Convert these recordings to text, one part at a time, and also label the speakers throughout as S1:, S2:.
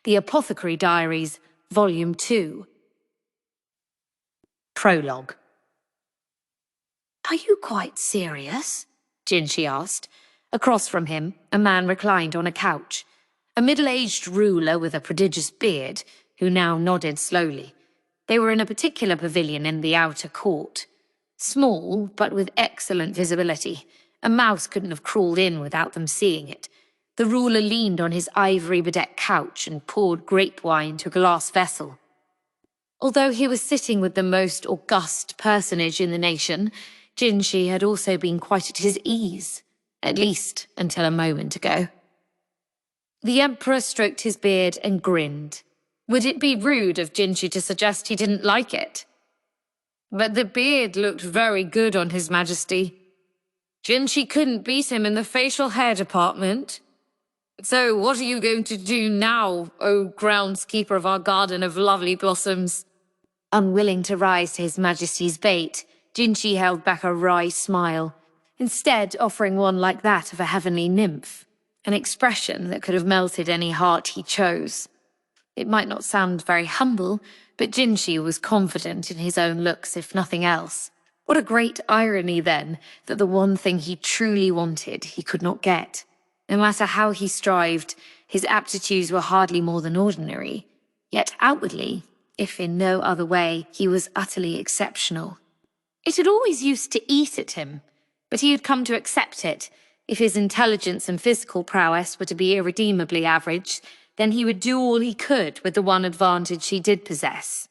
S1: The Apothecary Diaries, Volume 2. Prologue. "Are you quite serious?" Jinshi asked. Across from him, a man reclined on a couch, a middle-aged ruler with a prodigious beard, who now nodded slowly. They were in a particular pavilion in the outer court. Small, but with excellent visibility. A mouse couldn't have crawled in without them seeing it. The ruler leaned on his ivory-bedecked couch and poured grape wine to a glass vessel. Although he was sitting with the most august personage in the nation, Jinshi had also been quite at his ease, at least until a moment ago. The Emperor stroked his beard and grinned. Would it be rude of Jinshi to suggest he didn't like it? But the beard looked very good on His Majesty. Jinshi couldn't beat him in the facial hair department. "So what are you going to do now, O groundskeeper of our garden of lovely blossoms?" Unwilling to rise to His Majesty's bait, Jinshi held back a wry smile, instead offering one like that of a heavenly nymph, an expression that could have melted any heart he chose. It might not sound very humble, but Jinshi was confident in his own looks, if nothing else. What a great irony, then, that the one thing he truly wanted he could not get. No matter how he strived, his aptitudes were hardly more than ordinary. Yet outwardly, if in no other way, he was utterly exceptional. It had always used to eat at him, but he had come to accept it. If his intelligence and physical prowess were to be irredeemably average, then he would do all he could with the one advantage he did possess.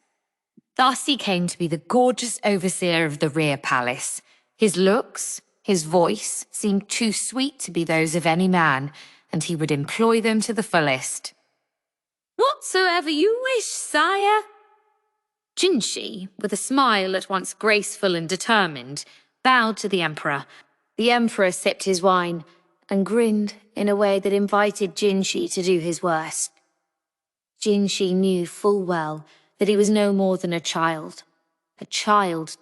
S1: Thus he came to be the gorgeous overseer of the rear palace. His looks, his voice, seemed too sweet to be those of any man, and he would employ them to the fullest. "Whatsoever you wish, sire." Jinshi, with a smile at once graceful and determined, bowed to the Emperor. The Emperor sipped his wine and grinned in a way that invited Jinshi to do his worst. Jinshi knew full well that he was no more than a child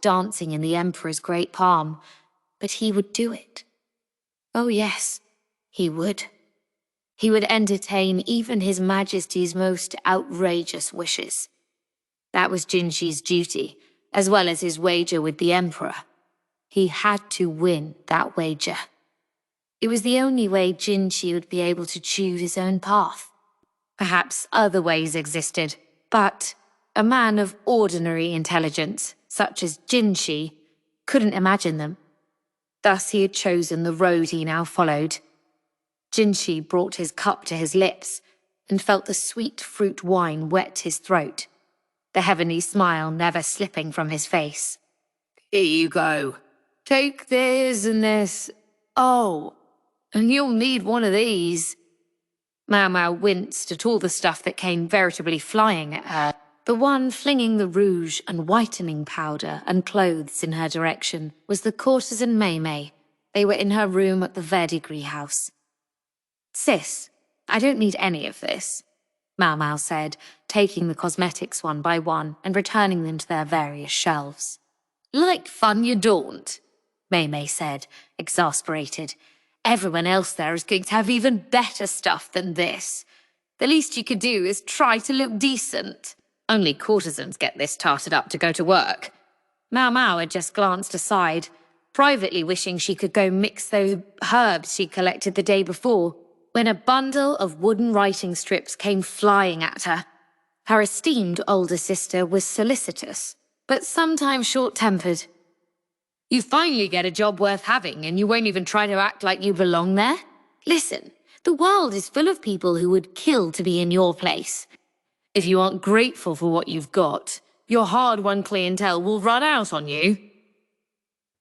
S1: dancing in the Emperor's great palm, but he would do it. Oh yes, he would. He would entertain even His Majesty's most outrageous wishes. That was Jinshi's duty, as well as his wager with the Emperor. He had to win that wager. It was the only way Jinshi would be able to choose his own path. Perhaps other ways existed, but a man of ordinary intelligence, such as Jinshi, couldn't imagine them. Thus he had chosen the road he now followed. Jinshi brought his cup to his lips and felt the sweet fruit wine wet his throat, the heavenly smile never slipping from his face. "Here you go. Take this and this. Oh, and you'll need one of these." Maomao winced at all the stuff that came veritably flying at her. The one flinging the rouge and whitening powder and clothes in her direction was the courtesan Maomao. They were in her room at the Verdigris house. "Sis, I don't need any of this," Maomao said, taking the cosmetics one by one and returning them to their various shelves. "Like fun you don't," Maomao said, exasperated. "Everyone else there is going to have even better stuff than this. The least you could do is try to look decent. Only courtesans get this tarted up to go to work." Maomao had just glanced aside, privately wishing she could go mix those herbs she collected the day before, when a bundle of wooden writing strips came flying at her. Her esteemed older sister was solicitous, but sometimes short-tempered. "You finally get a job worth having, and you won't even try to act like you belong there? Listen, the world is full of people who would kill to be in your place. If you aren't grateful for what you've got, your hard-won clientele will run out on you."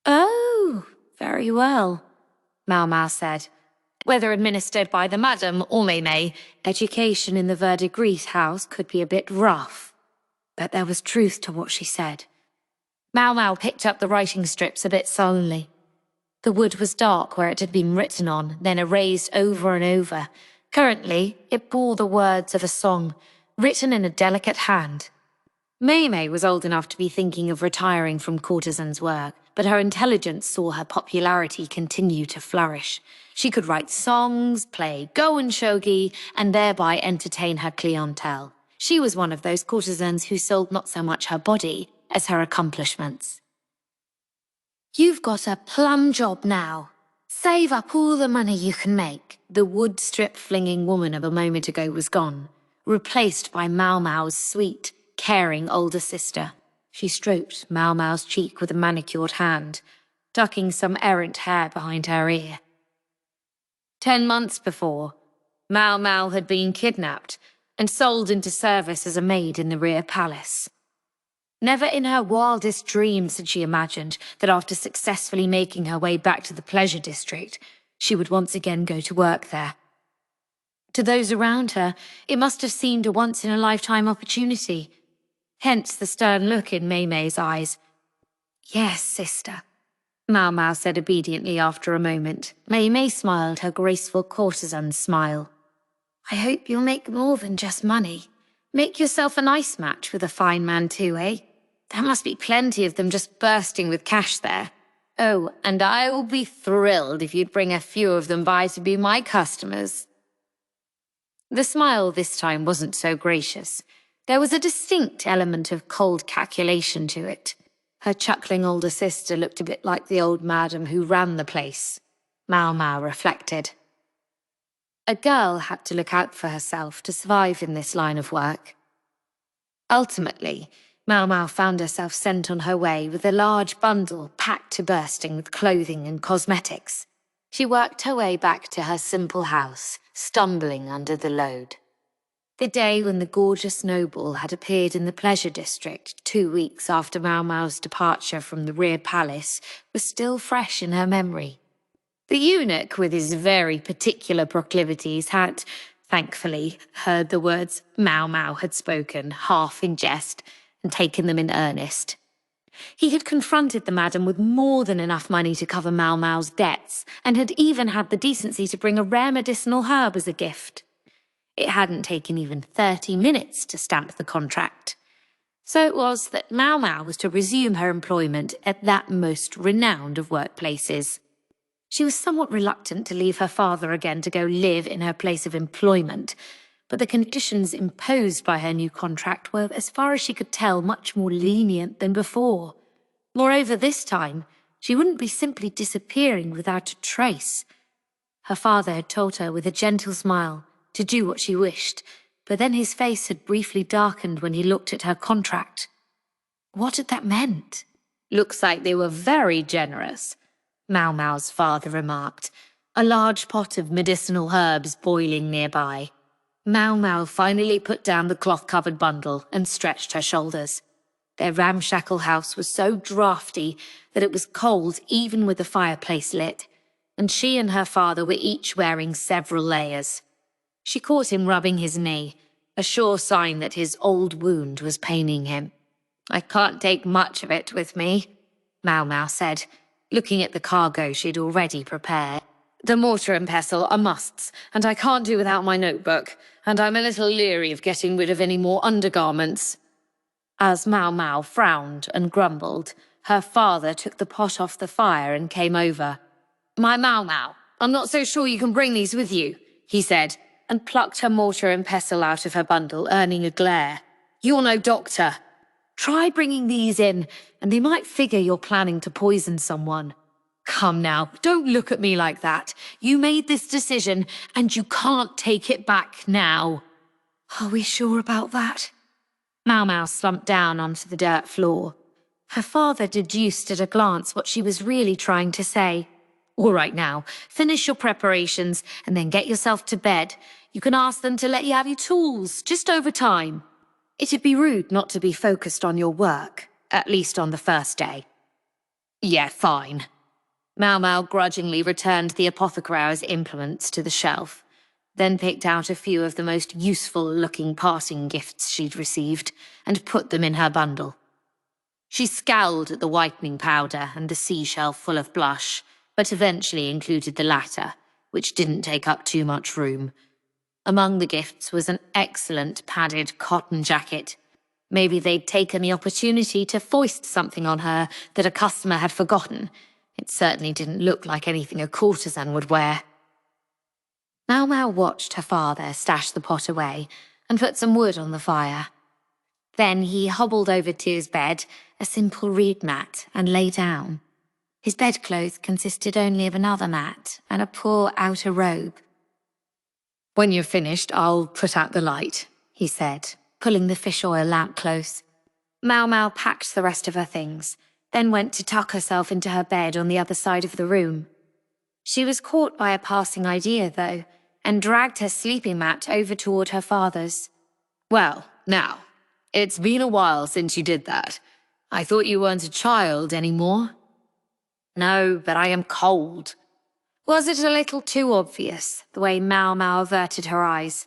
S1: "Oh, very well," Maomao said. Whether administered by the madam or Maomao, education in the Verdigris house could be a bit rough. But there was truth to what she said. Maomao picked up the writing strips a bit sullenly. The wood was dark where it had been written on, then erased over and over. Currently, it bore the words of a song, written in a delicate hand. Maomao was old enough to be thinking of retiring from courtesan's work, but her intelligence saw her popularity continue to flourish. She could write songs, play Gaoshun, and thereby entertain her clientele. She was one of those courtesans who sold not so much her body as her accomplishments. "You've got a plum job now. Save up all the money you can make." The wood strip-flinging woman of a moment ago was gone, replaced by Maomao's sweet, caring older sister. She stroked Maomao's cheek with a manicured hand, tucking some errant hair behind her ear. 10 months before, Maomao had been kidnapped and sold into service as a maid in the rear palace. Never in her wildest dreams had she imagined that after successfully making her way back to the pleasure district, she would once again go to work there. To those around her, it must have seemed a once-in-a-lifetime opportunity. Hence the stern look in Maymai's eyes. "Yes, sister," Maomao said obediently after a moment. Maymai smiled her graceful courtesan smile. "I hope you'll make more than just money. Make yourself a nice match with a fine man too, eh? There must be plenty of them just bursting with cash there. Oh, and I will be thrilled if you'd bring a few of them by to be my customers." The smile this time wasn't so gracious. There was a distinct element of cold calculation to it. Her chuckling older sister looked a bit like the old madam who ran the place, Maomao reflected. A girl had to look out for herself to survive in this line of work. Ultimately, Maomao found herself sent on her way with a large bundle packed to bursting with clothing and cosmetics. She worked her way back to her simple house, stumbling under the load. The day when the gorgeous noble had appeared in the pleasure district 2 weeks after Maomao's departure from the rear palace was still fresh in her memory. The eunuch, with his very particular proclivities, had, thankfully, heard the words Maomao had spoken, half in jest, and taken them in earnest. He had confronted the madam with more than enough money to cover Maomao's debts, and had even had the decency to bring a rare medicinal herb as a gift. It hadn't taken even 30 minutes to stamp the contract. So it was that Maomao was to resume her employment at that most renowned of workplaces. She was somewhat reluctant to leave her father again to go live in her place of employment, but the conditions imposed by her new contract were, as far as she could tell, much more lenient than before. Moreover, this time, she wouldn't be simply disappearing without a trace. Her father had told her with a gentle smile to do what she wished, but then his face had briefly darkened when he looked at her contract. What had that meant? "Looks like they were very generous," Maomao's father remarked, a large pot of medicinal herbs boiling nearby. Maomao finally put down the cloth-covered bundle and stretched her shoulders. Their ramshackle house was so draughty that it was cold even with the fireplace lit, and she and her father were each wearing several layers. She caught him rubbing his knee, a sure sign that his old wound was paining him. "I can't take much of it with me," Maomao said, looking at the cargo she'd already prepared. "The mortar and pestle are musts, and I can't do without my notebook, and I'm a little leery of getting rid of any more undergarments." As Maomao frowned and grumbled, her father took the pot off the fire and came over. "My Maomao, I'm not so sure you can bring these with you," he said, and plucked her mortar and pestle out of her bundle, earning a glare. "You're no doctor. Try bringing these in, and they might figure you're planning to poison someone. Come now, don't look at me like that. You made this decision, and you can't take it back now." "Are we sure about that?" Maomao slumped down onto the dirt floor. Her father deduced at a glance what she was really trying to say. "All right now, finish your preparations, and then get yourself to bed. You can ask them to let you have your tools, just over time. It'd be rude not to be focused on your work, at least on the first day." "Yeah, fine." Maomao grudgingly returned the apothecary's implements to the shelf, then picked out a few of the most useful-looking parting gifts she'd received and put them in her bundle. She scowled at the whitening powder and the seashell full of blush, but eventually included the latter, which didn't take up too much room. Among the gifts was an excellent padded cotton jacket. Maybe they'd taken the opportunity to foist something on her that a customer had forgotten. It certainly didn't look like anything a courtesan would wear. Maomao watched her father stash the pot away and put some wood on the fire. Then he hobbled over to his bed, a simple reed mat, and lay down. His bedclothes consisted only of another mat and a poor outer robe. "When you're finished, I'll put out the light," he said, pulling the fish oil lamp close. Maomao packed the rest of her things, then went to tuck herself into her bed on the other side of the room. She was caught by a passing idea, though, and dragged her sleeping mat over toward her father's.
S2: "Well, now, it's been a while since you did that. I thought you weren't a child anymore."
S1: "No, but I am cold." Was it a little too obvious, the way Maomao averted her eyes?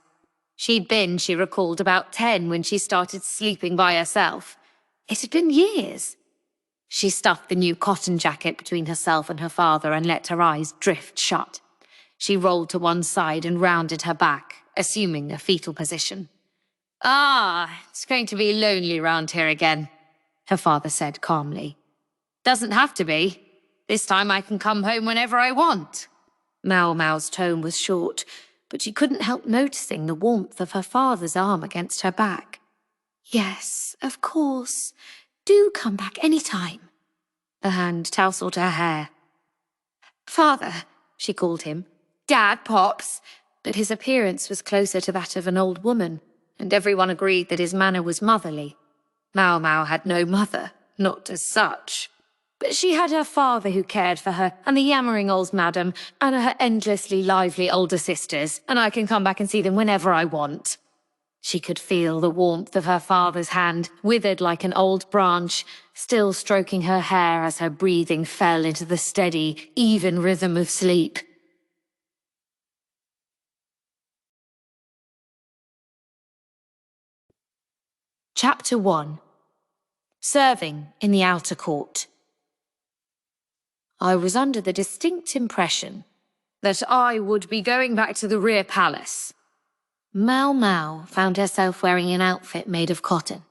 S1: She'd been, she recalled, about 10 when she started sleeping by herself. It had been years. She stuffed the new cotton jacket between herself and her father and let her eyes drift shut. She rolled to one side and rounded her back, assuming a fetal position.
S2: It's going to be lonely round here again," her father said calmly. "Doesn't have to be. This time I can come home whenever I want."
S1: Maomao's tone was short, but she couldn't help noticing the warmth of her father's arm against her back. "Yes, of course. Do come back any time." A hand tousled her hair. "Father," she called him. "Dad, Pops." But his appearance was closer to that of an old woman, and everyone agreed that his manner was motherly. Maomao had no mother, not as such. But she had her father who cared for her, and the yammering old madam, and her endlessly lively older sisters, and I can come back and see them whenever I want. She could feel the warmth of her father's hand, withered like an old branch, still stroking her hair as her breathing fell into the steady, even rhythm of sleep. Chapter 1. Serving in the Outer Court. I was under the distinct impression that I would be going back to the rear palace. Maomao found herself wearing an outfit made of cotton.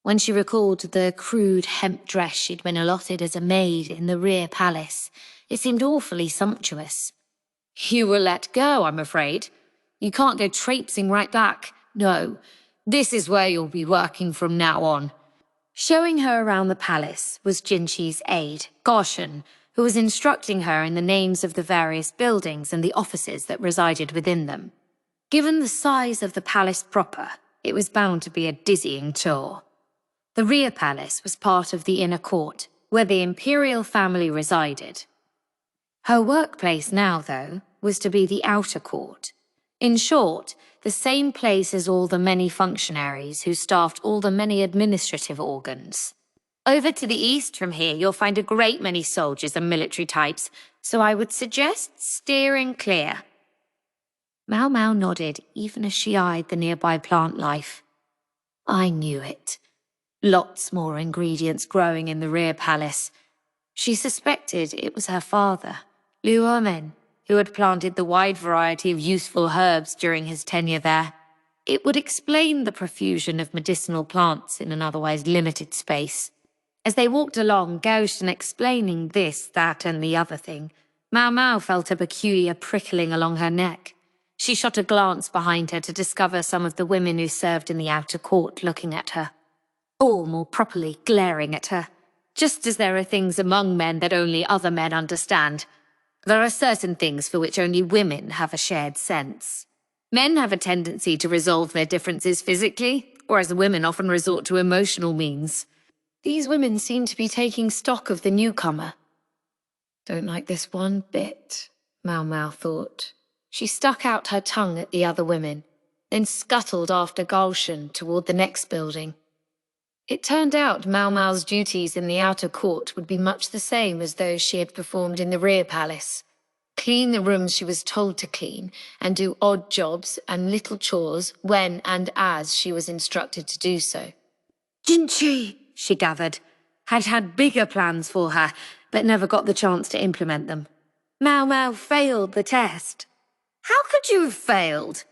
S1: When she recalled the crude hemp dress she'd been allotted as a maid in the rear palace, it seemed awfully sumptuous. "You were let go, I'm afraid. You can't go traipsing right back. No, this is where you'll be working from now on." Showing her around the palace was Jinqi's aide, Gaoshun, who was instructing her in the names of the various buildings and the offices that resided within them. Given the size of the palace proper, it was bound to be a dizzying tour. The rear palace was part of the inner court, where the imperial family resided. Her workplace now, though, was to be the outer court. In short, the same place as all the many functionaries who staffed all the many administrative organs. Over to the east from here, you'll find a great many soldiers and military types, so I would suggest steering clear. Maomao nodded, even as she eyed the nearby plant life. I knew it. Lots more ingredients growing in the rear palace. She suspected it was her father, Liu Ermen, who had planted the wide variety of useful herbs during his tenure there. It would explain the profusion of medicinal plants in an otherwise limited space. As they walked along, Gaoshun explaining this, that, and the other thing, Maomao felt a peculiar prickling along her neck. She shot a glance behind her to discover some of the women who served in the outer court looking at her. Or, more properly, glaring at her. Just as there are things among men that only other men understand, there are certain things for which only women have a shared sense. Men have a tendency to resolve their differences physically, whereas women often resort to emotional means. These women seem to be taking stock of the newcomer. Don't like this one bit, Maomao thought. She stuck out her tongue at the other women, then scuttled after Gaoshun toward the next building. It turned out Maomao's duties in the outer court would be much the same as those she had performed in the rear palace. Clean the rooms she was told to clean, and do odd jobs and little chores when and as she was instructed to do so. Jinqi, she gathered, had had bigger plans for her, but never got the chance to implement them. Maomao failed the test. How could you have failed?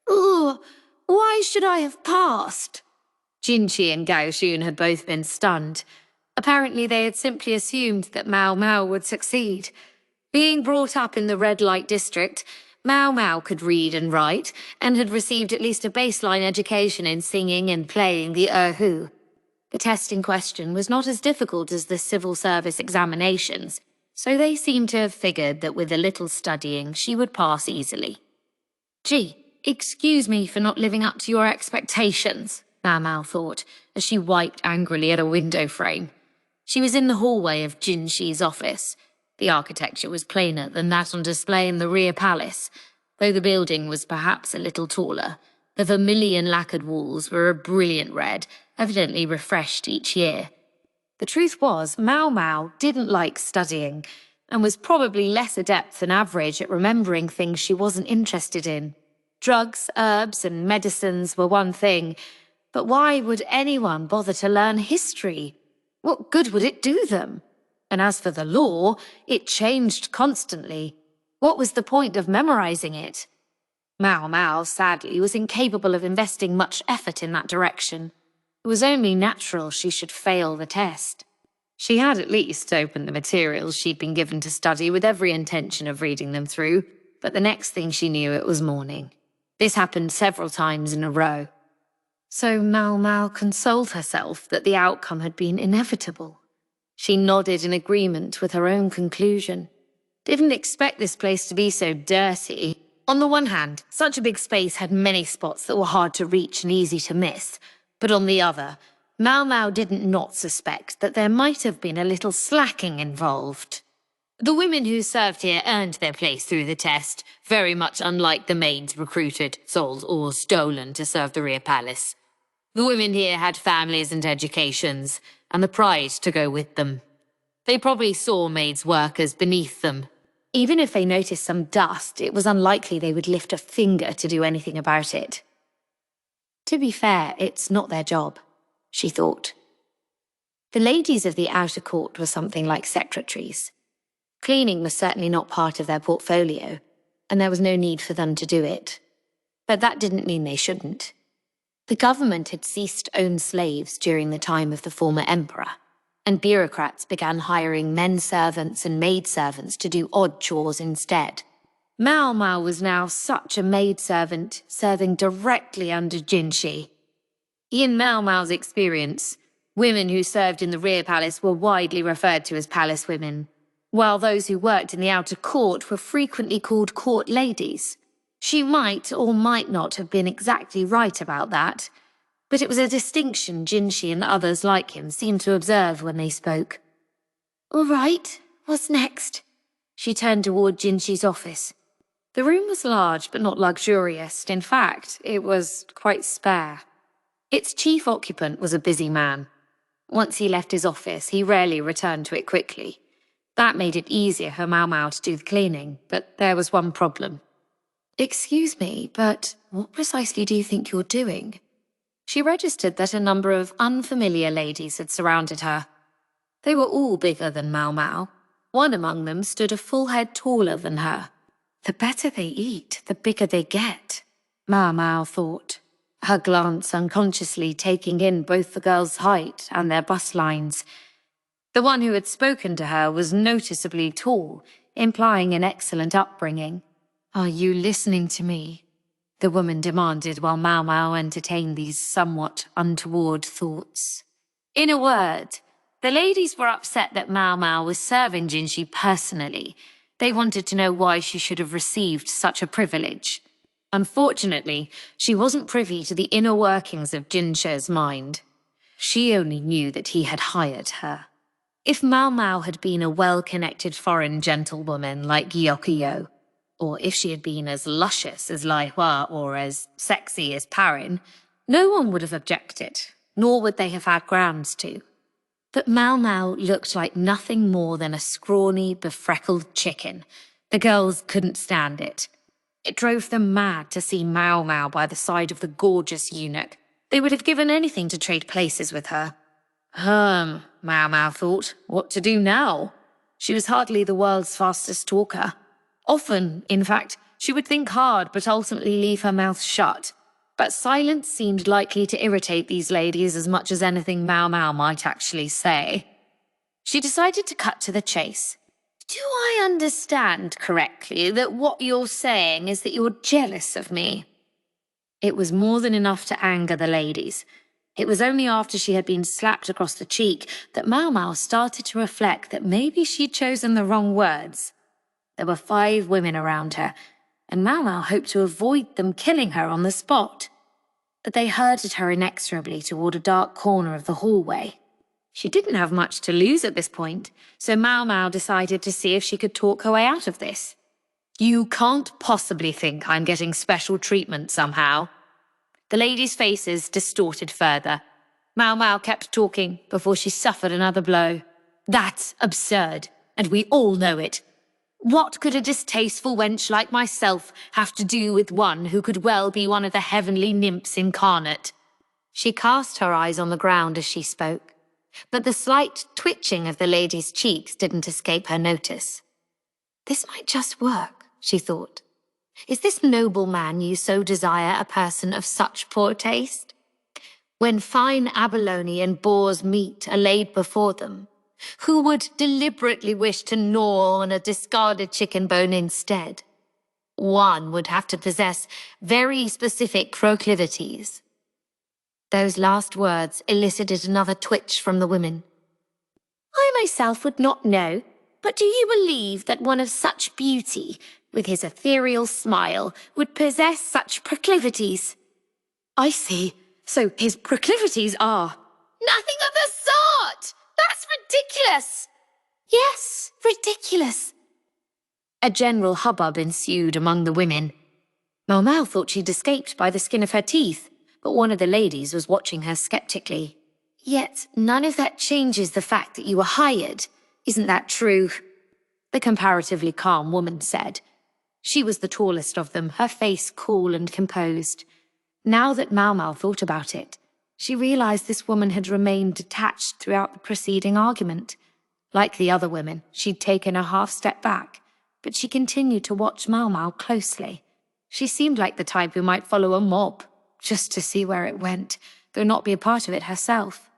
S1: Ugh, why should I have passed?
S2: Jinchi and Gaoshun had both been stunned. Apparently they had simply assumed that Maomao would succeed. Being brought up in the red light district, Maomao could read and write, and had received at least a baseline education in singing and playing the erhu. The test in question was not as difficult as the civil service examinations, so they seemed to have figured that with a little studying she would pass easily. Gee, excuse me for not living up to your expectations, Maomao thought, as she wiped angrily at a window frame. She was in the hallway of Jinshi's office. The architecture was plainer than that on display in the rear palace, though the building was perhaps a little taller. The vermilion lacquered walls were a brilliant red, evidently refreshed each year. The truth was, Maomao didn't like studying, and was probably less adept than average at remembering things she wasn't interested in. Drugs, herbs, and medicines were one thing, but why would anyone bother to learn history? What good would it do them? And as for the law, it changed constantly. What was the point of memorizing it? Maomao, sadly, was incapable of investing much effort in that direction. It was only natural she should fail the test. She had at least opened the materials she'd been given to study with every intention of reading them through, but the next thing she knew it was morning. This happened several times in a row. So Maomao consoled herself that the outcome had been inevitable. She nodded in agreement with her own conclusion. Didn't expect this place to be so dirty. On the one hand, such a big space had many spots that were hard to reach and easy to miss. But on the other, Maomao didn't not suspect that there might have been a little slacking involved. The women who served here earned their place through the test, very much unlike the maids recruited, sold, or stolen to serve the rear palace. The women here had families and educations, and the pride to go with them. They probably saw maids' work as beneath them. Even if they noticed some dust, it was unlikely they would lift a finger to do anything about it. To be fair, it's not their job, she thought. The ladies of the outer court were something like secretaries. Cleaning was certainly not part of their portfolio, and there was no need for them to do it. But that didn't mean they shouldn't. The government had ceased to own slaves during the time of the former emperor, and bureaucrats began hiring men servants and maid servants to do odd chores instead. Maomao was now such a maidservant, serving directly under Jinshi. In Maomao's experience, women who served in the rear palace were widely referred to as palace women, while those who worked in the outer court were frequently called court ladies. She might or might not have been exactly right about that, but it was a distinction Jinshi and others like him seemed to observe when they spoke. "All right, what's next?" She turned toward Jinshi's office. The room was large but not luxurious. In fact, it was quite spare. Its chief occupant was a busy man. Once he left his office, he rarely returned to it quickly. That made it easier for Maomao to do the cleaning, but there was one problem. "Excuse me, but what precisely do you think you're doing?" She registered that a number of unfamiliar ladies had surrounded her. They were all bigger than Maomao. One among them stood a full head taller than her. The better they eat, the bigger they get, Maomao thought, her glance unconsciously taking in both the girls' height and their bust lines. The one who had spoken to her was noticeably tall, implying an excellent upbringing. "Are you listening to me?" the woman demanded while Maomao entertained these somewhat untoward thoughts. In a word, the ladies were upset that Maomao was serving Jinshi personally. They wanted to know why she should have received such a privilege. Unfortunately, she wasn't privy to the inner workings of Jinshi's mind. She only knew that he had hired her. If Maomao had been a well-connected foreign gentlewoman like Gyokuyo, or if she had been as luscious as Lai Hua or as sexy as Parin, no one would have objected, nor would they have had grounds to. But Maomao looked like nothing more than a scrawny, befreckled chicken. The girls couldn't stand it. It drove them mad to see Maomao by the side of the gorgeous eunuch. They would have given anything to trade places with her. Maomao thought, what to do now? She was hardly the world's fastest talker. Often, in fact, she would think hard but ultimately leave her mouth shut. But silence seemed likely to irritate these ladies as much as anything Maomao might actually say. She decided to cut to the chase. Do I understand correctly that what you're saying is that you're jealous of me? It was more than enough to anger the ladies. It was only after she had been slapped across the cheek that Maomao started to reflect that maybe she'd chosen the wrong words. There were 5 women around her, and Maomao hoped to avoid them killing her on the spot. But they herded her inexorably toward a dark corner of the hallway. She didn't have much to lose at this point, so Maomao decided to see if she could talk her way out of this. You can't possibly think I'm getting special treatment somehow. The ladies' faces distorted further. Maomao kept talking before she suffered another blow. That's absurd, and we all know it. What could a distasteful wench like myself have to do with one who could well be one of the heavenly nymphs incarnate? She cast her eyes on the ground as she spoke, but the slight twitching of the lady's cheeks didn't escape her notice. This might just work, she thought. Is this noble man you so desire a person of such poor taste? When fine abalone and boar's meat are laid before them, who would deliberately wish to gnaw on a discarded chicken bone instead? One would have to possess very specific proclivities. Those last words elicited another twitch from the women. I myself would not know, but do you believe that one of such beauty, with his ethereal smile, would possess such proclivities? I see. So his proclivities are... Nothing of the sort! That's ridiculous! Yes, ridiculous. A general hubbub ensued among the women. Maomao thought she'd escaped by the skin of her teeth, but one of the ladies was watching her skeptically. Yet none of that changes the fact that you were hired. Isn't that true? The comparatively calm woman said. She was the tallest of them, her face cool and composed. Now that Maomao thought about it, she realized this woman had remained detached throughout the preceding argument. Like the other women, she'd taken a half-step back, but she continued to watch Maomao closely. She seemed like the type who might follow a mob, just to see where it went, though not be a part of it herself.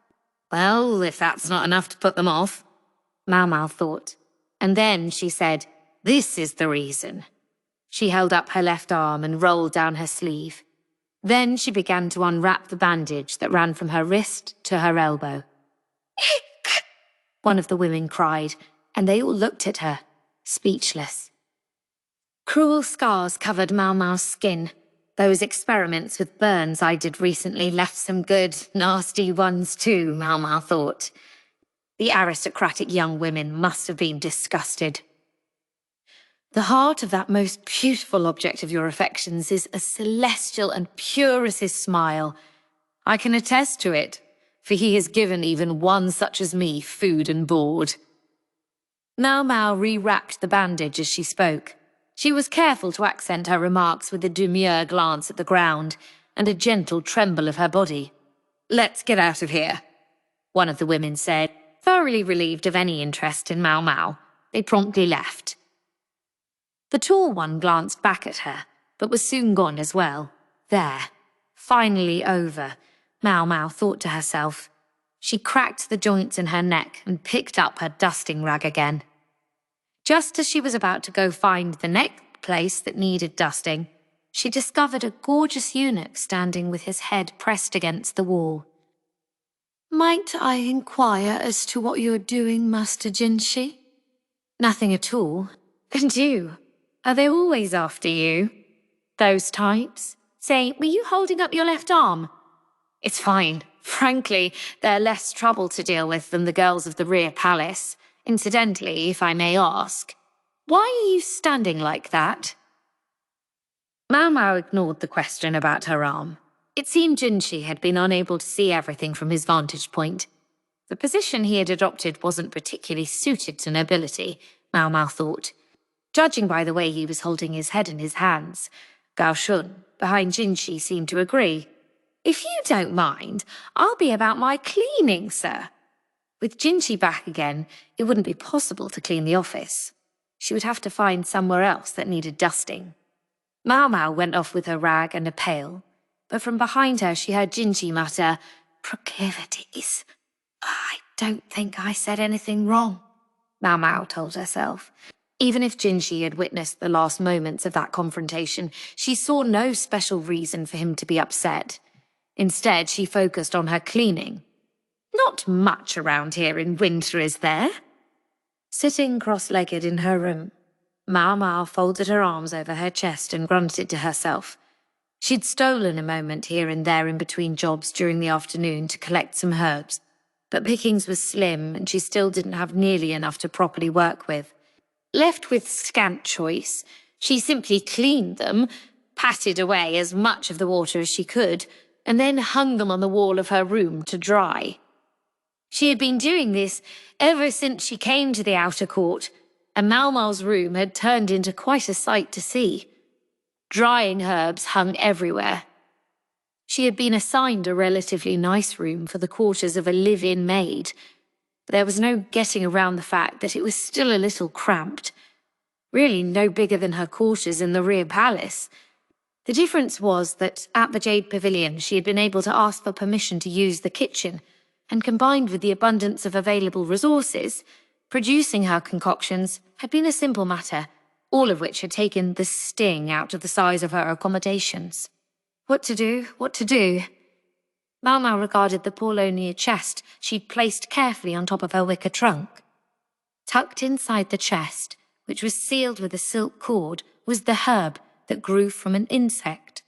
S2: Well, if that's not enough to put them off, Maomao thought. And then she said, this is the reason. She held up her left arm and rolled down her sleeve. Then she began to unwrap the bandage that ran from her wrist to her elbow. One of the women cried, and they all looked at her, speechless. Cruel scars covered Maomao's skin. Those experiments with burns I did recently left some good, nasty ones too, Maomao thought. The aristocratic young women must have been disgusted. The heart of that most beautiful object of your affections is as celestial and pure as his smile. I can attest to it, for he has given even one such as me food and board. Maomao re-wrapped the bandage as she spoke. She was careful to accent her remarks with a demure glance at the ground and a gentle tremble of her body. Let's get out of here, one of the women said, thoroughly relieved of any interest in Maomao. They promptly left. The tall one glanced back at her, but was soon gone as well. There, finally over, Maomao thought to herself. She cracked the joints in her neck and picked up her dusting rag again. Just as she was about to go find the next place that needed dusting, she discovered a gorgeous eunuch standing with his head pressed against the wall. Might I inquire as to what you're doing, Master Jinshi? Nothing at all. And you? Are they always after you? Those types? Say, were you holding up your left arm? It's fine. Frankly, they're less trouble to deal with than the girls of the rear palace. Incidentally, if I may ask, why are you standing like that? Maomao ignored the question about her arm. It seemed Jinshi had been unable to see everything from his vantage point. The position he had adopted wasn't particularly suited to nobility, Maomao thought. Judging by the way he was holding his head in his hands, Gaoshun, behind Jinshi, seemed to agree. If you don't mind, I'll be about my cleaning, sir. With Jinshi back again, it wouldn't be possible to clean the office. She would have to find somewhere else that needed dusting. Maomao went off with her rag and a pail. but from behind her she heard Jinchi mutter, "Proclivities. I don't think I said anything wrong," Maomao told herself. Even if Jinchi had witnessed the last moments of that confrontation, she saw no special reason for him to be upset. Instead, she focused on her cleaning. "Not much around here in winter, is there?" Sitting cross-legged in her room, Maomao folded her arms over her chest and grunted to herself. She'd stolen a moment here and there in between jobs during the afternoon to collect some herbs, but pickings was slim and she still didn't have nearly enough to properly work with. Left with scant choice, she simply cleaned them, patted away as much of the water as she could, and then hung them on the wall of her room to dry. She had been doing this ever since she came to the outer court, and Maomao's room had turned into quite a sight to see. Drying herbs hung everywhere. She had been assigned a relatively nice room for the quarters of a live-in maid, but there was no getting around the fact that it was still a little cramped. Really no bigger than her quarters in the rear palace. The difference was that at the Jade Pavilion she had been able to ask for permission to use the kitchen, and combined with the abundance of available resources, producing her concoctions had been a simple matter, all of which had taken the sting out of the size of her accommodations. What to do? What to do? Maomao regarded the Paulownia chest she'd placed carefully on top of her wicker trunk. Tucked inside the chest, which was sealed with a silk cord, was the herb that grew from an insect.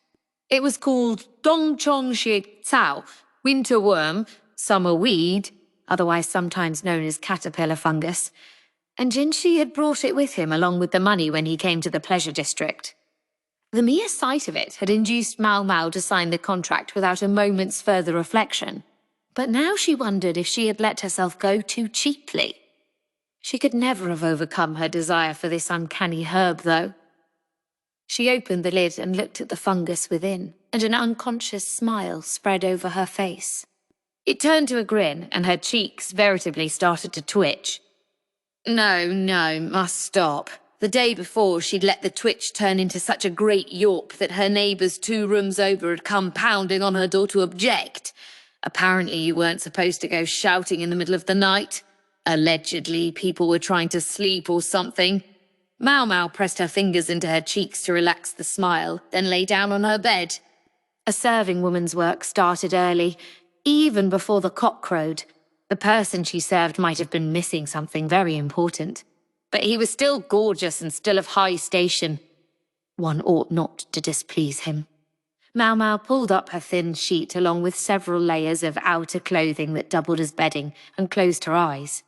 S2: It was called Dongchong Shi Cao, winter worm, summer weed, otherwise sometimes known as caterpillar fungus, and Jinchi had brought it with him along with the money when he came to the pleasure district. The mere sight of it had induced Maomao to sign the contract without a moment's further reflection, but now she wondered if she had let herself go too cheaply. She could never have overcome her desire for this uncanny herb, though. She opened the lid and looked at the fungus within, and an unconscious smile spread over her face. It turned to a grin, and her cheeks veritably started to twitch. No, must stop. The day before, she'd let the twitch turn into such a great yawp that her neighbours 2 rooms over had come pounding on her door to object. Apparently you weren't supposed to go shouting in the middle of the night. Allegedly, people were trying to sleep or something. Maomao pressed her fingers into her cheeks to relax the smile, then lay down on her bed. A serving woman's work started early, even before the cock crowed. The person she served might have been missing something very important, but he was still gorgeous and still of high station. One ought not to displease him. Maomao pulled up her thin sheet along with several layers of outer clothing that doubled as bedding and closed her eyes.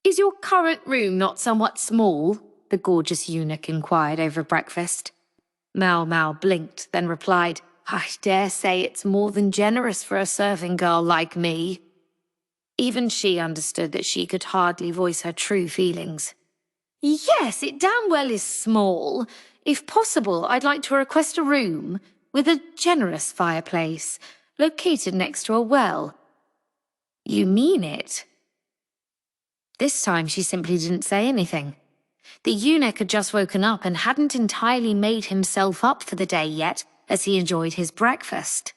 S2: "Is your current room not somewhat small?" the gorgeous eunuch inquired over breakfast. Maomao blinked, then replied, "I dare say it's more than generous for a serving girl like me." Even she understood that she could hardly voice her true feelings. "Yes, it damn well is small. If possible, I'd like to request a room with a generous fireplace, located next to a well." "You mean it?" This time she simply didn't say anything. The eunuch had just woken up and hadn't entirely made himself up for the day yet as he enjoyed his breakfast.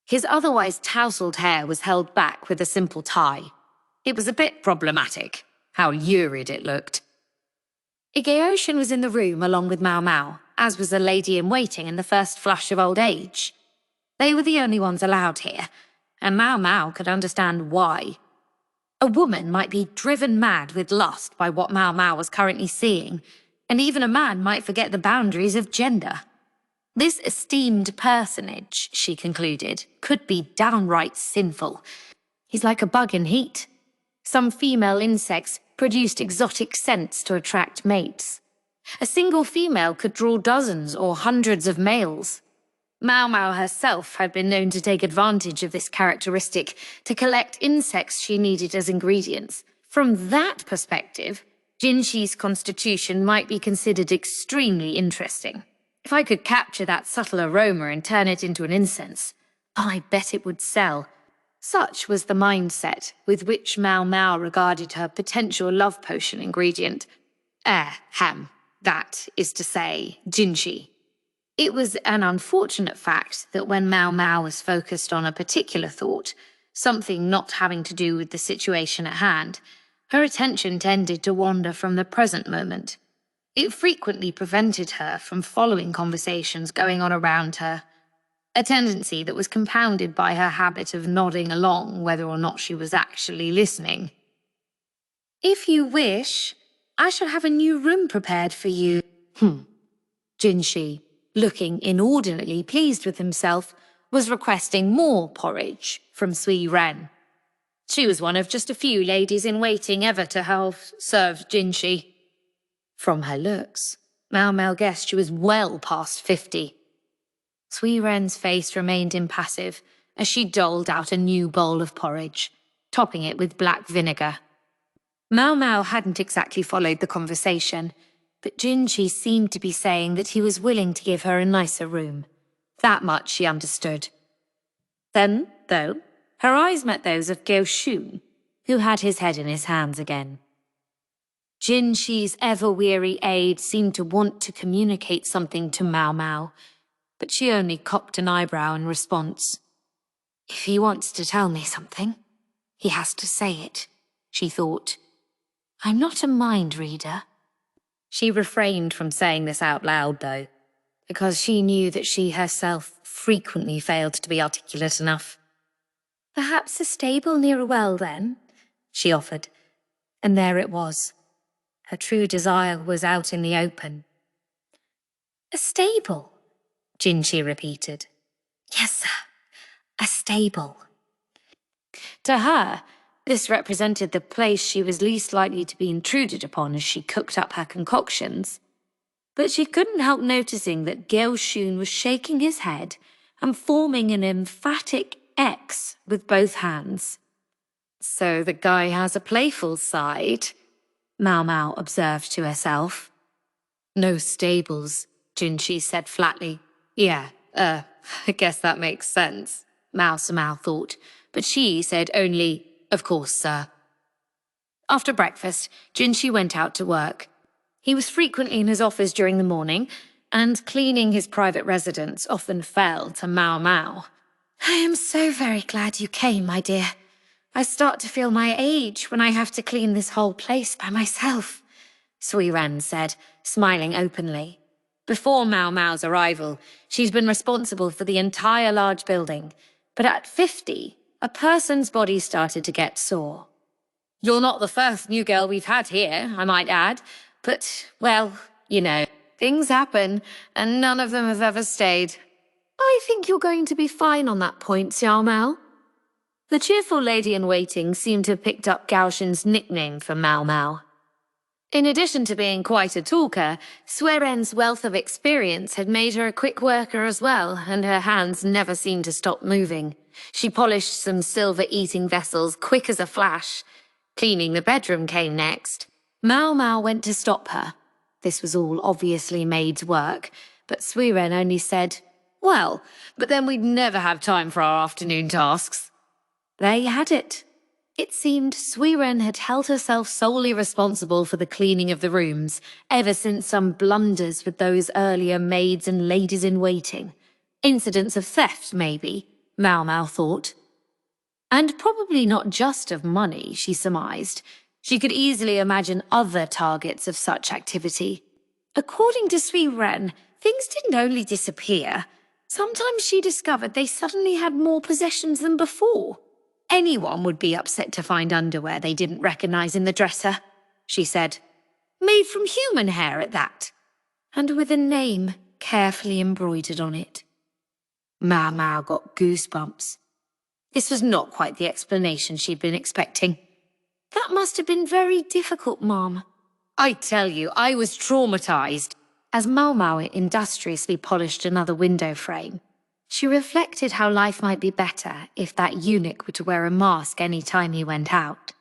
S2: His otherwise tousled hair was held back with a simple tie. It was a bit problematic, how lurid it looked. Gaoshun was in the room along with Maomao, as was a lady-in-waiting in the first flush of old age. They were the only ones allowed here, and Maomao could understand why. A woman might be driven mad with lust by what Maomao was currently seeing, and even a man might forget the boundaries of gender. This esteemed personage, she concluded, could be downright sinful. He's like a bug in heat. Some female insects produced exotic scents to attract mates. A single female could draw dozens or hundreds of males. Maomao herself had been known to take advantage of this characteristic to collect insects she needed as ingredients. From that perspective, Jinchi's constitution might be considered extremely interesting. If I could capture that subtle aroma and turn it into an incense, I bet it would sell. Such was the mindset with which Maomao regarded her potential love potion ingredient. That is to say, Jinchi. It was an unfortunate fact that when Maomao was focused on a particular thought, something not having to do with the situation at hand, her attention tended to wander from the present moment. It frequently prevented her from following conversations going on around her, a tendency that was compounded by her habit of nodding along whether or not she was actually listening. "If you wish, I shall have a new room prepared for you." Jinshi, looking inordinately pleased with himself, was requesting more porridge from Suirei. She was one of just a few ladies-in-waiting ever to have served Jinshi. From her looks, Maomao guessed she was well past 50. Suirei's face remained impassive as she doled out a new bowl of porridge, topping it with black vinegar. Maomao hadn't exactly followed the conversation, but Jinshi seemed to be saying that he was willing to give her a nicer room. That much she understood. Then, though, her eyes met those of Gaoshun, who had his head in his hands again. Jinshi's ever-weary aide seemed to want to communicate something to Maomao, but she only cocked an eyebrow in response. "If he wants to tell me something, he has to say it," she thought. "I'm not a mind reader." She refrained from saying this out loud, though, because she knew that she herself frequently failed to be articulate enough. "Perhaps a stable near a well, then?" she offered, and there it was. Her true desire was out in the open. "A stable?" Jinshi repeated. "Yes, sir. A stable." To her, this represented the place she was least likely to be intruded upon as she cooked up her concoctions. But she couldn't help noticing that Gaoshun was shaking his head and forming an emphatic X with both hands. "So the guy has a playful side," Maomao observed to herself. "No stables," Jinshi said flatly. "Yeah, I guess that makes sense," Maomao thought, but she said only, "Of course, sir." After breakfast, Jinshi went out to work. He was frequently in his office during the morning, and cleaning his private residence often fell to Maomao. "I am so very glad you came, my dear. I start to feel my age when I have to clean this whole place by myself," Suirei said, smiling openly. Before Maomao's arrival, she'd been responsible for the entire large building, but at 50, a person's body started to get sore. "You're not the first new girl we've had here, I might add, but, well, you know, things happen, and none of them have ever stayed." "I think you're going to be fine on that point, Xiaomao." The cheerful lady-in-waiting seemed to have picked up Gaoshun's nickname for Maomao. In addition to being quite a talker, Suirei's wealth of experience had made her a quick worker as well, and her hands never seemed to stop moving. She polished some silver eating vessels quick as a flash. Cleaning the bedroom came next. Maomao went to stop her. This was all obviously maid's work, but Suirei only said, "Well, but then we'd never have time for our afternoon tasks." There you had it. It seemed Suirei had held herself solely responsible for the cleaning of the rooms, ever since some blunders with those earlier maids and ladies-in-waiting. Incidents of theft, maybe, Maomao thought. And probably not just of money, she surmised. She could easily imagine other targets of such activity. According to Suirei, things didn't only disappear. Sometimes she discovered they suddenly had more possessions than before. Anyone would be upset to find underwear they didn't recognize in the dresser, she said. Made from human hair at that. And with a name carefully embroidered on it. Maomao got goosebumps. This was not quite the explanation she'd been expecting. That must have been very difficult, Mom. I tell you, I was traumatized. As Maomao industriously polished another window frame, she reflected how life might be better if that eunuch were to wear a mask any time he went out.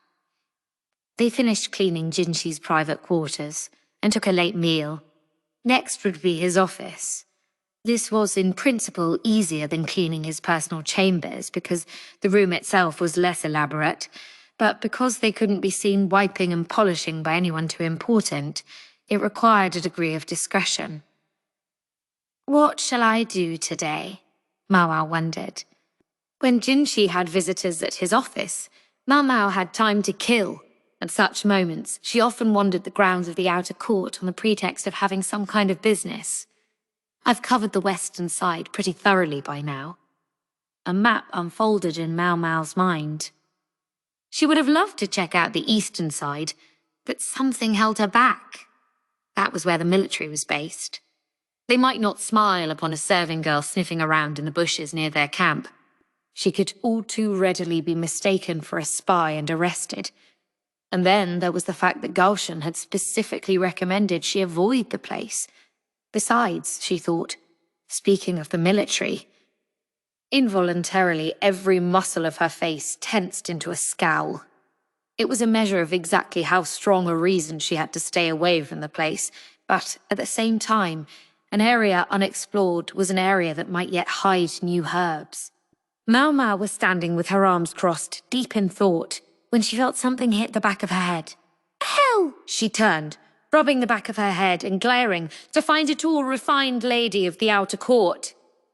S2: They finished cleaning Jinshi's private quarters and took a late meal. Next would be his office. This was in principle easier than cleaning his personal chambers because the room itself was less elaborate, but because they couldn't be seen wiping and polishing by anyone too important, it required a degree of discretion. What shall I do today? Maomao wondered. When Jinshi had visitors at his office, Maomao had time to kill. At such moments, she often wandered the grounds of the outer court on the pretext of having some kind of business. I've covered the western side pretty thoroughly by now. A map unfolded in Maomao's mind. She would have loved to check out the eastern side, but something held her back. That was where the military was based. They might not smile upon a serving girl sniffing around in the bushes near their camp. She could all too readily be mistaken for a spy and arrested. And then there was the fact that Gaoshun had specifically recommended she avoid the place. Besides, she thought, speaking of the military, involuntarily every muscle of her face tensed into a scowl. It was a measure of exactly how strong a reason she had to stay away from the place, but at the same time, an area unexplored was an area that might yet hide new herbs. Maomao was standing with her arms crossed, deep in thought, when she felt something hit the back of her head. Hell! She turned, rubbing the back of her head and glaring, to find a tall, refined lady of the outer court.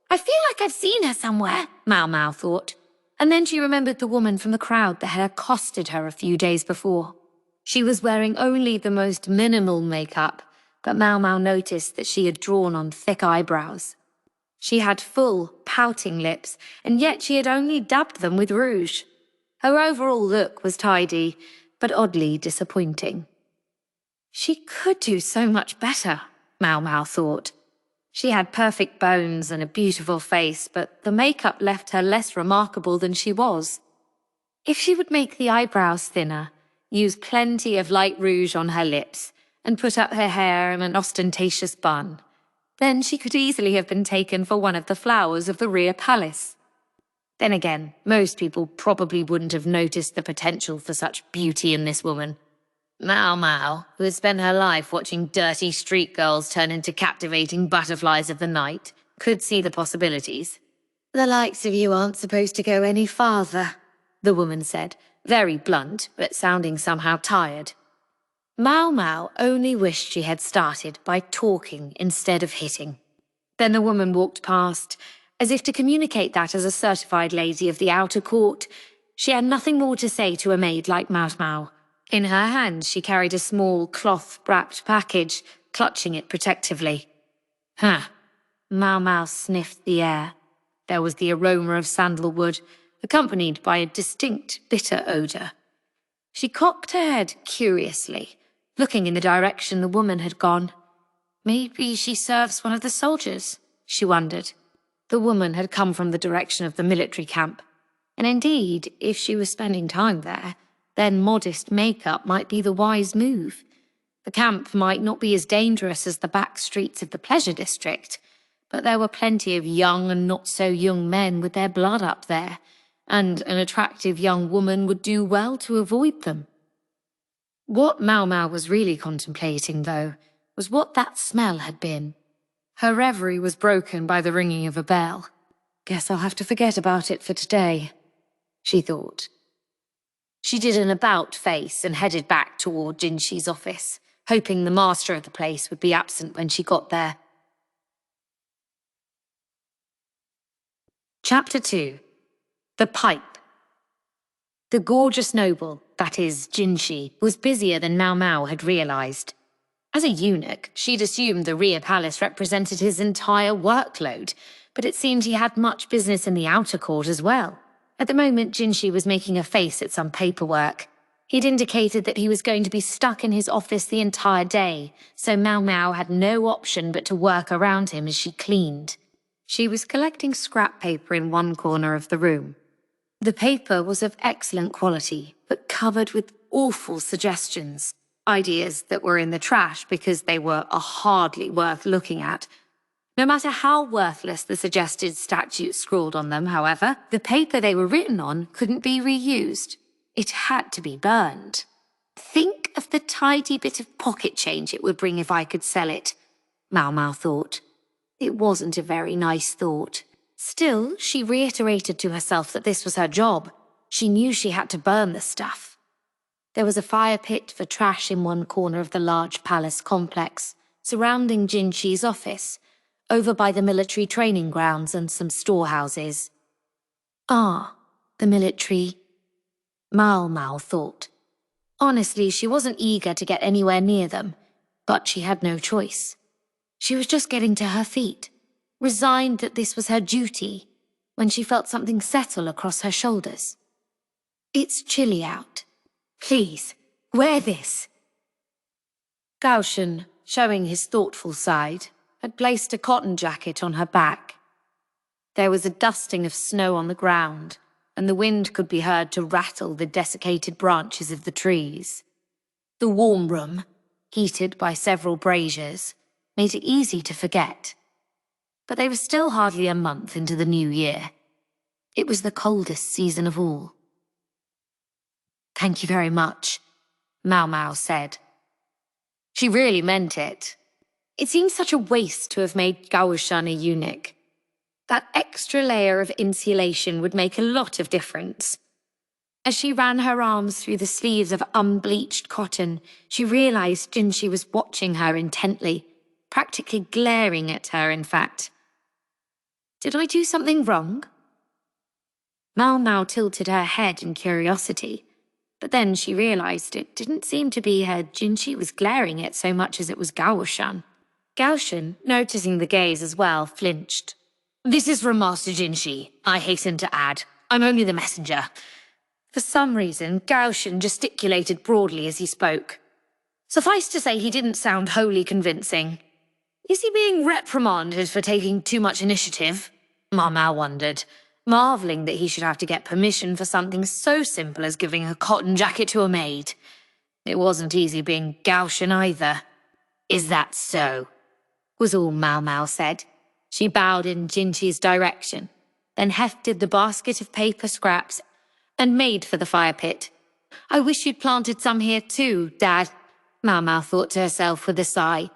S2: I feel like I've seen her somewhere, Maomao thought. And then she remembered the woman from the crowd that had accosted her a few days before. She was wearing only the most minimal makeup, but Maomao noticed that she had drawn on thick eyebrows. She had full, pouting lips, and yet she had only dabbed them with rouge. Her overall look was tidy, but oddly disappointing. She could do so much better, Maomao thought. She had perfect bones and a beautiful face, but the makeup left her less remarkable than she was. If she would make the eyebrows thinner, use plenty of light rouge on her lips, and put up her hair in an ostentatious bun, then she could easily have been taken for one of the flowers of the Imperial Palace. Then again, most people probably wouldn't have noticed the potential for such beauty in this woman. Maomao, who had spent her life watching dirty street girls turn into captivating butterflies of the night, could see the possibilities. The likes of you aren't supposed to go any farther, the woman said, very blunt, but sounding somehow tired. Maomao only wished she had started by talking instead of hitting. Then the woman walked past, as if to communicate that as a certified lady of the outer court, she had nothing more to say to a maid like Maomao. In her hand she carried a small cloth-wrapped package, clutching it protectively. Huh. Maomao sniffed the air. There was the aroma of sandalwood, accompanied by a distinct bitter odour. She cocked her head curiously, looking in the direction the woman had gone. Maybe she serves one of the soldiers, she wondered. The woman had come from the direction of the military camp, and indeed, if she was spending time there, then modest makeup might be the wise move. The camp might not be as dangerous as the back streets of the pleasure district, but there were plenty of young and not-so-young men with their blood up there, and an attractive young woman would do well to avoid them. What Maomao was really contemplating, though, was what that smell had been. Her reverie was broken by the ringing of a bell. Guess I'll have to forget about it for today, she thought. She did an about face and headed back toward Jinshi's office, hoping the master of the place would be absent when she got there. Chapter 2. The Pipe. The gorgeous noble, that is, Jinshi, was busier than Maomao had realized. As a eunuch, she'd assumed the Imperial Palace represented his entire workload, but it seemed he had much business in the outer court as well. At the moment, Jinshi was making a face at some paperwork. He'd indicated that he was going to be stuck in his office the entire day, so Maomao had no option but to work around him as she cleaned. She was collecting scrap paper in one corner of the room. The paper was of excellent quality, but covered with awful suggestions. Ideas that were in the trash because they were hardly worth looking at. No matter how worthless the suggested statutes scrawled on them, however, the paper they were written on couldn't be reused. It had to be burned. Think of the tidy bit of pocket change it would bring if I could sell it, Maomao thought. It wasn't a very nice thought. Still, she reiterated to herself that this was her job. She knew she had to burn the stuff. There was a fire pit for trash in one corner of the large palace complex, surrounding Jinshi's office.
S1: over by the military training grounds and some storehouses. Ah, the military. Maomao thought. Honestly, she wasn't eager to get anywhere near them, but she had no choice. She was just getting to her feet, resigned that this was her duty, when she felt something settle across her shoulders. It's chilly out. Please, wear this. Gaoshun, showing his thoughtful side, had placed a cotton jacket on her back. There was a dusting of snow on the ground, and the wind could be heard to rattle the desiccated branches of the trees. The warm room, heated by several braziers, made it easy to forget. But they were still hardly a month into the new year. It was the coldest season of all. "Thank you very much," Maomao said. She really meant it. It seemed such a waste to have made Gaoshun a eunuch. That extra layer of insulation would make a lot of difference. As she ran her arms through the sleeves of unbleached cotton, she realized Jinshi was watching her intently, practically glaring at her, in fact. Did I do something wrong? Maomao tilted her head in curiosity, but then she realized it didn't seem to be her Jinshi was glaring at so much as it was Gaoshun. Gaoshun, noticing the gaze as well, flinched. "This is from Master Jinshi, I hasten to add. I'm only the messenger." For some reason, Gaoshun gesticulated broadly as he spoke. Suffice to say, he didn't sound wholly convincing. Is he being reprimanded for taking too much initiative? Maomao wondered, marveling that he should have to get permission for something so simple as giving a cotton jacket to a maid. It wasn't easy being Gaoshun either. "Is that so?" was all Maomao said. She bowed in Jinshi's direction, then hefted the basket of paper scraps and made for the fire pit. "I wish you'd planted some here too, Dad," Maomao thought to herself with a sigh.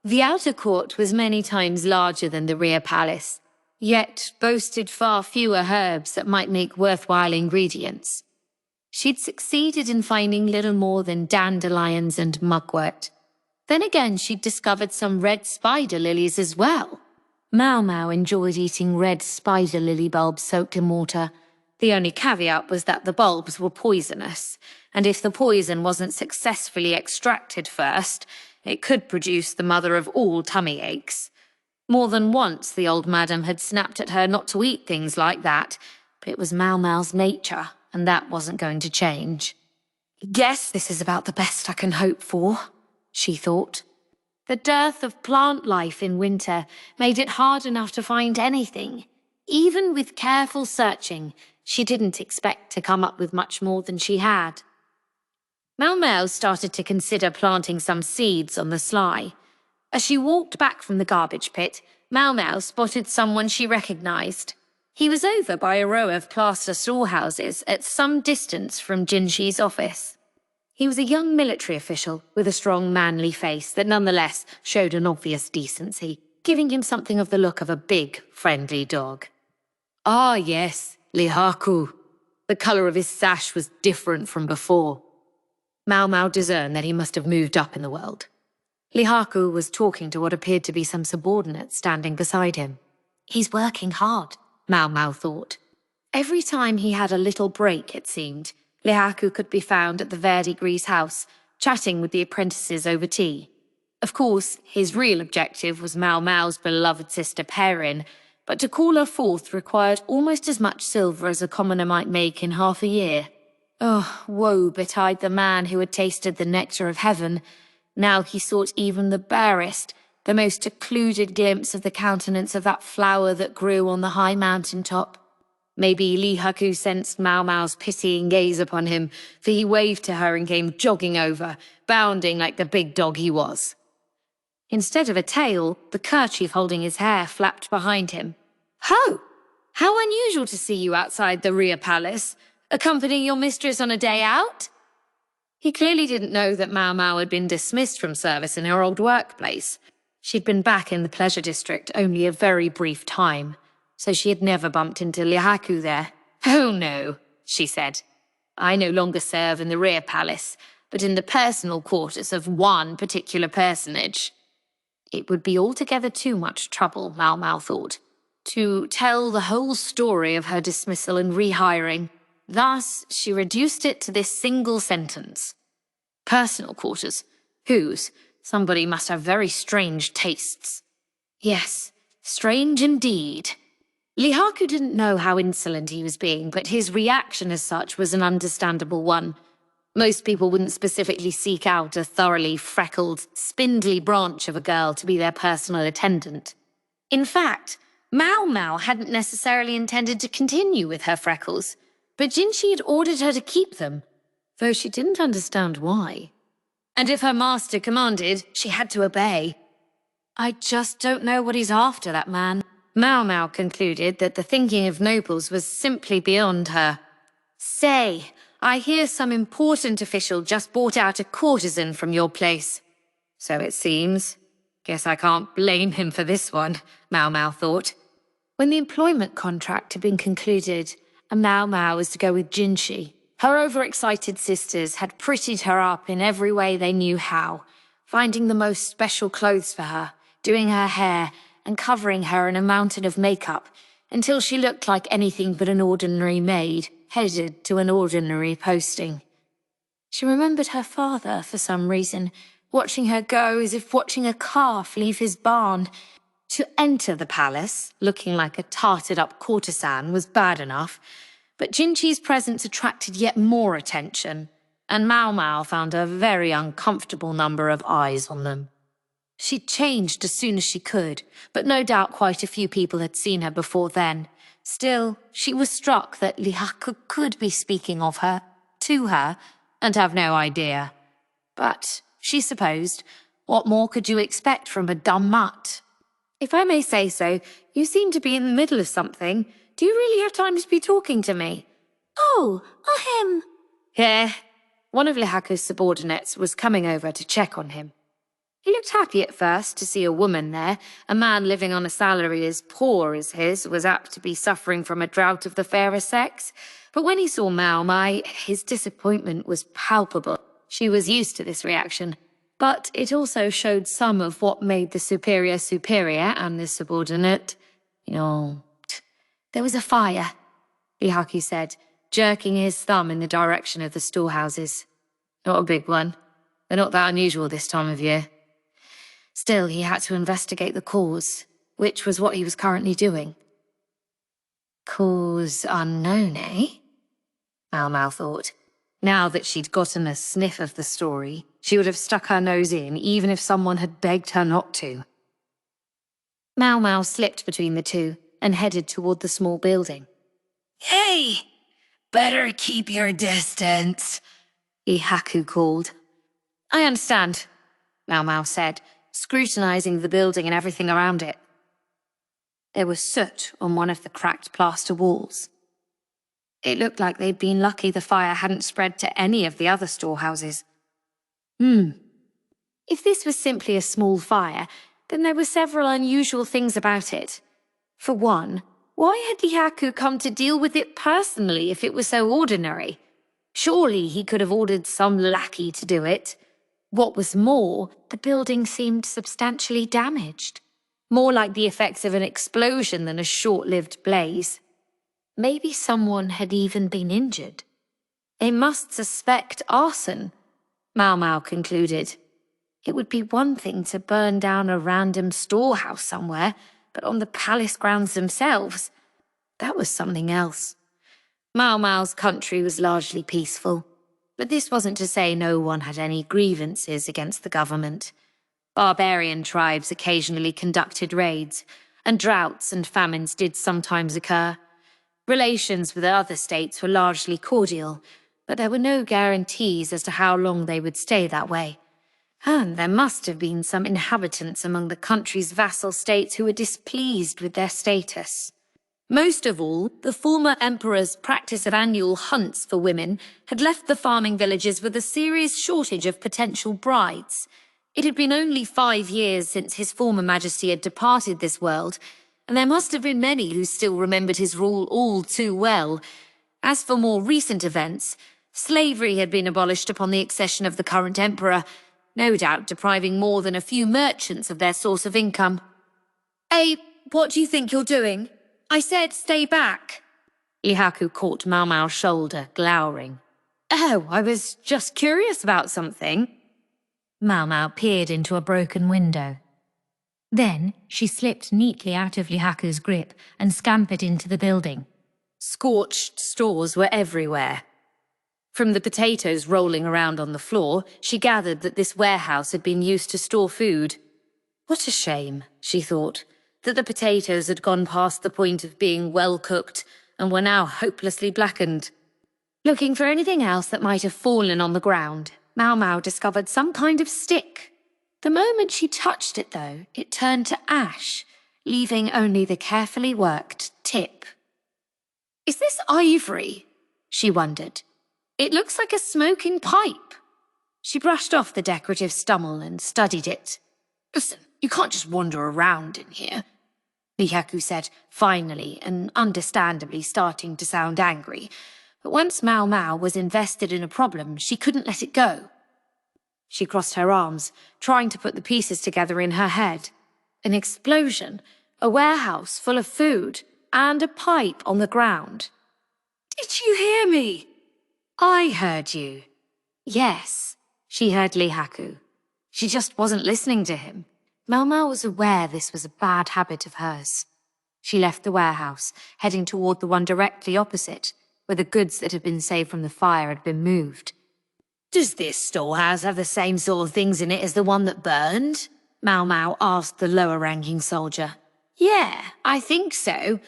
S1: The outer court was many times larger than the rear palace, yet boasted far fewer herbs that might make worthwhile ingredients. She'd succeeded in finding little more than dandelions and mugwort. Then again, she'd discovered some red spider lilies as well. Maomao enjoyed eating red spider lily bulbs soaked in water. The only caveat was that the bulbs were poisonous, and if the poison wasn't successfully extracted first, it could produce the mother of all tummy aches. More than once the old madam had snapped at her not to eat things like that, but it was Maomao's nature, and that wasn't going to change. "Guess this is about the best I can hope for," she thought. The dearth of plant life in winter made it hard enough to find anything. Even with careful searching, she didn't expect to come up with much more than she had. Maomao started to consider planting some seeds on the sly. As she walked back from the garbage pit, Maomao spotted someone she recognized. He was over by a row of plaster storehouses at some distance from Jinshi's office. He was a young military official with a strong manly face that nonetheless showed an obvious decency, giving him something of the look of a big, friendly dog. Ah yes, Lihaku. The colour of his sash was different from before. Maomao discerned that he must have moved up in the world. Lihaku was talking to what appeared to be some subordinate standing beside him. He's working hard, Maomao thought. Every time he had a little break, it seemed, Lihaku could be found at the Verdigris house, chatting with the apprentices over tea. Of course, his real objective was Maomao's beloved sister Perrin, but to call her forth required almost as much silver as a commoner might make in half a year. Oh, woe betide the man who had tasted the nectar of heaven. Now he sought even the barest, the most occluded glimpse of the countenance of that flower that grew on the high mountain top. Maybe Lihaku sensed Maomao's pitying gaze upon him, for he waved to her and came jogging over, bounding like the big dog he was. Instead of a tail, the kerchief holding his hair flapped behind him. "Ho! How unusual to see you outside the rear palace, accompanying your mistress on a day out?" He clearly didn't know that Maomao had been dismissed from service in her old workplace. She'd been back in the pleasure district only a very brief time, so she had never bumped into Lihaku there. "Oh no," she said. "I no longer serve in the rear palace, but in the personal quarters of one particular personage."
S2: It would be altogether too much trouble, Maomao thought, to tell the whole story of her dismissal and rehiring. Thus, she reduced it to this single sentence. Personal quarters. Whose? Somebody must have very strange tastes. Yes, strange indeed. Lihaku didn't know how insolent he was being, but his reaction as such was an understandable one. Most people wouldn't specifically seek out a thoroughly freckled, spindly branch of a girl to be their personal attendant. In fact, Maomao hadn't necessarily intended to continue with her freckles, but Jinshi had ordered her to keep them, though she didn't understand why. And if her master commanded, she had to obey. I just don't know what he's after, that man. Maomao concluded that the thinking of nobles was simply beyond her. Say, I hear some important official just bought out a courtesan from your place. So it seems. Guess I can't blame him for this one, Maomao thought. When the employment contract had been concluded, and Maomao was to go with Jinshi, her overexcited sisters had prettied her up in every way they knew how, finding the most special clothes for her, doing her hair, and covering her in a mountain of makeup, until she looked like anything but an ordinary maid, headed to an ordinary posting. She remembered her father, for some reason, watching her go as if watching a calf leave his barn. To enter the palace, looking like a tarted-up courtesan, was bad enough, but Jinshi's presence attracted yet more attention, and Maomao found a very uncomfortable number of eyes on them. She'd changed as soon as she could, but no doubt quite a few people had seen her before then. Still, she was struck that Lihaku could be speaking of her, to her, and have no idea. But, she supposed, what more could you expect from a dumb mutt? If I may say so, you seem to be in the middle of something. Do you really have time to be talking to me?
S3: Oh, ahem.
S2: Yeah. One of Lihaku's subordinates was coming over to check on him. He looked happy at first to see a woman there. A man living on a salary as poor as his was apt to be suffering from a drought of the fairer sex. But when he saw Maomao, his disappointment was palpable. She was used to this reaction. But it also showed some of what made the superior superior and the subordinate, There was a fire, Lihaku said, jerking his thumb in the direction of the storehouses. Not a big one. They're not that unusual this time of year. Still, he had to investigate the cause, which was what he was currently doing. Cause unknown, eh? Maomao thought. Now that she'd gotten a sniff of the story, she would have stuck her nose in even if someone had begged her not to. Maomao slipped between the two and headed toward the small building.
S3: Hey! Better keep your distance,
S2: Lihaku called. I understand, Maomao said, scrutinizing the building and everything around it. There was soot on one of the cracked plaster walls. It looked like they'd been lucky the fire hadn't spread to any of the other storehouses. If this was simply a small fire, then there were several unusual things about it. For one, why had Lihaku come to deal with it personally if it was so ordinary? Surely he could have ordered some lackey to do it. What was more, the building seemed substantially damaged. More like the effects of an explosion than a short-lived blaze. Maybe someone had even been injured. They must suspect arson, Maomao concluded. It would be one thing to burn down a random storehouse somewhere, but on the palace grounds themselves, that was something else. Maomao's country was largely peaceful, but this wasn't to say no one had any grievances against the government. Barbarian tribes occasionally conducted raids, and droughts and famines did sometimes occur. Relations with the other states were largely cordial, but there were no guarantees as to how long they would stay that way. And there must have been some inhabitants among the country's vassal states who were displeased with their status. Most of all, the former emperor's practice of annual hunts for women had left the farming villages with a serious shortage of potential brides. It had been only 5 years since his former majesty had departed this world, and there must have been many who still remembered his rule all too well. As for more recent events, slavery had been abolished upon the accession of the current emperor, no doubt depriving more than a few merchants of their source of income. "Hey, what do you think you're doing? I said stay back." Lihaku caught Maomao's shoulder, glowering. "Oh, I was just curious about something." Maomao peered into a broken window. Then she slipped neatly out of Lihaku's grip and scampered into the building. Scorched straws were everywhere. From the potatoes rolling around on the floor, she gathered that this warehouse had been used to store food. What a shame, she thought, that the potatoes had gone past the point of being well-cooked and were now hopelessly blackened. Looking for anything else that might have fallen on the ground, Maomao discovered some kind of stick. The moment she touched it, though, it turned to ash, leaving only the carefully worked tip. "Is this ivory?" she wondered. "It looks like a smoking pipe." She brushed off the decorative stummel and studied it. "Listen, you can't just wander around in here," Lihaku said, finally and understandably starting to sound angry. But once Maomao was invested in a problem, she couldn't let it go. She crossed her arms, trying to put the pieces together in her head. An explosion, a warehouse full of food, and a pipe on the ground. "Did you hear me?" "I heard you." Yes, she heard Lihaku. She just wasn't listening to him. Maomao was aware this was a bad habit of hers. She left the warehouse, heading toward the one directly opposite, where the goods that had been saved from the fire had been moved. "Does this storehouse have the same sort of things in it as the one that burned?" Maomao asked the lower-ranking soldier. "Yeah, I think so.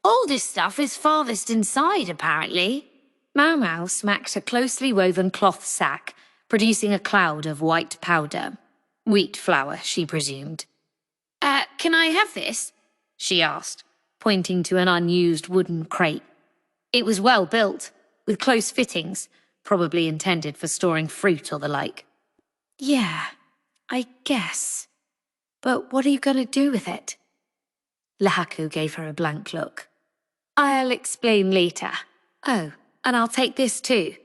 S2: All this stuff is farthest inside, apparently." Maomao smacked a closely woven cloth sack, producing a cloud of white powder. Wheat flour, she presumed. Can I have this?" she asked, pointing to an unused wooden crate. It was well built, with close fittings, probably intended for storing fruit or the like. "Yeah, I guess. But what are you going to do with it?" Lihaku gave her a blank look. "I'll explain later. Oh, and I'll take this too."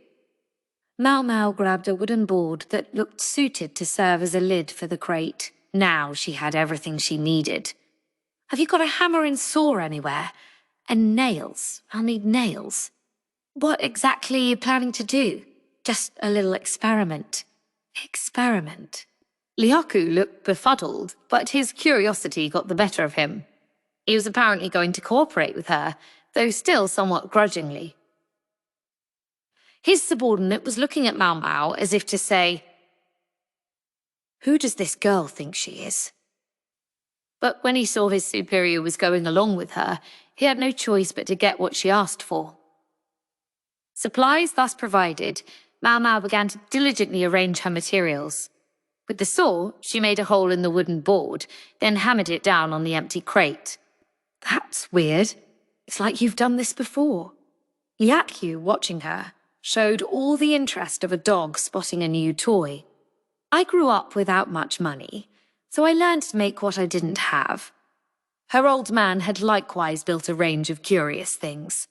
S2: Maomao grabbed a wooden board that looked suited to serve as a lid for the crate. Now she had everything she needed. "Have you got a hammer and saw anywhere? And nails. I'll need nails." "What exactly are you planning to do?" "Just a little experiment." "Experiment?" Lihaku looked befuddled, but his curiosity got the better of him. He was apparently going to cooperate with her, though still somewhat grudgingly. His subordinate was looking at Maomao as if to say, "Who does this girl think she is?" But when he saw his superior was going along with her, he had no choice but to get what she asked for. Supplies thus provided, Maomao began to diligently arrange her materials. With the saw, she made a hole in the wooden board, then hammered it down on the empty crate. "That's weird. It's like you've done this before." Lihaku, watching her, showed all the interest of a dog spotting a new toy. "I grew up without much money, so I learned to make what I didn't have." Her old man had likewise built a range of curious things.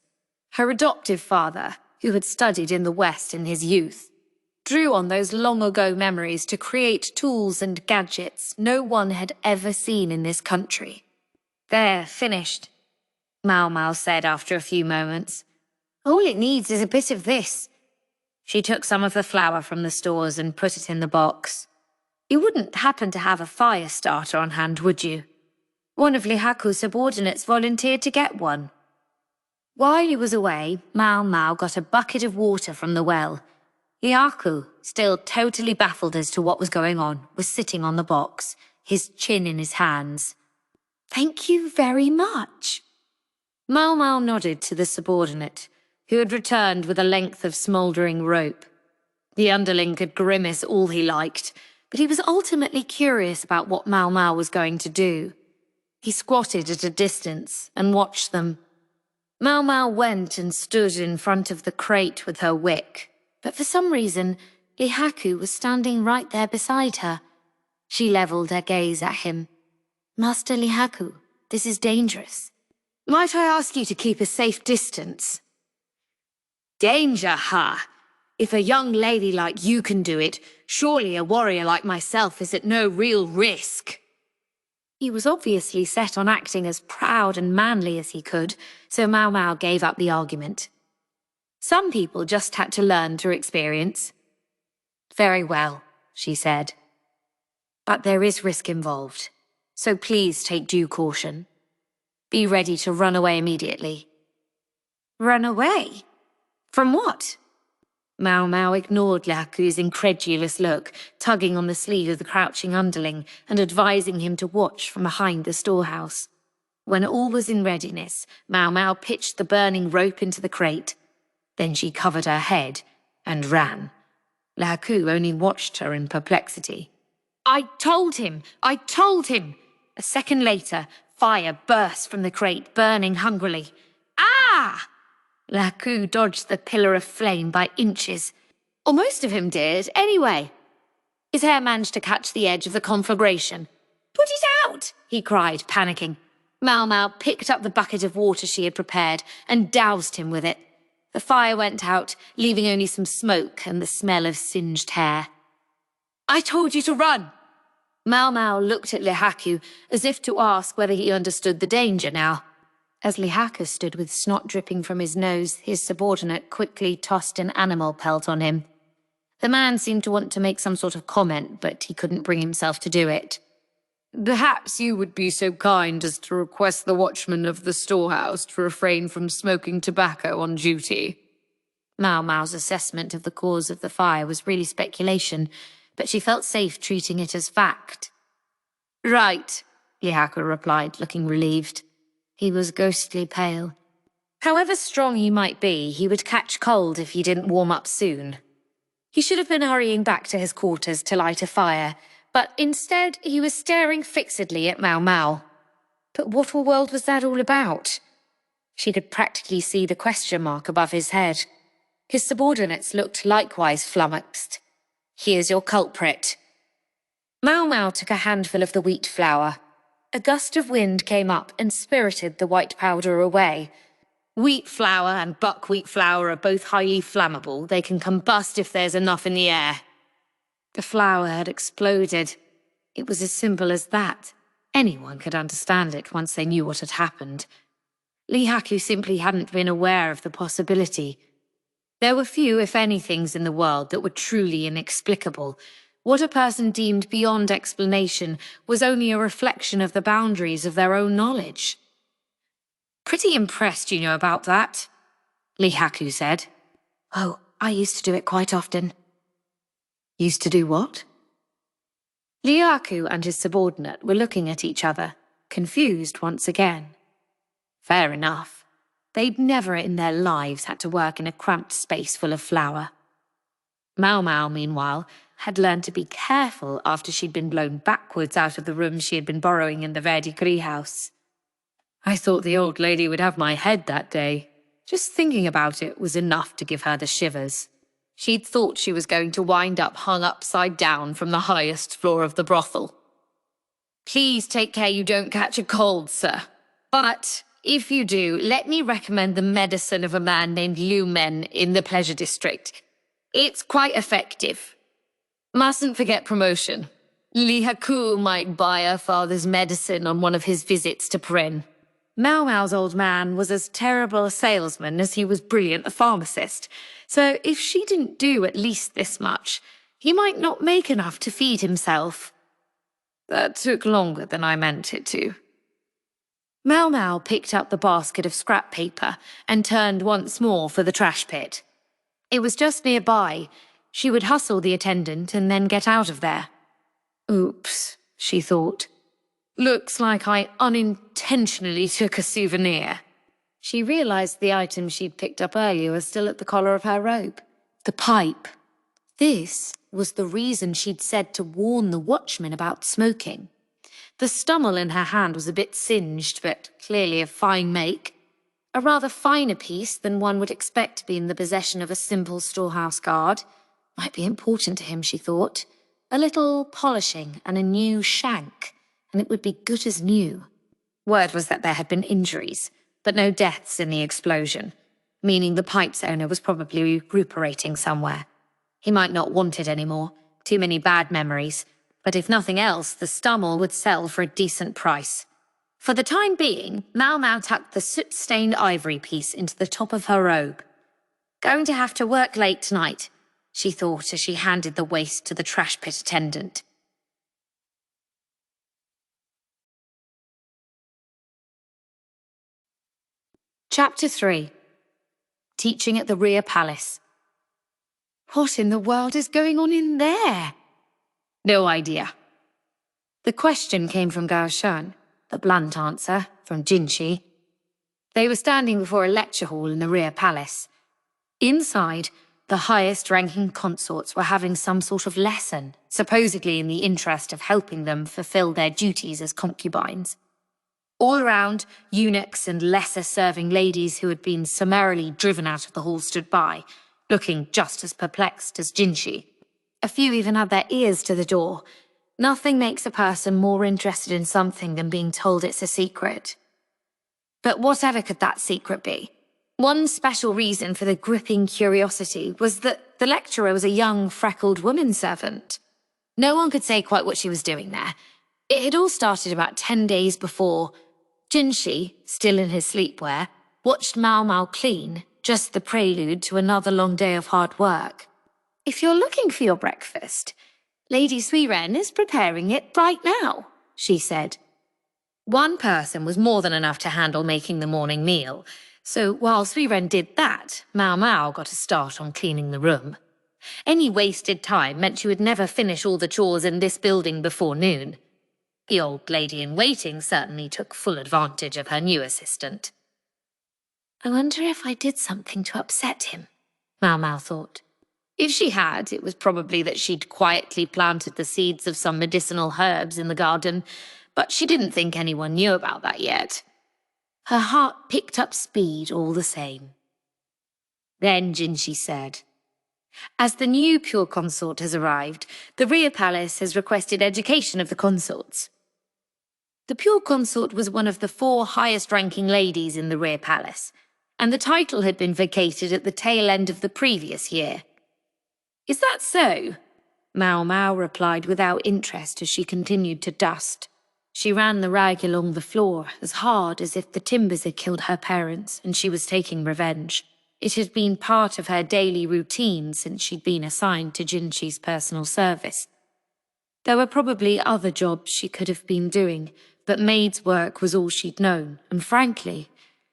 S2: Her adoptive father, who had studied in the West in his youth, drew on those long-ago memories to create tools and gadgets no one had ever seen in this country. "There, finished," Maomao said after a few moments. "All it needs is a bit of this." She took some of the flour from the stores and put it in the box. "You wouldn't happen to have a fire starter on hand, would you?" One of Lihaku's subordinates volunteered to get one. While he was away, Maomao got a bucket of water from the well. Lihaku, still totally baffled as to what was going on, was sitting on the box, his chin in his hands. "Thank you very much." Maomao nodded to the subordinate, who had returned with a length of smouldering rope. The underling could grimace all he liked, but he was ultimately curious about what Maomao was going to do. He squatted at a distance and watched them. Maomao went and stood in front of the crate with her wick, but for some reason, Lihaku was standing right there beside her. She levelled her gaze at him. "Master Lihaku, this is dangerous. Might I ask you to keep a safe distance?" "Danger, ha! If a young lady like you can do it, surely a warrior like myself is at no real risk. He was obviously set on acting as proud and manly as he could, so Maomao gave up the argument. Some people just had to learn through experience. Very well, she said. But there is risk involved, so please take due caution. Be ready to run away immediately. Run away? From what? Maomao ignored Laku's incredulous look, tugging on the sleeve of the crouching underling and advising him to watch from behind the storehouse. When all was in readiness, Maomao pitched the burning rope into the crate. Then she covered her head and ran. Laku only watched her in perplexity. I told him! A second later, fire burst from the crate, burning hungrily. Ah! Laku dodged the pillar of flame by inches. Or most of him did, anyway. His hair managed to catch the edge of the conflagration. Put it out! He cried, panicking. Maomao picked up the bucket of water she had prepared and doused him with it. The fire went out, leaving only some smoke and the smell of singed hair. I told you to run! Maomao looked at Lihaku as if to ask whether he understood the danger now. As Lihaku stood with snot dripping from his nose, his subordinate quickly tossed an animal pelt on him. The man seemed to want to make some sort of comment, but he couldn't bring himself to do it. Perhaps you would be so kind as to request the watchman of the storehouse to refrain from smoking tobacco on duty. Maomao's assessment of the cause of the fire was really speculation, but she felt safe treating it as fact. Right, Lihaku replied, looking relieved. He was ghostly pale. However strong he might be, he would catch cold if he didn't warm up soon. He should have been hurrying back to his quarters to light a fire, but instead he was staring fixedly at Maomao. But what a world was that all about? She could practically see the question mark above his head. His subordinates looked likewise flummoxed. Here's your culprit. Maomao took a handful of the wheat flour. A gust of wind came up and spirited the white powder away. Wheat flour and buckwheat flour are both highly flammable. They can combust if there's enough in the air. The flour had exploded. It was as simple as that. Anyone could understand it once they knew what had happened. Lihaku simply hadn't been aware of the possibility. There were few, if any, things in the world that were truly inexplicable. What a person deemed beyond explanation was only a reflection of the boundaries of their own knowledge. Pretty impressed, you know, about that, Lihaku said. Oh, I used to do it quite often. Used to do what? Lihaku and his subordinate were looking at each other, confused once again. Fair enough. They'd never in their lives had to work in a cramped space full of flour. Maomao, meanwhile, had learned to be careful after she'd been blown backwards out of the room she had been borrowing in the Verdigris house. I thought the old lady would have my head that day. Just thinking about it was enough to give her the shivers. She'd thought she was going to wind up hung upside down from the highest floor of the brothel. Please take care you don't catch a cold, sir. But if you do, let me recommend the medicine of a man named Liu Men in the Pleasure District. It's quite effective. Mustn't forget promotion. Lihaku might buy her father's medicine on one of his visits to Pren. Maomao's old man was as terrible a salesman as he was brilliant a pharmacist, so if she didn't do at least this much, he might not make enough to feed himself. That took longer than I meant it to. Maomao picked up the basket of scrap paper and turned once more for the trash pit. It was just nearby. She would hustle the attendant and then get out of there. Oops, she thought. Looks like I unintentionally took a souvenir. She realized the item she'd picked up earlier was still at the collar of her robe. The pipe. This was the reason she'd said to warn the watchman about smoking. The stummel in her hand was a bit singed, but clearly of fine make. A rather finer piece than one would expect to be in the possession of a simple storehouse guard. Might be important to him, she thought. A little polishing and a new shank, and it would be good as new. Word was that there had been injuries, but no deaths in the explosion. meaning the pipe's owner was probably recuperating somewhere. He might not want it anymore, too many bad memories, but if nothing else, the stummel would sell for a decent price. For the time being, Maomao tucked the soot-stained ivory piece into the top of her robe. Going to have to work late tonight, she thought as she handed the waste to the trash pit attendant. Chapter 3. Teaching at the Rear Palace. What in the world is going on in there? No idea. The question came from Gaoshun, the blunt answer from Jinshi. They were standing before a lecture hall in the Rear Palace. Inside, the highest-ranking consorts were having some sort of lesson, supposedly in the interest of helping them fulfill their duties as concubines. All around, eunuchs and lesser-serving ladies who had been summarily driven out of the hall stood by, looking just as perplexed as Jinshi. A few even had their ears to the door. Nothing makes a person more interested in something than being told it's a secret. But whatever could that secret be? One special reason for the gripping curiosity was that the lecturer was a young, freckled woman servant. No one could say quite what she was doing there. It had all started about 10 days before. Jinshi, still in his sleepwear, watched Maomao clean, just the prelude to another long day of hard work. If you're looking for your breakfast, Lady Suirei is preparing it right now, she said. One person was more than enough to handle making the morning meal, so while Suirei did that, Maomao got a start on cleaning the room. Any wasted time meant she would never finish all the chores in this building before noon. The old lady-in-waiting certainly took full advantage of her new assistant. I wonder if I did something to upset him, Maomao thought. If she had, it was probably that she'd quietly planted the seeds of some medicinal herbs in the garden, but she didn't think anyone knew about that yet. Her heart picked up speed all the same. Then Jinshi said, as the new pure consort has arrived, the Rear Palace has requested education of the consorts. The pure consort was one of the 4 highest-ranking ladies in the Rear Palace, and the title had been vacated at the tail end of the previous year. Is that so? Maomao replied without interest as she continued to dust. She ran the rag along the floor as hard as if the timbers had killed her parents and she was taking revenge. It had been part of her daily routine since she'd been assigned to Jinshi's personal service. There were probably other jobs she could have been doing, but maid's work was all she'd known, and frankly,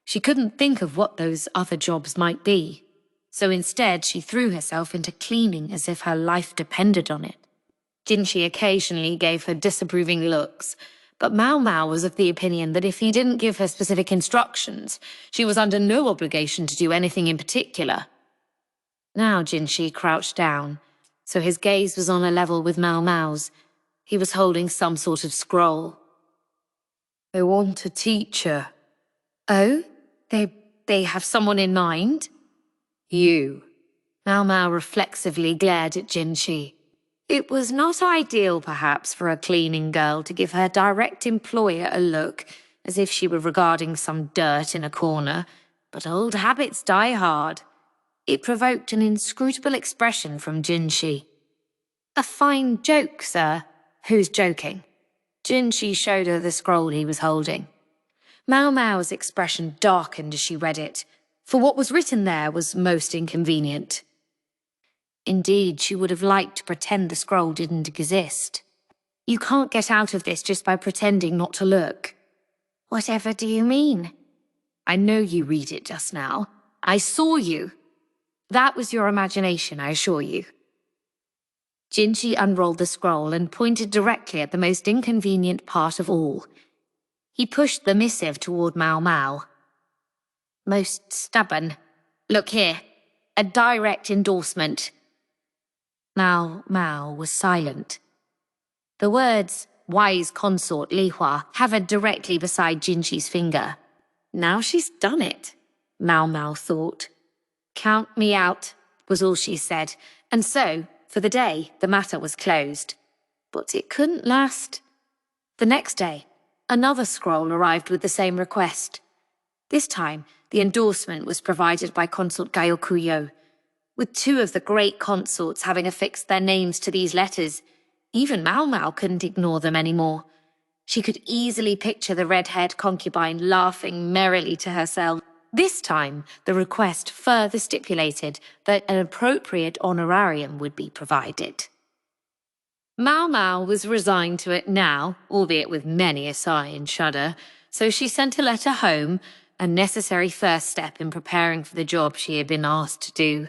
S2: she couldn't think of what those other jobs might be. So instead, she threw herself into cleaning as if her life depended on it. Jinshi occasionally gave her disapproving looks, but Maomao was of the opinion that if he didn't give her specific instructions, she was under no obligation to do anything in particular. Now Jinshi crouched down, so his gaze was on a level with Maomao's. He was holding some sort of scroll. They want a teacher. Oh? They have someone in mind? You. Maomao reflexively glared at Jinshi. It was not ideal, perhaps, for a cleaning girl to give her direct employer a look, as if she were regarding some dirt in a corner, but old habits die hard. It provoked an inscrutable expression from Jinshi. A fine joke, sir. Who's joking? Jinshi showed her the scroll he was holding. Maomao's expression darkened as she read it, for what was written there was most inconvenient. Indeed, she would have liked to pretend the scroll didn't exist. You can't get out of this just by pretending not to look. Whatever do you mean? I know you read it just now. I saw you. That was your imagination, I assure you. Jinshi unrolled the scroll and pointed directly at the most inconvenient part of all. He pushed the missive toward Maomao. Most stubborn. Look here. A direct endorsement. Maomao was silent. The words, wise consort Li Hua, hovered directly beside Jinshi's finger. Now she's done it, Maomao thought. Count me out, was all she said, and so, for the day, the matter was closed. But it couldn't last. The next day, another scroll arrived with the same request. This time, The endorsement was provided by Consort Gaokuyo. With two of the great consorts having affixed their names to these letters, even Maomao couldn't ignore them anymore. She could easily picture the red-haired concubine laughing merrily to herself. This time, the request further stipulated that an appropriate honorarium would be provided. Maomao was resigned to it now, albeit with many a sigh and shudder, so she sent a letter home, a necessary first step in preparing for the job she had been asked to do.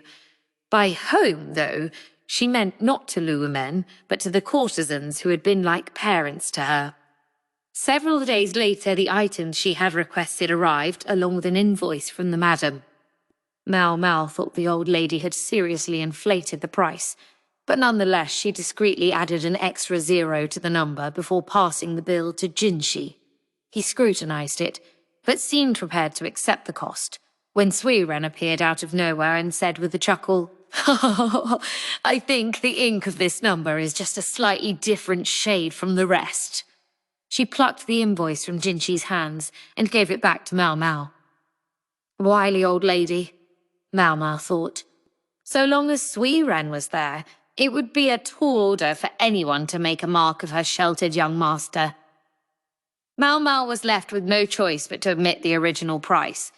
S2: By home, though, she meant not to lure men, but to the courtesans who had been like parents to her. Several days later, the items she had requested arrived, along with an invoice from the madam. Maomao thought the old lady had seriously inflated the price, but nonetheless she discreetly added an extra 0 to the number before passing the bill to Jinshi. He scrutinized it, but seemed prepared to accept the cost, when Suirei appeared out of nowhere and said with a chuckle, "I think the ink of this number is just a slightly different shade from the rest." She plucked the invoice from Jinshi's hands and gave it back to Maomao. Wily old lady, Maomao thought. So long as Suirei was there, it would be a tall order for anyone to make a mark of her sheltered young master. Maomao was left with no choice but to admit the original price.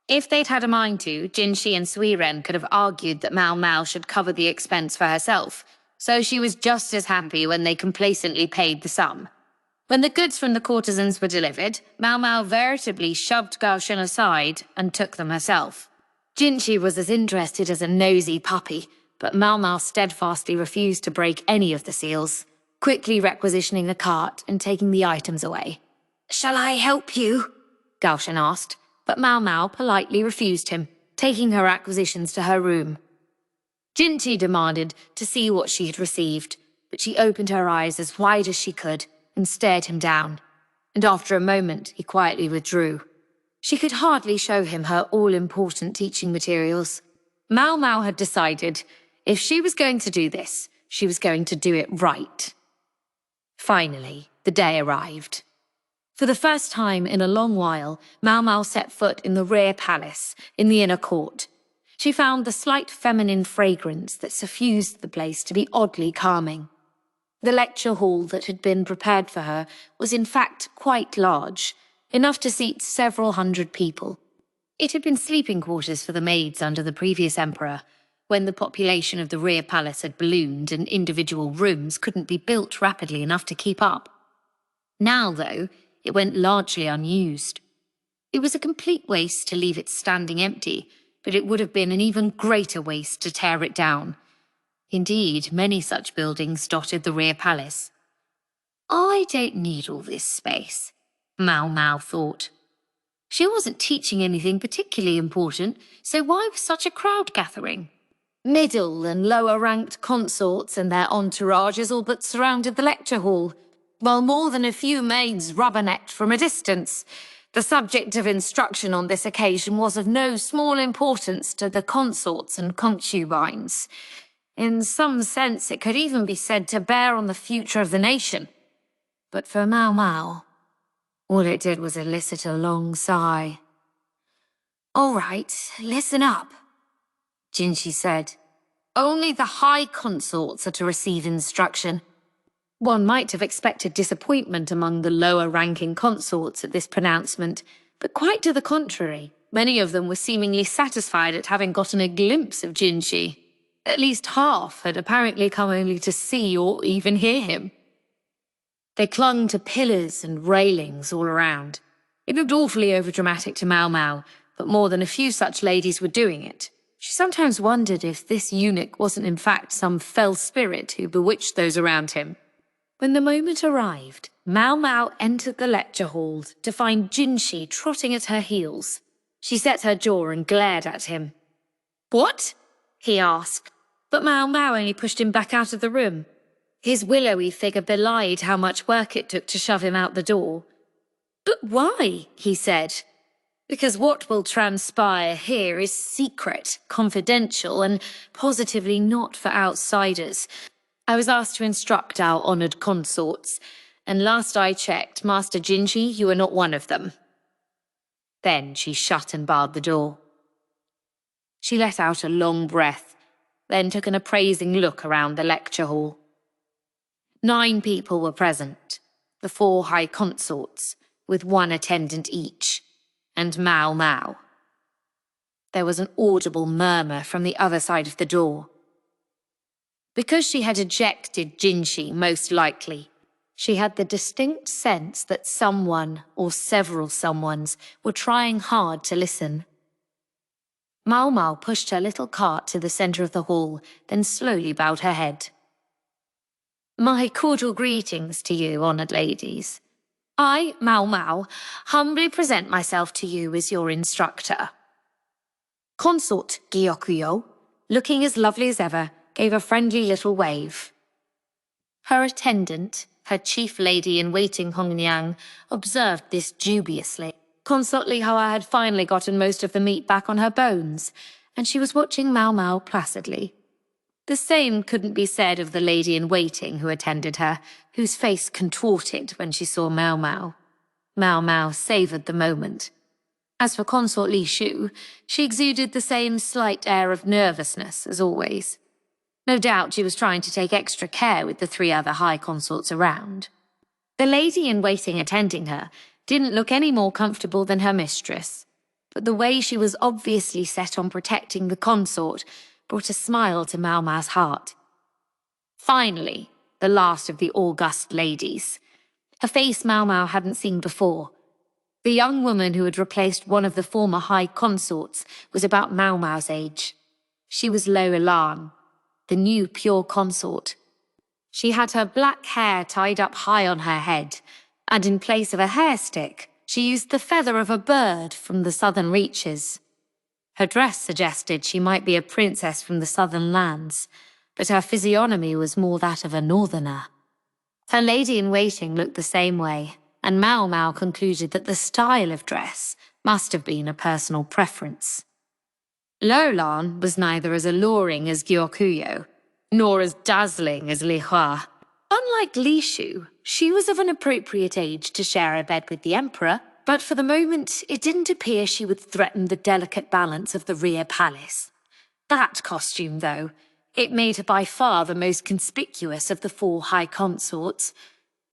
S2: If they'd had a mind to, Jinshi and Suirei could have argued that Maomao should cover the expense for herself, so she was just as happy when they complacently paid the sum. When the goods from the courtesans were delivered, Maomao veritably shoved Gaoshun aside and took them herself. Jinshi was as interested as a nosy puppy, but Maomao steadfastly refused to break any of the seals, quickly requisitioning the cart and taking the items away. "Shall I help you?" Gaoshun asked, but Maomao politely refused him, taking her acquisitions to her room. Jinshi demanded to see what she had received, but she opened her eyes as wide as she could and stared him down, and after a moment he quietly withdrew. She could hardly show him her all-important teaching materials. Maomao had decided if she was going to do this, she was going to do it right. Finally, the day arrived. For the first time in a long while, Maomao set foot in the rear palace, in the inner court. She found the slight feminine fragrance that suffused the place to be oddly calming. The lecture hall that had been prepared for her was in fact quite large, enough to seat several hundred people. It had been sleeping quarters for the maids under the previous emperor, when the population of the rear palace had ballooned and individual rooms couldn't be built rapidly enough to keep up. Now, though, it went largely unused. It was a complete waste to leave it standing empty, but it would have been an even greater waste to tear it down. Indeed, many such buildings dotted the rear palace. I don't need all this space, Maomao thought. She wasn't teaching anything particularly important, so why was such a crowd gathering? Middle and lower-ranked consorts and their entourages all but surrounded the lecture hall, while more than a few maids rubbernecked from a distance. The subject of instruction on this occasion was of no small importance to the consorts and concubines. In some sense, it could even be said to bear on the future of the nation. But for Maomao, all it did was elicit a long sigh. "All right, listen up," Jinshi said. "Only the high consorts are to receive instruction." One might have expected disappointment among the lower-ranking consorts at this pronouncement, but quite to the contrary. Many of them were seemingly satisfied at having gotten a glimpse of Jinshi. At least half had apparently come only to see or even hear him. They clung to pillars and railings all around. It looked awfully overdramatic to Maomao, but more than a few such ladies were doing it. She sometimes wondered if this eunuch wasn't in fact some fell spirit who bewitched those around him. When the moment arrived, Maomao entered the lecture hall to find Jinshi trotting at her heels. She set her jaw and glared at him. "What?" he asked, but Maomao only pushed him back out of the room. His willowy figure belied how much work it took to shove him out the door. "But why?" he said. "Because what will transpire here is secret, confidential, and positively not for outsiders. I was asked to instruct our honoured consorts, and last I checked, Master Jinshi, you are not one of them." Then she shut and barred the door. She let out a long breath, then took an appraising look around the lecture hall. 9 people were present, the 4 high consorts, with 1 attendant each, and Maomao. There was an audible murmur from the other side of the door. Because she had ejected Jinshi, most likely, she had the distinct sense that someone or several someones were trying hard to listen. Maomao pushed her little cart to the centre of the hall, then slowly bowed her head. My cordial greetings to you, honoured ladies. I, Maomao, humbly present myself to you as your instructor. Consort Gyokuyo, looking as lovely as ever, gave a friendly little wave. Her attendant, her chief lady-in-waiting Hongyang, observed this dubiously. Consort Lihoa had finally gotten most of the meat back on her bones, and she was watching Maomao placidly. The same couldn't be said of the lady-in-waiting who attended her, whose face contorted when she saw Maomao. Maomao savoured the moment. As for Consort Li Shu, she exuded the same slight air of nervousness as always. No doubt she was trying to take extra care with the 3 other high consorts around. The lady-in-waiting attending her didn't look any more comfortable than her mistress, but the way she was obviously set on protecting the consort brought a smile to Maomao's heart. Finally, the last of the august ladies. A face Maomao hadn't seen before. The young woman who had replaced one of the former high consorts was about Maomao's age. She was Lakan, the new pure consort. She had her black hair tied up high on her head, and in place of a hair stick, she used the feather of a bird from the southern reaches. Her dress suggested she might be a princess from the southern lands, but her physiognomy was more that of a northerner. Her lady-in-waiting looked the same way, and Maomao concluded that the style of dress must have been a personal preference. Lakan was neither as alluring as Gyokuyo, nor as dazzling as Li Hua. Unlike Li Shu, she was of an appropriate age to share a bed with the emperor, but for the moment it didn't appear she would threaten the delicate balance of the rear palace. That costume, though, it made her by far the most conspicuous of the 4 high consorts.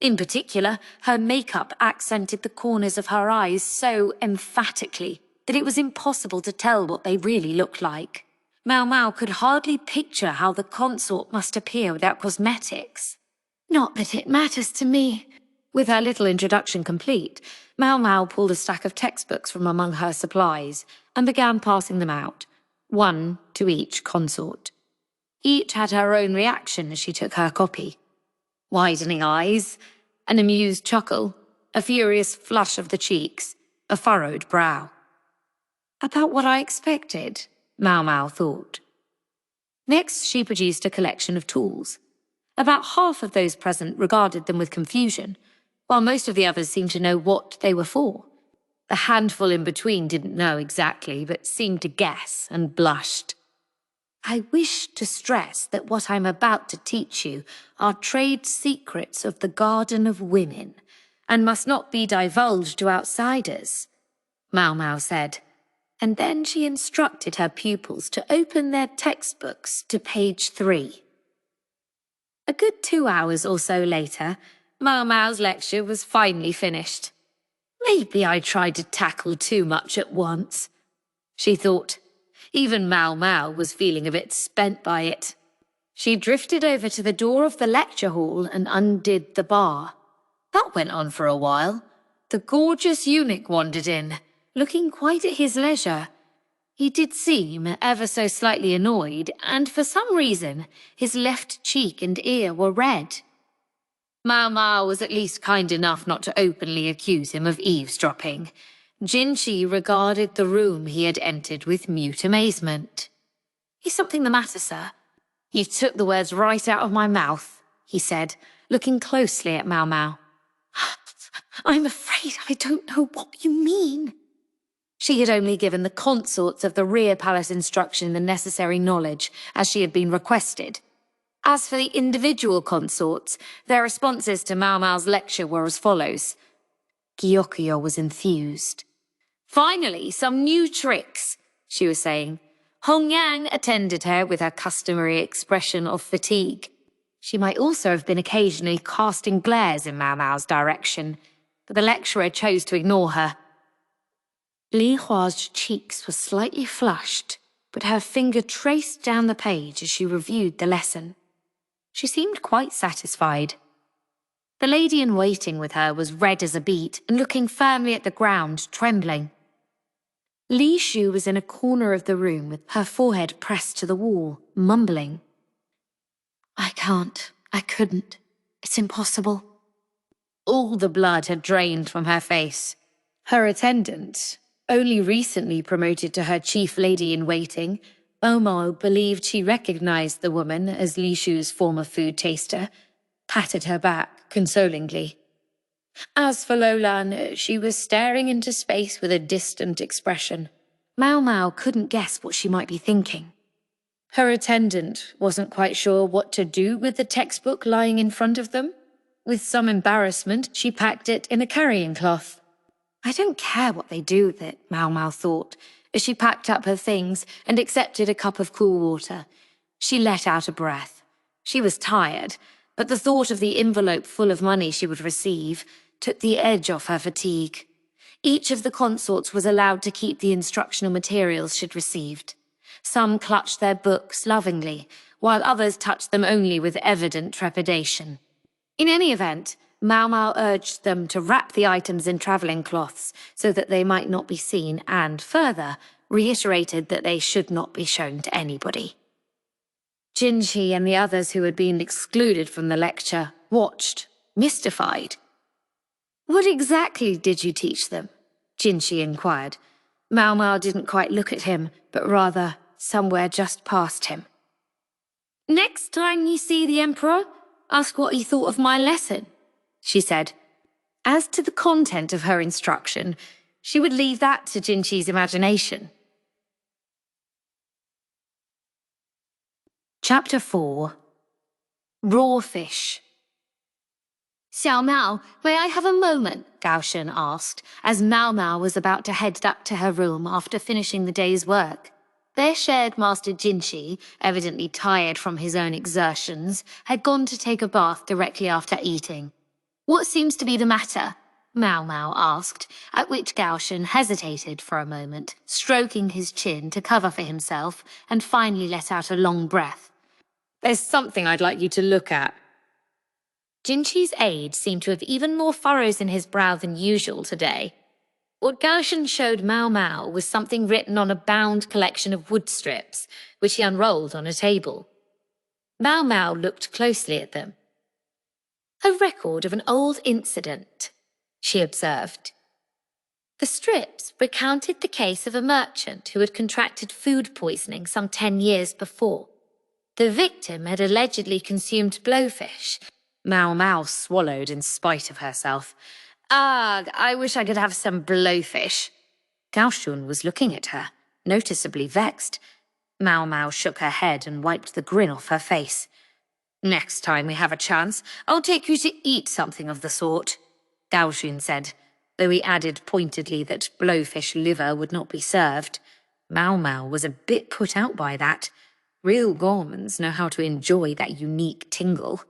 S2: In particular, her makeup accented the corners of her eyes so emphatically that it was impossible to tell what they really looked like. Maomao could hardly picture how the consort must appear without cosmetics. Not that it matters to me. With her little introduction complete, Maomao pulled a stack of textbooks from among her supplies and began passing them out, 1 to each consort. Each had her own reaction as she took her copy. Widening eyes, an amused chuckle, a furious flush of the cheeks, a furrowed brow. About what I expected, Maomao thought. Next, she produced a collection of tools. About half of those present regarded them with confusion, while most of the others seemed to know what they were for. The handful in between didn't know exactly, but seemed to guess and blushed. I wish to stress that what I'm about to teach you are trade secrets of the Garden of Women, and must not be divulged to outsiders, Maomao said, and then she instructed her pupils to open their textbooks to page 3. A good 2 hours or so later, Maomao's lecture was finally finished. Maybe I tried to tackle too much at once, she thought. Even Maomao was feeling a bit spent by it. She drifted over to the door of the lecture hall and undid the bar. That went on for a while. The gorgeous eunuch wandered in, looking quite at his leisure. He did seem ever so slightly annoyed, and for some reason his left cheek and ear were red. Maomao was at least kind enough not to openly accuse him of eavesdropping. Jinshi regarded the room he had entered with mute amazement. Is something the matter, sir? You took the words right out of my mouth, he said, looking closely at Maomao. I'm afraid I don't know what you mean. She had only given the consorts of the rear palace instruction the necessary knowledge, as she had been requested. As for the individual consorts, their responses to Maomao's lecture were as follows. Gyokuyo was enthused. Finally, some new tricks, she was saying. Hong Yang attended her with her customary expression of fatigue. She might also have been occasionally casting glares in Maomao's direction, but the lecturer chose to ignore her. Li Hua's cheeks were slightly flushed, but her finger traced down the page as she reviewed the lesson. She seemed quite satisfied. The lady in waiting with her was red as a beet and looking firmly at the ground, trembling. Li Shu was in a corner of the room with her forehead pressed to the wall, mumbling. I couldn't. It's impossible. All the blood had drained from her face. Her attendant, only recently promoted to her chief lady-in-waiting, Maomao believed she recognized the woman as Li Shu's former food taster, patted her back consolingly. As for Lolan, she was staring into space with a distant expression. Maomao couldn't guess what she might be thinking. Her attendant wasn't quite sure what to do with the textbook lying in front of them. With some embarrassment, she packed it in a carrying cloth. I don't care what they do with it, Maomao thought, as she packed up her things and accepted a cup of cool water. She let out a breath. She was tired, but the thought of the envelope full of money she would receive took the edge off her fatigue. Each of the consorts was allowed to keep the instructional materials she'd received. Some clutched their books lovingly, while others touched them only with evident trepidation. In any event, Maomao urged them to wrap the items in travelling cloths so that they might not be seen and, further, reiterated that they should not be shown to anybody. Jinshi and the others who had been excluded from the lecture watched, mystified. What exactly did you teach them? Jinshi inquired. Maomao didn't quite look at him, but rather somewhere just past him. Next time you see the Emperor, ask what he thought of my lesson, she said. As to the content of her instruction, she would leave that to Jinshi's imagination. Chapter 4. Raw Fish. Xiao Mao, may I have a moment? Gaoshun asked, as Maomao was about to head up to her room after finishing the day's work. Their shared master Jinshi, evidently tired from his own exertions, had gone to take a bath directly after eating. What seems to be the matter? Maomao asked, at which Gaoshun hesitated for a moment, stroking his chin to cover for himself, and finally let out a long breath. There's something I'd like you to look at. Jinshi's aide seemed to have even more furrows in his brow than usual today. What Gaoshun showed Maomao was something written on a bound collection of wood strips, which he unrolled on a table. Maomao looked closely at them. A record of an old incident, she observed. The strips recounted the case of a merchant who had contracted food poisoning some 10 years before. The victim had allegedly consumed blowfish. Maomao swallowed in spite of herself. Ugh, I wish I could have some blowfish. Gaoshun was looking at her, noticeably vexed. Maomao shook her head and wiped the grin off her face. Next time we have a chance, I'll take you to eat something of the sort, Gaoshun said, though he added pointedly that blowfish liver would not be served. Maomao was a bit put out by that. Real gourmands know how to enjoy that unique tingle.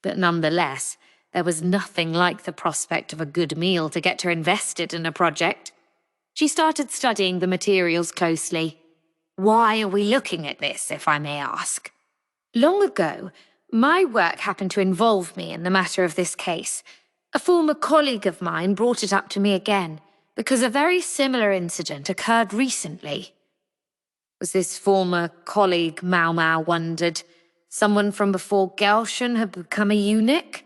S2: But nonetheless, there was nothing like the prospect of a good meal to get her invested in a project. She started studying the materials closely. Why are we looking at this, if I may ask? Long ago, my work happened to involve me in the matter of this case. A former colleague of mine brought it up to me again, because a very similar incident occurred recently. Was this former colleague, Maomao wondered, someone from before Gaoshun had become a eunuch?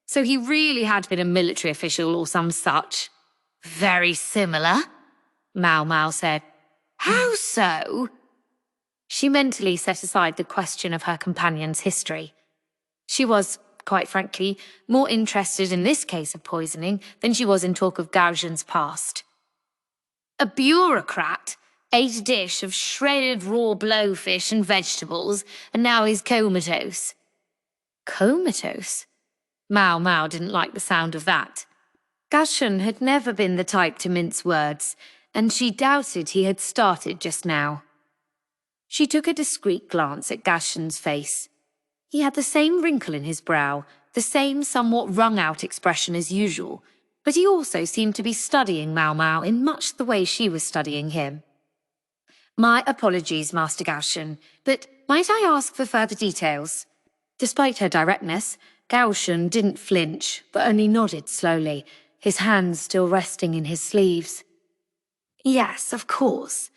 S2: So he really had been a military official or some such. Very similar, Maomao said. How so? She mentally set aside the question of her companion's history. She was, quite frankly, more interested in this case of poisoning than she was in talk of Gaoshun's past. A bureaucrat ate a dish of shredded raw blowfish and vegetables, and now he's comatose. Comatose? Maomao didn't like the sound of that. Gaoshun had never been the type to mince words, and she doubted he had started just now. She took a discreet glance at Gaoshun's face. He had the same wrinkle in his brow, the same somewhat wrung-out expression as usual, but he also seemed to be studying Maomao in much the way she was studying him. "My apologies, Master Gaoshun, but might I ask for further details?" Despite her directness, Gaoshun didn't flinch, but only nodded slowly, his hands still resting in his sleeves. "Yes, of course.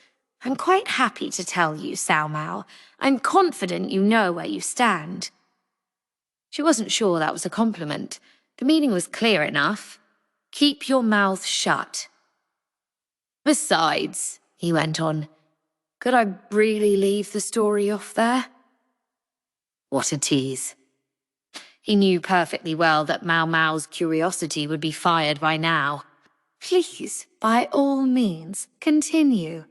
S2: I'm quite happy to tell you, Cao Mao. I'm confident you know where you stand." She wasn't sure that was a compliment. The meaning was clear enough. Keep your mouth shut. "Besides," he went on, "could I really leave the story off there?" What a tease. He knew perfectly well that Maomao's curiosity would be fired by now. "Please, by all means, continue,"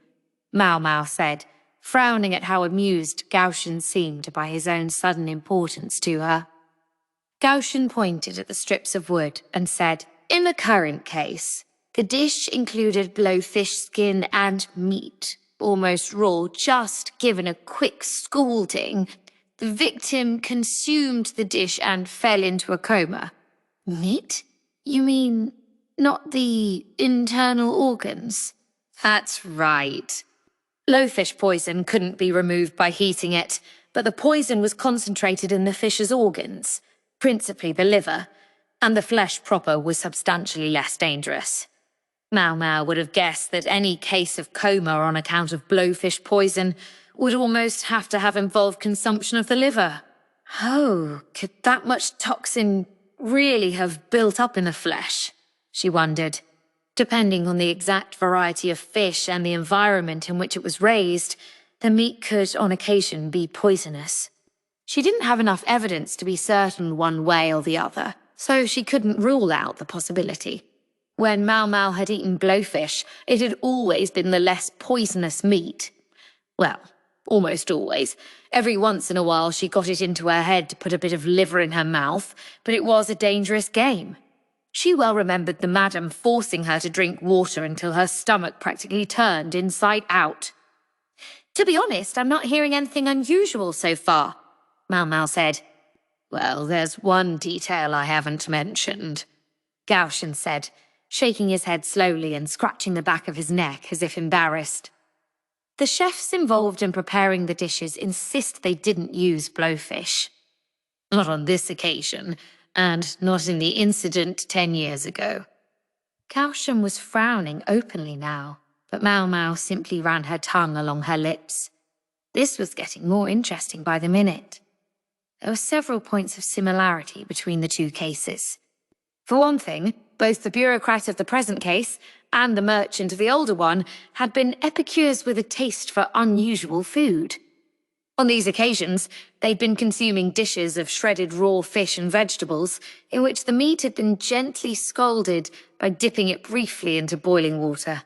S2: Maomao said, frowning at how amused Gaoshun seemed by his own sudden importance to her. Gaoshun pointed at the strips of wood and said, "In the current case, the dish included blowfish skin and meat, almost raw, just given a quick scalding. The victim consumed the dish and fell into a coma." "Meat? You mean not the internal organs?" "That's right. Blowfish poison couldn't be removed by heating it, but the poison was concentrated in the fish's organs, principally the liver, and the flesh proper was substantially less dangerous. Maomao would have guessed that any case of coma on account of blowfish poison would almost have to have involved consumption of the liver. Oh, could that much toxin really have built up in the flesh? She wondered. Depending on the exact variety of fish and the environment in which it was raised, the meat could, on occasion, be poisonous. She didn't have enough evidence to be certain one way or the other, so she couldn't rule out the possibility. When Maomao had eaten blowfish, it had always been the less poisonous meat. Well, almost always. Every once in a while she got it into her head to put a bit of liver in her mouth, but it was a dangerous game. She well remembered the madam forcing her to drink water until her stomach practically turned inside out. "To be honest, I'm not hearing anything unusual so far," Maomao said. "Well, there's one detail I haven't mentioned," Gaoshun said, shaking his head slowly and scratching the back of his neck as if embarrassed. "The chefs involved in preparing the dishes insist they didn't use blowfish." "Not on this occasion, and not in the incident 10 years ago." Gaoshun was frowning openly now, but Maomao simply ran her tongue along her lips. This was getting more interesting by the minute. There were several points of similarity between the two cases. For one thing, both the bureaucrat of the present case and the merchant of the older one had been epicures with a taste for unusual food. On these occasions, they'd been consuming dishes of shredded raw fish and vegetables, in which the meat had been gently scalded by dipping it briefly into boiling water.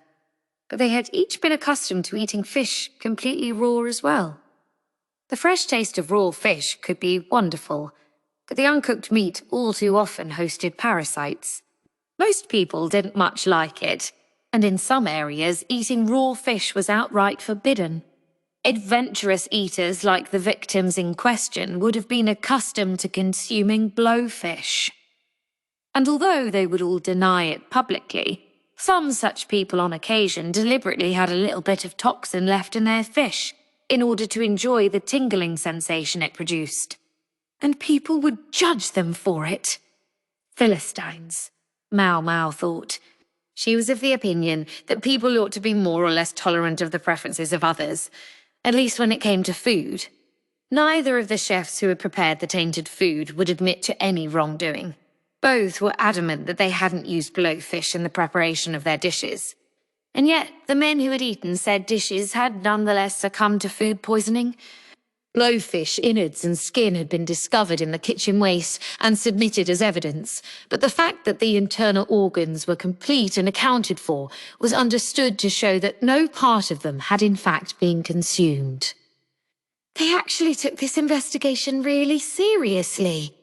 S2: But they had each been accustomed to eating fish completely raw as well. The fresh taste of raw fish could be wonderful, but the uncooked meat all too often hosted parasites. Most people didn't much like it, and in some areas eating raw fish was outright forbidden. Adventurous eaters like the victims in question would have been accustomed to consuming blowfish. And although they would all deny it publicly, some such people on occasion deliberately had a little bit of toxin left in their fish in order to enjoy the tingling sensation it produced. And people would judge them for it. Philistines, Maomao thought. She was of the opinion that people ought to be more or less tolerant of the preferences of others, at least when it came to food. Neither of the chefs who had prepared the tainted food would admit to any wrongdoing. Both were adamant that they hadn't used blowfish in the preparation of their dishes. And yet, the men who had eaten said dishes had nonetheless succumbed to food poisoning. Blowfish innards and skin had been discovered in the kitchen waste and submitted as evidence, but the fact that the internal organs were complete and accounted for was understood to show that no part of them had in fact been consumed. They actually took this investigation really seriously,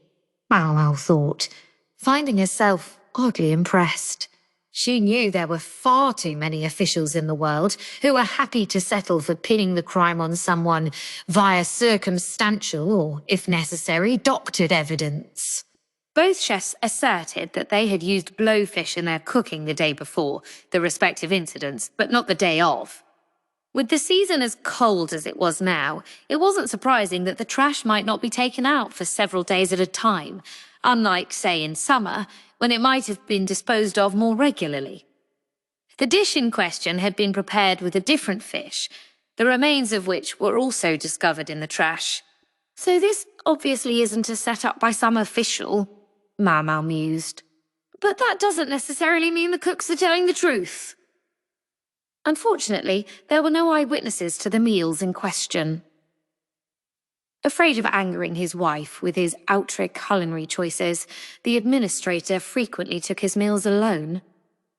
S2: Maomao thought, finding herself oddly impressed. She knew there were far too many officials in the world who were happy to settle for pinning the crime on someone via circumstantial or, if necessary, doctored evidence.
S1: Both chefs asserted that they had used blowfish in their cooking the day before the respective incidents, but not the day of. With the season as cold as it was now, it wasn't surprising that the trash might not be taken out for several days at a time, unlike, say, in summer, when it might have been disposed of more regularly. The dish in question had been prepared with a different fish, the remains of which were also discovered in the trash. So this obviously isn't a setup by some official, Maomao mused. But that doesn't necessarily mean the cooks are telling the truth. Unfortunately, there were no eyewitnesses to the meals in question. Afraid of angering his wife with his outright culinary choices, the administrator frequently took his meals alone.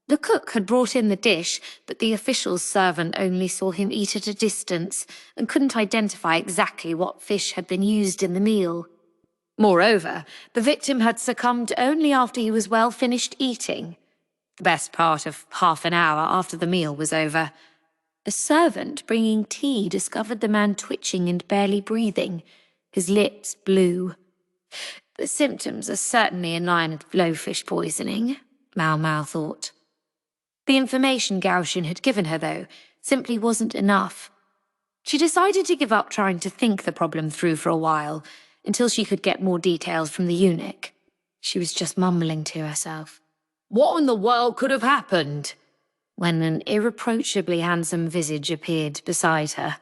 S1: The cook had brought in the dish, but the official's servant only saw him eat at a distance and couldn't identify exactly what fish had been used in the meal. Moreover, the victim had succumbed only after he was well finished eating, the best part of half an hour after the meal was over. A servant bringing tea discovered the man twitching and barely breathing, his lips blue. The symptoms are certainly in line with blowfish poisoning, Maomao thought. The information Gaoshun had given her, though, simply wasn't enough. She decided to give up trying to think the problem through for a while, until she could get more details from the eunuch. She was just mumbling to herself. What in the world could have happened? When an irreproachably handsome visage appeared beside her.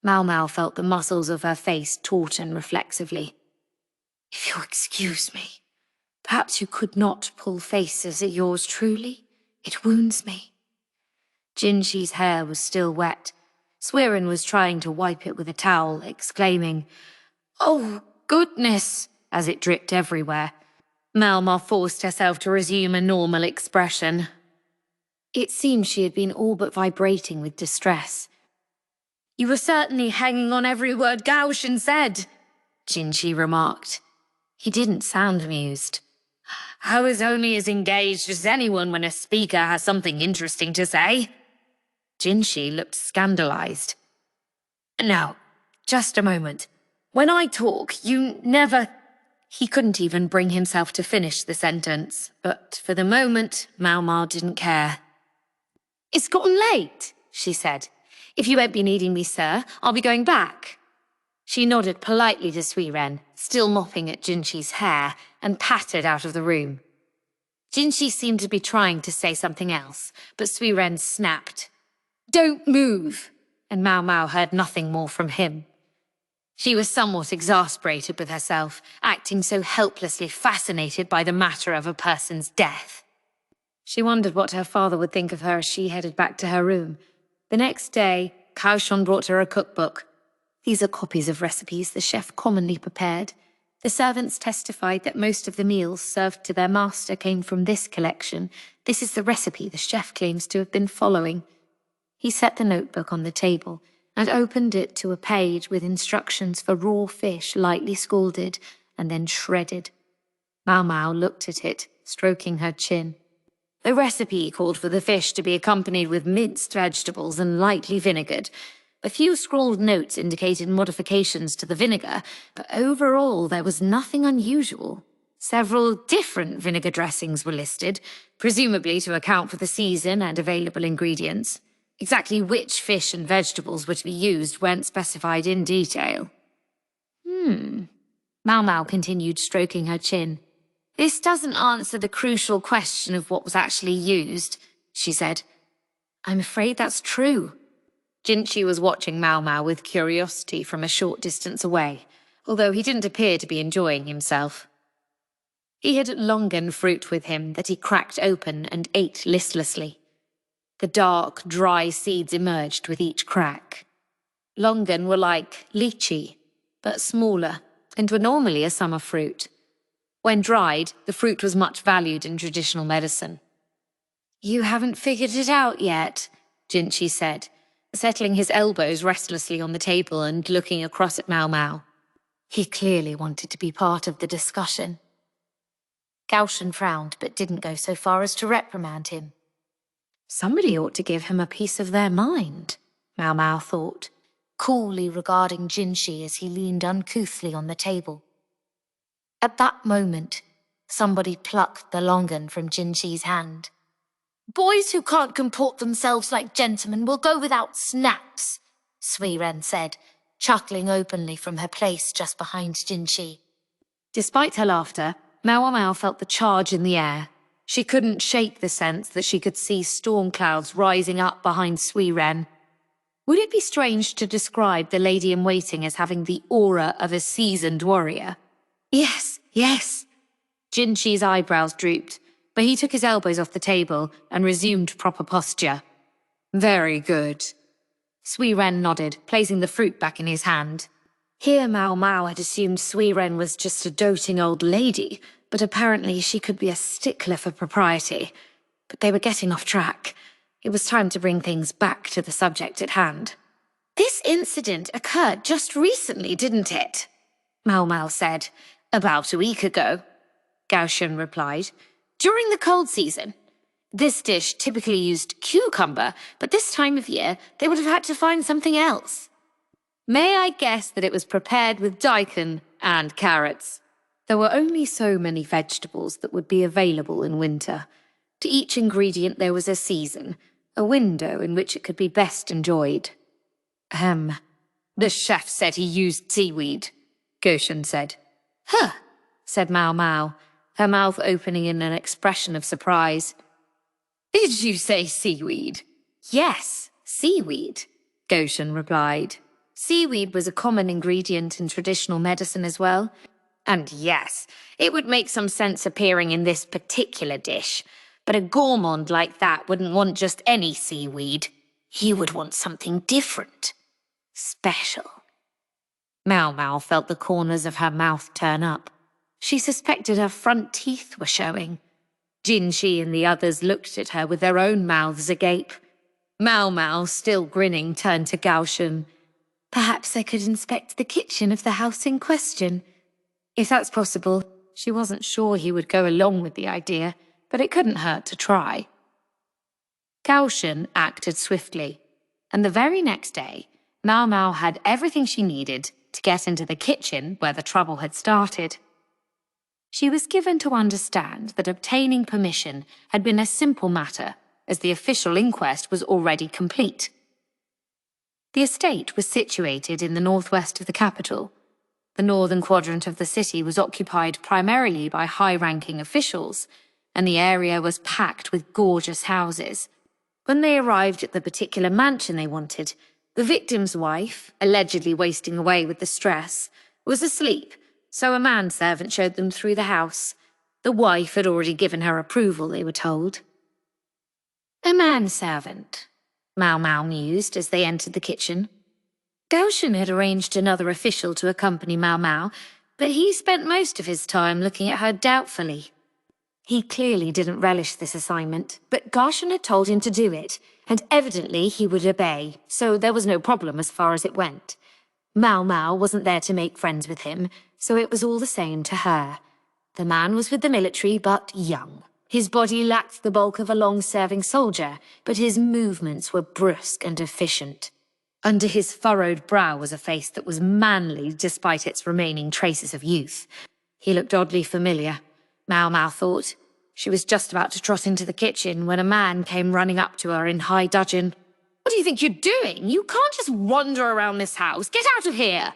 S1: Maomao felt the muscles of her face tauten reflexively. If you'll excuse me, perhaps you could not pull faces at yours truly. It wounds me. Jinxi's hair was still wet. Suirei was trying to wipe it with a towel, exclaiming, "Oh, goodness," as it dripped everywhere. Maomao forced herself to resume a normal expression. It seemed she had been all but vibrating with distress. You were certainly hanging on every word Gaoshun said, Jinxi remarked. He didn't sound amused. I was only as engaged as anyone when a speaker has something interesting to say. Jinxi looked scandalized. Now, just a moment. When I talk, you never... He couldn't even bring himself to finish the sentence, but for the moment, Maomao didn't care. It's gotten late, she said. If you won't be needing me, sir, I'll be going back. She nodded politely to Suirei, still mopping at Jinxi's hair, and pattered out of the room. Jinxi seemed to be trying to say something else, but Suirei snapped. Don't move! And Maomao heard nothing more from him. She was somewhat exasperated with herself, acting so helplessly fascinated by the matter of a person's death. She wondered what her father would think of her as she headed back to her room. The next day, Gaoshun brought her a cookbook. These are copies of recipes the chef commonly prepared. The servants testified that most of the meals served to their master came from this collection. This is the recipe the chef claims to have been following. He set the notebook on the table and opened it to a page with instructions for raw fish lightly scalded and then shredded. Maomao looked at it, stroking her chin. The recipe called for the fish to be accompanied with minced vegetables and lightly vinegared. A few scrawled notes indicated modifications to the vinegar, but overall there was nothing unusual. Several different vinegar dressings were listed, presumably to account for the season and available ingredients. Exactly which fish and vegetables were to be used weren't specified in detail. Maomao continued, stroking her chin. This doesn't answer the crucial question of what was actually used, she said. I'm afraid that's true. Jinxi was watching Maomao with curiosity from a short distance away, although he didn't appear to be enjoying himself. He had longan fruit with him that he cracked open and ate listlessly. The dark, dry seeds emerged with each crack. Longan were like lychee, but smaller, and were normally a summer fruit. When dried, the fruit was much valued in traditional medicine. You haven't figured it out yet, Jinxi said, settling his elbows restlessly on the table and looking across at Maomao. He clearly wanted to be part of the discussion.
S2: Gaoshun frowned but didn't go so far as to reprimand him. Somebody ought to give him a piece of their mind, Maomao thought, coolly regarding Jinshi as he leaned uncouthly on the table. At that moment, somebody plucked the longan from Jinshi's hand. "Boys who can't comport themselves like gentlemen will go without snaps," Suirei said, chuckling openly from her place just behind Jinshi. Despite her laughter, Maomao felt the charge in the air. She couldn't shake the sense that she could see storm clouds rising up behind Suirei. Would it be strange to describe the lady-in-waiting as having the aura of a seasoned warrior? Yes, yes. Jinshi's eyebrows drooped, but he took his elbows off the table and resumed proper posture. Very good. Suirei nodded, placing the fruit back in his hand. Here Maomao had assumed Suirei was just a doting old lady, but apparently she could be a stickler for propriety. But they were getting off track. It was time to bring things back to the subject at hand. "This incident occurred just recently, didn't it?" Maomao said. "About a week ago," Gaoshun replied. "During the cold season. This dish typically used cucumber, but this time of year they would have had to find something else. May I guess that it was prepared with daikon and carrots?" There were only so many vegetables that would be available in winter. To each ingredient there was a season, a window in which it could be best enjoyed. The chef said he used seaweed," Gaoshun said. "Huh," said Maomao, her mouth opening in an expression of surprise. "Did you say seaweed?" "Yes, seaweed," Gaoshun replied. Seaweed was a common ingredient in traditional medicine as well. And yes, it would make some sense appearing in this particular dish. But a gourmand like that wouldn't want just any seaweed. He would want something different. Special. Maomao felt the corners of her mouth turn up. She suspected her front teeth were showing. Jinshi and the others looked at her with their own mouths agape. Maomao, still grinning, turned to Gaoshun. Perhaps I could inspect the kitchen of the house in question. If that's possible, she wasn't sure he would go along with the idea, but it couldn't hurt to try. Gaoshun acted swiftly, and the very next day, Maomao had everything she needed to get into the kitchen where the trouble had started. She was given to understand that obtaining permission had been a simple matter, as the official inquest was already complete. The estate was situated in the northwest of the capital. The northern quadrant of the city was occupied primarily by high-ranking officials, and the area was packed with gorgeous houses. When they arrived at the particular mansion they wanted, the victim's wife, allegedly wasting away with the stress, was asleep, so a manservant showed them through the house. The wife had already given her approval, they were told. A manservant, Maomao mused as they entered the kitchen. Gaoshun had arranged another official to accompany Maomao, but he spent most of his time looking at her doubtfully. He clearly didn't relish this assignment, but Gaoshun had told him to do it, and evidently he would obey, so there was no problem as far as it went. Maomao wasn't there to make friends with him, so it was all the same to her. The man was with the military, but young. His body lacked the bulk of a long-serving soldier, but his movements were brusque and efficient. Under his furrowed brow was a face that was manly despite its remaining traces of youth. He looked oddly familiar, Maomao thought. She was just about to trot into the kitchen when a man came running up to her in high dudgeon. "What do you think you're doing? You can't just wander around this house. Get out of here!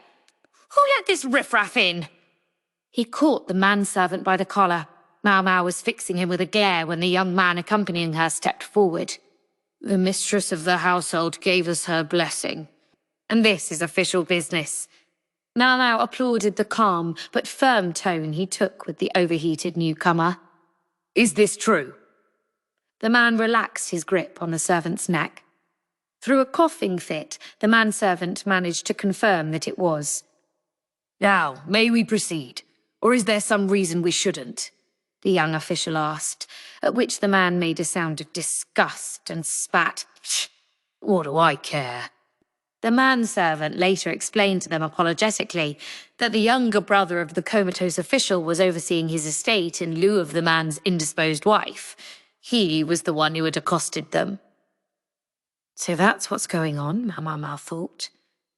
S2: Who let this riffraff in?" He caught the manservant by the collar. Maomao was fixing him with a glare when the young man accompanying her stepped forward. "The mistress of the household gave us her blessing, and this is official business." Maomao applauded the calm but firm tone he took with the overheated newcomer. "Is this true?" The man relaxed his grip on the servant's neck. Through a coughing fit, the manservant managed to confirm that it was. "Now, may we proceed, or is there some reason we shouldn't?" the young official asked, at which the man made a sound of disgust and spat. "What do I care?" The manservant later explained to them apologetically that the younger brother of the comatose official was overseeing his estate in lieu of the man's indisposed wife. He was the one who had accosted them. So that's what's going on, Maomao thought.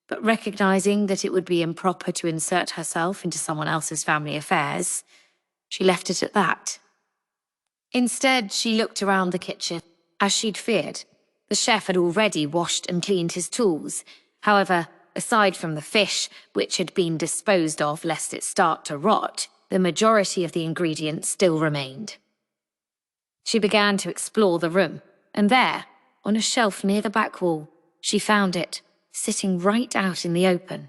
S2: But recognizing that it would be improper to insert herself into someone else's family affairs, she left it at that. Instead, she looked around the kitchen. As she'd feared, the chef had already washed and cleaned his tools. However, aside from the fish, which had been disposed of lest it start to rot, the majority of the ingredients still remained. She began to explore the room, and there, on a shelf near the back wall, she found it, sitting right out in the open.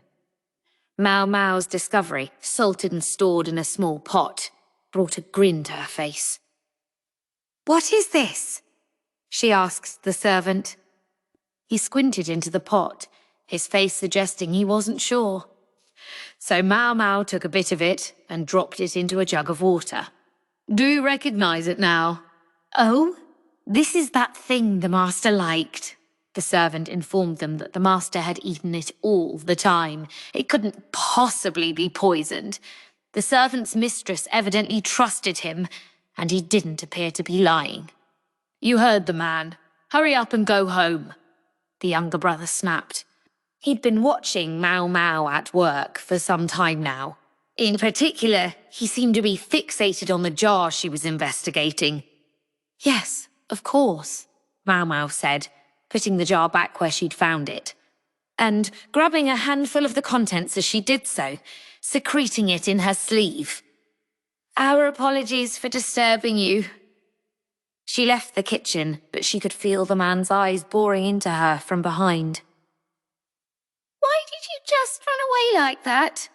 S2: Maomao's discovery, salted and stored in a small pot, brought a grin to her face. "What is this?" she asked the servant. He squinted into the pot, his face suggesting he wasn't sure. So Maomao took a bit of it and dropped it into a jug of water. "Do you recognize it now?" "Oh, this is that thing the master liked." The servant informed them that the master had eaten it all the time. It couldn't possibly be poisoned. The servant's mistress evidently trusted him, and he didn't appear to be lying. "You heard the man. Hurry up and go home," the younger brother snapped. He'd been watching Maomao at work for some time now. In particular, he seemed to be fixated on the jar she was investigating. "Yes, of course," Maomao said, putting the jar back where she'd found it, and grabbing a handful of the contents as she did so, secreting it in her sleeve. "Our apologies for disturbing you." She left the kitchen, but she could feel the man's eyes boring into her from behind. "Why did you just run away like that?"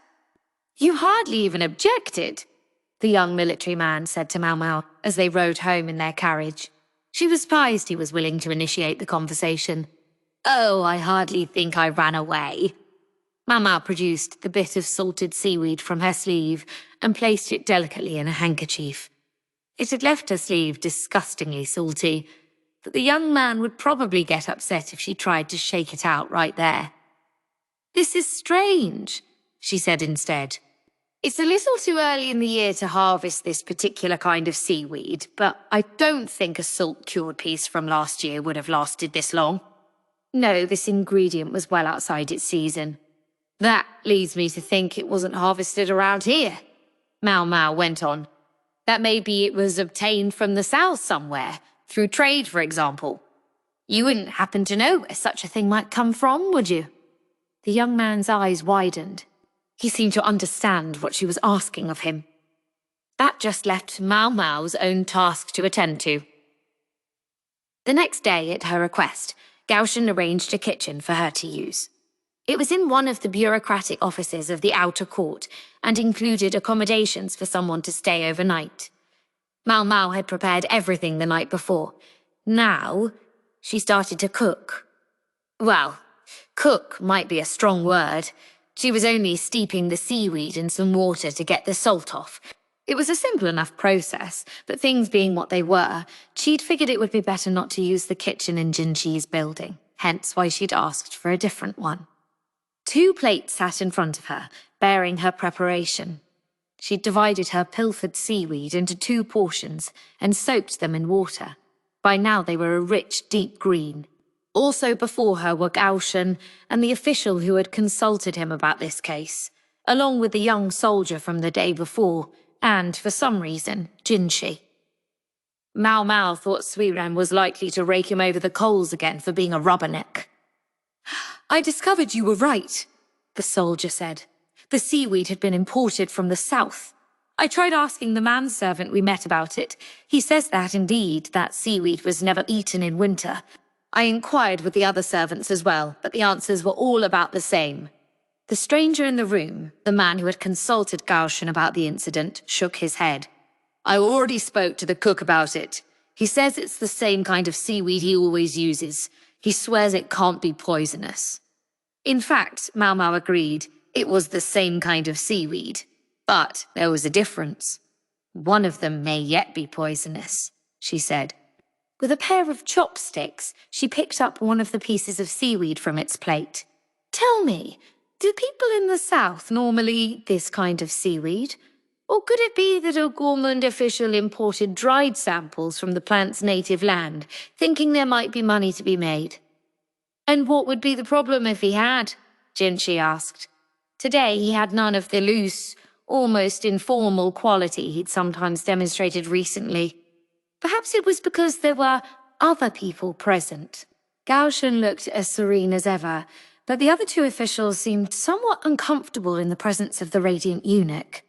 S2: "You hardly even objected," the young military man said to Maomao as they rode home in their carriage. She was surprised he was willing to initiate the conversation. "Oh, I hardly think I ran away." Maomao produced the bit of salted seaweed from her sleeve and placed it delicately in a handkerchief. It had left her sleeve disgustingly salty, but the young man would probably get upset if she tried to shake it out right there. "This is strange," she said instead. "It's a little too early in the year to harvest this particular kind of seaweed, but I don't think a salt-cured piece from last year would have lasted this long. No, this ingredient was well outside its season. That leads me to think it wasn't harvested around here," Maomao went on. "That maybe it was obtained from the south somewhere, through trade, for example. You wouldn't happen to know where such a thing might come from, would you?" The young man's eyes widened. He seemed to understand what she was asking of him. That just left Maomao's own task to attend to. The next day, at her request, Gaoshun arranged a kitchen for her to use. It was in one of the bureaucratic offices of the outer court and included accommodations for someone to stay overnight. Maomao had prepared everything the night before. Now, she started to cook. Well, cook might be a strong word. She was only steeping the seaweed in some water to get the salt off. It was a simple enough process, but things being what they were, she'd figured it would be better not to use the kitchen in Jinchi's building, hence why she'd asked for a different one. 2 plates sat in front of her, bearing her preparation. She'd divided her pilfered seaweed into 2 portions and soaked them in water. By now they were a rich, deep green. Also before her were Gaoshun and the official who had consulted him about this case, along with the young soldier from the day before, and, for some reason, Jinchi. Maomao thought Suirei was likely to rake him over the coals again for being a rubberneck. "I discovered you were right," the soldier said. "The seaweed had been imported from the south. I tried asking the manservant we met about it. He says that, indeed, that seaweed was never eaten in winter. I inquired with the other servants as well, but the answers were all about the same." The stranger in the room, the man who had consulted Gaoshun about the incident, shook his head. "I already spoke to the cook about it. He says it's the same kind of seaweed he always uses. He swears it can't be poisonous." In fact, Maomao agreed, it was the same kind of seaweed. But there was a difference. "One of them may yet be poisonous," she said. With a pair of chopsticks, she picked up one of the pieces of seaweed from its plate. Tell me, do people in the south normally eat this kind of seaweed? Or could it be that a gourmand official imported dried samples from the plant's native land, thinking there might be money to be made? And what would be the problem if he had? Jinshi asked. Today he had none of the loose, almost informal quality he'd sometimes demonstrated recently. Perhaps it was because there were other people present. Gaoshun looked as serene as ever, but the other two officials seemed somewhat uncomfortable in the presence of the radiant eunuch.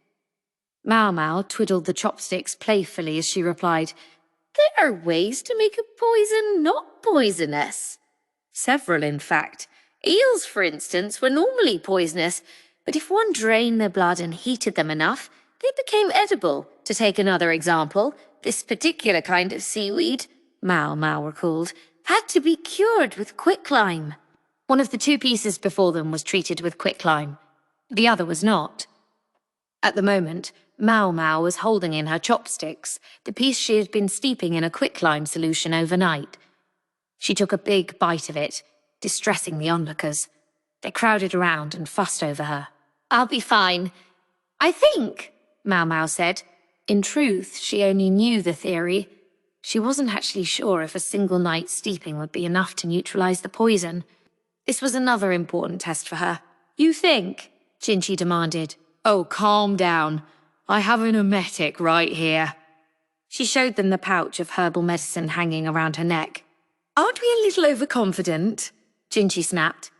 S2: Maomao twiddled the chopsticks playfully as she replied, "There are ways to make a poison not poisonous. Several, in fact. Eels, for instance, were normally poisonous, but if one drained their blood and heated them enough, they became edible. To take another example, this particular kind of seaweed, Maomao recalled, had to be cured with quicklime. One of the two pieces before them was treated with quicklime. The other was not." At the moment, Maomao was holding in her chopsticks the piece she had been steeping in a quicklime solution overnight. She took a big bite of it, distressing the onlookers. They crowded around and fussed over her. "I'll be fine. I think," Maomao said. In truth, she only knew the theory. She wasn't actually sure if a single night's steeping would be enough to neutralize the poison. This was another important test for her. "You think?" Jinshi demanded. "Oh, calm down. I have an emetic right here." She showed them the pouch of herbal medicine hanging around her neck. "Aren't we a little overconfident?" Jinshi snapped.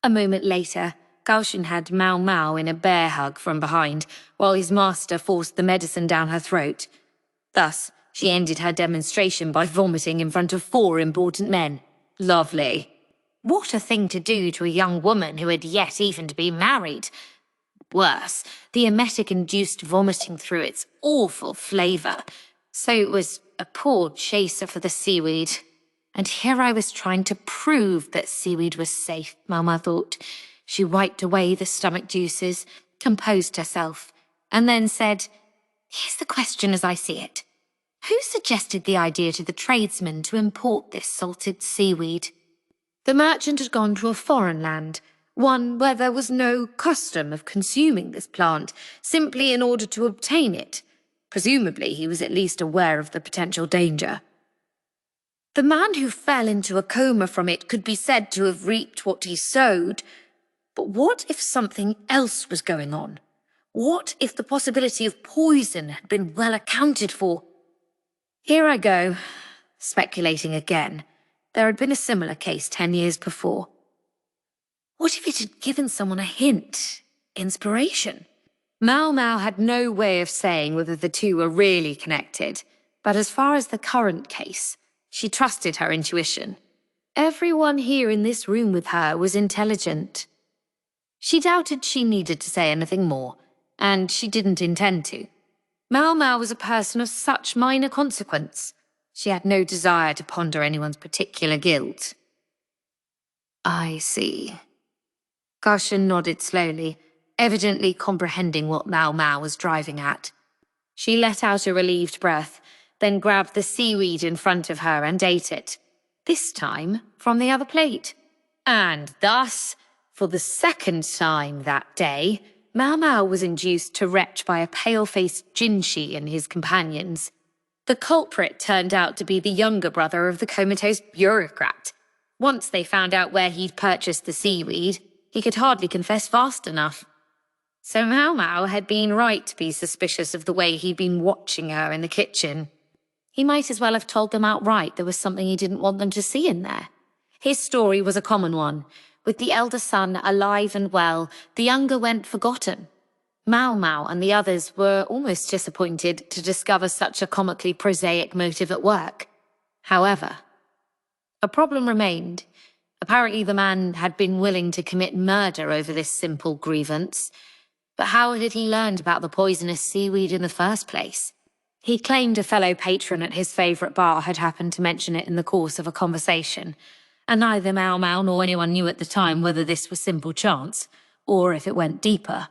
S2: A moment later, Gaoshun had Maomao in a bear hug from behind, while his master forced the medicine down her throat. Thus, she ended her demonstration by vomiting in front of 4 important men. Lovely. What a thing to do to a young woman who had yet even to be married. Worse, the emetic induced vomiting through its awful flavour. So it was a poor chaser for the seaweed. And here I was trying to prove that seaweed was safe, Mama thought. She wiped away the stomach juices, composed herself, and then said, "Here's the question as I see it. Who suggested the idea to the tradesmen to import this salted seaweed?" The merchant had gone to a foreign land, one where there was no custom of consuming this plant, simply in order to obtain it. Presumably he was at least aware of the potential danger. The man who fell into a coma from it could be said to have reaped what he sowed. But what if something else was going on? What if the possibility of poison had been well accounted for? Here I go, speculating again. There had been a similar case 10 years before. What if it had given someone a hint? Inspiration? Maomao had no way of saying whether the two were really connected, but as far as the current case, she trusted her intuition. Everyone here in this room with her was intelligent. She doubted she needed to say anything more, and she didn't intend to. Maomao was a person of such minor consequence. She had no desire to ponder anyone's particular guilt. "I see." Gaoshun nodded slowly, evidently comprehending what Maomao was driving at. She let out a relieved breath, then grabbed the seaweed in front of her and ate it, this time from the other plate. And thus, for the second time that day, Maomao was induced to retch by a pale-faced Jinshi and his companions. The culprit turned out to be the younger brother of the comatose bureaucrat. Once they found out where he'd purchased the seaweed, he could hardly confess fast enough. So Maomao had been right to be suspicious of the way he'd been watching her in the kitchen. He might as well have told them outright there was something he didn't want them to see in there. His story was a common one. With the elder son alive and well, the younger went forgotten. Maomao and the others were almost disappointed to discover such a comically prosaic motive at work. However, a problem remained. Apparently the man had been willing to commit murder over this simple grievance. But how had he learned about the poisonous seaweed in the first place? He claimed a fellow patron at his favourite bar had happened to mention it in the course of a conversation, and neither Maomao nor anyone knew at the time whether this was simple chance, or if it went deeper.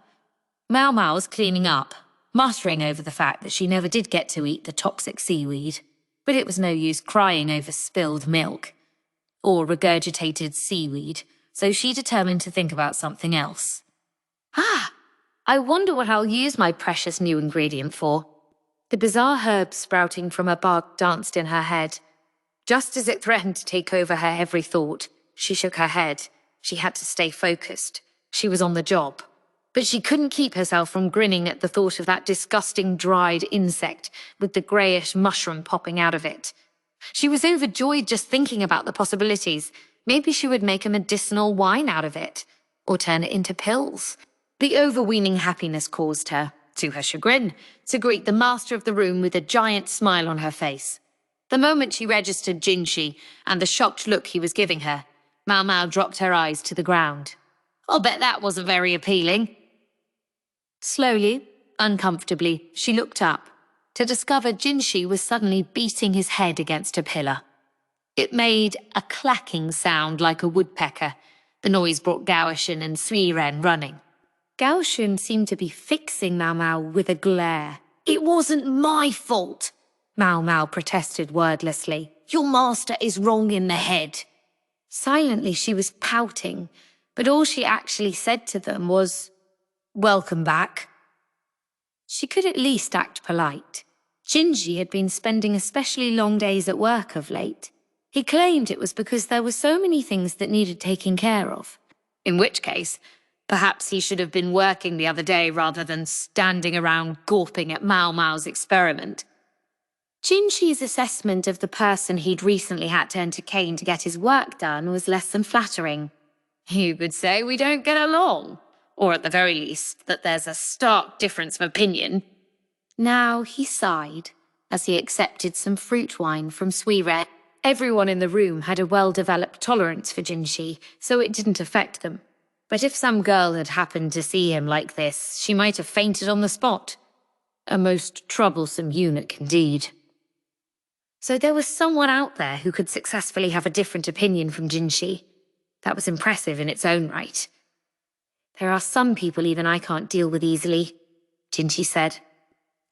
S2: Maomao was cleaning up, muttering over the fact that she never did get to eat the toxic seaweed, but it was no use crying over spilled milk, or regurgitated seaweed, so she determined to think about something else. I wonder what I'll use my precious new ingredient for. The bizarre herb sprouting from her bark danced in her head. Just as it threatened to take over her every thought, she shook her head. She had to stay focused. She was on the job. But she couldn't keep herself from grinning at the thought of that disgusting dried insect with the greyish mushroom popping out of it. She was overjoyed just thinking about the possibilities. Maybe she would make a medicinal wine out of it, or turn it into pills. The overweening happiness caused her, to her chagrin, to greet the master of the room with a giant smile on her face. The moment she registered Jinshi and the shocked look he was giving her, Maomao dropped her eyes to the ground. I'll bet that wasn't very appealing. Slowly, uncomfortably, she looked up, to discover Jinshi was suddenly beating his head against a pillar. It made a clacking sound like a woodpecker. The noise brought Gaoshun and Suirei running. Gaoshun seemed to be fixing Maomao with a glare. It wasn't my fault, Maomao protested wordlessly. Your master is wrong in the head. Silently she was pouting, but all she actually said to them was, "Welcome back." She could at least act polite. Jinshi had been spending especially long days at work of late. He claimed it was because there were so many things that needed taking care of. In which case, perhaps he should have been working the other day rather than standing around gawping at Maomao's experiment. Jinshi's assessment of the person he'd recently had to entertain to get his work done was less than flattering. You could say we don't get along, or at the very least, that there's a stark difference of opinion. Now he sighed as he accepted some fruit wine from Suirei. Everyone in the room had a well-developed tolerance for Jinshi, so it didn't affect them. But if some girl had happened to see him like this, she might have fainted on the spot. A most troublesome eunuch indeed. So there was someone out there who could successfully have a different opinion from Jinshi. That was impressive in its own right. There are some people even I can't deal with easily, Jinshi said.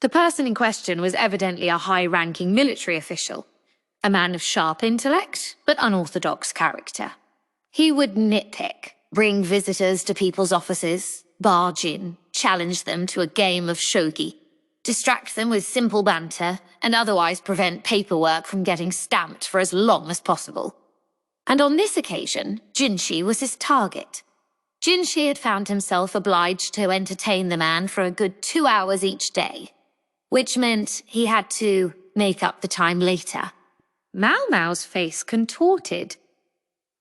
S2: The person in question was evidently a high-ranking military official, a man of sharp intellect, but unorthodox character. He would nitpick, bring visitors to people's offices, barge in, challenge them to a game of shogi, distract them with simple banter, and otherwise prevent paperwork from getting stamped for as long as possible. And on this occasion, Jinshi was his target. Jinshi had found himself obliged to entertain the man for a good 2 hours each day, which meant he had to make up the time later. Maomao's face contorted.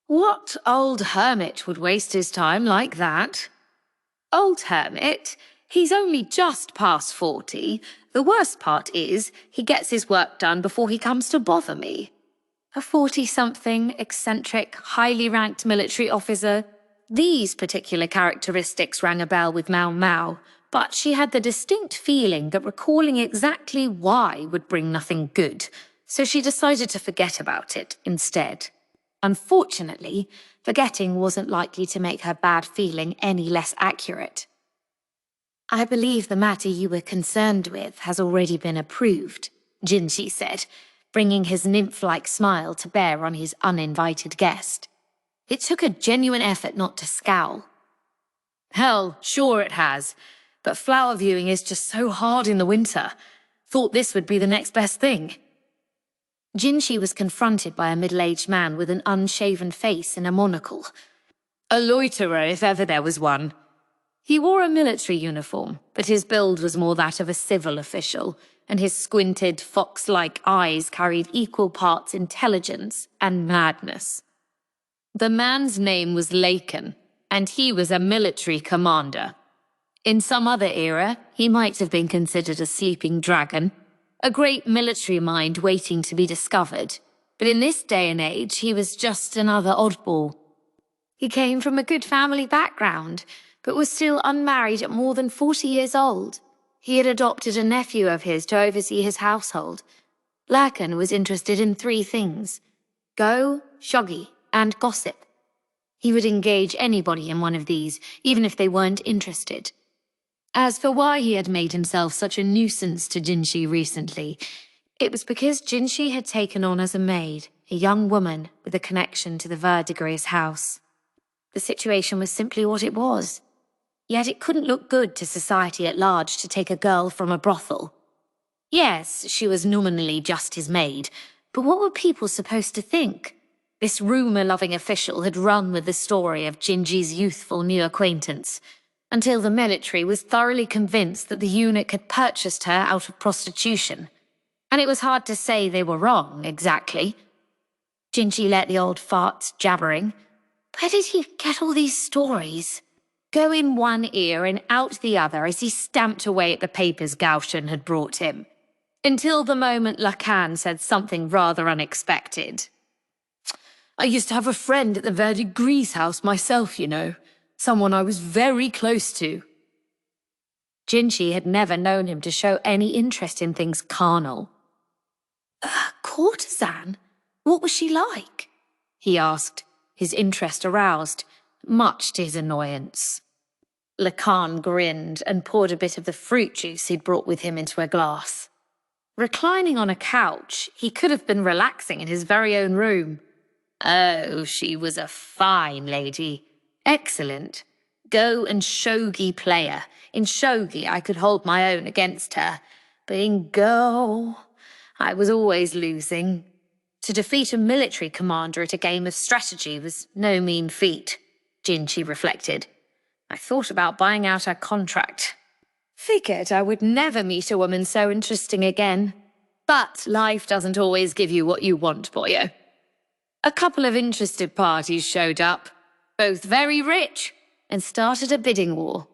S2: What old hermit would waste his time like that? Old hermit? He's only just past 40. The worst part is, he gets his work done before he comes to bother me. A 40-something, eccentric, highly ranked military officer. These particular characteristics rang a bell with Maomao, but she had the distinct feeling that recalling exactly why would bring nothing good, so she decided to forget about it instead. Unfortunately, forgetting wasn't likely to make her bad feeling any less accurate. I believe the matter you were concerned with has already been approved, Jinshi said, bringing his nymph-like smile to bear on his uninvited guest. It took a genuine effort not to scowl. Hell, sure it has, but flower viewing is just so hard in the winter. Thought this would be the next best thing. Jinshi was confronted by a middle-aged man with an unshaven face and a monocle. A loiterer, if ever there was one. He wore a military uniform, but his build was more that of a civil official, and his squinted, fox-like eyes carried equal parts intelligence and madness. The man's name was Lakan, and he was a military commander. In some other era, he might have been considered a sleeping dragon, a great military mind waiting to be discovered, but in this day and age, he was just another oddball. He came from a good family background, but was still unmarried at more than 40 years old. He had adopted a nephew of his to oversee his household. Lakan was interested in 3 things: go, shogi, and gossip. He would engage anybody in one of these, even if they weren't interested. As for why he had made himself such a nuisance to Jinshi recently, it was because Jinshi had taken on as a maid a young woman with a connection to the Verdigris house.
S1: The situation was simply what it was. Yet it couldn't look good to society at large to take a girl from a brothel. Yes, she was nominally just his maid, but what were people supposed to think? This rumour-loving official had run with the story of Jinji's youthful new acquaintance, until the military was thoroughly convinced that the eunuch had purchased her out of prostitution. And it was hard to say they were wrong, exactly. Jinji let the old farts jabbering. Where did he get all these stories? Go in one ear and out the other as he stamped away at the papers Gaoshun had brought him. Until the moment Lakan said something rather unexpected. I used to have a friend at the Verdegris house myself, you know. Someone I was very close to. Jinji had never known him to show any interest in things carnal. A courtesan? What was she like? He asked, his interest aroused, much to his annoyance. Lakan grinned and poured a bit of the fruit juice he'd brought with him into a glass. Reclining on a couch, he could have been relaxing in his very own room. Oh, she was a fine lady. Excellent. Go and shogi player. In shogi, I could hold my own against her. But in Go, I was always losing. To defeat a military commander at a game of strategy was no mean feat, Jinji reflected. I thought about buying out her contract. Figured I would never meet a woman so interesting again. But life doesn't always give you what you want, boyo. A couple of interested parties showed up, both very rich, and started a bidding war.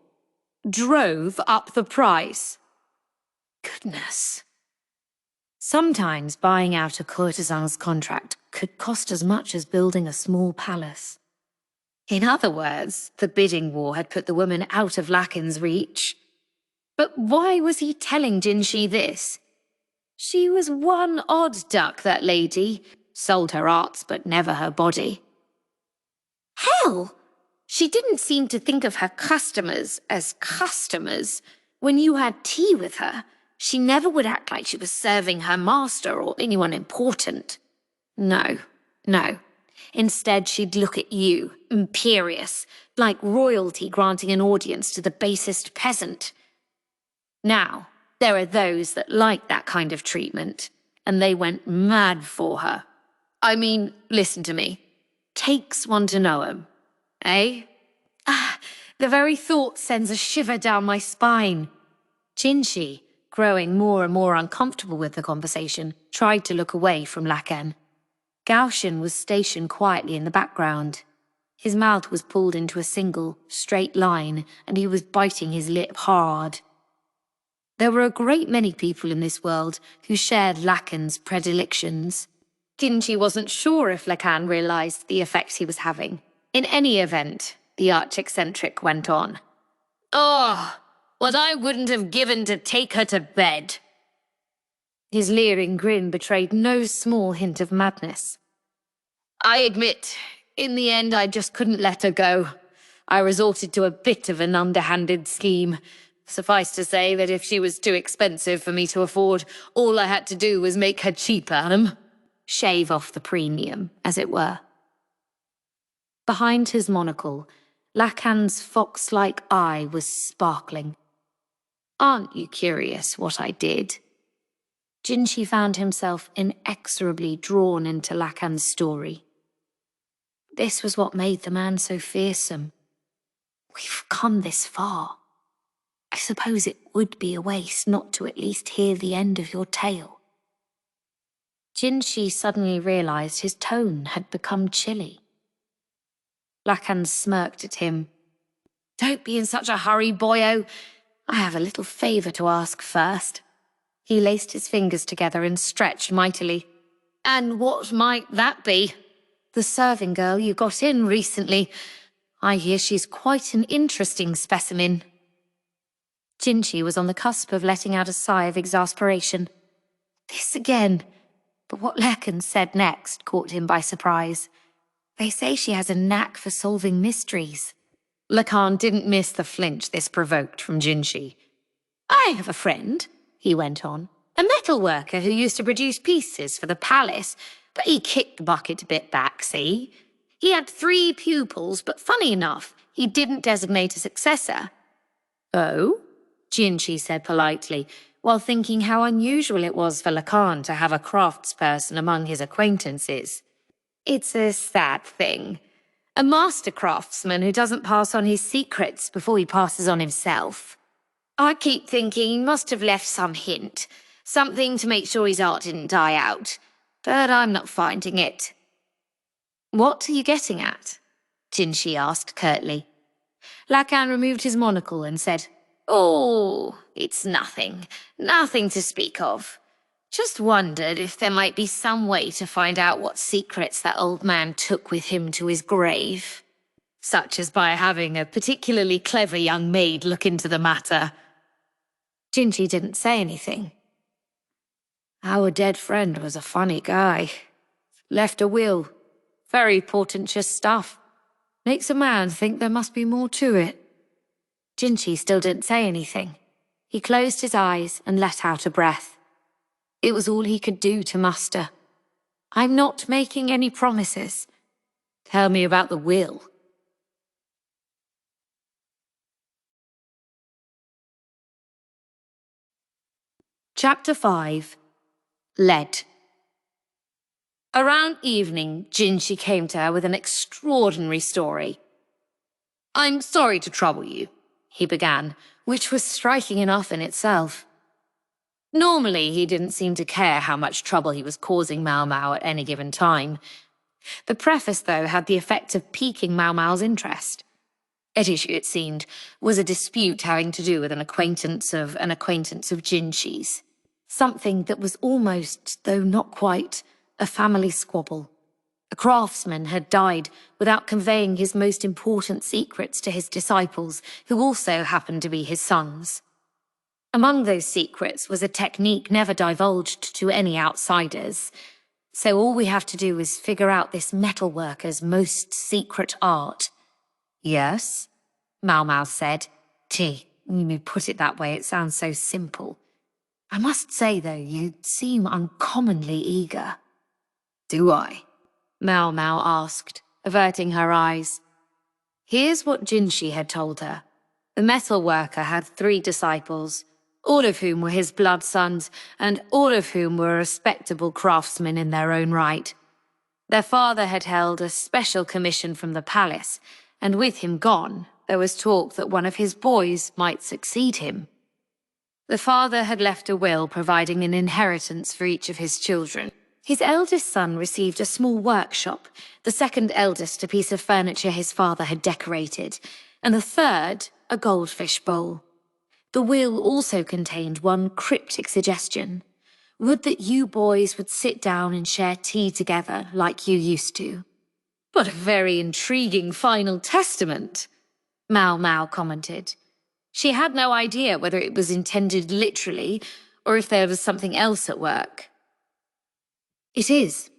S1: Drove up the price. Goodness. Sometimes buying out a courtesan's contract could cost as much as building a small palace. In other words, the bidding war had put the woman out of Lakan's reach. But why was he telling Jinji this? She was one odd duck, that lady. Sold her arts, but never her body. Hell! She didn't seem to think of her customers as customers. When you had tea with her, she never would act like she was serving her master or anyone important. No. Instead, she'd look at you, imperious, like royalty granting an audience to the basest peasant. Now, there are those that like that kind of treatment, and they went mad for her. I mean, listen to me. Takes one to know 'em, eh? The very thought sends a shiver down my spine. Jinji, growing more and more uncomfortable with the conversation, tried to look away from Lakan. Gaoshun was stationed quietly in the background. His mouth was pulled into a single, straight line, and he was biting his lip hard. There were a great many people in this world who shared Lakan's predilections. Jinji wasn't sure if Lakan realized the effect he was having. In any event, the arch-eccentric went on. Oh, what I wouldn't have given to take her to bed. His leering grin betrayed no small hint of madness. I admit, in the end I just couldn't let her go. I resorted to a bit of an underhanded scheme. Suffice to say that if she was too expensive for me to afford, all I had to do was make her cheaper. Shave off the premium, as it were. Behind his monocle, Lakan's fox-like eye was sparkling. Aren't you curious what I did? Jinji found himself inexorably drawn into Lakan's story. This was what made the man so fearsome. We've come this far. I suppose it would be a waste not to at least hear the end of your tale. Jinji suddenly realized his tone had become chilly. Lakan smirked at him. Don't be in such a hurry, boyo. I have a little favor to ask first. He laced his fingers together and stretched mightily. And what might that be? The serving girl you got in recently. I hear she's quite an interesting specimen. Jinji was on the cusp of letting out a sigh of exasperation. This again. But what Lakan said next caught him by surprise. They say she has a knack for solving mysteries. Lakan didn't miss the flinch this provoked from Jinji. I have a friend, he went on, a metal worker who used to produce pieces for the palace, but he kicked the bucket a bit back, see?
S2: He had 3 pupils, but funny enough, he didn't designate a successor. Oh? Jinshi said politely, while thinking how unusual it was for Lakan to have a craftsperson among his acquaintances. It's a sad thing. A master craftsman who doesn't pass on his secrets before he passes on himself. I keep thinking he must have left some hint, something to make sure his art didn't die out, but I'm not finding it. What are you getting at? Jinshi asked curtly. Lakan removed his monocle and said, Oh, it's nothing. Nothing to speak of. Just wondered if there might be some way to find out what secrets that old man took with him to his grave. Such as by having a particularly clever young maid look into the matter. Jinshi didn't say anything. Our dead friend was a funny guy. Left a will. Very portentous stuff. Makes a man think there must be more to it. Jinshi still didn't say anything. He closed his eyes and let out a breath. It was all he could do to muster. I'm not making any promises. Tell me about the will. Chapter 5. Lead. Around evening, Jinshi came to her with an extraordinary story. I'm sorry to trouble you, he began, which was striking enough in itself. Normally, he didn't seem to care how much trouble he was causing Maomao at any given time. The preface, though, had the effect of piquing Maomao's interest. At issue, it seemed, was a dispute having to do with an acquaintance of Jinshi's. Something that was almost, though not quite, a family squabble. A craftsman had died without conveying his most important secrets to his disciples, who also happened to be his sons. Among those secrets was a technique never divulged to any outsiders. So all we have to do is figure out this metalworker's most secret art. Yes, Maomao said. Gee, when you put it that way, it sounds so simple. I must say, though, you seem uncommonly eager. Do I? Maomao asked, averting her eyes. Here's what Jinshi had told her. The metalworker had 3 disciples, all of whom were his blood sons, and all of whom were respectable craftsmen in their own right. Their father had held a special commission from the palace, and with him gone, there was talk that one of his boys might succeed him. The father had left a will providing an inheritance for each of his children. His eldest son received a small workshop, the second eldest a piece of furniture his father had decorated, and the third a goldfish bowl. The will also contained one cryptic suggestion. Would that you boys would sit down and share tea together like you used to. What a very intriguing final testament, Maomao commented. She had no idea whether it was intended literally or if there was something else at work. It is,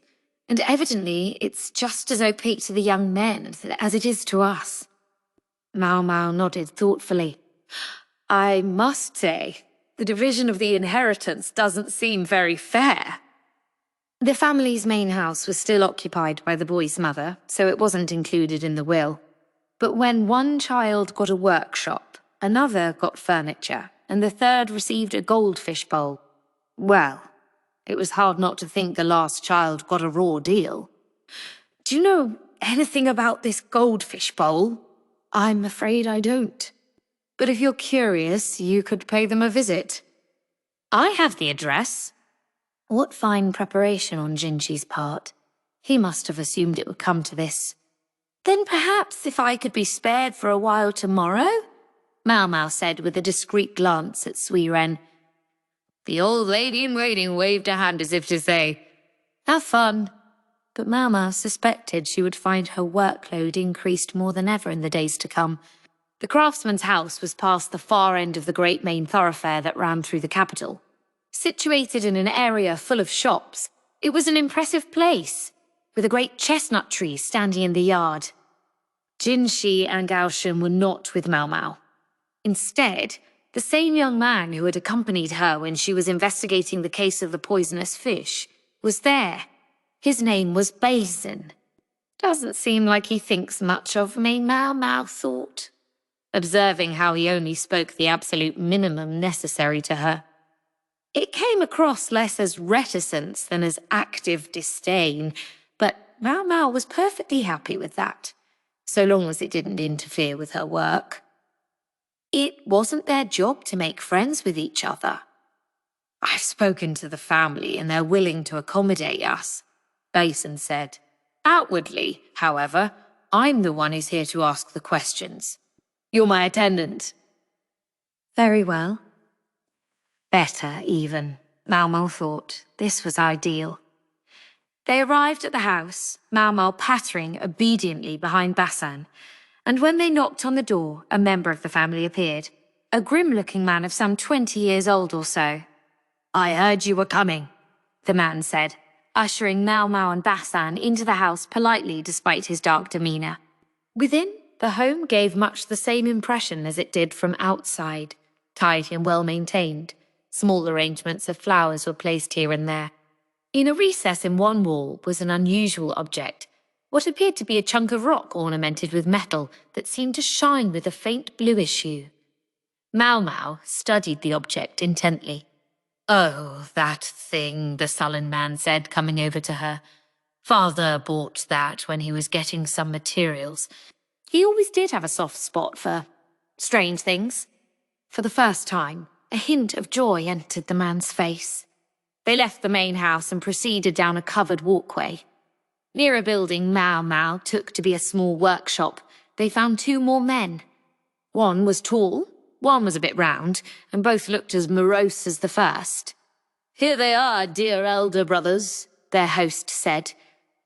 S2: and evidently it's just as opaque to the young men as it is to us. Maomao nodded thoughtfully. I must say, the division of the inheritance doesn't seem very fair. The family's main house was still occupied by the boy's mother, so it wasn't included in the will. But when one child got a workshop, another got furniture, and the third received a goldfish bowl, well, it was hard not to think the last child got a raw deal. Do you know anything about this goldfish bowl? I'm afraid I don't. But if you're curious, you could pay them a visit. I have the address. What fine preparation on Jinshi's part. He must have assumed it would come to this. Then perhaps if I could be spared for a while tomorrow? Maomao said with a discreet glance at Suirei. The old lady-in-waiting waved a hand as if to say, have fun. But Maomao suspected she would find her workload increased more than ever in the days to come. The craftsman's house was past the far end of the great main thoroughfare that ran through the capital. Situated in an area full of shops, it was an impressive place, with a great chestnut tree standing in the yard. Jinshi and Gaoshun were not with Maomao. Instead, the same young man who had accompanied her when she was investigating the case of the poisonous fish was there. His name was Balsam. Doesn't seem like he thinks much of me, Maomao thought, observing how he only spoke the absolute minimum necessary to her. It came across less as reticence than as active disdain, but Maomao was perfectly happy with that, so long as it didn't interfere with her work. It wasn't their job to make friends with each other. I've spoken to the family and they're willing to accommodate us, Balsam said. Outwardly, however, I'm the one who's here to ask the questions. You're my attendant.
S1: Very well.
S2: Better, even, Maomao thought. This was ideal. They arrived at the house, Maomao pattering obediently behind Balsam, and when they knocked on the door, a member of the family appeared, a grim-looking man of some 20 years old or so. I heard you were coming, the man said, ushering Maomao and Balsam into the house politely despite his dark demeanour. Within, the home gave much the same impression as it did from outside, tidy and well-maintained. Small arrangements of flowers were placed here and there. In a recess in one wall was an unusual object, what appeared to be a chunk of rock ornamented with metal that seemed to shine with a faint bluish hue. Maomao studied the object intently. Oh, that thing, the sullen man said, coming over to her. Father bought that when he was getting some materials. He always did have a soft spot for strange things. For the first time, a hint of joy entered the man's face. They left the main house and proceeded down a covered walkway. Near a building Maomao took to be a small workshop, they found two more men. One was tall, one was a bit round, and both looked as morose as the first. Here they are, dear elder brothers, their host said.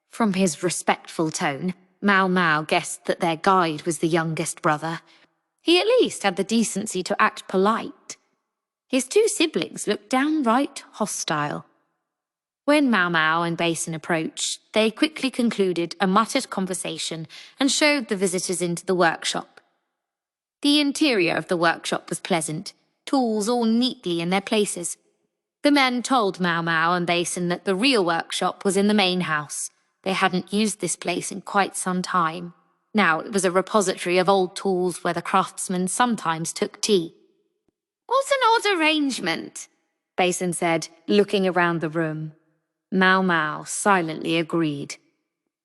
S2: From his respectful tone, Maomao guessed that their guide was the youngest brother. He at least had the decency to act polite. His two siblings looked downright hostile. When Maomao and Balsam approached, they quickly concluded a muttered conversation and showed the visitors into the workshop. The interior of the workshop was pleasant, tools all neatly in their places. The men told Maomao and Balsam that the real workshop was in the main house. They hadn't used this place in quite some time. Now it was a repository of old tools where the craftsmen sometimes took tea. What an odd arrangement, Balsam said, looking around the room. Maomao silently agreed.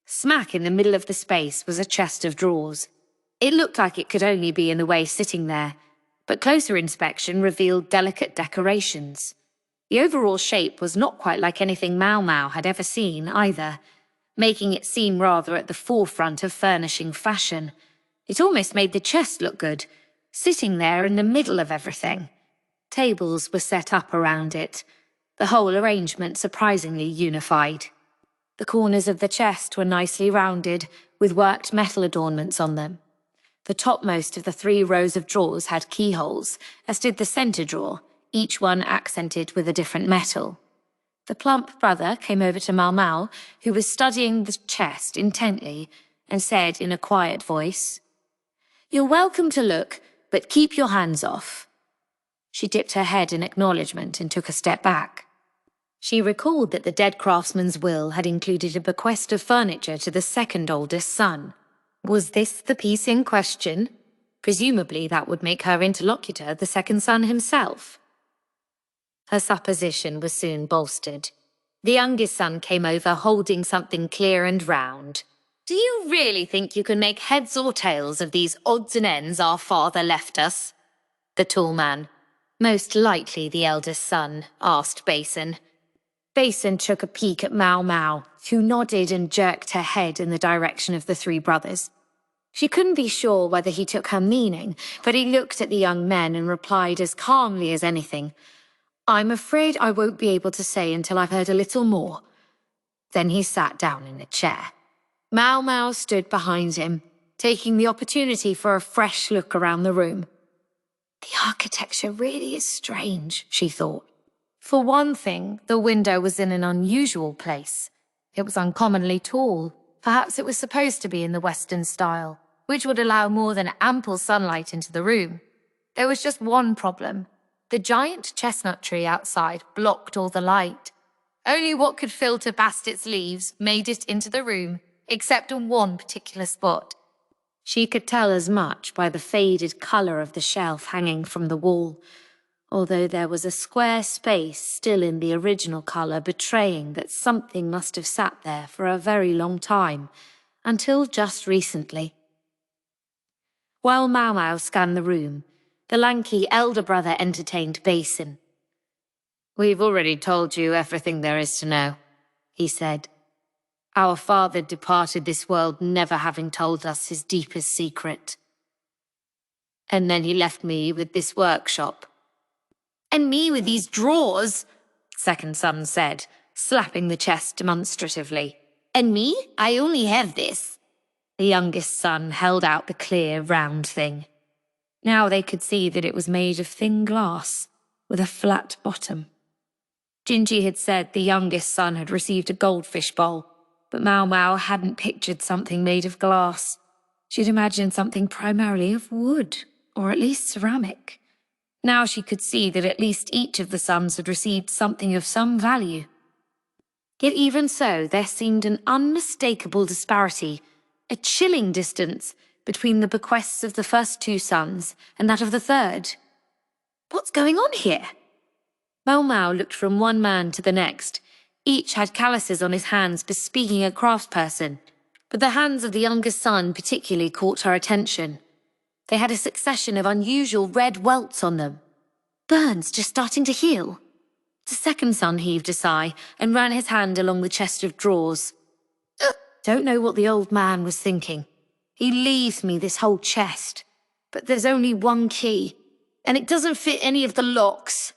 S2: Smack in the middle of the space was a chest of drawers. It looked like it could only be in the way sitting there, but closer inspection revealed delicate decorations. The overall shape was not quite like anything Maomao had ever seen either, making it seem rather at the forefront of furnishing fashion. It almost made the chest look good, sitting there in the middle of everything. Tables were set up around it, the whole arrangement surprisingly unified. The corners of the chest were nicely rounded, with worked metal adornments on them. The topmost of the 3 rows of drawers had keyholes, as did the centre drawer, each one accented with a different metal. The plump brother came over to Maomao, who was studying the chest intently, and said in a quiet voice, "You're welcome to look, but keep your hands off." She dipped her head in acknowledgement and took a step back. She recalled that the dead craftsman's will had included a bequest of furniture to the second oldest son. Was this the piece in question? Presumably that would make her interlocutor the second son himself. Her supposition was soon bolstered. The youngest son came over holding something clear and round. "Do you really think you can make heads or tails of these odds and ends our father left us?" The tall man, most likely the eldest son, asked Balsam. Balsam took a peek at Maomao, who nodded and jerked her head in the direction of the 3 brothers. She couldn't be sure whether he took her meaning, but he looked at the young men and replied as calmly as anything, "I'm afraid I won't be able to say until I've heard a little more." Then he sat down in a chair. Maomao stood behind him, taking the opportunity for a fresh look around the room. The architecture really is strange, she thought. For one thing, the window was in an unusual place. It was uncommonly tall. Perhaps it was supposed to be in the Western style, which would allow more than ample sunlight into the room. There was just one problem. The giant chestnut tree outside blocked all the light. Only what could filter past its leaves made it into the room, except on one particular spot. She could tell as much by the faded colour of the shelf hanging from the wall, although there was a square space still in the original colour betraying that something must have sat there for a very long time, until just recently. While Maomao scanned the room, the lanky elder brother entertained Basin. "We've already told you everything there is to know," he said. "Our father departed this world never having told us his deepest secret. And then he left me with this workshop." "And me with these drawers," second son said, slapping the chest demonstratively. "And me, I only have this." The youngest son held out the clear, round thing. Now they could see that it was made of thin glass, with a flat bottom. Gingy had said the youngest son had received a goldfish bowl, but Maomao hadn't pictured something made of glass. She'd imagined something primarily of wood, or at least ceramic. Now she could see that at least each of the sons had received something of some value. Yet even so, there seemed an unmistakable disparity, a chilling distance, between the bequests of the first two sons and that of the third. What's going on here? Maomao looked from one man to the next. Each had calluses on his hands bespeaking a craftsperson, but the hands of the youngest son particularly caught her attention. They had a succession of unusual red welts on them. Burns just starting to heal. The second son heaved a sigh and ran his hand along the chest of drawers. Don't know what the old man was thinking. He leaves me this whole chest, but there's only one key, and it doesn't fit any of the locks.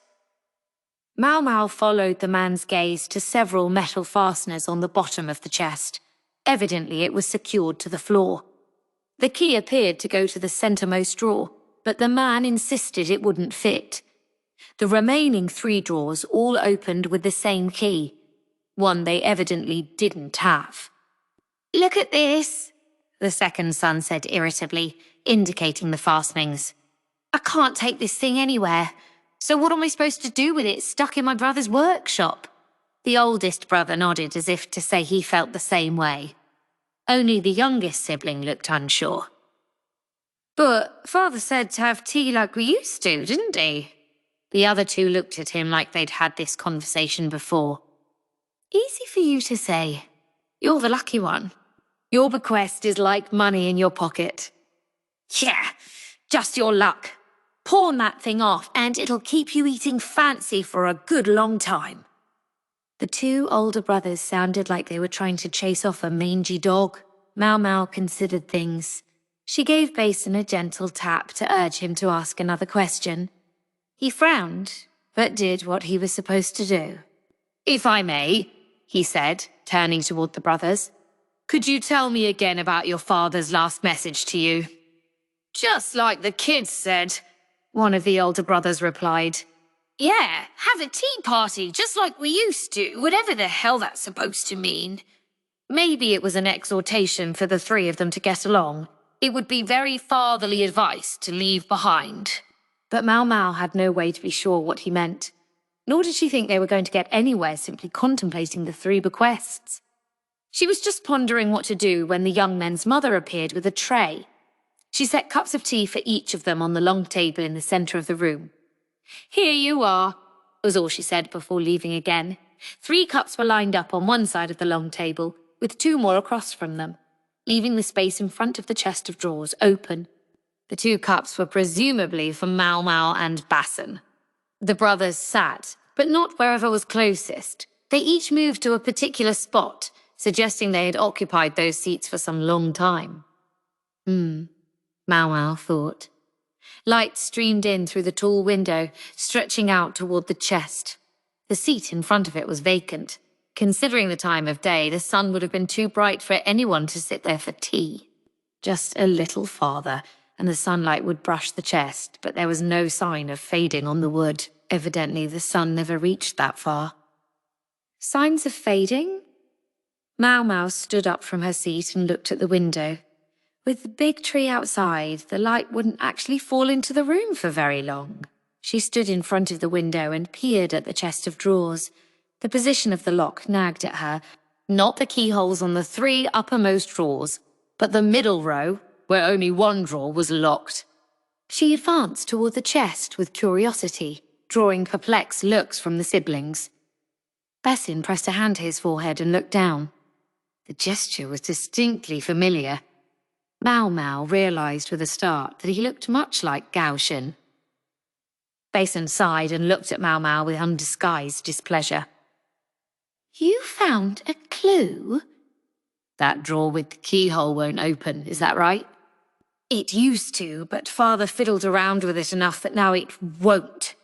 S2: Maomao followed the man's gaze to several metal fasteners on the bottom of the chest. Evidently it was secured to the floor. The key appeared to go to the centermost drawer, but the man insisted it wouldn't fit. The remaining 3 drawers all opened with the same key, one they evidently didn't have. "Look at this," the second son said irritably, indicating the fastenings. "I can't take this thing anywhere. So what am I supposed to do with it stuck in my brother's workshop?" The oldest brother nodded as if to say he felt the same way. Only the youngest sibling looked unsure. "But father said to have tea like we used to, didn't he?" The other two looked at him like they'd had this conversation before. "Easy for you to say. You're the lucky one. Your bequest is like money in your pocket." "Yeah, just your luck. Pawn that thing off and it'll keep you eating fancy for a good long time." The 2 older brothers sounded like they were trying to chase off a mangy dog. Maomao considered things. She gave Basin a gentle tap to urge him to ask another question. He frowned, but did what he was supposed to do. "If I may," he said, turning toward the brothers, "could you tell me again about your father's last message to you?" "Just like the kids said," one of the older brothers replied. "Yeah, have a tea party, just like we used to, whatever the hell that's supposed to mean." Maybe it was an exhortation for the 3 of them to get along. It would be very fatherly advice to leave behind. But Maomao had no way to be sure what he meant. Nor did she think they were going to get anywhere simply contemplating the 3 bequests. She was just pondering what to do when the young men's mother appeared with a tray. She set cups of tea for each of them on the long table in the centre of the room. "Here you are," was all she said before leaving again. 3 cups were lined up on one side of the long table, with 2 more across from them, leaving the space in front of the chest of drawers open. The 2 cups were presumably for Maomao and Basin. The brothers sat, but not wherever was closest. They each moved to a particular spot, suggesting they had occupied those seats for some long time. Maomao thought. Light streamed in through the tall window, stretching out toward the chest. The seat in front of it was vacant. Considering the time of day, the sun would have been too bright for anyone to sit there for tea. Just a little farther, and the sunlight would brush the chest, but there was no sign of fading on the wood. Evidently, the sun never reached that far. Signs of fading? Maomao stood up from her seat and looked at the window. With the big tree outside, the light wouldn't actually fall into the room for very long. She stood in front of the window and peered at the chest of drawers. The position of the lock nagged at her, Not the keyholes on the 3 uppermost drawers, but the middle row, where only one drawer was locked. She advanced toward the chest with curiosity, drawing perplexed looks from the siblings. Bessin pressed a hand to his forehead and looked down. The gesture was distinctly familiar. Maomao realized with a start that he looked much like Gaoshun. Bessin sighed and looked at Maomao with undisguised displeasure. "You found a clue?" "That drawer with the keyhole won't open, is that right?" "It used to, but Father fiddled around with it enough that now it won't,"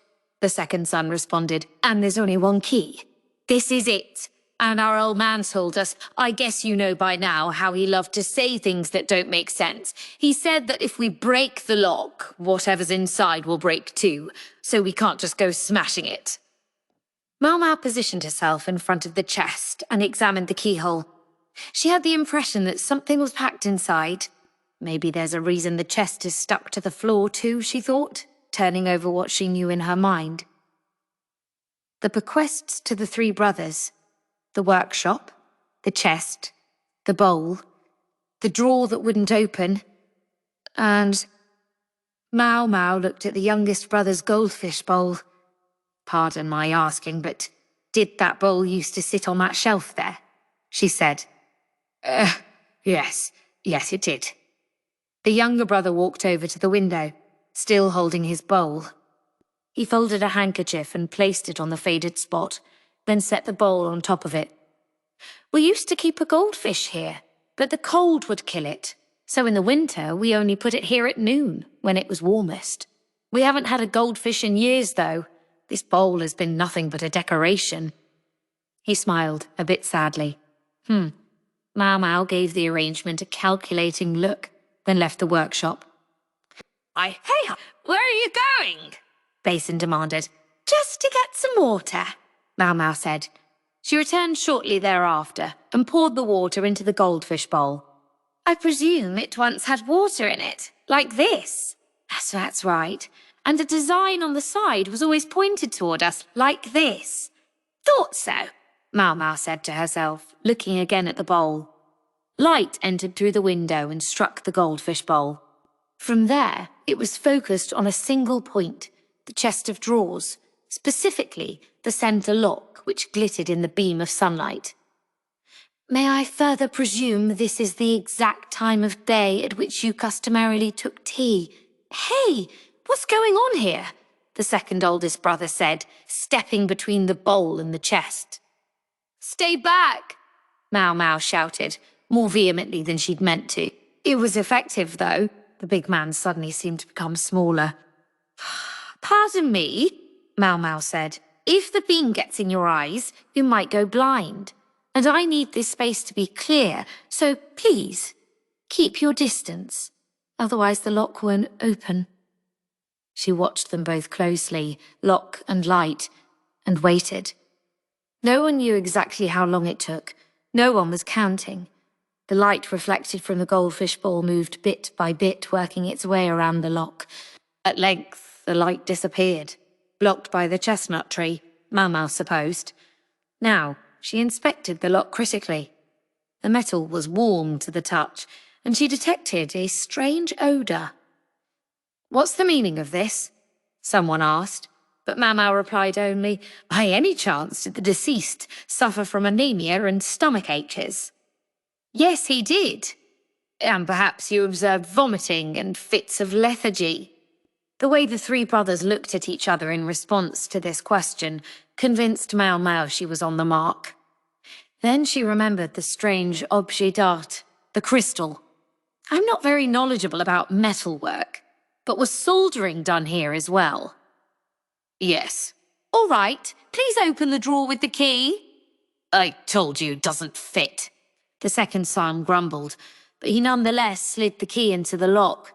S2: the second son responded. "And there's only one key. This is it. And our old man told us, I guess you know by now, how he loved to say things that don't make sense. He said that if we break the lock, whatever's inside will break too, so we can't just go smashing it." Maomao positioned herself in front of the chest and examined the keyhole. She had the impression that something was packed inside. Maybe there's a reason the chest is stuck to the floor too, she thought, turning over what she knew in her mind. The bequests to the 3 brothers, the workshop, the chest, the bowl, the drawer that wouldn't open, and Maomao looked at the youngest brother's goldfish bowl. "Pardon my asking, but did that bowl used to sit on that shelf there?" she said. Yes, it did." The younger brother walked over to the window, still holding his bowl. He folded a handkerchief and placed it on the faded spot, then set the bowl on top of it. "We used to keep a goldfish here, but the cold would kill it, so in the winter we only put it here at noon, when it was warmest. We haven't had a goldfish in years, though. This bowl has been nothing but a decoration." He smiled, a bit sadly. Maomao gave the arrangement a calculating look, then left the workshop.
S3: Hey, where are you going?"
S2: Basin demanded. "Just to get some water," Maomao said. She returned shortly thereafter and poured the water into the goldfish bowl. "I presume it once had water in it, like this." That's right. And the design on the side was always pointed toward us, like this." "Thought so," Maomao said to herself, looking again at the bowl. Light entered through the window and struck the goldfish bowl. From there, it was focused on a single point, the chest of drawers, specifically the centre lock, which glittered in the beam of sunlight. "May I further presume this is the exact time of day at which you customarily took tea?" "Hey, what's going on here?" the second oldest brother said, stepping between the bowl and the chest. "Stay back!" Maomao shouted, more vehemently than she'd meant to. It was effective, though. The big man suddenly seemed to become smaller. "Pardon me," Maomao said. "If the beam gets in your eyes, you might go blind. And I need this space to be clear, so please, keep your distance. Otherwise the lock won't open." She watched them both closely, lock and light, and waited. No one knew exactly how long it took. No one was counting. The light reflected from the goldfish bowl moved bit by bit, working its way around the lock. At length, the light disappeared, blocked by the chestnut tree, Maomao supposed. Now, she inspected the lock critically. The metal was warm to the touch, and she detected a strange odour. "What's the meaning of this?" someone asked, but Maomao replied only, "By any chance did the deceased suffer from anemia and stomach aches?" "Yes, he did. And perhaps you observed vomiting and fits of lethargy." The way the 3 brothers looked at each other in response to this question convinced Maomao she was on the mark. Then she remembered the strange objet d'art, the crystal. "I'm not very knowledgeable about metalwork, but was soldering done here as well?" "Yes." "All right, please open the drawer with the key." "I told you it doesn't fit," the second son grumbled, but he nonetheless slid the key into the lock.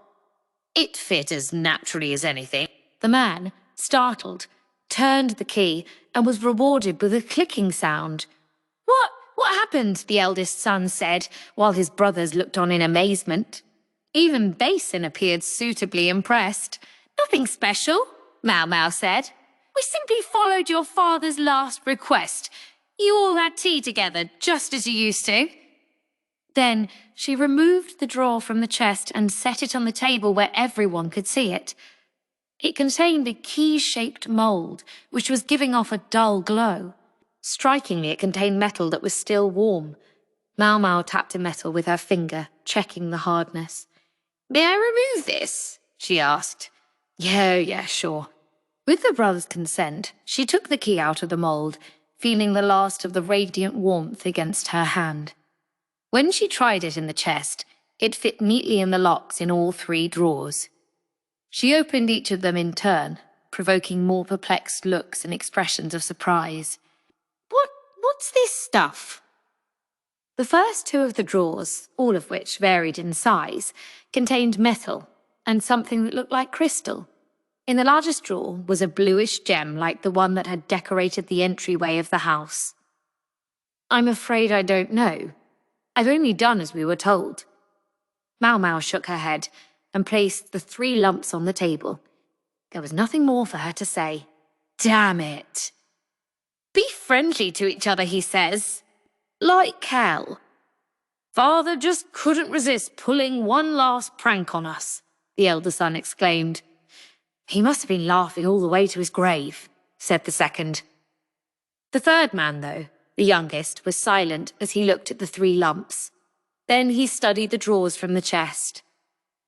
S2: It fit as naturally as anything. The man, startled, turned the key and was rewarded with a clicking sound. What happened?" the eldest son said, while his brothers looked on in amazement. Even Basin appeared suitably impressed. "Nothing special," Maomao said. "We simply followed your father's last request. You all had tea together, just as you used to." Then she removed the drawer from the chest and set it on the table where everyone could see it. It contained a key-shaped mould, which was giving off a dull glow. Strikingly, it contained metal that was still warm. Maomao tapped a metal with her finger, checking the hardness.
S3: "May I remove this?"
S2: she asked. Yeah, sure." With the brother's consent, she took the key out of the mould, feeling the last of the radiant warmth against her hand. When she tried it in the chest, it fit neatly in the locks in all 3 drawers. She opened each of them in turn, provoking more perplexed looks and expressions of surprise.
S3: What's this stuff?"
S2: The first 2 of the drawers, all of which varied in size, contained metal and something that looked like crystal. In the largest drawer was a bluish gem like the one that had decorated the entryway of the house. "I'm afraid I don't know. I've only done as we were told." Maomao shook her head and placed the 3 lumps on the table. There was nothing more for her to say.
S3: "Damn it. Be friendly to each other," he says. "Like hell. Father just couldn't resist pulling one last prank on us," the elder son exclaimed.
S2: "He must have been laughing all the way to his grave," said the second. The third man, though, the youngest, was silent as he looked at the 3 lumps. Then he studied the drawers from the chest.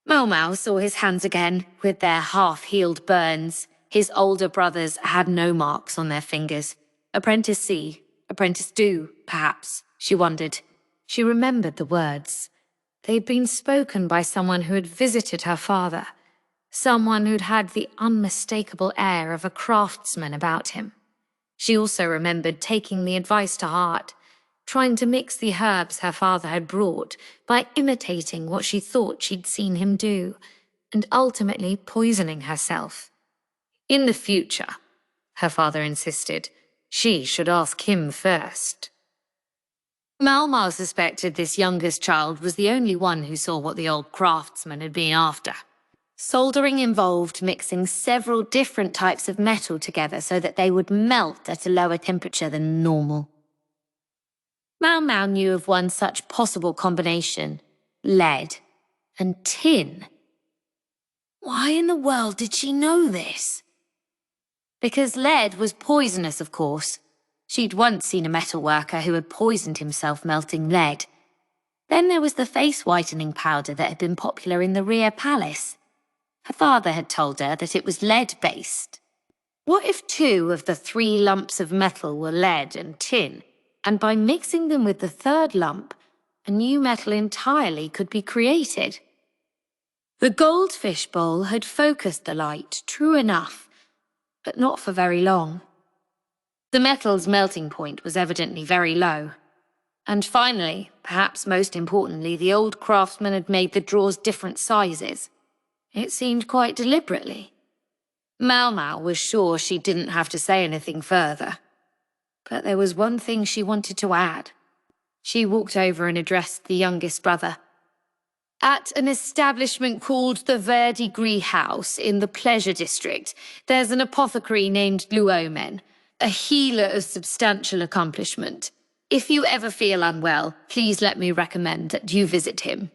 S2: Maomao saw his hands again, with their half-healed burns. His older brothers had no marks on their fingers. Apprentice C, apprentice do, perhaps, she wondered. She remembered the words. They'd been spoken by someone who had visited her father, someone who'd had the unmistakable air of a craftsman about him. She also remembered taking the advice to heart, trying to mix the herbs her father had brought by imitating what she thought she'd seen him do, and ultimately poisoning herself. In the future, her father insisted, she should ask him first. Maomao suspected this youngest child was the only one who saw what the old craftsman had been after. Soldering involved mixing several different types of metal together so that they would melt at a lower temperature than normal. Maomao knew of one such possible combination: lead and tin.
S3: Why in the world did she know this?
S2: Because lead was poisonous, of course. She'd once seen a metal worker who had poisoned himself melting lead. Then there was the face-whitening powder that had been popular in the Imperial Palace. Her father had told her that it was lead-based. What if 2 of the 3 lumps of metal were lead and tin, and by mixing them with the 3rd lump, a new metal entirely could be created? The goldfish bowl had focused the light, true enough, but not for very long. The metal's melting point was evidently very low. And finally, perhaps most importantly, the old craftsman had made the drawers different sizes. It seemed quite deliberately. Maomao was sure she didn't have to say anything further. But there was one thing she wanted to add. She walked over and addressed the youngest brother. "At an establishment called the Verdigris House in the Pleasure District, there's an apothecary named Luomen, a healer of substantial accomplishment. If you ever feel unwell, please let me recommend that you visit him."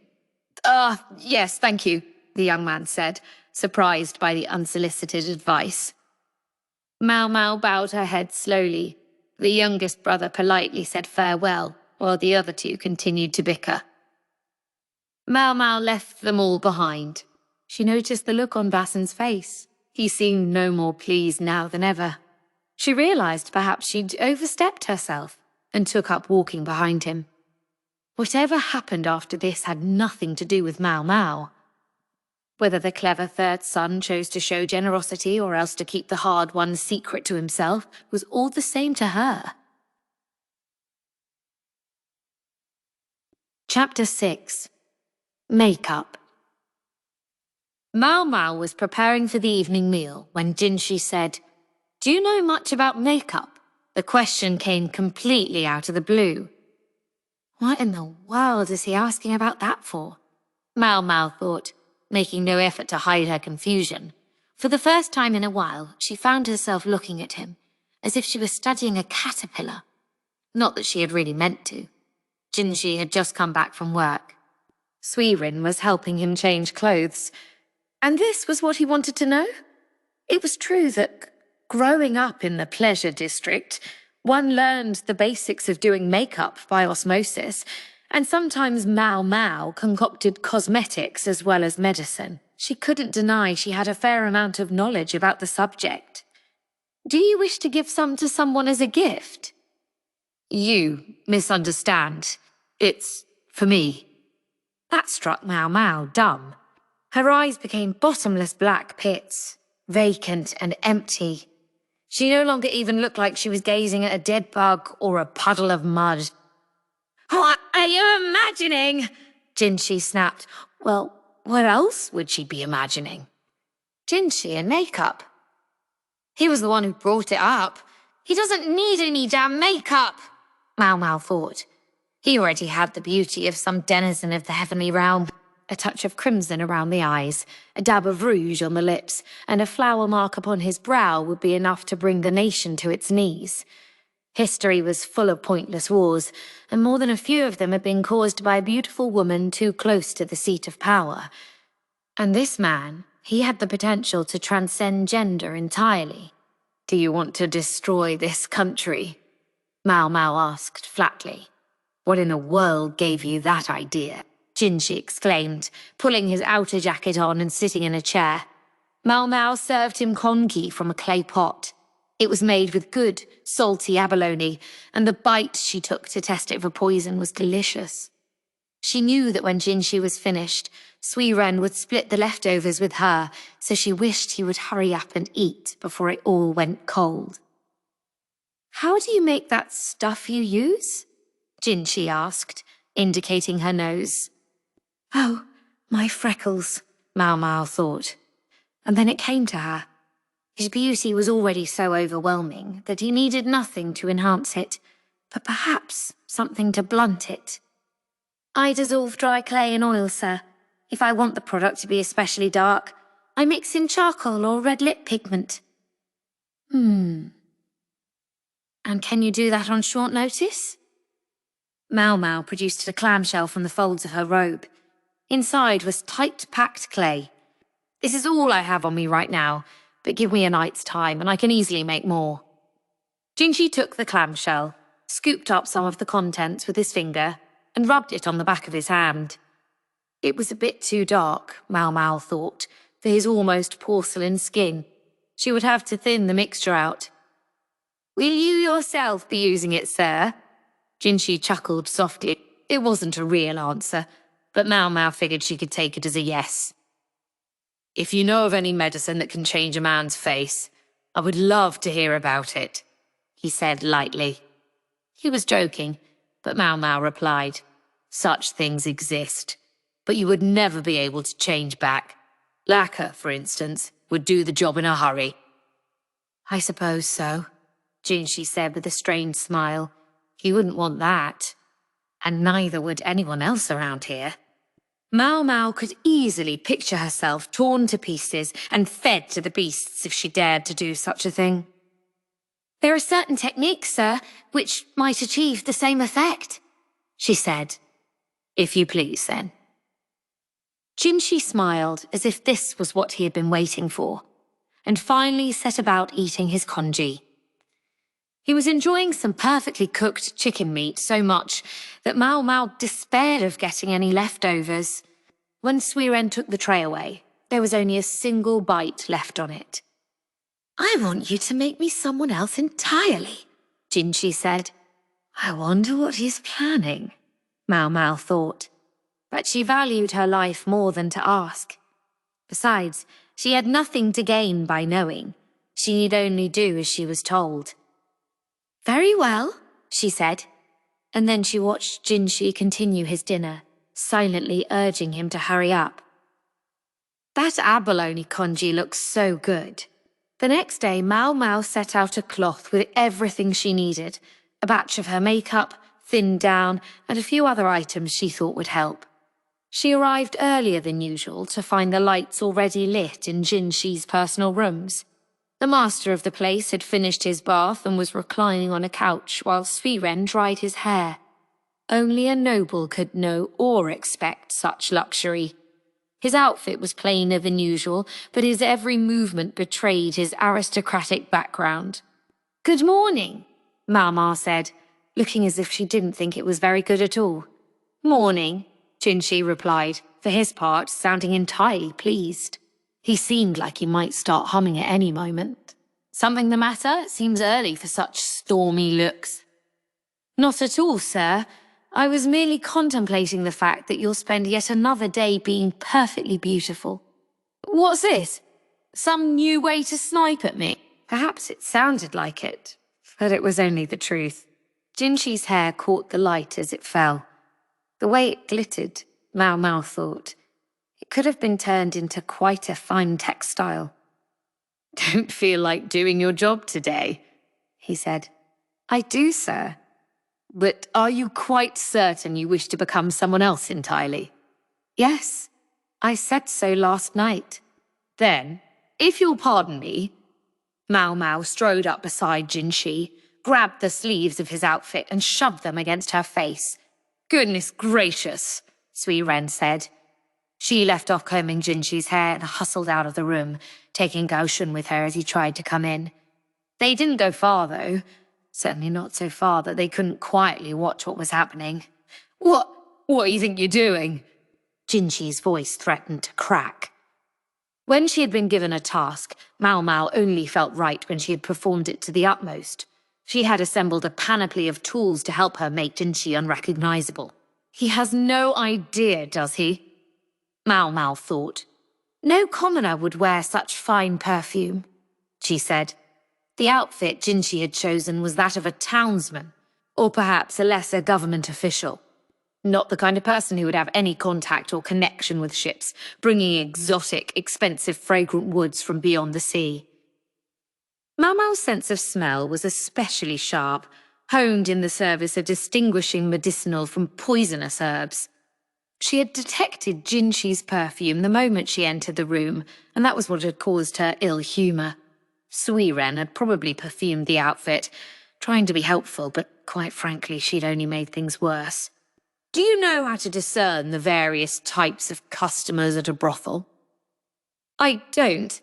S2: Yes, thank you," the young man said, surprised by the unsolicited advice. Maomao bowed her head slowly. The youngest brother politely said farewell, while the other 2 continued to bicker. Maomao left them all behind. She noticed the look on Balsam's face. He seemed no more pleased now than ever. She realized perhaps she'd overstepped herself and took up walking behind him. Whatever happened after this had nothing to do with Maomao. Whether the clever 3rd son chose to show generosity or else to keep the hard one secret to himself was all the same to her. Chapter 6. Makeup. Maomao was preparing for the evening meal when Jinshi said, "Do you know much about makeup?" The question came completely out of the blue. What in the world is he asking about that for? Maomao thought, making no effort to hide her confusion. For the first time in a while, she found herself looking at him, as if she was studying a caterpillar. Not that she had really meant to. Jinshi had just come back from work. Suirei was helping him change clothes. And this was what he wanted to know? It was true that growing up in the pleasure district, one learned the basics of doing makeup by osmosis, and sometimes Maomao concocted cosmetics as well as medicine. She couldn't deny she had a fair amount of knowledge about the subject. Do you wish to give some to someone as a gift? You misunderstand. It's for me. That struck Maomao dumb. Her eyes became bottomless black pits, vacant and empty. She no longer even looked like she was gazing at a dead bug or a puddle of mud. What are you imagining? Jinshi snapped. Well, what else would she be imagining? Jinshi and makeup. He was the one who brought it up. He doesn't need any damn makeup, Maomao thought. He already had the beauty of some denizen of the heavenly realm. A touch of crimson around the eyes, a dab of rouge on the lips, and a flower mark upon his brow would be enough to bring the nation to its knees. History was full of pointless wars, and more than a few of them had been caused by a beautiful woman too close to the seat of power. And this man, he had the potential to transcend gender entirely. Do you want to destroy this country? Maomao asked flatly. What in the world gave you that idea? Jinshi exclaimed, pulling his outer jacket on and sitting in a chair. Maomao served him congee from a clay pot. It was made with good, salty abalone, and the bite she took to test it for poison was delicious. She knew that when Jinshi was finished, Suirei would split the leftovers with her, so she wished he would hurry up and eat before it all went cold. How do you make that stuff you use? Jinshi asked, indicating her nose. Oh, my freckles, Maomao thought. And then it came to her. His beauty was already so overwhelming that he needed nothing to enhance it, but perhaps something to blunt it. I dissolve dry clay in oil, sir. If I want the product to be especially dark, I mix in charcoal or red lip pigment. And can you do that on short notice? Maomao produced a clamshell from the folds of her robe. Inside was tight-packed clay. This is all I have on me right now, but give me a night's time and I can easily make more. Jinshi took the clamshell, scooped up some of the contents with his finger, and rubbed it on the back of his hand. It was a bit too dark, Maomao thought, for his almost porcelain skin. She would have to thin the mixture out. Will you yourself be using it, sir? Jinshi chuckled softly. It wasn't a real answer, but Maomao figured she could take it as a yes. If you know of any medicine that can change a man's face, I would love to hear about it, he said lightly. He was joking, but Maomao replied, Such things exist, but you would never be able to change back. Lakan, for instance, would do the job in a hurry. I suppose so, Jinshi said with a strained smile. He wouldn't want that. And neither would anyone else around here. Maomao could easily picture herself torn to pieces and fed to the beasts if she dared to do such a thing. There are certain techniques, sir, which might achieve the same effect, she said. If you please, then. Jinshi smiled as if this was what he had been waiting for, and finally set about eating his congee. He was enjoying some perfectly cooked chicken meat so much that Maomao despaired of getting any leftovers. When Suirei took the tray away, there was only a single bite left on it. I want you to make me someone else entirely, Jinshi said. I wonder what he's planning, Maomao thought. But she valued her life more than to ask. Besides, she had nothing to gain by knowing. She need only do as she was told. Very well, she said, and then she watched Jinshi continue his dinner, silently urging him to hurry up. That abalone congee looks so good. The next day, Maomao set out a cloth with everything she needed, a batch of her makeup, thinned down, and a few other items she thought would help. She arrived earlier than usual to find the lights already lit in Jinshi's personal rooms. The master of the place had finished his bath and was reclining on a couch while Suirei dried his hair. Only a noble could know or expect such luxury. His outfit was plainer than usual, but his every movement betrayed his aristocratic background. "Good morning," Maomao said, looking as if she didn't think it was very good at all. "Morning," Jinshi replied, for his part sounding entirely pleased. He seemed like he might start humming at any moment. "Something the matter? It seems early for such stormy looks." "Not at all, sir. I was merely contemplating the fact that you'll spend yet another day being perfectly beautiful." "What's this? Some new way to snipe at me?" Perhaps it sounded like it, but it was only the truth. Jinshi's hair caught the light as it fell. The way it glittered, Maomao thought, it could have been turned into quite a fine textile. "Don't feel like doing your job today," he said. "I do, sir." "But are you quite certain you wish to become someone else entirely?" "Yes, I said so last night." "Then, if you'll pardon me..." Maomao strode up beside Jinshi, grabbed the sleeves of his outfit and shoved them against her face. "Goodness gracious," Suirei said. She left off combing Jinshi's hair and hustled out of the room, taking Gaoshun with her as he tried to come in. They didn't go far, though. Certainly not so far that they couldn't quietly watch what was happening. What do you think you're doing?" Jinshi's voice threatened to crack. When she had been given a task, Maomao only felt right when she had performed it to the utmost. She had assembled a panoply of tools to help her make Jinshi unrecognizable. "He has no idea, does he?" Maomao thought. "No commoner would wear such fine perfume," she said. The outfit Jinshi had chosen was that of a townsman, or perhaps a lesser government official. Not the kind of person who would have any contact or connection with ships, bringing exotic, expensive, fragrant woods from beyond the sea. Maomao's sense of smell was especially sharp, honed in the service of distinguishing medicinal from poisonous herbs. She had detected Jinshi's perfume the moment she entered the room, and that was what had caused her ill humor. Suirei had probably perfumed the outfit, trying to be helpful, but quite frankly, she'd only made things worse. "Do you know how to discern the various types of customers at a brothel?" "I don't.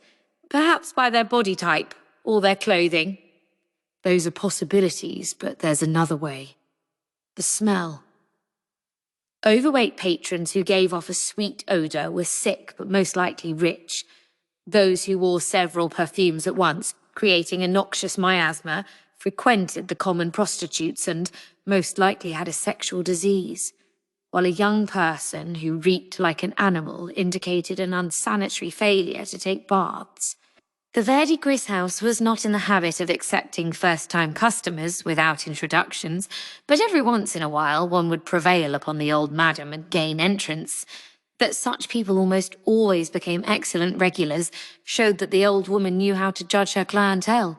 S2: Perhaps by their body type, or their clothing." "Those are possibilities, but there's another way. The smell." Overweight patrons who gave off a sweet odor were sick but most likely rich. Those who wore several perfumes at once, creating a noxious miasma, frequented the common prostitutes and most likely had a sexual disease, while a young person who reeked like an animal indicated an unsanitary failure to take baths. The Verdigris house was not in the habit of accepting first-time customers without introductions, but every once in a while one would prevail upon the old madam and gain entrance. That such people almost always became excellent regulars showed that the old woman knew how to judge her clientele.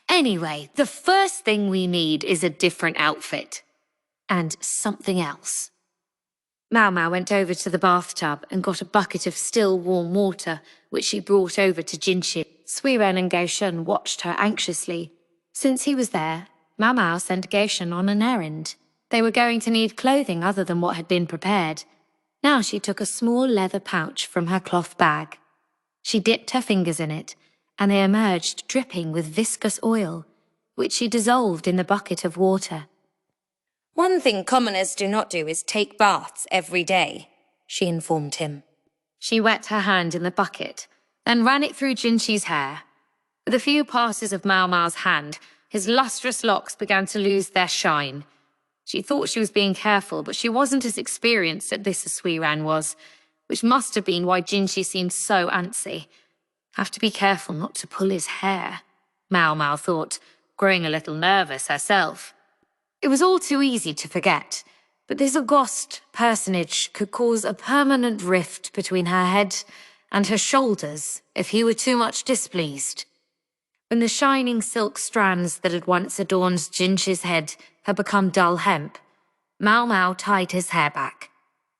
S2: "Anyway, the first thing we need is a different outfit. And something else." Maomao went over to the bathtub and got a bucket of still warm water, which she brought over to Jinshi. Suirei and Gaoshun watched her anxiously. Since he was there, Maomao sent Gaoshun on an errand. They were going to need clothing other than what had been prepared. Now she took a small leather pouch from her cloth bag. She dipped her fingers in it, and they emerged dripping with viscous oil, which she dissolved in the bucket of water.
S1: "One thing commoners do not do is take baths every day," she informed him.
S2: She wet her hand in the bucket, then ran it through Jinshi's hair. With a few passes of Maomao's hand, his lustrous locks began to lose their shine. She thought she was being careful, but she wasn't as experienced at this as Suirei was, which must have been why Jinshi seemed so antsy. Have to be careful not to pull his hair, Maomao thought, growing a little nervous herself. It was all too easy to forget, but this august personage could cause a permanent rift between her head and her shoulders if he were too much displeased. When the shining silk strands that had once adorned Jinshi's head had become dull hemp, Maomao tied his hair back.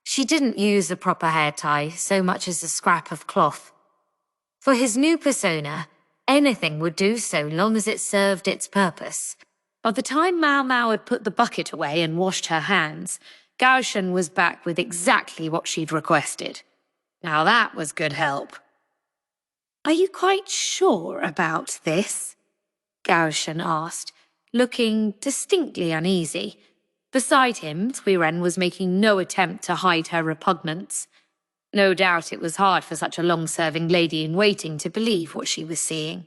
S2: She didn't use a proper hair tie so much as a scrap of cloth. For his new persona, Anything would do so long as it served its purpose. By the time Maomao had put the bucket away and washed her hands, Gaoshun was back with exactly what she'd requested. Now that was good help. "Are you quite sure about this?" Gaoshun asked, looking distinctly uneasy. Beside him, Suirei was making no attempt to hide her repugnance. No doubt it was hard for such a long-serving lady-in-waiting to believe what she was seeing.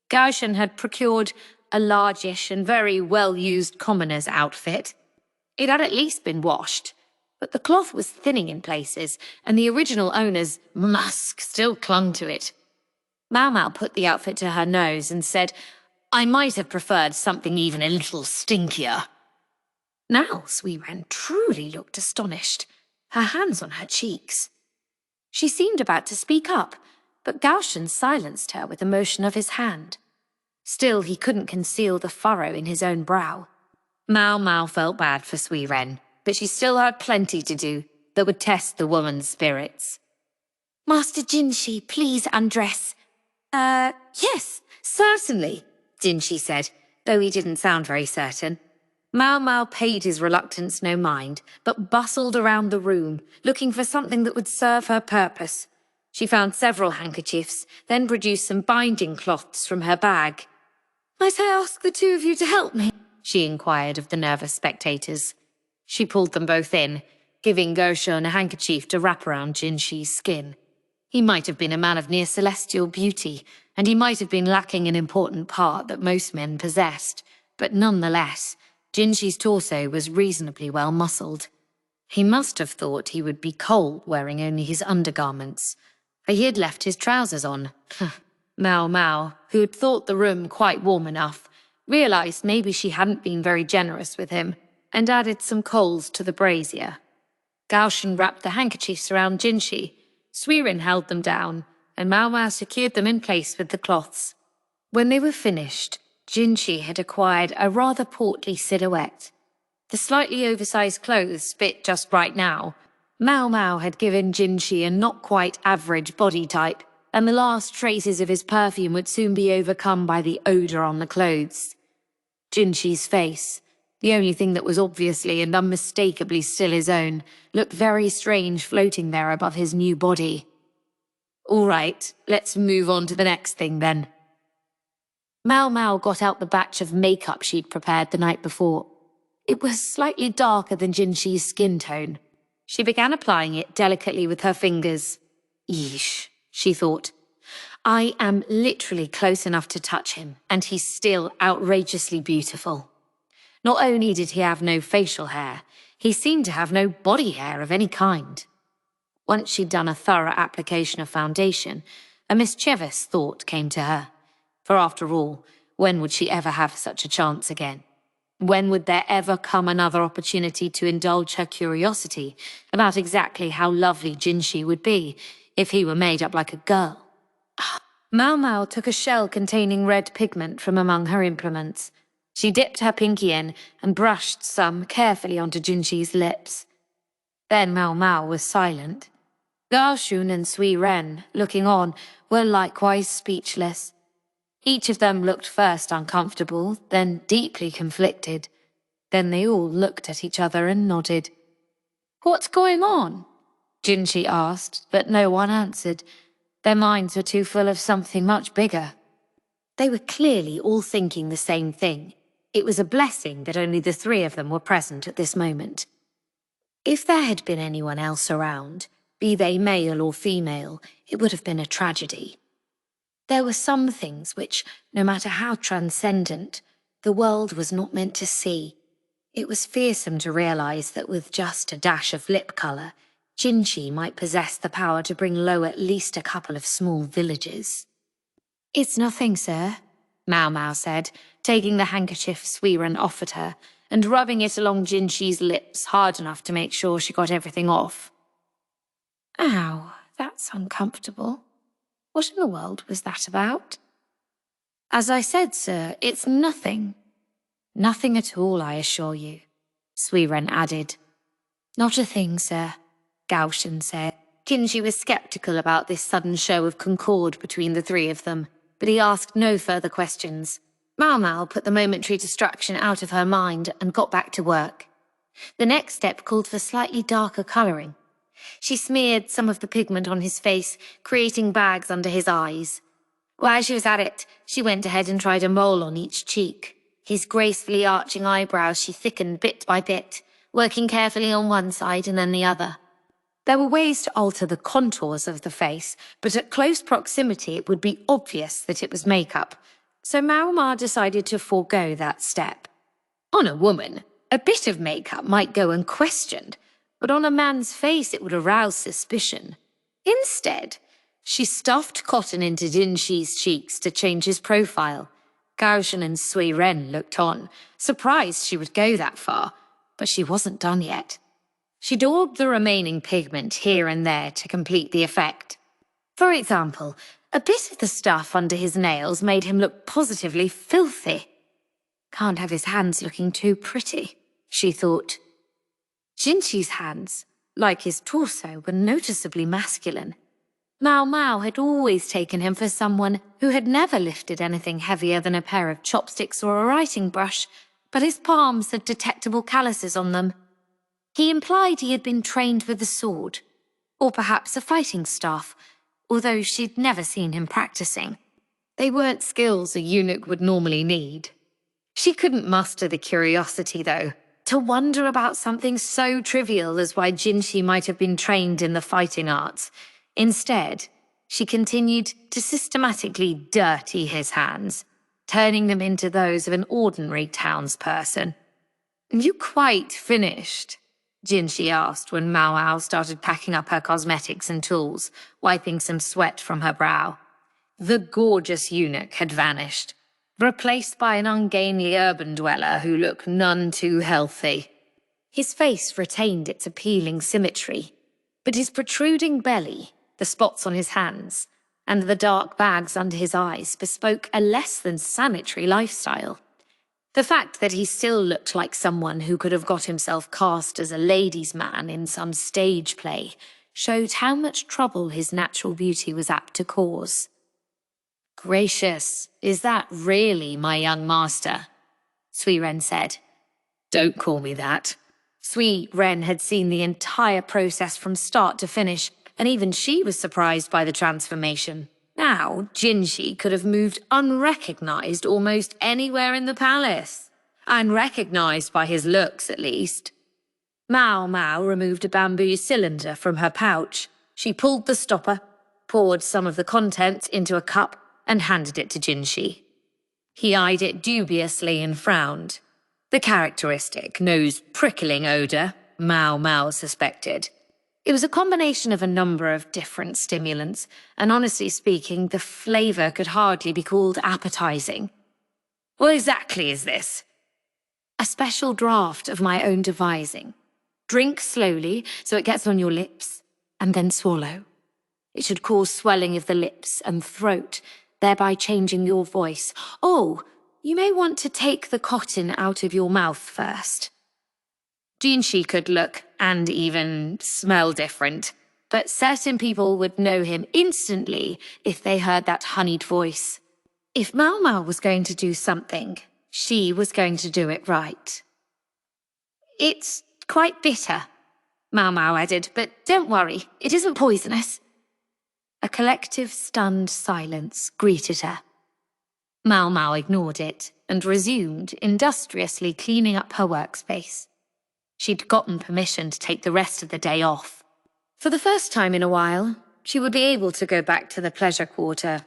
S2: Gaoshun had procured a largish and very well-used commoner's outfit. It had at least been washed, but the cloth was thinning in places, and the original owner's musk still clung to it. Maomao put the outfit to her nose and said, "I might have preferred something even a little stinkier." Now Suirei truly looked astonished, her hands on her cheeks. She seemed about to speak up, but Gaoshun silenced her with a motion of his hand. Still, he couldn't conceal the furrow in his own brow. Maomao felt bad for Suirei, but she still had plenty to do that would test the woman's spirits. "Master Jinshi, please undress." Yes, certainly," Jinshi said, though he didn't sound very certain. Maomao paid his reluctance no mind, but bustled around the room, looking for something that would serve her purpose. She found several handkerchiefs, then produced some binding cloths from her bag. "Might I ask the two of you to help me?" she inquired of the nervous spectators. She pulled them both in, giving Gaoshun a handkerchief to wrap around Jinshi's skin. He might have been a man of near celestial beauty, and he might have been lacking an important part that most men possessed, but nonetheless, Jinshi's torso was reasonably well muscled. He must have thought he would be cold wearing only his undergarments, for he had left his trousers on. Maomao, who had thought the room quite warm enough, realized maybe she hadn't been very generous with him, and added some coals to the brazier. Gaoshun wrapped the handkerchiefs around Jinshi. Suirei held them down, and Maomao secured them in place with the cloths. When they were finished, Jinshi had acquired a rather portly silhouette. The slightly oversized clothes fit just right now. Maomao had given Jinshi a not-quite-average body type, and the last traces of his perfume would soon be overcome by the odor on the clothes. Jinshi's face, the only thing that was obviously and unmistakably still his own, looked very strange floating there above his new body. "All right, let's move on to the next thing then." Maomao got out the batch of makeup she'd prepared the night before. It was slightly darker than Jinshi's skin tone. She began applying it delicately with her fingers. "Yeesh," she thought. "I am literally close enough to touch him, and he's still outrageously beautiful." Not only did he have no facial hair, he seemed to have no body hair of any kind. Once she'd done a thorough application of foundation, a mischievous thought came to her. For after all, when would she ever have such a chance again? When would there ever come another opportunity to indulge her curiosity about exactly how lovely Jinshi would be if he were made up like a girl? Maomao took a shell containing red pigment from among her implements. She dipped her pinky in and brushed some carefully onto Jinshi's lips. Then Maomao was silent. Gaoshun and Suirei, looking on, were likewise speechless. Each of them looked first uncomfortable, then deeply conflicted. Then they all looked at each other and nodded. "What's going on?" Jinshi asked, but no one answered. Their minds were too full of something much bigger. They were clearly all thinking the same thing. It was a blessing that only the three of them were present at this moment. If there had been anyone else around, be they male or female, it would have been a tragedy. There were some things which, no matter how transcendent, the world was not meant to see. It was fearsome to realize that with just a dash of lip color, Jinshi might possess the power to bring low at least a couple of small villages. "It's nothing, sir," Maomao said, taking the handkerchief Suirei offered her and rubbing it along Jinshi's lips hard enough to make sure she got everything off. "Ow, that's uncomfortable. What in the world was that about?" "As I said, sir, it's nothing." "Nothing at all, I assure you," Suirei added. "Not a thing, sir," Gaoshun said. Jinshi was sceptical about this sudden show of concord between the three of them. but he asked no further questions. Maomao put the momentary distraction out of her mind and got back to work. The next step called for slightly darker colouring. She smeared some of the pigment on his face, creating bags under his eyes. While she was at it, she went ahead and tried a mole on each cheek. His gracefully arching eyebrows she thickened bit by bit, working carefully on one side and then the other. There were ways to alter the contours of the face, but at close proximity it would be obvious that it was makeup, so Maomao decided to forego that step. On a woman, a bit of makeup might go unquestioned, but on a man's face it would arouse suspicion. Instead, she stuffed cotton into Jinshi's cheeks to change his profile. Gaoshun and Suirei looked on, surprised she would go that far, but she wasn't done yet. She daubed the remaining pigment here and there to complete the effect. For example, a bit of the stuff under his nails made him look positively filthy. Can't have his hands looking too pretty, she thought. Jinshi's hands, like his torso, were noticeably masculine. Maomao had always taken him for someone who had never lifted anything heavier than a pair of chopsticks or a writing brush, but his palms had detectable calluses on them. He implied he had been trained with a sword, or perhaps a fighting staff, although she'd never seen him practicing. They weren't skills a eunuch would normally need. She couldn't muster the curiosity, though, to wonder about something so trivial as why Jinshi might have been trained in the fighting arts. Instead, she continued to systematically dirty his hands, turning them into those of an ordinary townsperson. "You quite finished?" Jinshi asked when Maomao started packing up her cosmetics and tools, wiping some sweat from her brow. The gorgeous eunuch had vanished, replaced by an ungainly urban dweller who looked none too healthy. His face retained its appealing symmetry, but his protruding belly, the spots on his hands, and the dark bags under his eyes bespoke a less than sanitary lifestyle. The fact that he still looked like someone who could have got himself cast as a ladies' man in some stage play showed how much trouble his natural beauty was apt to cause. "Gracious, is that really my young master?" Suirei said. "Don't call me that." Suirei had seen the entire process from start to finish, and even she was surprised by the transformation. Now, Jinshi could have moved unrecognized almost anywhere in the palace. Unrecognized by his looks, at least. Maomao removed a bamboo cylinder from her pouch. She pulled the stopper, poured some of the contents into a cup, and handed it to Jinshi. He eyed it dubiously and frowned. The characteristic nose-prickling odour, Maomao suspected. It was a combination of a number of different stimulants, and honestly speaking, the flavour could hardly be called appetizing. "What exactly is this?" "A special draught of my own devising. Drink slowly so it gets on your lips, and then swallow. It should cause swelling of the lips and throat, thereby changing your voice. Oh, you may want to take the cotton out of your mouth first." Jinshi could look and even smell different, but certain people would know him instantly if they heard that honeyed voice. If Maomao was going to do something, she was going to do it right. "It's quite bitter," Maomao added, "but don't worry, it isn't poisonous." A collective stunned silence greeted her. Maomao ignored it and resumed industriously cleaning up her workspace. She'd gotten permission to take the rest of the day off. For the first time in a while, she would be able to go back to the pleasure quarter,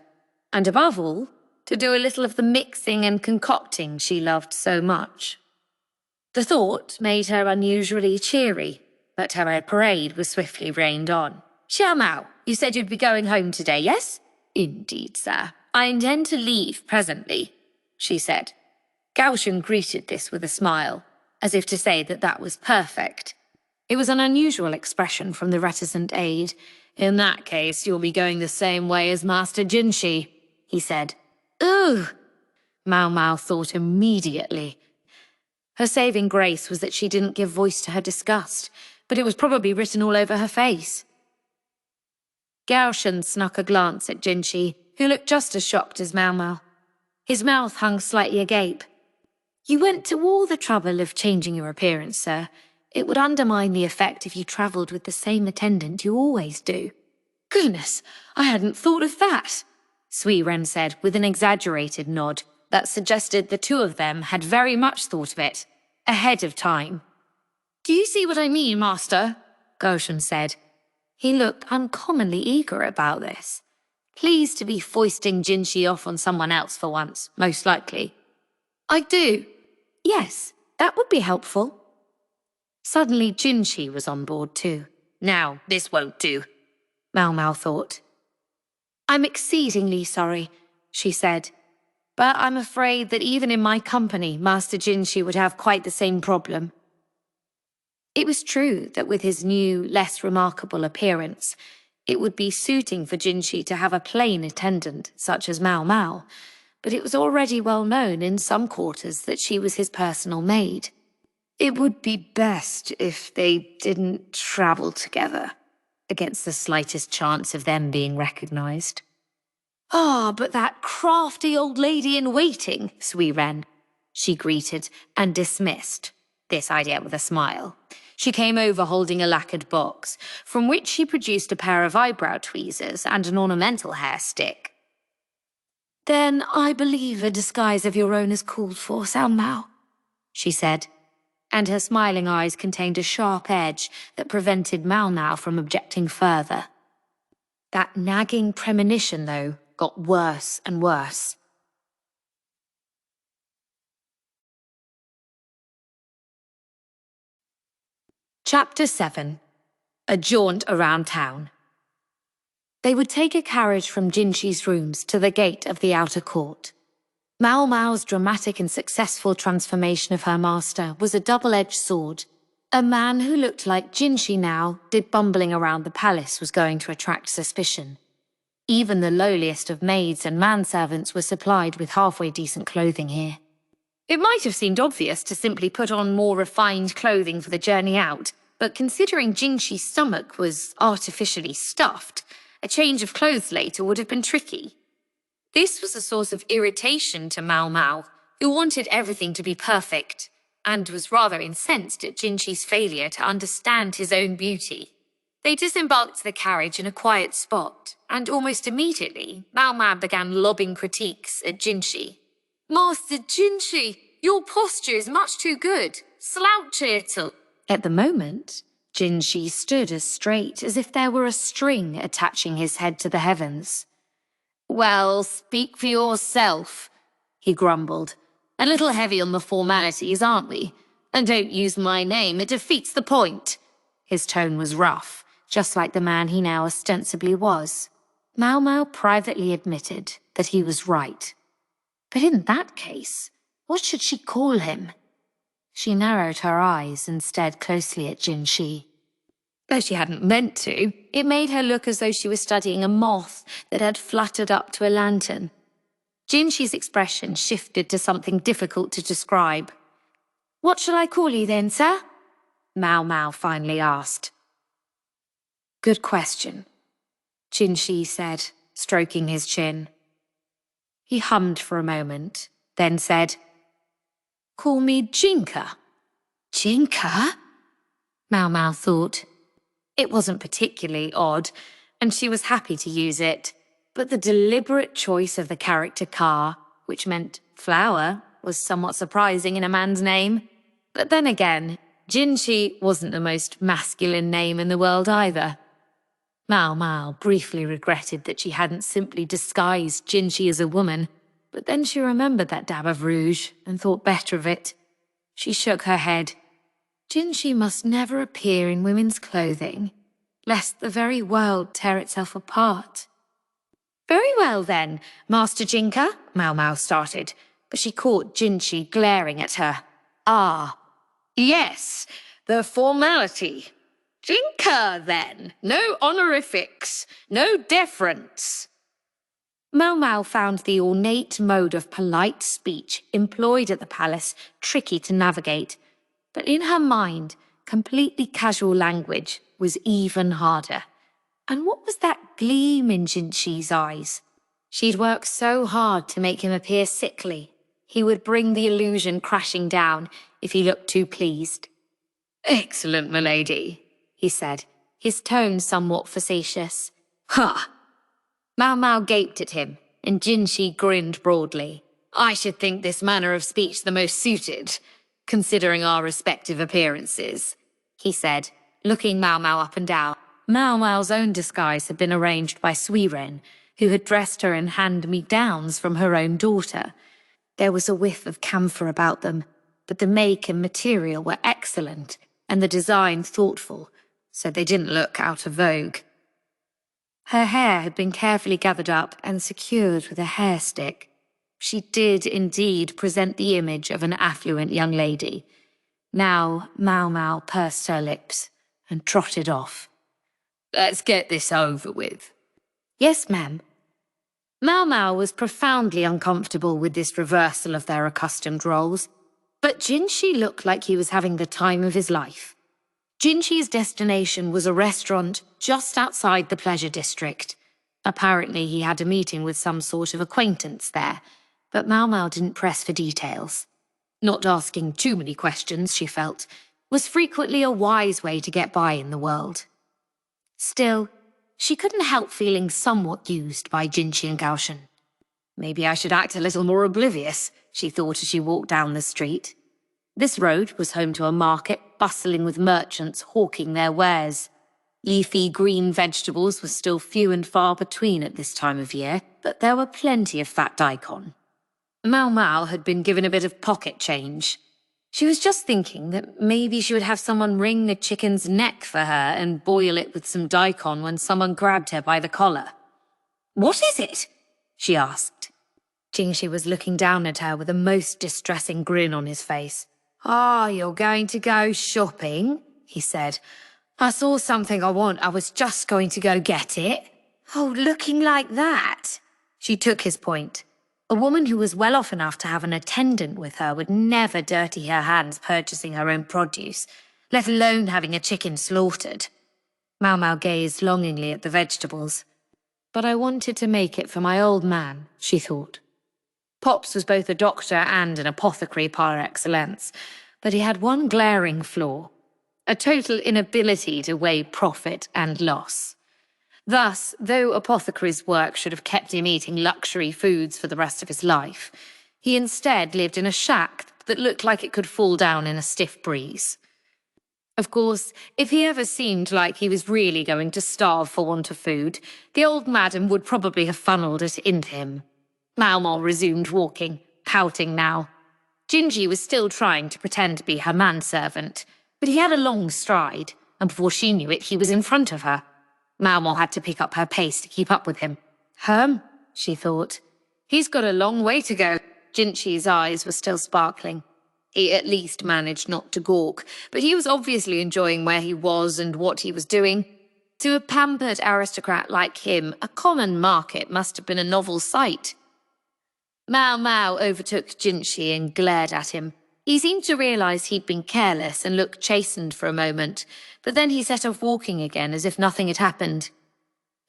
S2: and above all, to do a little of the mixing and concocting she loved so much. The thought made her unusually cheery, but her parade was swiftly reined on. "Xiaomao, you said you'd be going home today, yes?" "Indeed, sir. I intend to leave presently," she said. Gaoshun greeted this with a smile, as if to say that that was perfect. It was an unusual expression from the reticent aide. "In that case, you'll be going the same way as Master Jinshi," he said. "Ugh!" Maomao thought immediately. Her saving grace was that she didn't give voice to her disgust, but it was probably written all over her face. Gaoshun snuck a glance at Jinshi, who looked just as shocked as Maomao. His mouth hung slightly agape. "You went to all the trouble of changing your appearance, sir. It would undermine the effect if you travelled with the same attendant you always do."
S3: "Goodness, I hadn't thought of that,"
S2: Suirei said with an exaggerated nod that suggested the two of them had very much thought of it, ahead of time.
S3: "Do you see what I mean, Master?"
S2: Gaoshun said. He looked uncommonly eager about this, pleased to be foisting Jinshi off on someone else for once, most likely.
S3: "I do."
S2: "Yes, that would be helpful." Suddenly Jinshi was on board too.
S3: "Now, this won't do,"
S2: Maomao thought. "I'm exceedingly sorry," she said, "but I'm afraid that even in my company, Master Jinshi would have quite the same problem." It was true that with his new, less remarkable appearance, it would be suiting for Jinshi to have a plain attendant, such as Maomao, but it was already well known in some quarters that she was his personal maid.
S3: "It would be best if they didn't travel together,"
S2: against the slightest chance of them being recognized.
S3: But that crafty old lady in waiting,"
S2: Suirei, she greeted and dismissed this idea with a smile. She came over holding a lacquered box, from which she produced a pair of eyebrow tweezers and an ornamental hair stick.
S3: "Then I believe a disguise of your own is called for, Maomao,"
S2: she said, and her smiling eyes contained a sharp edge that prevented Maomao from objecting further. That nagging premonition, though, got worse and worse. Chapter 7. A Jaunt Around Town. They would take a carriage from Jinshi's rooms to the gate of the outer court. Maomao's dramatic and successful transformation of her master was a double-edged sword. A man who looked like Jinshi now did bumbling around the palace was going to attract suspicion. Even the lowliest of maids and manservants were supplied with halfway decent clothing here.
S3: It might have seemed obvious to simply put on more refined clothing for the journey out, but considering Jinshi's stomach was artificially stuffed, a change of clothes later would have been tricky. This was a source of irritation to Maomao, who wanted everything to be perfect, and was rather incensed at Jinshi's failure to understand his own beauty. They disembarked the carriage in a quiet spot, and almost immediately, Maomao began lobbing critiques at Jinshi. "Master Jinshi, your posture is much too good. Slouch a little."
S2: At the moment, Jinshi stood as straight as if there were a string attaching his head to the heavens.
S3: "Well, speak for yourself," he grumbled. "A little heavy on the formalities, aren't we? And don't use my name, it defeats the point."
S2: His tone was rough, just like the man he now ostensibly was. Maomao privately admitted that he was right. But in that case, what should she call him? She narrowed her eyes and stared closely at Jinshi.
S3: Though she hadn't meant to,
S2: it made her look as though she was studying a moth that had fluttered up to a lantern. Jinshi's expression shifted to something difficult to describe.
S3: "What shall I call you then, sir?"
S2: Maomao finally asked. "Good question," Jinshi said, stroking his chin. He hummed for a moment, then said, "Call me Jinka."
S3: "Jinka?"
S2: Maomao thought. It wasn't particularly odd, and she was happy to use it, but the deliberate choice of the character Ka, which meant flower, was somewhat surprising in a man's name. But then again, Jinshi wasn't the most masculine name in the world either. Maomao briefly regretted that she hadn't simply disguised Jinshi as a woman, but then she remembered that dab of rouge and thought better of it. She shook her head. Jinshi must never appear in women's clothing, lest the very world tear itself apart.
S3: "Very well then, Master Jinka,"
S2: Maomao started, but she caught Jinshi glaring at her.
S3: "Ah, yes, the formality. Jinka, then. No honorifics, no deference."
S2: Maomao found the ornate mode of polite speech employed at the palace tricky to navigate, but in her mind, completely casual language was even harder. And what was that gleam in Jinshi's eyes? She'd worked so hard to make him appear sickly. He would bring the illusion crashing down if he looked too pleased.
S3: "Excellent, milady,"
S2: he said, his tone somewhat facetious. "Ha!" Maomao gaped at him, and Jinshi grinned broadly.
S3: "I should think this manner of speech the most suited, considering our respective appearances,"
S2: he said, looking Maomao up and down. Maomao's own disguise had been arranged by Suirei, who had dressed her in hand-me-downs from her own daughter. There was a whiff of camphor about them, but the make and material were excellent, and the design thoughtful, so they didn't look out of vogue. Her hair had been carefully gathered up and secured with a hair stick. She did indeed present the image of an affluent young lady. Now Maomao pursed her lips and trotted off.
S3: "Let's get this over with."
S2: "Yes, ma'am." Maomao was profoundly uncomfortable with this reversal of their accustomed roles, but Jinshi looked like he was having the time of his life. Jinshi's destination was a restaurant just outside the pleasure district. Apparently he had a meeting with some sort of acquaintance there, but Maomao didn't press for details. Not asking too many questions, she felt, was frequently a wise way to get by in the world. Still, she couldn't help feeling somewhat used by Jinshi and Gaoshun. Maybe I should act a little more oblivious, she thought as she walked down the street. This road was home to a market bustling with merchants hawking their wares. Leafy green vegetables were still few and far between at this time of year, but there were plenty of fat daikon. Maomao had been given a bit of pocket change. She was just thinking that maybe she would have someone wring a chicken's neck for her and boil it with some daikon when someone grabbed her by the collar. "What is it?" she asked. Jingshi was looking down at her with a most distressing grin on his face. "Ah, you're going to go shopping?" he said. "I saw something I want. I was just going to go get it." "Oh, looking like that?" She took his point. A woman who was well off enough to have an attendant with her would never dirty her hands purchasing her own produce, let alone having a chicken slaughtered. Maomao gazed longingly at the vegetables. "But I wanted to make it for my old man," she thought. Pops was both a doctor and an apothecary par excellence, but he had one glaring flaw: a total inability to weigh profit and loss. Thus, though apothecary's work should have kept him eating luxury foods for the rest of his life, he instead lived in a shack that looked like it could fall down in a stiff breeze. Of course, if he ever seemed like he was really going to starve for want of food, the old madam would probably have funneled it into him. Maomao resumed walking, pouting now. Jinji was still trying to pretend to be her manservant, but he had a long stride, and before she knew it, he was in front of her. Maomao had to pick up her pace to keep up with him. She thought. He's got a long way to go. Jinshi's eyes were still sparkling. He at least managed not to gawk, but he was obviously enjoying where he was and what he was doing. To a pampered aristocrat like him, a common market must have been a novel sight. Maomao overtook Jinshi and glared at him. He seemed to realize he'd been careless and looked chastened for a moment, but then he set off walking again as if nothing had happened.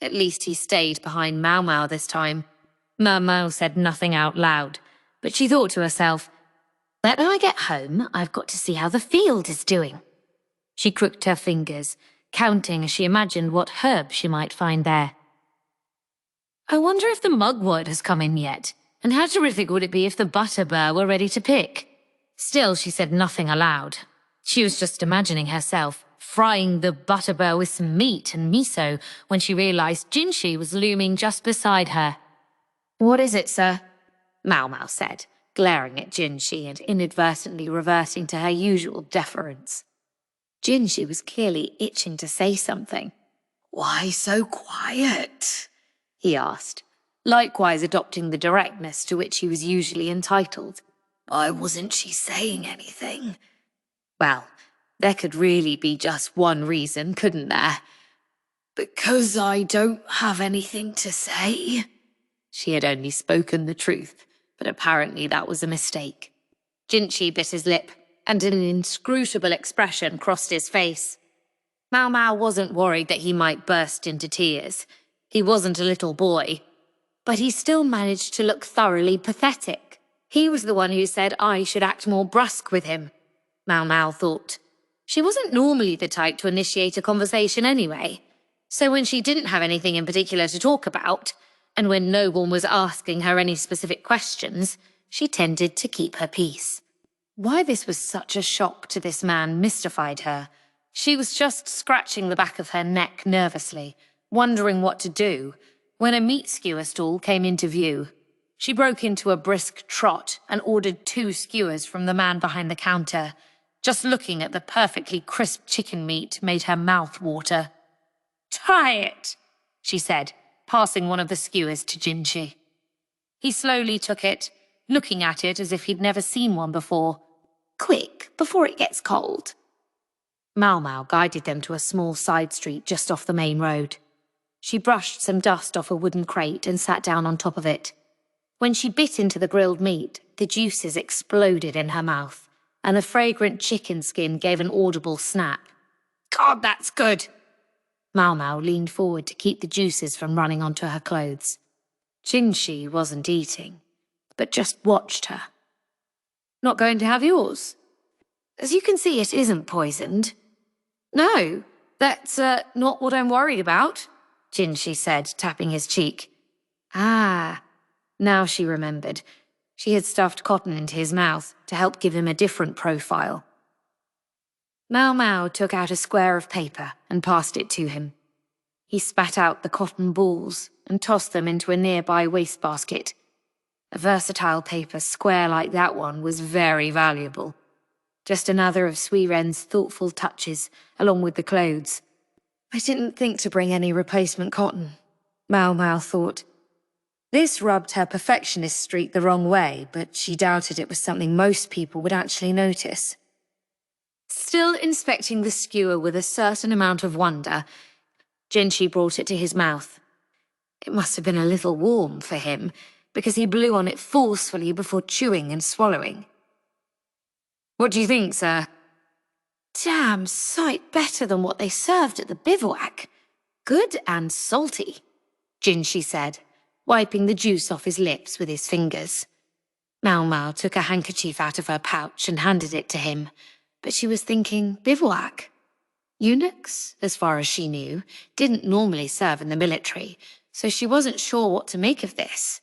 S2: At least he stayed behind Maomao this time. Maomao said nothing out loud, but she thought to herself, "When I get home, I've got to see how the field is doing." She crooked her fingers, counting as she imagined what herb she might find there. "I wonder if the mugwort has come in yet, and how terrific would it be if the butterbur were ready to pick?" Still, she said nothing aloud. She was just imagining herself frying the butterbur with some meat and miso when she realized Jinshi was looming just beside her. "What is it, sir?" Maomao said, glaring at Jinshi and inadvertently reverting to her usual deference. Jinshi was clearly itching to say something.
S3: "Why so quiet?"
S2: he asked, likewise adopting the directness to which he was usually entitled.
S3: "Why wasn't she saying anything?"
S2: Well, there could really be just one reason, couldn't there?
S3: "Because I don't have anything to say."
S2: She had only spoken the truth, but apparently that was a mistake. Jinshi bit his lip, and an inscrutable expression crossed his face. Maomao wasn't worried that he might burst into tears. He wasn't a little boy. But he still managed to look thoroughly pathetic. He was the one who said I should act more brusque with him, Maomao thought. She wasn't normally the type to initiate a conversation anyway, so when she didn't have anything in particular to talk about, and when no one was asking her any specific questions, she tended to keep her peace. Why this was such a shock to this man mystified her. She was just scratching the back of her neck nervously, wondering what to do, when a meat skewer stall came into view. She broke into a brisk trot and ordered 2 skewers from the man behind the counter. Just looking at the perfectly crisp chicken meat made her mouth water. "Try it," she said, passing one of the skewers to Jinchi. He slowly took it, looking at it as if he'd never seen one before. "Quick, before it gets cold." Maomao guided them to a small side street just off the main road. She brushed some dust off a wooden crate and sat down on top of it. When she bit into the grilled meat, the juices exploded in her mouth, and the fragrant chicken skin gave an audible snap. "God, that's good!" Maomao leaned forward to keep the juices from running onto her clothes. Jinchi wasn't eating, but just watched her. "Not going to have yours? As you can see, it isn't poisoned." "No, that's not what I'm worried about," Jinchi said, tapping his cheek. Ah, now she remembered. She had stuffed cotton into his mouth to help give him a different profile. Maomao took out a square of paper and passed it to him. He spat out the cotton balls and tossed them into a nearby wastebasket. A versatile paper square like that one was very valuable. Just another of Suirei's thoughtful touches, along with the clothes. I didn't think to bring any replacement cotton, Maomao thought. This rubbed her perfectionist streak the wrong way, but she doubted it was something most people would actually notice. Still inspecting the skewer with a certain amount of wonder, Jinchi brought it to his mouth. It must have been a little warm for him, because he blew on it forcefully before chewing and swallowing. "What do you think, sir?" "Damn sight better than what they served at the bivouac. Good and salty," Jinchi said, wiping the juice off his lips with his fingers. Maomao took a handkerchief out of her pouch and handed it to him, but she was thinking bivouac. Eunuchs, as far as she knew, didn't normally serve in the military, so she wasn't sure what to make of this.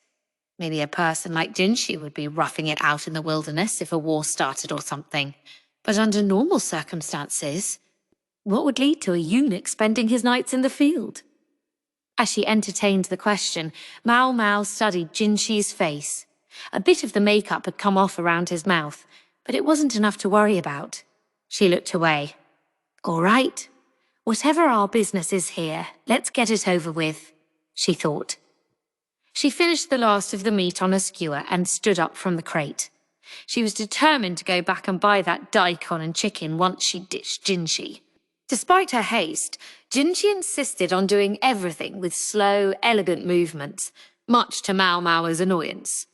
S2: Maybe a person like Jinchi would be roughing it out in the wilderness if a war started or something. But under normal circumstances, what would lead to a eunuch spending his nights in the field? As she entertained the question, Maomao studied Jinchi's face. A bit of the makeup had come off around his mouth, but it wasn't enough to worry about. She looked away. "All right, whatever our business is here, let's get it over with," she thought. She finished the last of the meat on a skewer and stood up from the crate. She was determined to go back and buy that daikon and chicken once she ditched Jinchi. Despite her haste, Jinchi insisted on doing everything with slow, elegant movements, much to Maomao's annoyance.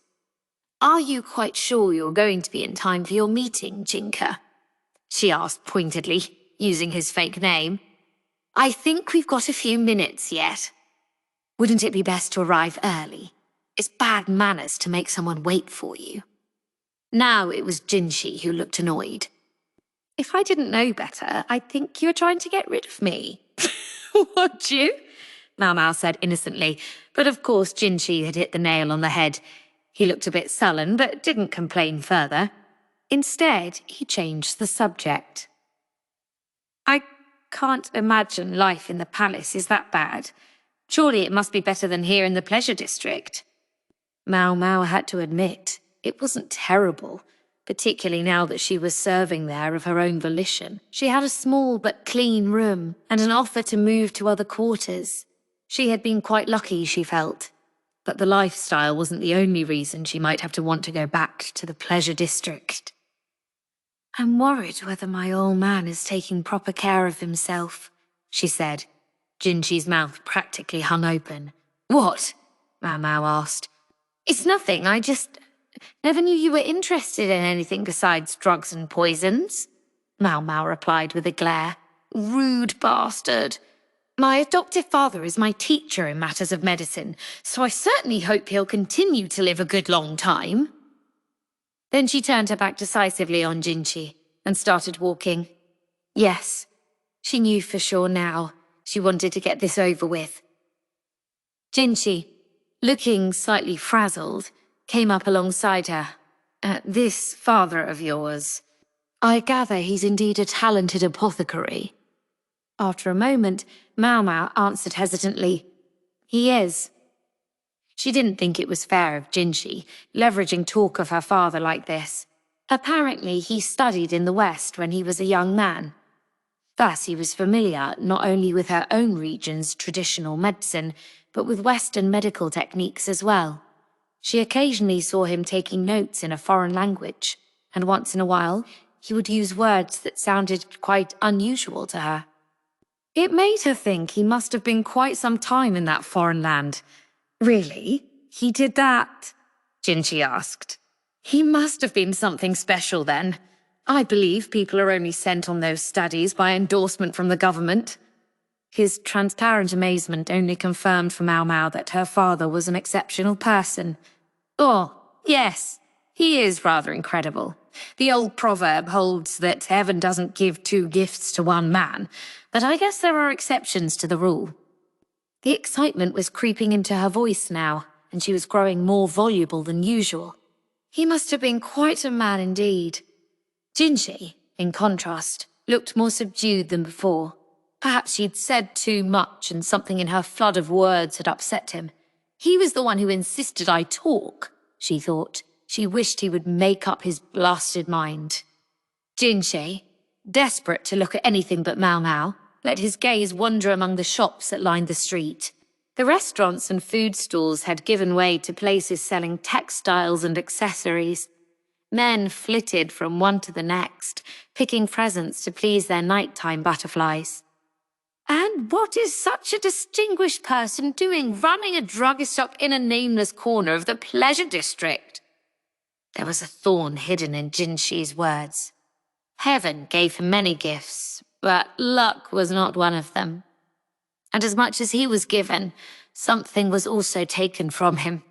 S2: "Are you quite sure you're going to be in time for your meeting, Jinka?" she asked pointedly, using his fake name. "I think we've got a few minutes yet. Wouldn't it be best to arrive early? It's bad manners to make someone wait for you." Now it was Jinchi who looked annoyed. "If I didn't know better, I'd think you were trying to get rid of me." "Would you?" Maomao said innocently, but of course Jinchi had hit the nail on the head. He looked a bit sullen, but didn't complain further. Instead, he changed the subject. "I can't imagine life in the palace is that bad. Surely it must be better than here in the pleasure district." Maomao had to admit, it wasn't terrible, particularly now that she was serving there of her own volition. She had a small but clean room and an offer to move to other quarters. She had been quite lucky, she felt. But the lifestyle wasn't the only reason she might have to want to go back to the pleasure district. "I'm worried whether my old man is taking proper care of himself," she said. Jinchi's mouth practically hung open. "What?" Maomao asked. "It's nothing, I just never knew you were interested in anything besides drugs and poisons," Maomao replied with a glare. "Rude bastard."
S3: My adoptive father is my teacher in matters of medicine, so I certainly hope he'll continue to live a good long time." Then she turned her back decisively on Jinchi and started walking. Yes, she knew for sure now she wanted to get this over with. Jinchi, looking slightly frazzled, came up alongside her. "This father of yours, I gather he's indeed a talented apothecary." After a moment, Maomao answered hesitantly, "He is." She didn't think it was fair of Jinchi, leveraging talk of her father like this. Apparently, he studied in the West when he was a young man. Thus, he was familiar not only with her own region's traditional medicine, but with Western medical techniques as well. She occasionally saw him taking notes in a foreign language, and once in a while, he would use words that sounded quite unusual to her. It made her think he must have been quite some time in that foreign land. "Really? He did that?" Jinchi asked. "He must have been something special then. I believe people are only sent on those studies by endorsement from the government." His transparent amazement only confirmed for Maomao that her father was an exceptional person. "Oh, yes, he is rather incredible. The old proverb holds that heaven doesn't give two gifts to one man, but I guess there are exceptions to the rule." The excitement was creeping into her voice now, and she was growing more voluble than usual. He must have been quite a man indeed. Jinchi, in contrast, looked more subdued than before. Perhaps she'd said too much and something in her flood of words had upset him. He was the one who insisted I talk, she thought. She wished he would make up his blasted mind. Jinchi, desperate to look at anything but Maomao, let his gaze wander among the shops that lined the street. The restaurants and food stalls had given way to places selling textiles and accessories. Men flitted from one to the next, picking presents to please their nighttime butterflies. "And what is such a distinguished person doing running a druggist shop in a nameless corner of the pleasure district?" There was a thorn hidden in Jinchi's words. Heaven gave him many gifts, but luck was not one of them. And as much as he was given, something was also taken from him.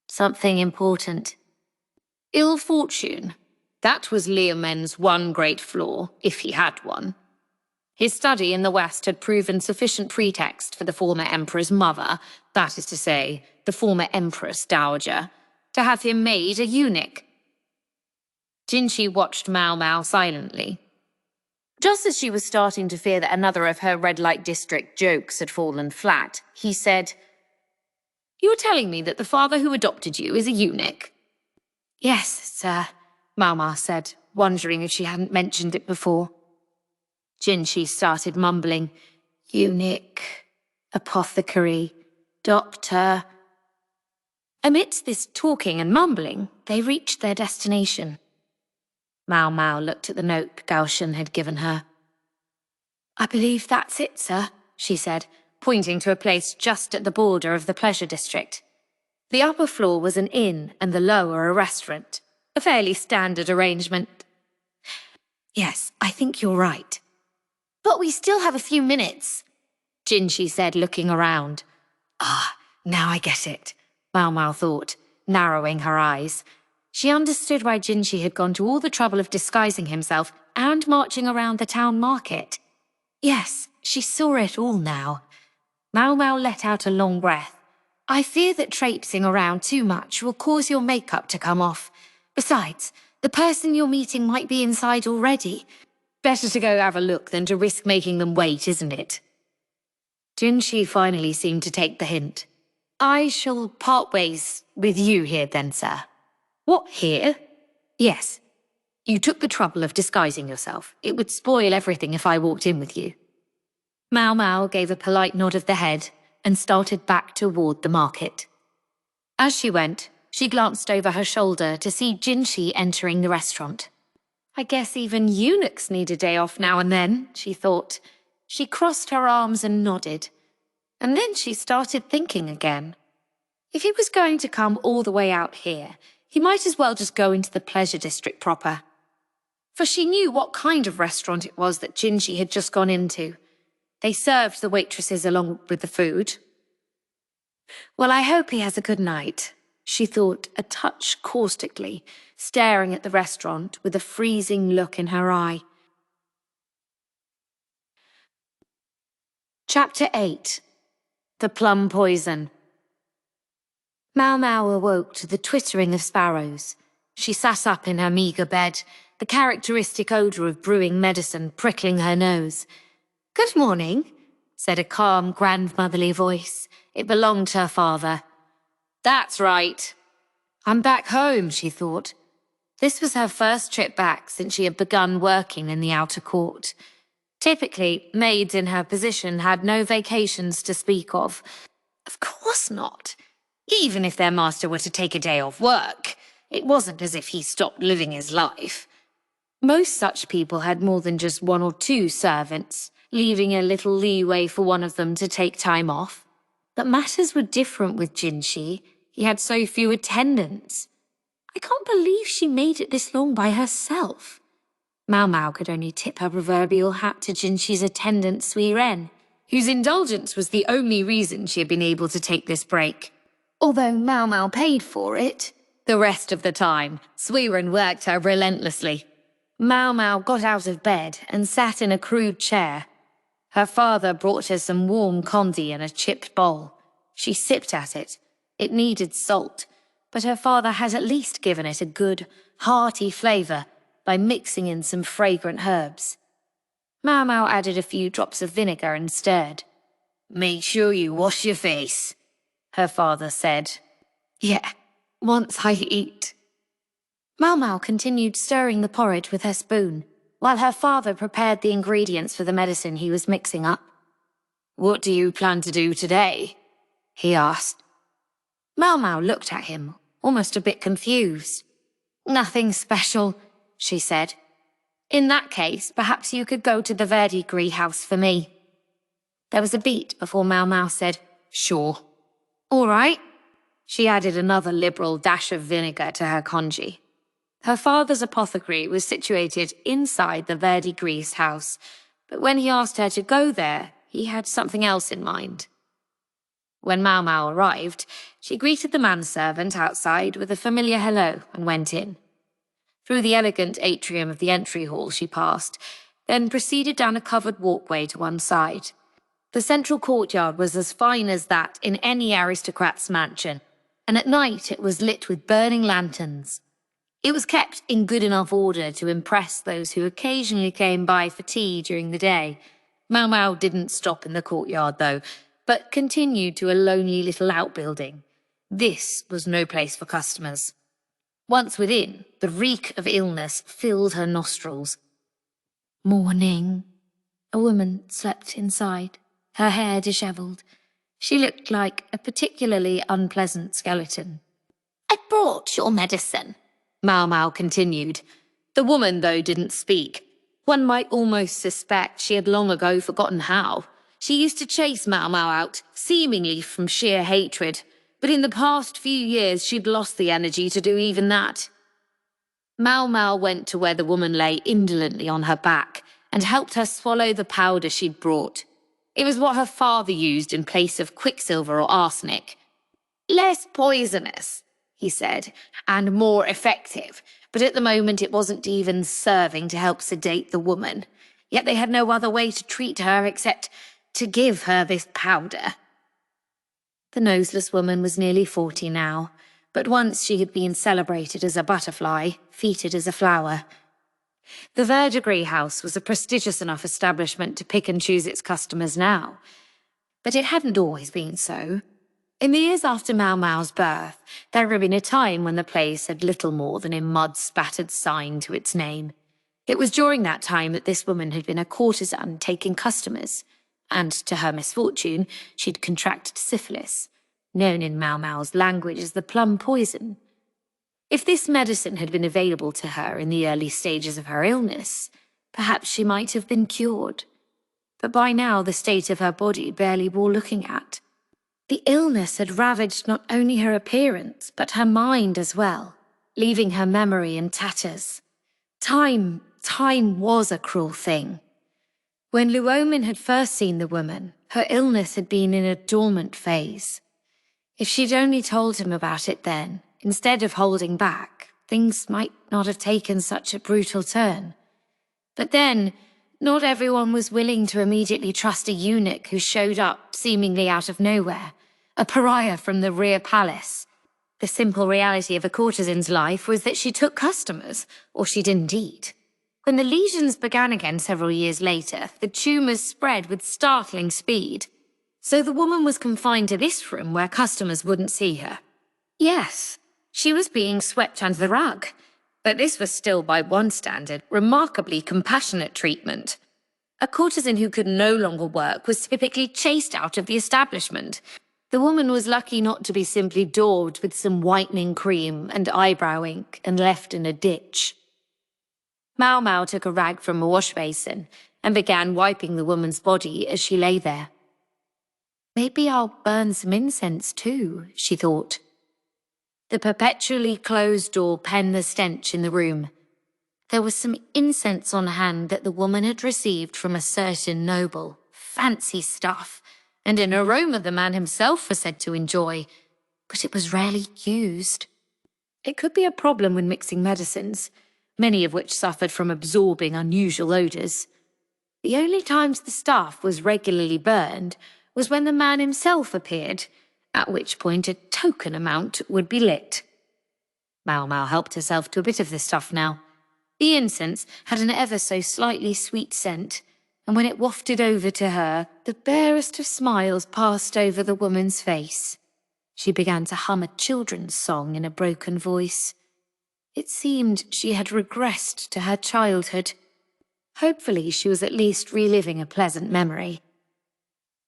S3: Something important. Ill fortune. That was Liamen's one great flaw, if he had one. His study in the West had proven sufficient pretext for the former emperor's mother, that is to say, the former empress dowager, to have him made a eunuch. Jinchi watched Maomao silently. Just as she was starting to fear that another of her red light district jokes had fallen flat, he said, "You're telling me that the father who adopted you is a eunuch?" "Yes, sir," Maomao said, wondering if she hadn't mentioned it before. Jinchi started mumbling, "Eunuch, apothecary, doctor." Amidst this talking and mumbling, they reached their destination. Maomao looked at the note Gaoshun had given her. "I believe that's it, sir," she said, pointing to a place just at the border of the pleasure district. The upper floor was an inn and the lower a restaurant, a fairly standard arrangement. "Yes, I think you're right." "But we still have a few minutes," Jinchi said, looking around. "Ah, now I get it," Maomao thought, narrowing her eyes. She understood why Jinchi had gone to all the trouble of disguising himself and marching around the town market. Yes, she saw it all now. Maomao let out a long breath. "I fear that traipsing around too much will cause your makeup to come off. Besides, the person you're meeting might be inside already. Better to go have a look than to risk making them wait, isn't it?" Jinchi finally seemed to take the hint. "I shall part ways with you here then, sir." "What, here?" "Yes. You took the trouble of disguising yourself. It would spoil everything if I walked in with you." Maomao gave a polite nod of the head and started back toward the market. As she went, she glanced over her shoulder to see Jinchi entering the restaurant. "I guess even eunuchs need a day off now and then," she thought. She crossed her arms and nodded. And then she started thinking again. If he was going to come all the way out here, he might as well just go into the pleasure district proper. For she knew what kind of restaurant it was that Jinchi had just gone into.
S2: They served the waitresses along with the food. "Well, I hope he has a good night," she thought, a touch caustically, staring at the restaurant with a freezing look in her eye. Chapter 8. The Plum Poison. Maomao awoke to the twittering of sparrows. She sat up in her meagre bed, the characteristic odour of brewing medicine prickling her nose. "Good morning," said a calm, grandmotherly voice. It belonged to her father. "That's right. I'm back home," she thought. This was her first trip back since she had begun working in the outer court. Typically, maids in her position had no vacations to speak of. Of course not. Even if their master were to take a day off work, it wasn't as if he stopped living his life. Most such people had more than just one or two servants, leaving a little leeway for one of them to take time off. But matters were different with Jinshi. He had so few attendants. I can't believe she made it this long by herself. Maomao could only tip her proverbial hat to Jinshi's attendant Suirei, whose indulgence was the only reason she had been able to take this break. Although Maomao paid for it, the rest of the time, Suirei worked her relentlessly. Maomao got out of bed and sat in a crude chair. Her father brought her some warm condi in a chipped bowl. She sipped at it. It needed salt, but her father had at least given it a good, hearty flavour by mixing in some fragrant herbs. Maomao added a few drops of vinegar and stirred. "Make sure you wash your face," her father said. "Yeah, once I eat." Maomao continued stirring the porridge with her spoon, while her father prepared the ingredients for the medicine he was mixing up. "What do you plan to do today?" he asked. Maomao looked at him, almost a bit confused. "Nothing special," she said. "In that case, perhaps you could go to the Verdigris house for me." There was a beat before Maomao said, "Sure." "All right." She added another liberal dash of vinegar to her congee. Her father's apothecary was situated inside the Verdigris house, but when he asked her to go there, he had something else in mind. When Maomao arrived, she greeted the manservant outside with a familiar hello and went in. Through the elegant atrium of the entry hall she passed, then proceeded down a covered walkway to one side. The central courtyard was as fine as that in any aristocrat's mansion, and at night it was lit with burning lanterns. It was kept in good enough order to impress those who occasionally came by for tea during the day. Maomao didn't stop in the courtyard, though, but continued to a lonely little outbuilding. This was no place for customers. Once within, the reek of illness filled her nostrils. Morning. A woman slept inside, her hair dishevelled. She looked like a particularly unpleasant skeleton. "I brought your medicine," Maomao continued. The woman, though, didn't speak. One might almost suspect she had long ago forgotten how. She used to chase Maomao out, seemingly from sheer hatred, but in the past few years she'd lost the energy to do even that. Maomao went to where the woman lay indolently on her back and helped her swallow the powder she'd brought. It was what her father used in place of quicksilver or arsenic. "Less poisonous," he said, "and more effective, but at the moment it wasn't even serving to help sedate the woman. Yet they had no other way to treat her except to give her this powder." The noseless woman was nearly 40 now, but once she had been celebrated as a butterfly, feted as a flower. The Verdigris house was a prestigious enough establishment to pick and choose its customers now, but it hadn't always been so. In the years after Maomao's birth, there had been a time when the place had little more than a mud-spattered sign to its name. It was during that time that this woman had been a courtesan taking customers, and to her misfortune, she'd contracted syphilis, known in Maomao's language as the plum poison. If this medicine had been available to her in the early stages of her illness, perhaps she might have been cured. But by now the state of her body barely bore looking at. The illness had ravaged not only her appearance, but her mind as well, leaving her memory in tatters. Time was a cruel thing. When Luomin had first seen the woman, her illness had been in a dormant phase. If she'd only told him about it then, instead of holding back, things might not have taken such a brutal turn. But then, not everyone was willing to immediately trust a eunuch who showed up seemingly out of nowhere, a pariah from the rear palace. The simple reality of a courtesan's life was that she took customers, or she didn't eat. When the lesions began again several years later, the tumours spread with startling speed. So the woman was confined to this room where customers wouldn't see her. Yes, she was being swept under the rug, but this was still, by one standard, remarkably compassionate treatment. A courtesan who could no longer work was typically chased out of the establishment. The woman was lucky not to be simply daubed with some whitening cream and eyebrow ink and left in a ditch. Maomao took a rag from a wash basin and began wiping the woman's body as she lay there. Maybe I'll burn some incense too, she thought. The perpetually closed door penned the stench in the room. There was some incense on hand that the woman had received from a certain noble. Fancy stuff, and an aroma the man himself was said to enjoy, but it was rarely used. It could be a problem when mixing medicines, many of which suffered from absorbing unusual odours. The only times the stuff was regularly burned was when the man himself appeared, at which point a token amount would be lit. Maomao helped herself to a bit of the stuff now. The incense had an ever so slightly sweet scent, and when it wafted over to her, the barest of smiles passed over the woman's face. She began to hum a children's song in a broken voice. It seemed she had regressed to her childhood. Hopefully she was at least reliving a pleasant memory.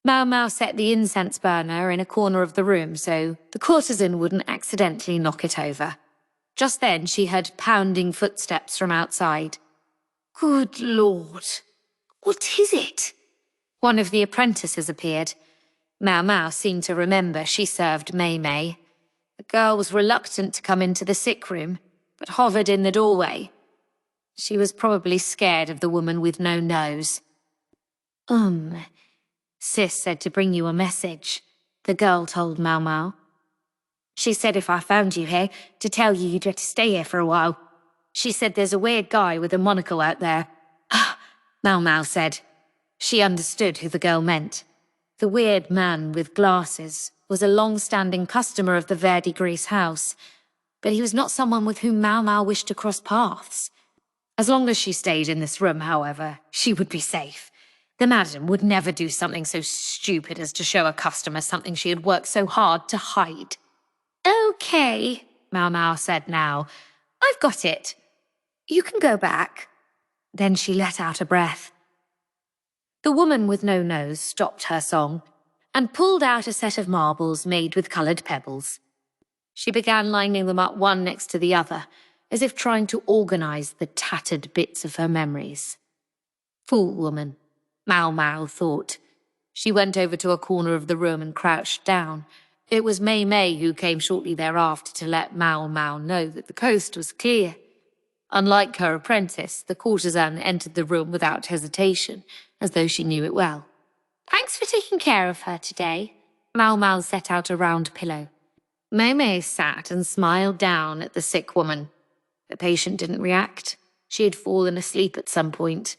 S2: Maomao set the incense burner in a corner of the room so the courtesan wouldn't accidentally knock it over. Just then she heard pounding footsteps from outside. Good Lord, what is it? One of the apprentices appeared. Maomao seemed to remember she served Maomao. The girl was reluctant to come into the sick room, but hovered in the doorway. She was probably scared of the woman with no nose. Sis said to bring you a message, the girl told Maomao. She said if I found you here, to tell you you'd have to stay here for a while. She said there's a weird guy with a monocle out there. Maomao said. She understood who the girl meant. The weird man with glasses was a long-standing customer of the Verdigris house, but he was not someone with whom Maomao wished to cross paths. As long as she stayed in this room, however, she would be safe. The madam would never do something so stupid as to show a customer something she had worked so hard to hide. Okay, Maomao said now. I've got it. You can go back. Then she let out a breath. The woman with no nose stopped her song and pulled out a set of marbles made with coloured pebbles. She began lining them up one next to the other, as if trying to organise the tattered bits of her memories. Fool woman, Maomao thought. She went over to a corner of the room and crouched down. It was Maomao who came shortly thereafter to let Maomao know that the coast was clear. Unlike her apprentice, the courtesan entered the room without hesitation, as though she knew it well. Thanks for taking care of her today. Maomao set out a round pillow. Maomao sat and smiled down at the sick woman. The patient didn't react. She had fallen asleep at some point.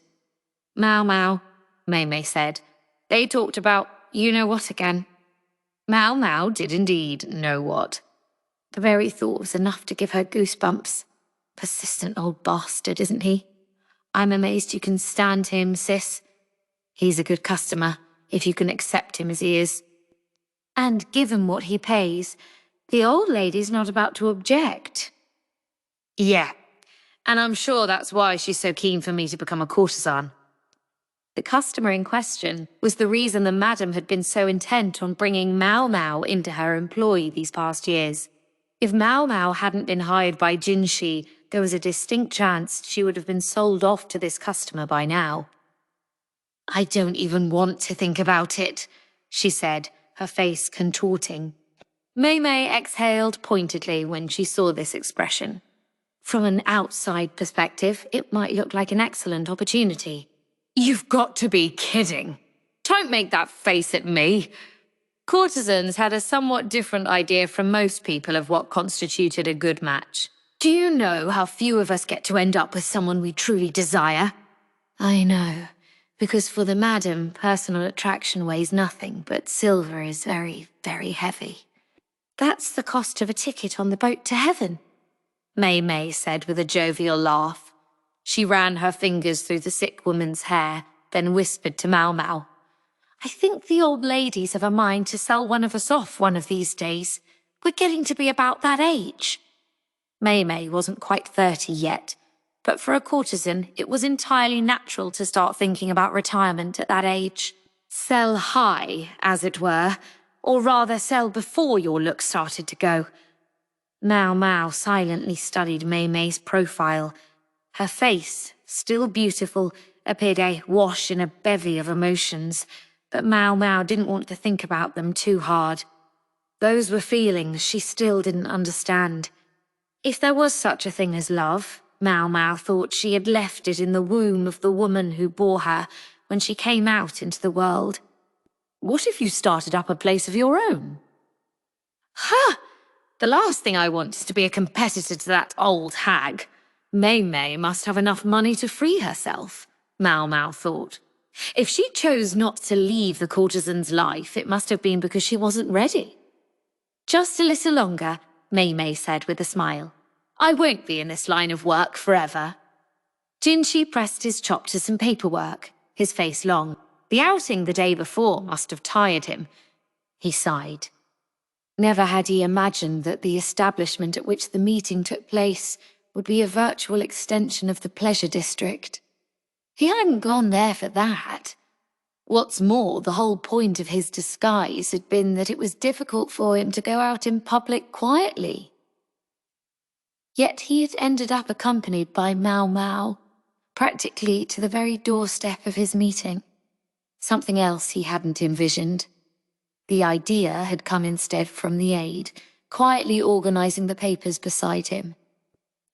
S2: Maomao, Maomao said. They talked about you-know-what again. Maomao did indeed know what. The very thought was enough to give her goosebumps. Persistent old bastard, isn't he? I'm amazed you can stand him, sis. He's a good customer, if you can accept him as he is. And give him what he pays, the old lady's not about to object. Yeah, and I'm sure that's why she's so keen for me to become a courtesan. The customer in question was the reason the madam had been so intent on bringing Maomao into her employ these past years. If Maomao hadn't been hired by Jinshi, there was a distinct chance she would have been sold off to this customer by now. I don't even want to think about it, she said, her face contorting. Maomao exhaled pointedly when she saw this expression. From an outside perspective, it might look like an excellent opportunity.
S3: You've got to be kidding. Don't make that face at me. Courtesans had a somewhat different idea from most people of what constituted a good match. Do you know how few of us get to end up with someone we truly desire?
S2: I know, because for the madam, personal attraction weighs nothing, but silver is very, very heavy. That's the cost of a ticket on the boat to heaven,
S3: Maomao said with a jovial laugh. She ran her fingers through the sick woman's hair, then whispered to Maomao.
S2: I think the old ladies have a mind to sell one of us off one of these days. We're getting to be about that age.
S3: Maomao wasn't quite 30 yet, but for a courtesan, it was entirely natural to start thinking about retirement at that age. Sell high, as it were, or rather sell before your looks started to go. Maomao silently studied Mei's profile. Her face, still beautiful, appeared awash in a bevy of emotions, but Maomao didn't want to think about them too hard. Those were feelings she still didn't understand. If there was such a thing as love, Maomao thought she had left it in the womb of the woman who bore her when she came out into the world. What if you started up a place of your own? Huh! The last thing I want is to be a competitor to that old hag. Mei must have enough money to free herself, Maomao thought. If she chose not to leave the courtesan's life, it must have been because she wasn't ready. Just a little longer, Mei said with a smile. I won't be in this line of work forever. Jinshi pressed his chop to some paperwork, his face long. The outing the day before must have tired him. He sighed. Never had he imagined that the establishment at which the meeting took place would be a virtual extension of the pleasure district. He hadn't gone there for that. What's more, the whole point of his disguise had been that it was difficult for him to go out in public quietly. Yet he had ended up accompanied by Maomao, practically to the very doorstep of his meeting. Something else he hadn't envisioned. The idea had come instead from the aide, quietly organizing the papers beside him.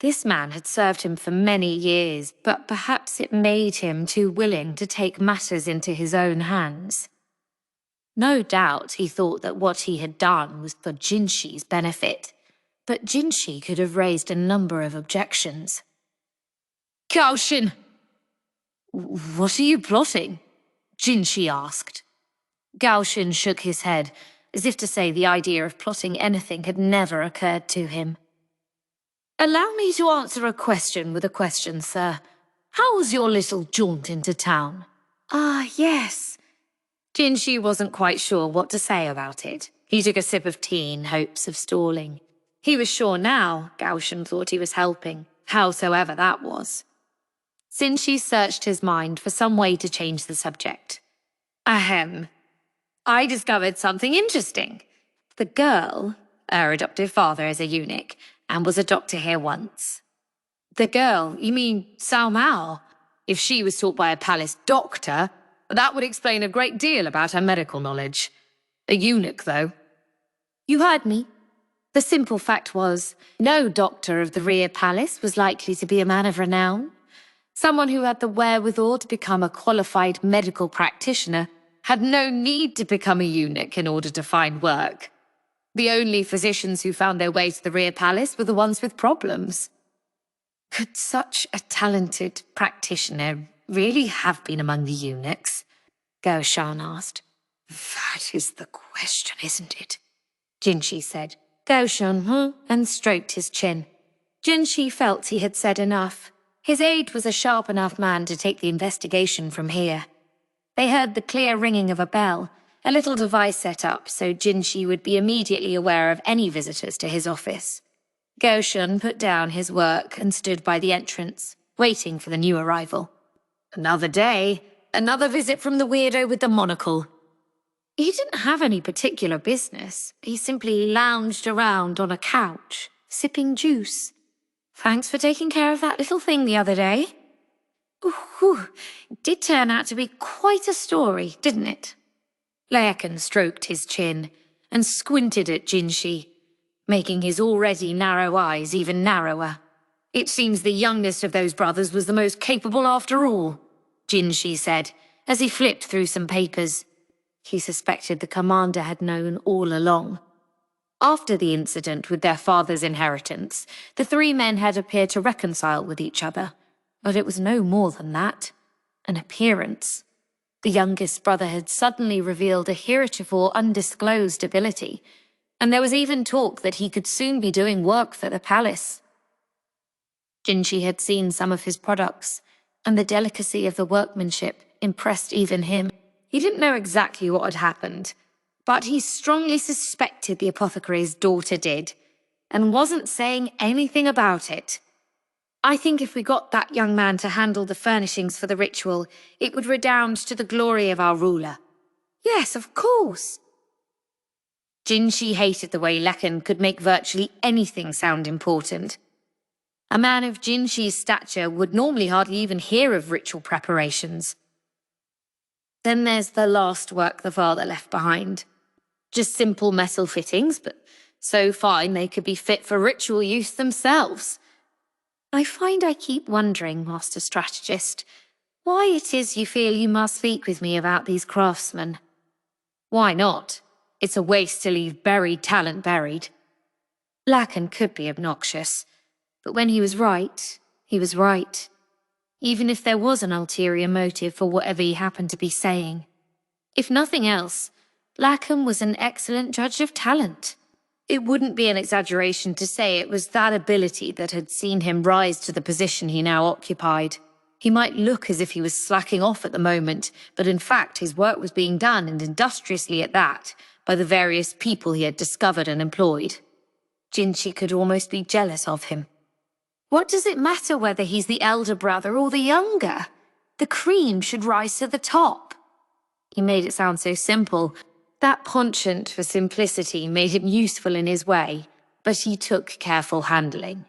S3: This man had served him for many years, but perhaps it made him too willing to take matters into his own hands. No doubt he thought that what he had done was for Jinshi's benefit, but Jinshi could have raised a number of objections. Gaoshun! What are you plotting? Jinshi asked. Gaoshun shook his head, as if to say the idea of plotting anything had never occurred to him. Allow me to answer a question with a question, sir. How was your little jaunt into town?
S2: Ah, yes.
S3: Jinshi wasn't quite sure what to say about it. He took a sip of tea in hopes of stalling. He was sure now Gaoshun thought he was helping, howsoever that was. Jinshi searched his mind for some way to change the subject. Ahem. I discovered something interesting. The girl, her adoptive father is a eunuch, and was a doctor here once. The girl, you mean Maomao? If she was taught by a palace doctor, that would explain a great deal about her medical knowledge. A eunuch, though. You heard me. The simple fact was, no doctor of the rear palace was likely to be a man of renown. Someone who had the wherewithal to become a qualified medical practitioner had no need to become a eunuch in order to find work. The only physicians who found their way to the rear palace were the ones with problems. Could such a talented practitioner really have been among the eunuchs? Gaoshun asked. That is the question, isn't it? Jinshi said. Gaoshun, and stroked his chin. Jinshi felt he had said enough. His aide was a sharp enough man to take the investigation from here. They heard the clear ringing of a bell, a little device set up so Jinshi would be immediately aware of any visitors to his office. Gaoshun put down his work and stood by the entrance, waiting for the new arrival. Another day, another visit from the weirdo with the monocle. He didn't have any particular business. He simply lounged around on a couch, sipping juice. Thanks for taking care of that little thing the other day. Ooh, it did turn out to be quite a story, didn't it? Lakan stroked his chin and squinted at Jinshi, making his already narrow eyes even narrower. It seems the youngest of those brothers was the most capable after all.
S2: Jinshi said, as he flipped through some papers. He suspected the commander had known all along. After the incident with their father's inheritance, the three men had appeared to reconcile with each other, but it was no more than that. An appearance. The youngest brother had suddenly revealed a heretofore undisclosed ability, and there was even talk that he could soon be doing work for the palace. Jinshi had seen some of his products, and the delicacy of the workmanship impressed even him. He didn't know exactly what had happened, but he strongly suspected the apothecary's daughter did, and wasn't saying anything about it. I think if we got that young man to handle the furnishings for the ritual, it would redound to the glory of our ruler. Yes, of course. Jinshi hated the way Lakan could make virtually anything sound important. A man of Jinshi's stature would normally hardly even hear of ritual preparations. Then there's the last work the father left behind. Just simple metal fittings, but so fine they could be fit for ritual use themselves. I find I keep wondering, Master Strategist, why it is you feel you must speak with me about these craftsmen. Why not? It's a waste to leave buried talent buried. Lakan could be obnoxious, but when he was right, he was right. Even if there was an ulterior motive for whatever he happened to be saying. If nothing else, Lakan was an excellent judge of talent. It wouldn't be an exaggeration to say it was that ability that had seen him rise to the position he now occupied. He might look as if he was slacking off at the moment, but in fact his work was being done, and industriously at that, by the various people he had discovered and employed. Jinshi could almost be jealous of him. What does it matter whether he's the elder brother or the younger? The cream should rise to the top. He made it sound so simple. That penchant for simplicity made him useful in his way, but he took careful handling.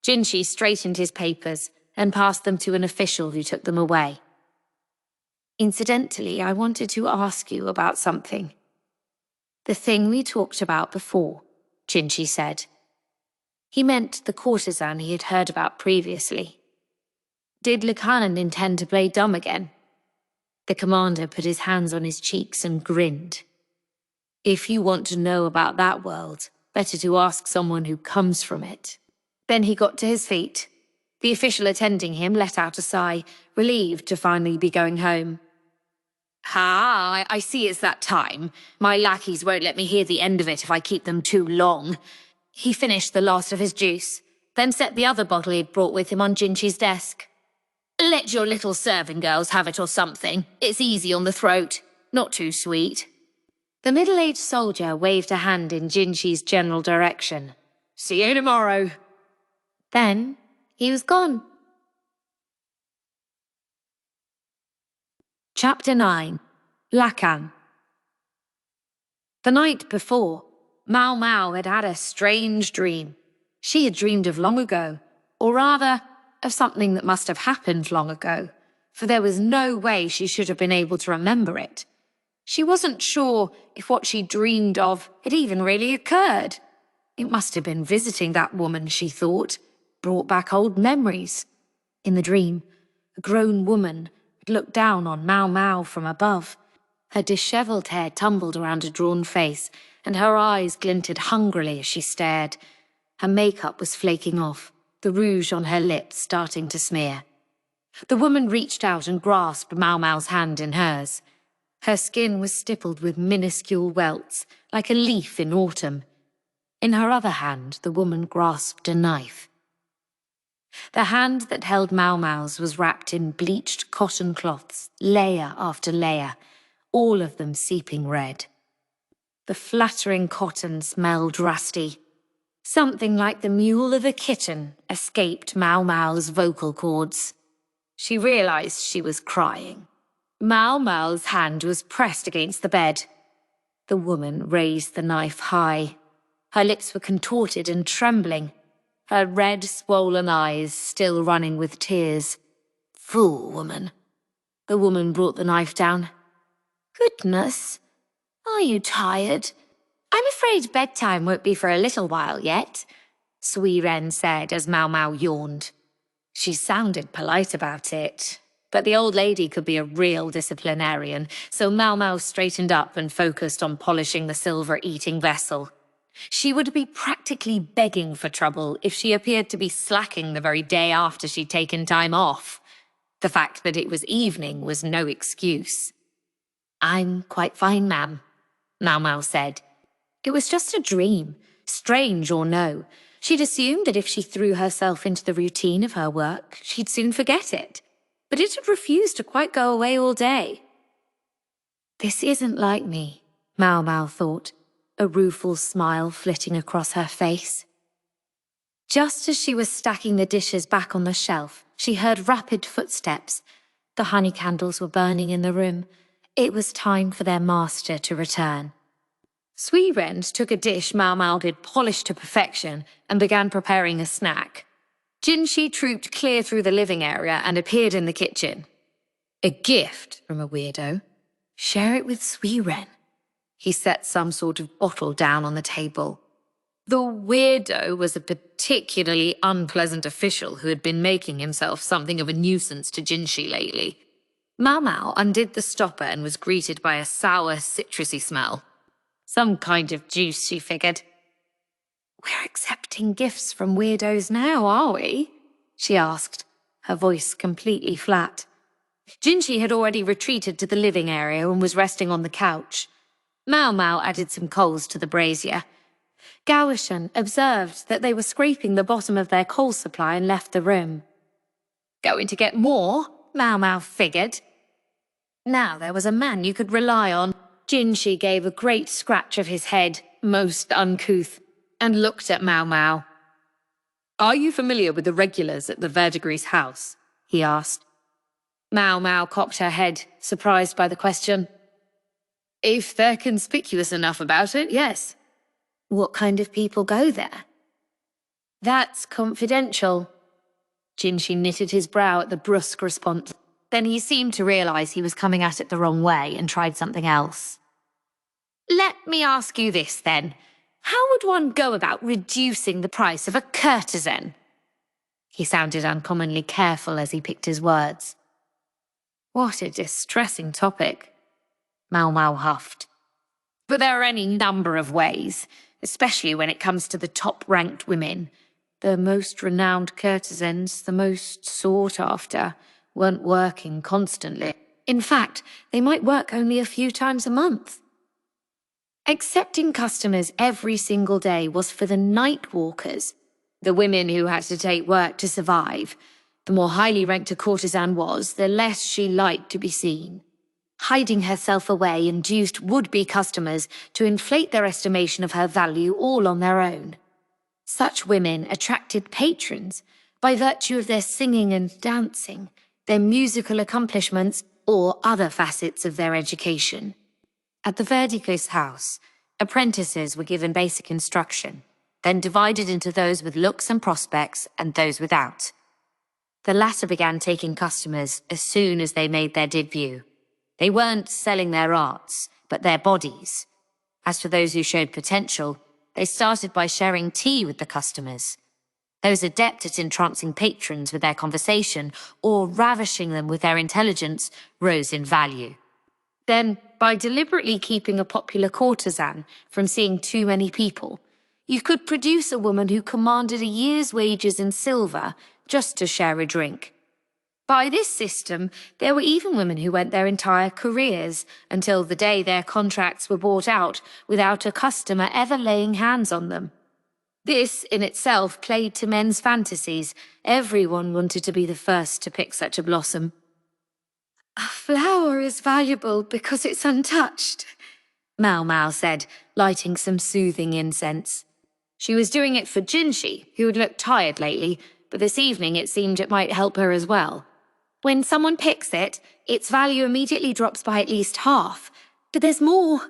S2: Jinshi straightened his papers and passed them to an official who took them away. Incidentally, I wanted to ask you about something. The thing we talked about before, Jinshi said. He meant the courtesan he had heard about previously. Did Lakan intend to play dumb again? The commander put his hands on his cheeks and grinned. If you want to know about that world, better to ask someone who comes from it. Then he got to his feet. The official attending him let out a sigh, relieved to finally be going home. I see it's that time. My lackeys won't let me hear the end of it if I keep them too long. He finished the last of his juice, then set the other bottle he'd brought with him on Jinshi's desk. Let your little serving girls have it or something. It's easy on the throat, not too sweet. The middle-aged soldier waved a hand in Jinshi's general direction. See you tomorrow. Then he was gone. Chapter 9. Lakan. The night before, Maomao had had a strange dream. She had dreamed of long ago, or rather, of something that must have happened long ago, for there was no way she should have been able to remember it. She wasn't sure if what she dreamed of had even really occurred. It must have been visiting that woman, she thought, brought back old memories. In the dream, a grown woman had looked down on Maomao from above. Her dishevelled hair tumbled around a drawn face, and her eyes glinted hungrily as she stared. Her makeup was flaking off, the rouge on her lips starting to smear. The woman reached out and grasped Maomao's hand in hers. Her skin was stippled with minuscule welts, like a leaf in autumn. In her other hand, the woman grasped a knife. The hand that held Maomao's was wrapped in bleached cotton cloths, layer after layer, all of them seeping red. The flattering cotton smelled rusty. Something like the mewl of a kitten escaped Maomao's vocal cords. She realized she was crying. Maomao's hand was pressed against the bed. The woman raised the knife high. Her lips were contorted and trembling, her red, swollen eyes still running with tears. Fool woman. The woman brought the knife down. Goodness, are you tired? I'm afraid bedtime won't be for a little while yet, Suirei said as Maomao yawned. She sounded polite about it, But the old lady could be a real disciplinarian, so Maomao straightened up and focused on polishing the silver-eating vessel. She would be practically begging for trouble if she appeared to be slacking the very day after she'd taken time off. The fact that it was evening was no excuse. "I'm quite fine, ma'am," Maomao said. It was just a dream, strange or no. She'd assumed that if she threw herself into the routine of her work, she'd soon forget it. But it had refused to quite go away all day. "This isn't like me," Maomao thought, a rueful smile flitting across her face. Just as she was stacking the dishes back on the shelf, she heard rapid footsteps. The honey candles were burning in the room. It was time for their master to return. Suirei took a dish Maomao had polished to perfection and began preparing a snack. Jinshi trooped clear through the living area and appeared in the kitchen. "A gift from a weirdo. Share it with Suirei." He set some sort of bottle down on the table. The weirdo was a particularly unpleasant official who had been making himself something of a nuisance to Jinshi lately. Maomao undid the stopper and was greeted by a sour, citrusy smell. Some kind of juice, she figured. "We're accepting gifts from weirdos now, are we?" she asked, her voice completely flat. Jinshi had already retreated to the living area and was resting on the couch. Maomao added some coals to the brazier. Gaoshun observed that they were scraping the bottom of their coal supply and left the room. Going to get more? Maomao figured. Now there was a man you could rely on. Jinshi gave a great scratch of his head, most uncouth, and looked at Maomao. "Are you familiar with the regulars at the Verdigris house?" he asked. Maomao cocked her head, surprised by the question. "If they're conspicuous enough about it, yes." "What kind of people go there?" "That's confidential." Jinshi knitted his brow at the brusque response. Then he seemed to realize he was coming at it the wrong way and tried something else. "Let me ask you this, then. How would one go about reducing the price of a courtesan?" He sounded uncommonly careful as he picked his words. What a distressing topic, Maomao huffed. But there are any number of ways, especially when it comes to the top-ranked women. The most renowned courtesans, the most sought after, weren't working constantly. In fact, they might work only a few times a month. Accepting customers every single day was for the night walkers, the women who had to take work to survive. The more highly ranked a courtesan was, the less she liked to be seen. Hiding herself away induced would-be customers to inflate their estimation of her value all on their own. Such women attracted patrons by virtue of their singing and dancing, their musical accomplishments, or other facets of their education. At the Verdigris house, apprentices were given basic instruction, then divided into those with looks and prospects and those without. The latter began taking customers as soon as they made their debut. They weren't selling their arts, but their bodies. As for those who showed potential, they started by sharing tea with the customers. Those adept at entrancing patrons with their conversation or ravishing them with their intelligence rose in value. Then, by deliberately keeping a popular courtesan from seeing too many people, you could produce a woman who commanded a year's wages in silver just to share a drink. By this system, there were even women who went their entire careers until the day their contracts were bought out without a customer ever laying hands on them. This, in itself, played to men's fantasies. Everyone wanted to be the first to pick such a blossom. "A flower is valuable because it's untouched," Maomao said, lighting some soothing incense. She was doing it for Jinshi, who had looked tired lately, but this evening it seemed it might help her as well. When someone picks it, its value immediately drops by at least half. But there's more.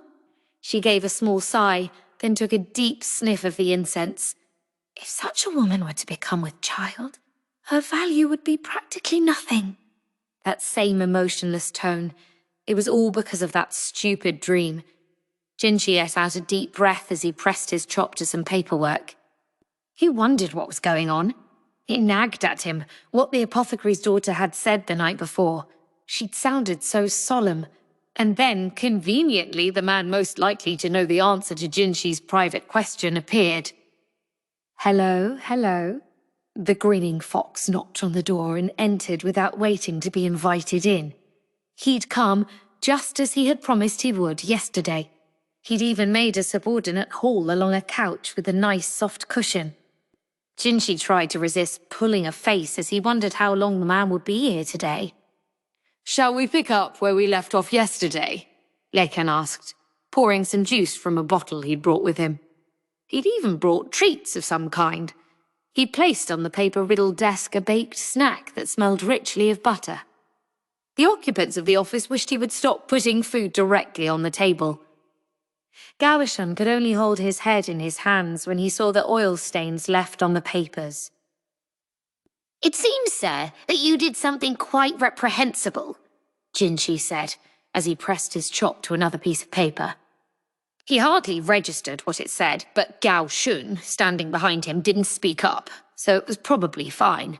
S2: She gave a small sigh, then took a deep sniff of the incense. If such a woman were to become with child, her value would be practically nothing. That same emotionless tone. It was all because of that stupid dream. Jinshi let out a deep breath as he pressed his chop to some paperwork. He wondered what was going on. It nagged at him what the apothecary's daughter had said the night before. She'd sounded so solemn. And then, conveniently, the man most likely to know the answer to Jinshi's private question appeared. "Hello, hello." The grinning fox knocked on the door and entered without waiting to be invited in. He'd come just as he had promised he would yesterday. He'd even made a subordinate haul along a couch with a nice soft cushion. Jinshi tried to resist pulling a face as he wondered how long the man would be here today.
S3: "Shall we pick up where we left off yesterday?" Lakan asked, pouring some juice from a bottle he'd brought with him. He'd even brought treats of some kind. He placed on the paper-riddled desk a baked snack that smelled richly of butter. The occupants of the office wished he would stop putting food directly on the table.
S2: Gaoshun could only hold his head in his hands when he saw the oil stains left on the papers.
S1: "It seems, sir, that you did something quite reprehensible," Jinshi said, as he pressed his chop to another piece of paper.
S3: He hardly registered what it said, but Gaoshun, standing behind him, didn't speak up, so it was probably fine.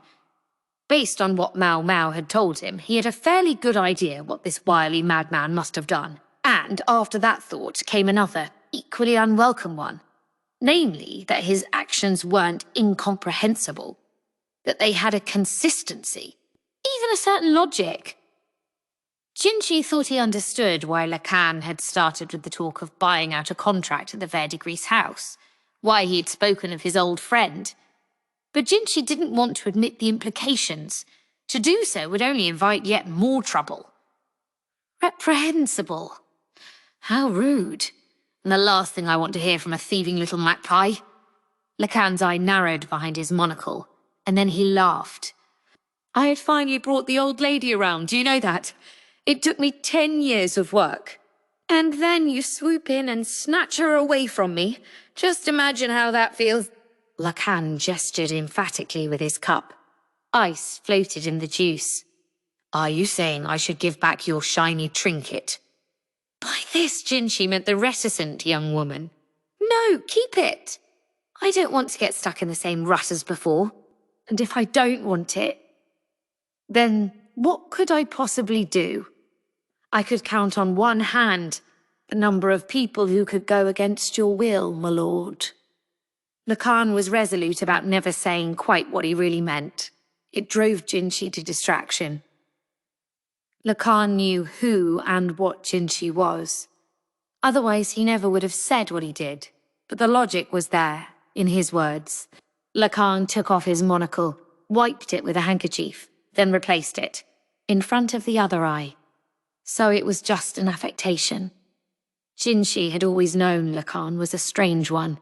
S3: Based on what Maomao had told him, he had a fairly good idea what this wily madman must have done. And after that thought came another, equally unwelcome one. Namely, that his actions weren't incomprehensible. That they had a consistency, even a certain logic.
S2: Jinshi thought he understood why Lakan had started with the talk of buying out a contract at the Verdigris house, why he had spoken of his old friend. But Jinshi didn't want to admit the implications. To do so would only invite yet more trouble. Reprehensible. How rude. And the last thing I want to hear from a thieving little magpie. Lakan's eye narrowed behind his monocle, and then he laughed. "I had finally brought the old lady around, do you know that? It took me 10 years of work. And then you swoop in and snatch her away from me. Just imagine how that feels." Lakan gestured emphatically with his cup. Ice floated in the juice. "Are you saying I should give back your shiny trinket?" By this, Jinshi meant the reticent young woman. "No, keep it. I don't want to get stuck in the same rut as before. And if I don't want it, then what could I possibly do? I could count on one hand the number of people who could go against your will, my lord." Lakan was resolute about never saying quite what he really meant. It drove Jinshi to distraction. Lakan knew who and what Jinshi was. Otherwise, he never would have said what he did. But the logic was there, in his words. Lakan took off his monocle, wiped it with a handkerchief, then replaced it, in front of the other eye. So it was just an affectation. Jinshi had always known Lakan was a strange one.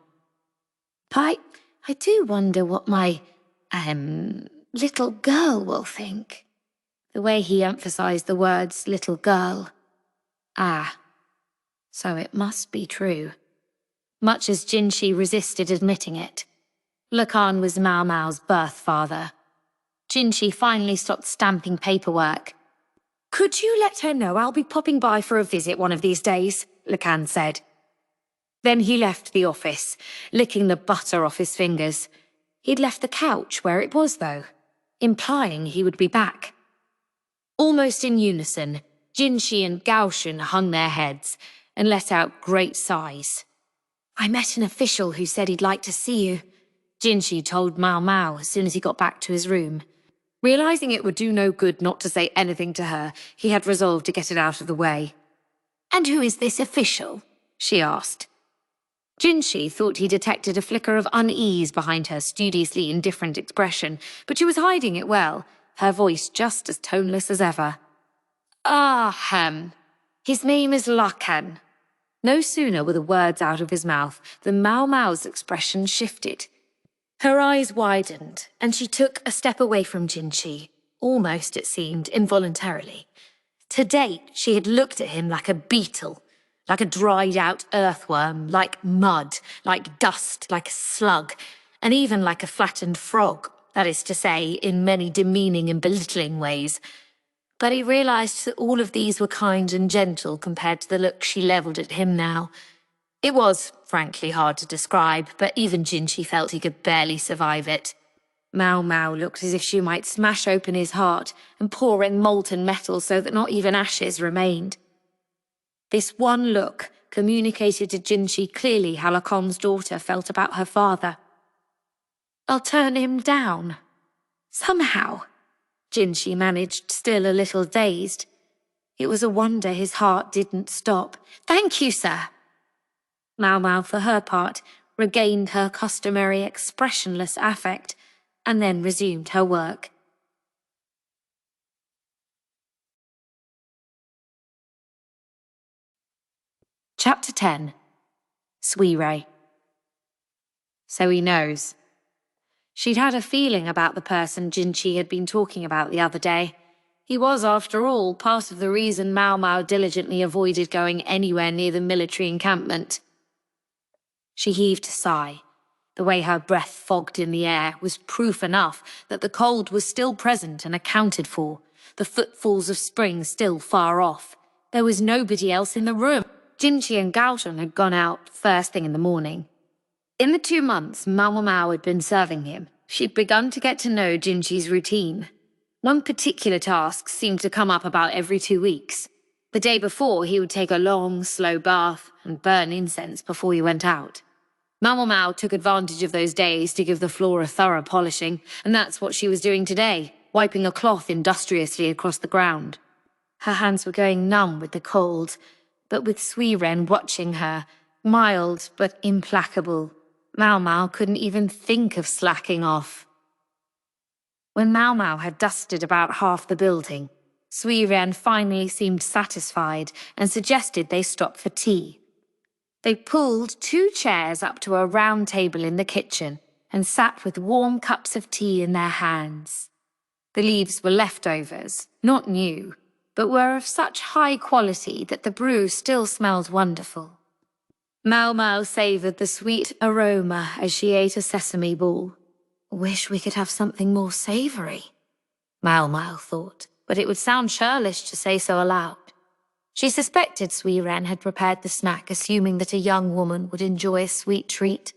S2: I do wonder what my, little girl will think. The way he emphasized the words little girl. Ah, so it must be true. Much as Jinshi resisted admitting it, Lakan was Maomao's birth father. Jinshi finally stopped stamping paperwork. "Could you let her know I'll be popping by for a visit one of these days?" Lakan said. Then he left the office, licking the butter off his fingers. He'd left the couch where it was, though, implying he would be back. Almost in unison, Jinshi and Gaoshun hung their heads and let out great sighs. "I met an official who said he'd like to see you," Jinshi told Maomao as soon as he got back to his room. Realizing it would do no good not to say anything to her, he had resolved to get it out of the way. "And who is this official?" she asked. Jinshi thought he detected a flicker of unease behind her studiously indifferent expression, but she was hiding it well, her voice just as toneless as ever. His name is Lakan." No sooner were the words out of his mouth than Maomao's expression shifted. Her eyes widened, and she took a step away from Jinshi, almost, it seemed, involuntarily. To date, she had looked at him like a beetle, like a dried-out earthworm, like mud, like dust, like a slug, and even like a flattened frog, that is to say, in many demeaning and belittling ways. But he realized that all of these were kind and gentle compared to the look she leveled at him now. It was, frankly, hard to describe, but even Jinshi felt he could barely survive it. Maomao looked as if she might smash open his heart and pour in molten metal so that not even ashes remained. This one look communicated to Jinshi clearly how Lakan's daughter felt about her father. "I'll turn him down." Somehow, Jinshi managed, still a little dazed. It was a wonder his heart didn't stop. "Thank you, sir." Maomao, for her part, regained her customary expressionless affect, and then resumed her work. Chapter 10. Suirei. So he knows. She'd had a feeling about the person Jinshi had been talking about the other day. He was, after all, part of the reason Maomao diligently avoided going anywhere near the military encampment. She heaved a sigh. The way her breath fogged in the air was proof enough that the cold was still present and accounted for, the footfalls of spring still far off. There was nobody else in the room. Jinshi and Gaoshun had gone out first thing in the morning. In the 2 months Maomao had been serving him, she'd begun to get to know Jinshi's routine. One particular task seemed to come up about every 2 weeks. The day before, he would take a long, slow bath and burn incense before he went out. Maomao took advantage of those days to give the floor a thorough polishing, and that's what she was doing today, wiping a cloth industriously across the ground. Her hands were going numb with the cold, but with Suirei watching her, mild but implacable, Maomao couldn't even think of slacking off. When Maomao had dusted about half the building, Suirei finally seemed satisfied and suggested they stop for tea. They pulled 2 chairs up to a round table in the kitchen and sat with warm cups of tea in their hands. The leaves were leftovers, not new, but were of such high quality that the brew still smelled wonderful. Maomao savoured the sweet aroma as she ate a sesame ball. "Wish we could have something more savoury," Maomao thought, but it would sound churlish to say so aloud. She suspected Suirei had prepared the snack, assuming that a young woman would enjoy a sweet treat.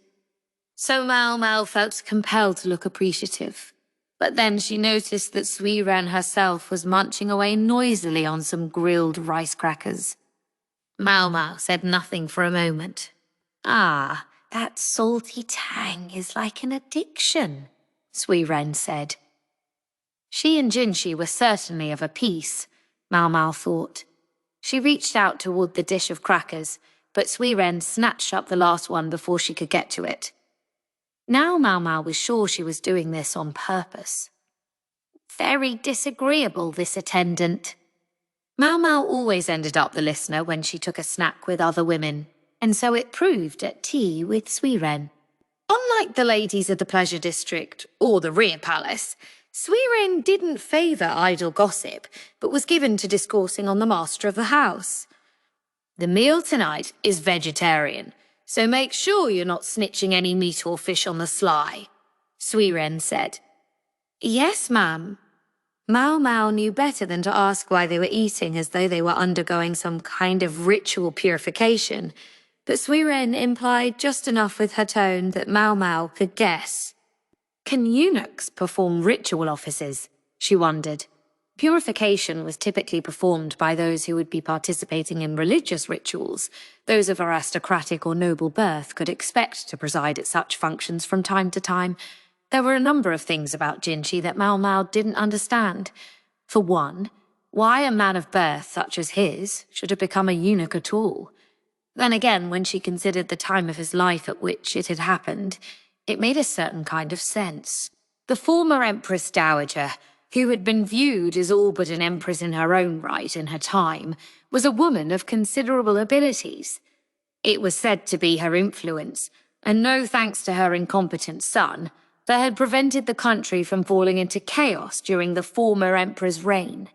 S2: So Maomao felt compelled to look appreciative. But then she noticed that Suirei herself was munching away noisily on some grilled rice crackers. Maomao said nothing for a moment. "Ah, that salty tang is like an addiction," Suirei said. She and Jinshi were certainly of a piece, Maomao thought. She reached out toward the dish of crackers, but Suirei snatched up the last one before she could get to it. Now Maomao was sure she was doing this on purpose. Very disagreeable, this attendant. Maomao always ended up the listener when she took a snack with other women, and so it proved at tea with Suirei. Unlike the ladies of the Pleasure District or the Rear Palace, Suirei didn't favour idle gossip, but was given to discoursing on the master of the house. "The meal tonight is vegetarian, so make sure you're not snitching any meat or fish on the sly," Suirei said. "Yes, ma'am." Maomao knew better than to ask why they were eating as though they were undergoing some kind of ritual purification, but Suirei implied just enough with her tone that Maomao could guess. Can eunuchs perform ritual offices? She wondered. Purification was typically performed by those who would be participating in religious rituals. Those of aristocratic or noble birth could expect to preside at such functions from time to time. There were a number of things about Jinshi that Maomao didn't understand. For one, why a man of birth such as his should have become a eunuch at all. Then again, when she considered the time of his life at which it had happened, it made a certain kind of sense. The former Empress Dowager, who had been viewed as all but an empress in her own right in her time, was a woman of considerable abilities. It was said to be her influence, and no thanks to her incompetent son, that had prevented the country from falling into chaos during the former emperor's reign.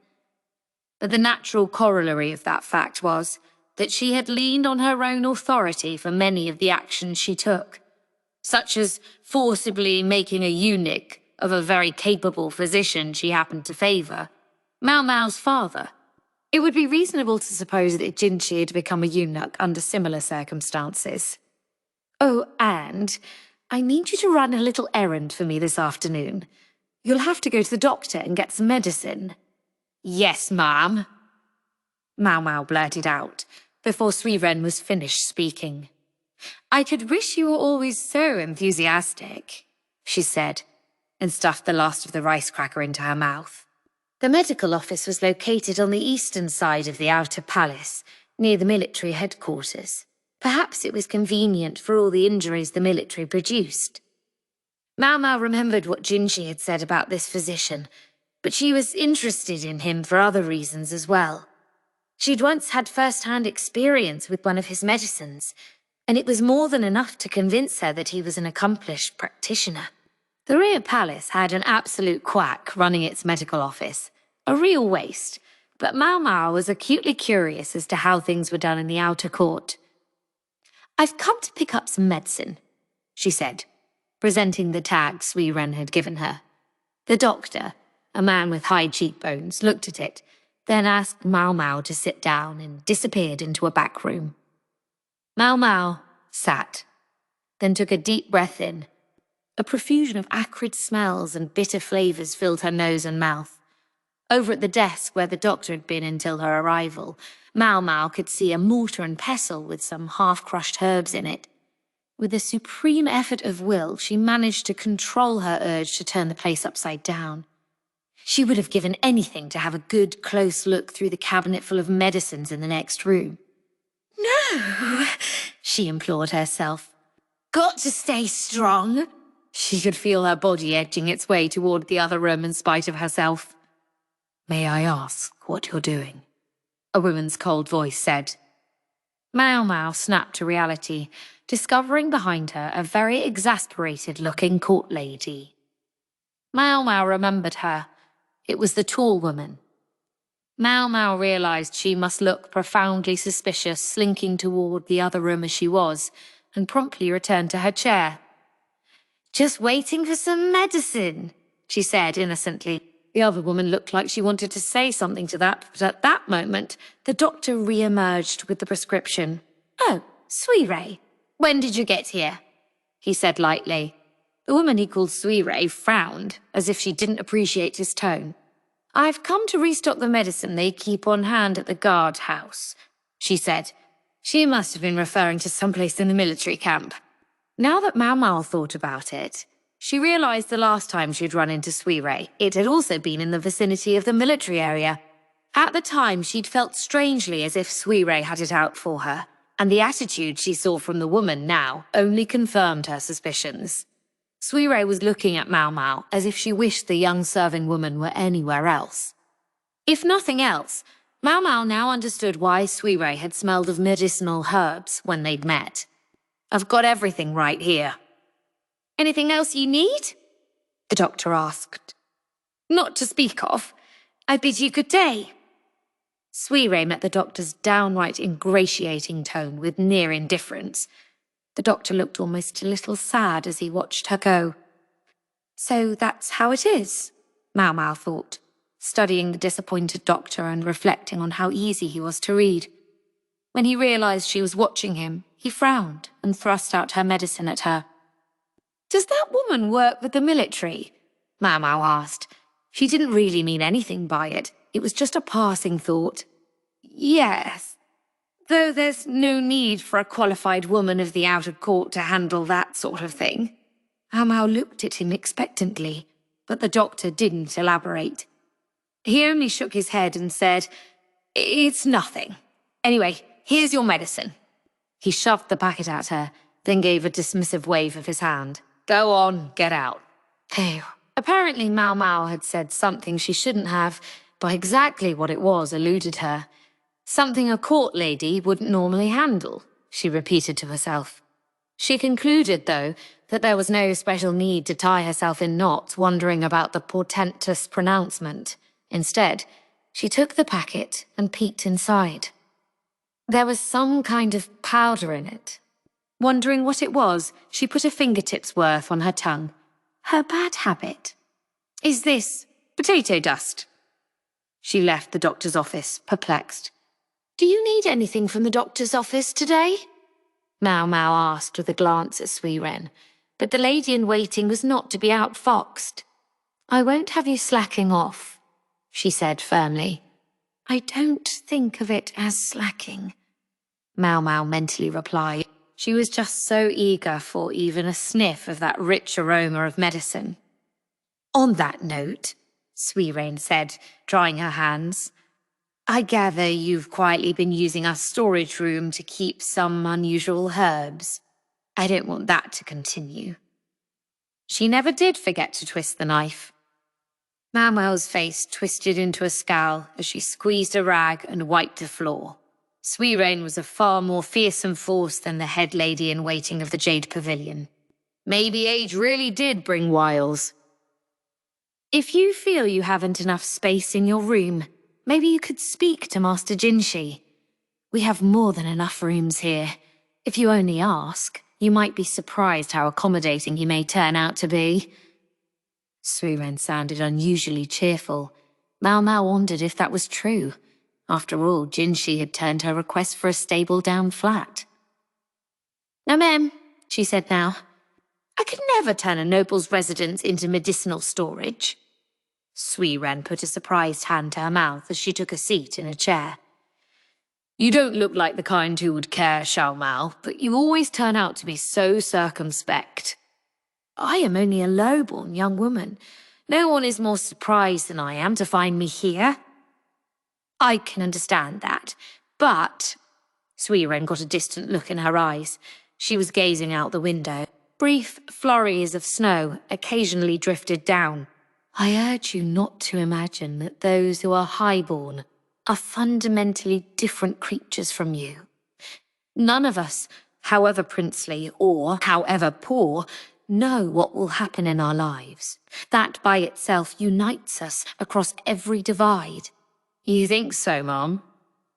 S2: But the natural corollary of that fact was that she had leaned on her own authority for many of the actions she took, such as forcibly making a eunuch of a very capable physician she happened to favour, Maomao's father. It would be reasonable to suppose that Jinshi had become a eunuch under similar circumstances. Oh, and I need you to run a little errand for me this afternoon. You'll have to go to the doctor and get some medicine."
S3: "Yes, ma'am,"
S2: Maomao blurted out, before Suirei was finished speaking. "I could wish you were always so enthusiastic," she said, and stuffed the last of the rice cracker into her mouth. The medical office was located on the eastern side of the outer palace, near the military headquarters. Perhaps it was convenient for all the injuries the military produced. Maomao remembered what Jinshi had said about this physician, but she was interested in him for other reasons as well. She'd once had first-hand experience with one of his medicines, and it was more than enough to convince her that he was an accomplished practitioner. The rear palace had an absolute quack running its medical office, a real waste, but Maomao was acutely curious as to how things were done in the outer court. "I've come to pick up some medicine," she said, presenting the tag Suirei had given her. The doctor, a man with high cheekbones, looked at it, then asked Maomao to sit down and disappeared into a back room. Maomao sat, then took a deep breath in. A profusion of acrid smells and bitter flavors filled her nose and mouth. Over at the desk where the doctor had been until her arrival, Maomao could see a mortar and pestle with some half-crushed herbs in it. With a supreme effort of will, she managed to control her urge to turn the place upside down. She would have given anything to have a good, close look through the cabinet full of medicines in the next room. "No," she implored herself. "Got to stay strong." She could feel her body edging its way toward the other room in spite of herself. "May I ask what you're doing?" a woman's cold voice said. Maomao snapped to reality, discovering behind her a very exasperated-looking court lady. Maomao remembered her. It was the tall woman. Maomao realized she must look profoundly suspicious slinking toward the other room as she was, and promptly returned to her chair. "Just waiting for some medicine," she said innocently. The other woman looked like she wanted to say something to that, but at that moment, the doctor re-emerged with the prescription. "Oh, Suirei, when did you get here?" he said lightly. The woman he called Suirei frowned, as if she didn't appreciate his tone. "I've come to restock the medicine they keep on hand at the guardhouse," she said. She must have been referring to someplace in the military camp. Now that Maomao thought about it, she realized the last time she'd run into Suirei, it had also been in the vicinity of the military area. At the time, she'd felt strangely as if Suirei had it out for her, and the attitude she saw from the woman now only confirmed her suspicions. Suirei was looking at Maomao as if she wished the young serving woman were anywhere else. If nothing else, Maomao now understood why Suirei had smelled of medicinal herbs when they'd met. "I've got everything right here." "Anything else you need?" the doctor asked. "Not to speak of. I bid you good day." Suirei met the doctor's downright ingratiating tone with near indifference. The doctor looked almost a little sad as he watched her go. "So that's how it is," Maomao thought, studying the disappointed doctor and reflecting on how easy he was to read. When he realized she was watching him, he frowned and thrust out her medicine at her. "Does that woman work with the military?" Maomao asked. She didn't really mean anything by it. It was just a passing thought. "Yes, though there's no need for a qualified woman of the outer court to handle that sort of thing." Maomao looked at him expectantly, but the doctor didn't elaborate. He only shook his head and said, "It's nothing. Anyway, here's your medicine." He shoved the packet at her, then gave a dismissive wave of his hand. "Go on, get out." Phew. Apparently Maomao had said something she shouldn't have, but exactly what it was eluded her. Something a court lady wouldn't normally handle, she repeated to herself. She concluded, though, that there was no special need to tie herself in knots wondering about the portentous pronouncement. Instead, she took the packet and peeked inside. There was some kind of powder in it. Wondering what it was, she put a fingertip's worth on her tongue. Her bad habit. "Is this potato dust?" She left the doctor's office, perplexed. "Do you need anything from the doctor's office today?" Maomao asked with a glance at Suirei. but the lady-in-waiting was not to be outfoxed. "I won't have you slacking off," she said firmly. "I don't think of it as slacking," Maomao mentally replied. She was just so eager for even a sniff of that rich aroma of medicine. "On that note," Suirei said, drying her hands, "I gather you've quietly been using our storage room to keep some unusual herbs. I don't want that to continue." She never did forget to twist the knife. Maomao's face twisted into a scowl as she squeezed a rag and wiped the floor. Suirei was a far more fearsome force than the head lady-in-waiting of the Jade Pavilion. Maybe age really did bring wiles. "If you feel you haven't enough space in your room, maybe you could speak to Master Jinshi. We have more than enough rooms here. If you only ask, you might be surprised how accommodating he may turn out to be." Suirei sounded unusually cheerful. Maomao wondered if that was true. After all, Jinshi had turned her request for a stable down flat. "No, ma'am," she said now. "I could never turn a noble's residence into medicinal storage." Suirei put a surprised hand to her mouth as she took a seat in a chair. "You don't look like the kind who would care, Xiaomao, but you always turn out to be so circumspect." "I am only a low-born young woman. No one is more surprised than I am to find me here." "I can understand that, but—" Suirei got a distant look in her eyes. She was gazing out the window. Brief flurries of snow occasionally drifted down. "I urge you not to imagine that those who are highborn are fundamentally different creatures from you. None of us, however princely or however poor, know what will happen in our lives. That by itself unites us across every divide." "You think so, Mom?"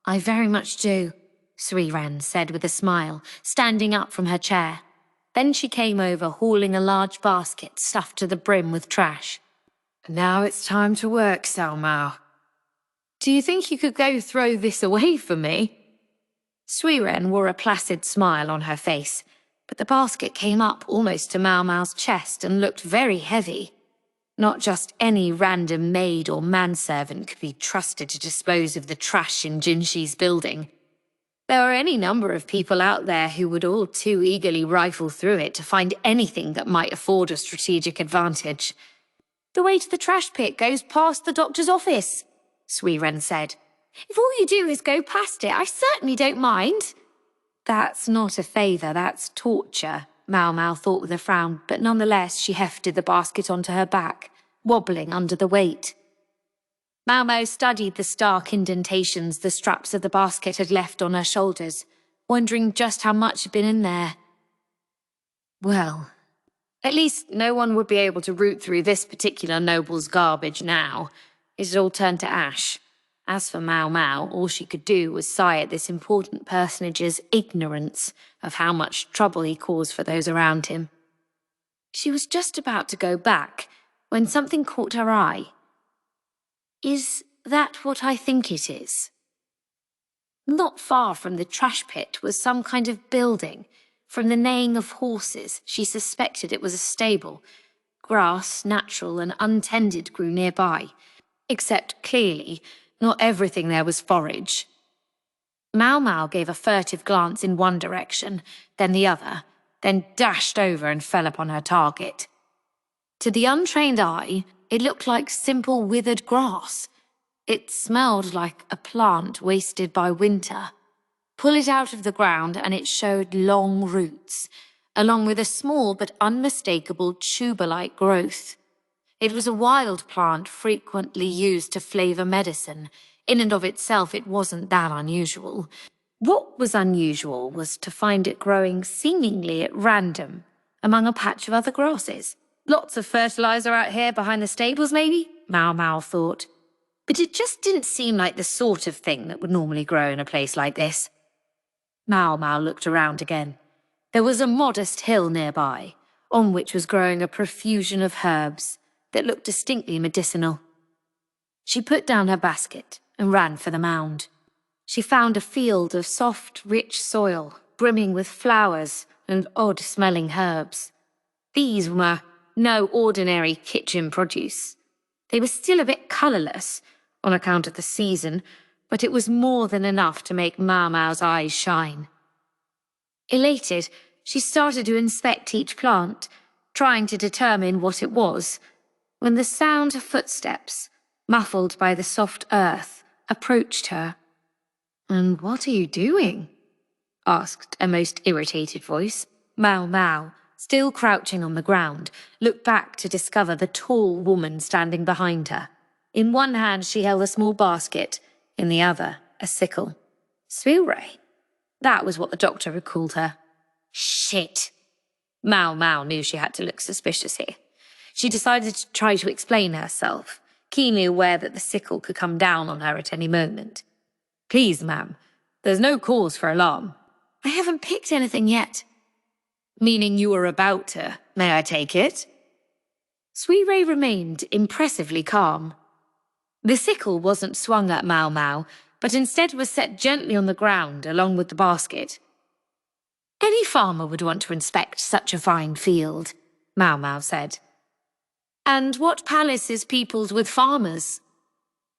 S2: "I very much do," Suirei said with a smile, standing up from her chair. Then she came over, hauling a large basket stuffed to the brim with trash. "Now it's time to work, Xiaomao. Do you think you could go throw this away for me?" Suirei wore a placid smile on her face, but the basket came up almost to Maomao's chest and looked very heavy. Not just any random maid or manservant could be trusted to dispose of the trash in Jinshi's building. There were any number of people out there who would all too eagerly rifle through it to find anything that might afford a strategic advantage. "The way to the trash pit goes past the doctor's office," Suirei said. "If all you do is go past it, I certainly don't mind." "That's not a favour, that's torture," Maomao thought with a frown, but nonetheless she hefted the basket onto her back, wobbling under the weight. Maomao studied the stark indentations the straps of the basket had left on her shoulders, wondering just how much had been in there. Well, at least no one would be able to root through this particular noble's garbage now. It had all turned to ash. As for Maomao, all she could do was sigh at this important personage's ignorance of how much trouble he caused for those around him. She was just about to go back when something caught her eye. "Is that what I think it is?" Not far from the trash pit was some kind of building. From the neighing of horses, she suspected it was a stable. Grass, natural and untended, grew nearby. Except, clearly, not everything there was forage. Maomao gave a furtive glance in one direction, then the other, then dashed over and fell upon her target. To the untrained eye, it looked like simple withered grass. It smelled like a plant wasted by winter. Pull it out of the ground and it showed long roots, along with a small but unmistakable tuber-like growth. It was a wild plant frequently used to flavour medicine. In and of itself, it wasn't that unusual. What was unusual was to find it growing seemingly at random among a patch of other grasses. Lots of fertiliser out here behind the stables, maybe? Maomao thought. But it just didn't seem like the sort of thing that would normally grow in a place like this. Maomao looked around again. There was a modest hill nearby, on which was growing a profusion of herbs that looked distinctly medicinal. She put down her basket and ran for the mound. She found a field of soft, rich soil, brimming with flowers and odd-smelling herbs. These were no ordinary kitchen produce. They were still a bit colourless on account of the season, but it was more than enough to make Maomao's eyes shine. Elated, she started to inspect each plant, trying to determine what it was, when the sound of footsteps, muffled by the soft earth, approached her. "And what are you doing?" asked a most irritated voice. Maomao, still crouching on the ground, looked back to discover the tall woman standing behind her. In one hand she held a small basket, in the other a sickle. Suirei. That was what the doctor had called her. Shit. Maomao knew she had to look suspicious here. She decided to try to explain herself, keenly aware that the sickle could come down on her at any moment. "Please, ma'am, there's no cause for alarm. I haven't picked anything yet." "Meaning you were about to, may I take it?" Suirei remained impressively calm. The sickle wasn't swung at Maomao, but instead was set gently on the ground along with the basket. "Any farmer would want to inspect such a fine field," Maomao said. "And what palace is peopled with farmers?"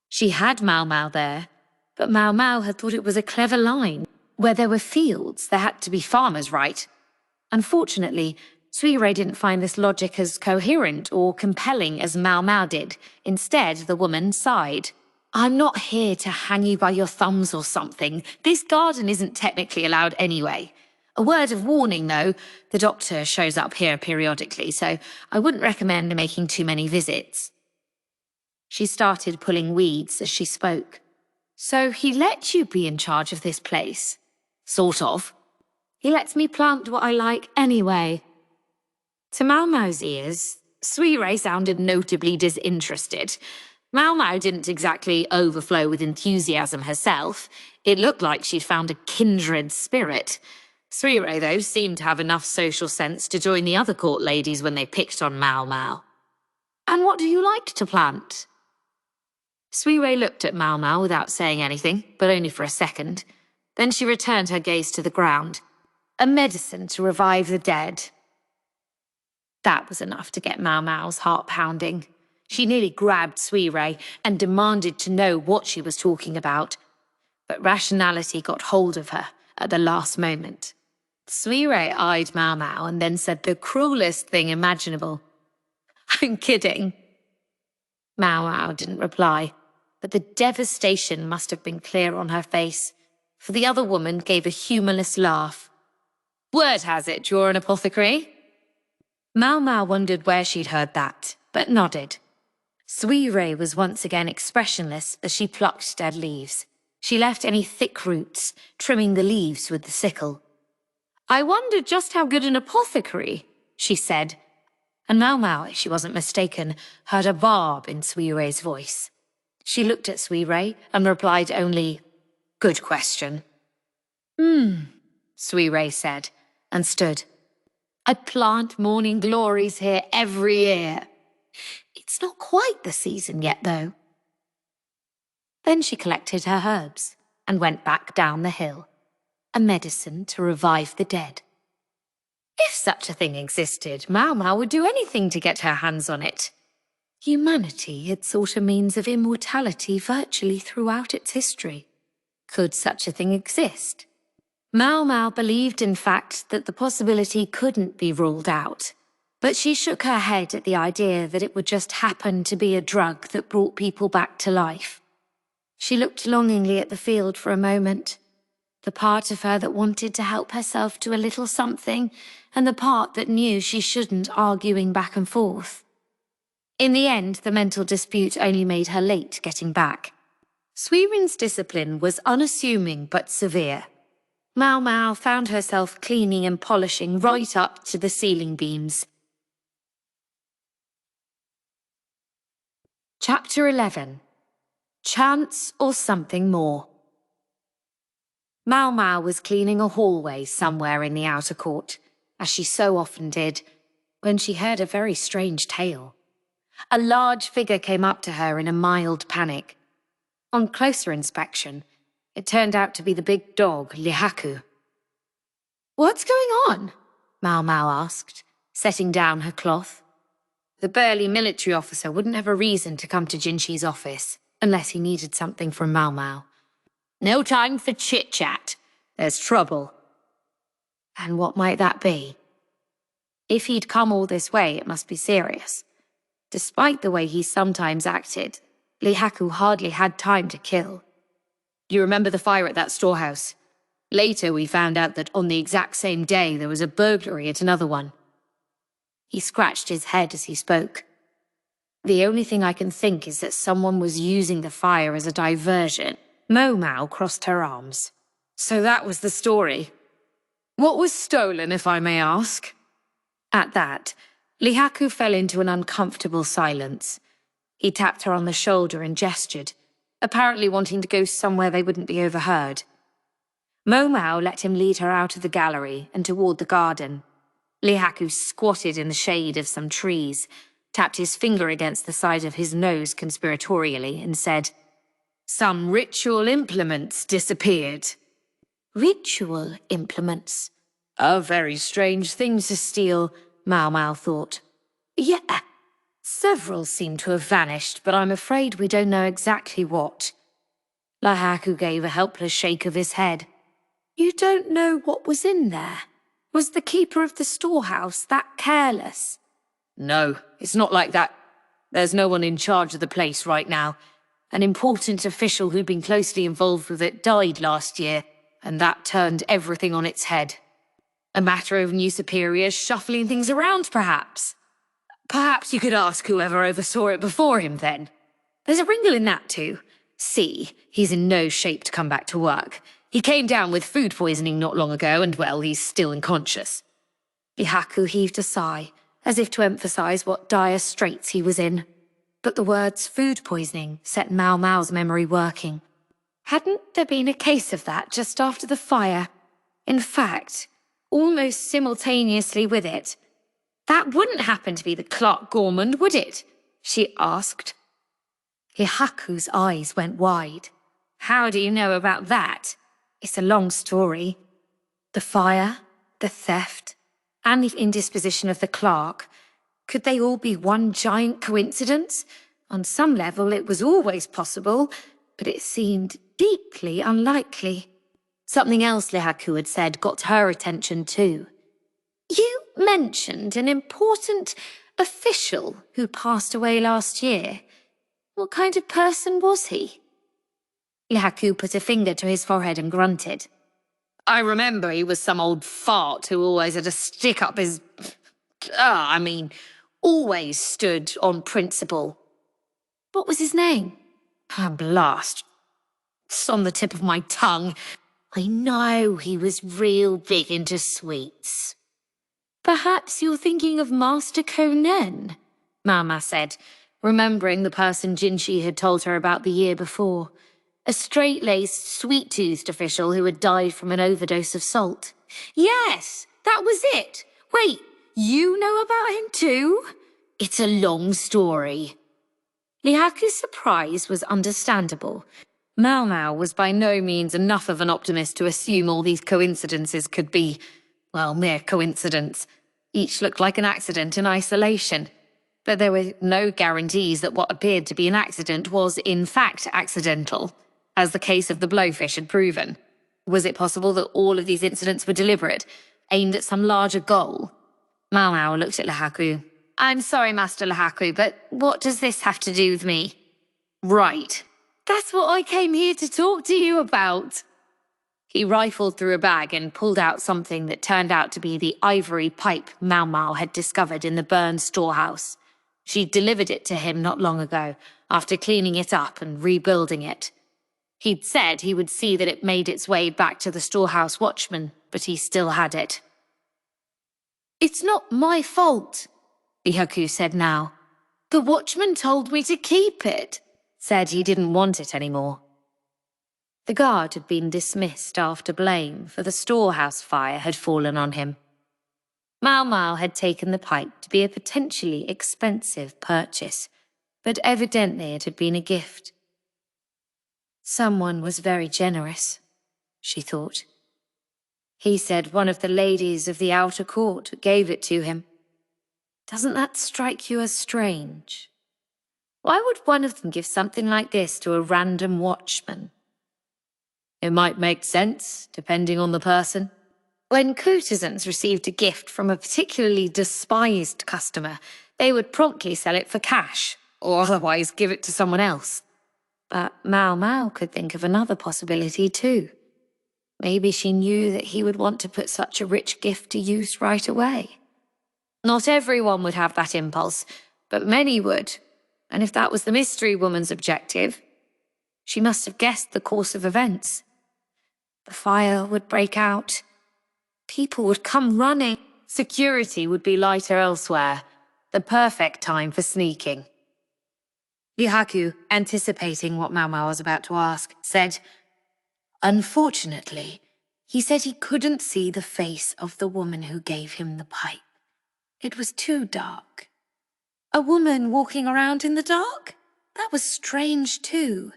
S2: She had Maomao there, but Maomao had thought it was a clever line. Where there were fields, there had to be farmers, right? Unfortunately, Suirei didn't find this logic as coherent or compelling as Maomao did. Instead, the woman sighed. "I'm not here to hang you by your thumbs or something. This garden isn't technically allowed anyway. A word of warning, though, the doctor shows up here periodically, so I wouldn't recommend making too many visits." She started pulling weeds as she spoke. "So he let you be in charge of this place?" "Sort of. He lets me plant what I like anyway." To Maomao's ears, Suirei sounded notably disinterested. Maomao didn't exactly overflow with enthusiasm herself. It looked like she'd found a kindred spirit. Suirei, though, seemed to have enough social sense to join the other court ladies when they picked on Maomao. "And what do you like to plant?" Suirei looked at Maomao without saying anything, but only for a second. Then she returned her gaze to the ground. "A medicine to revive the dead." That was enough to get Maomao's heart pounding. She nearly grabbed Suirei and demanded to know what she was talking about. But rationality got hold of her at the last moment. Suirei eyed Maomao and then said the cruelest thing imaginable. "I'm kidding." Maomao didn't reply, but the devastation must have been clear on her face, for the other woman gave a humorless laugh. "Word has it you're an apothecary?" Maomao wondered where she'd heard that, but nodded. Suirei was once again expressionless as she plucked dead leaves. She left any thick roots, trimming the leaves with the sickle. "I wondered just how good an apothecary," she said, and Maomao, if she wasn't mistaken, heard a barb in Suirei's voice. She looked at Suirei and replied only, "Good question." Suirei said, and stood. "I plant morning glories here every year. It's not quite the season yet, though." Then she collected her herbs and went back down the hill. A medicine to revive the dead. If such a thing existed, Maomao would do anything to get her hands on it. Humanity had sought a means of immortality virtually throughout its history. Could such a thing exist? Maomao believed, in fact, that the possibility couldn't be ruled out. But she shook her head at the idea that it would just happen to be a drug that brought people back to life. She looked longingly at the field for a moment. The part of her that wanted to help herself to a little something, and the part that knew she shouldn't, arguing back and forth. In the end, the mental dispute only made her late getting back. Suiren's discipline was unassuming but severe. Maomao found herself cleaning and polishing right up to the ceiling beams. Chapter 11. Chance or Something More. Maomao was cleaning a hallway somewhere in the outer court, as she so often did, when she heard a very strange tale. A large figure came up to her in a mild panic. On closer inspection, it turned out to be the big dog, Lihaku. "What's going on?" Maomao asked, setting down her cloth. The burly military officer wouldn't have a reason to come to Jinxi's office unless he needed something from Maomao.
S3: No time for chit-chat. There's trouble.
S2: And what might that be? If he'd come all this way, it must be serious. Despite the way he sometimes acted, Lihaku hardly had time to kill.
S3: You remember the fire at that storehouse? Later, we found out that on the exact same day, there was a burglary at another one.
S2: He scratched his head as he spoke. The only thing I can think is that someone was using the fire as a diversion. Maomao crossed her arms.
S3: So that was the story. What was stolen, if I may ask?
S2: At that, Lihaku fell into an uncomfortable silence. He tapped her on the shoulder and gestured, apparently wanting to go somewhere they wouldn't be overheard. Maomao let him lead her out of the gallery and toward the garden. Lihaku squatted in the shade of some trees, tapped his finger against the side of his nose conspiratorially, and said,
S3: "Some ritual implements disappeared."
S2: Ritual implements?
S3: A very strange thing to steal,
S2: Maomao thought.
S3: Yeah,
S2: several seem to have vanished, but I'm afraid we don't know exactly what. Lihaku gave a helpless shake of his head. You don't know what was in there? Was the keeper of the storehouse that careless?
S3: No, it's not like that. There's no one in charge of the place right now. An important official who'd been closely involved with it died last year, and that turned everything on its head. A matter of new superiors shuffling things around, perhaps. Perhaps you could ask whoever oversaw it before him, then. There's a wrinkle in that, too. See, he's in no shape to come back to work. He came down with food poisoning not long ago, and, well, he's still unconscious.
S2: Lihaku heaved a sigh, as if to emphasize what dire straits he was in. But the words food poisoning set Maomao's memory working. Hadn't there been a case of that just after the fire? In fact, almost simultaneously with it. That wouldn't happen to be the Clark Gormand, would it? She asked. Lihaku's eyes went wide. How do you know about that? It's a long story. The fire, the theft, and the indisposition of the Clark. Could they all be one giant coincidence? On some level, it was always possible, but it seemed deeply unlikely. Something else Lihaku had said got her attention too. You mentioned an important official who passed away last year. What kind of person was he? Lihaku put a finger to his forehead and grunted.
S3: I remember he was some old fart who always had to stick up his... always stood on principle.
S2: What was his name?
S3: Blast. It's on the tip of my tongue.
S2: I know he was real big into sweets. Perhaps you're thinking of Master Konen, Mama said, remembering the person Jinshi had told her about the year before. A straight-laced, sweet-toothed official who had died from an overdose of salt.
S3: Yes, that was it. Wait, you know about him too?
S2: It's a long story. Lihaku's surprise was understandable.
S3: Maomao was by no means enough of an optimist to assume all these coincidences could be, well, mere coincidence. Each looked like an accident in isolation. But there were no guarantees that what appeared to be an accident was, in fact, accidental, as the case of the blowfish had proven. Was it possible that all of these incidents were deliberate, aimed at some larger goal? Maomao looked at Lihaku.
S2: I'm sorry, Master Lihaku, but what does this have to do with me?
S3: Right. That's what I came here to talk to you about. He rifled through a bag and pulled out something that turned out to be the ivory pipe Maomao had discovered in the burned storehouse. She'd delivered it to him not long ago, after cleaning it up and rebuilding it. He'd said he would see that it made its way back to the storehouse watchman, but he still had it.
S2: It's not my fault, Lihaku said now. The watchman told me to keep it.
S3: Said he didn't want it anymore.
S2: The guard had been dismissed after blame for the storehouse fire had fallen on him. Maomao had taken the pipe to be a potentially expensive purchase, but evidently it had been a gift. Someone was very generous, she thought. He said one of the ladies of the outer court gave it to him. Doesn't that strike you as strange? Why would one of them give something like this to a random watchman?
S3: It might make sense, depending on the person.
S2: When courtesans received a gift from a particularly despised customer, they would promptly sell it for cash, or otherwise give it to someone else. But Maomao could think of another possibility too. Maybe she knew that he would want to put such a rich gift to use right away. Not everyone would have that impulse, but many would. And if that was the mystery woman's objective, she must have guessed the course of events. The fire would break out. People would come running.
S3: Security would be lighter elsewhere. The perfect time for sneaking.
S2: Lihaku, anticipating what Maomao was about to ask, said, "Unfortunately, he said he couldn't see the face of the woman who gave him the pipe. It was too dark." A woman walking around in the dark? That was strange too.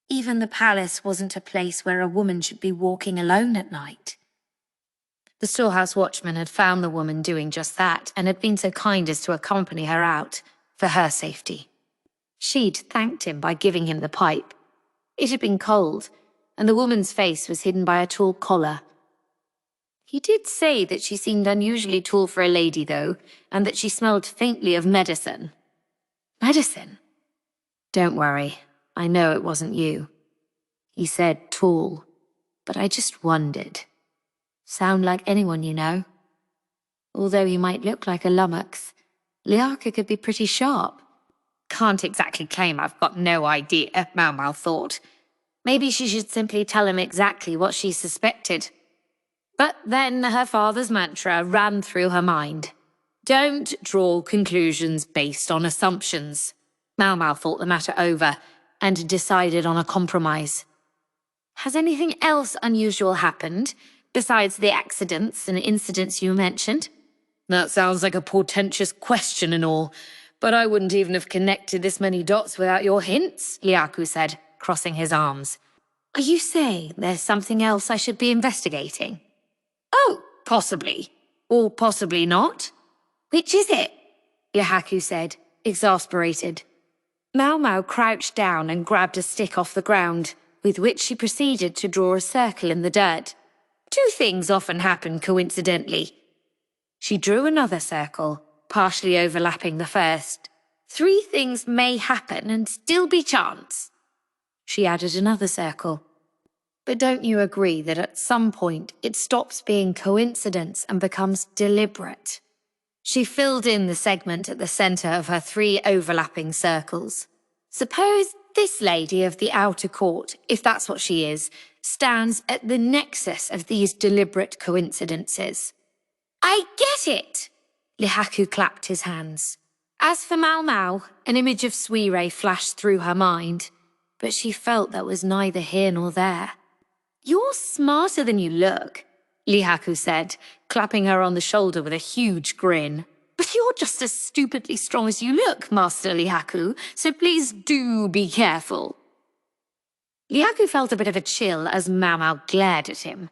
S2: Even the palace wasn't a place where a woman should be walking alone at night. The storehouse watchman had found the woman doing just that and had been so kind as to accompany her out, for her safety. She'd thanked him by giving him the pipe. It had been cold, and the woman's face was hidden by a tall collar. He did say that she seemed unusually tall for a lady, though, and that she smelled faintly of medicine. Medicine? "Don't worry, I know it wasn't you." He said tall, but I just wondered. Sound like anyone you know? Although he might look like a lummox, Liaka could be pretty sharp.
S3: Can't exactly claim I've got no idea, Maomao thought.
S2: Maybe she should simply tell him exactly what she suspected. But then her father's mantra ran through her mind.
S3: Don't draw conclusions based on assumptions.
S2: Maomao thought the matter over and decided on a compromise. Has anything else unusual happened, besides the accidents and incidents you mentioned?
S3: That sounds like a portentous question and all, but I wouldn't even have connected this many dots without your hints, Liaku said, crossing his arms.
S2: Are you saying there's something else I should be investigating?
S3: Oh, possibly. Or possibly not.
S2: Which is it? Yahaku said, exasperated. Maomao crouched down and grabbed a stick off the ground, with which she proceeded to draw a circle in the dirt. Two things often happen coincidentally. She drew another circle, partially overlapping the first. Three things may happen and still be chance. She added another circle. But don't you agree that at some point it stops being coincidence and becomes deliberate? She filled in the segment at the center of her three overlapping circles. Suppose this lady of the outer court, if that's what she is, stands at the nexus of these deliberate coincidences. I get it! Lihaku clapped his hands. As for Maomao, an image of Suirei flashed through her mind, but she felt that was neither here nor there. You're smarter than you look, Lihaku said, clapping her on the shoulder with a huge grin. But you're just as stupidly strong as you look, Master Lihaku, so please do be careful. Lihaku felt a bit of a chill as Maomao glared at him.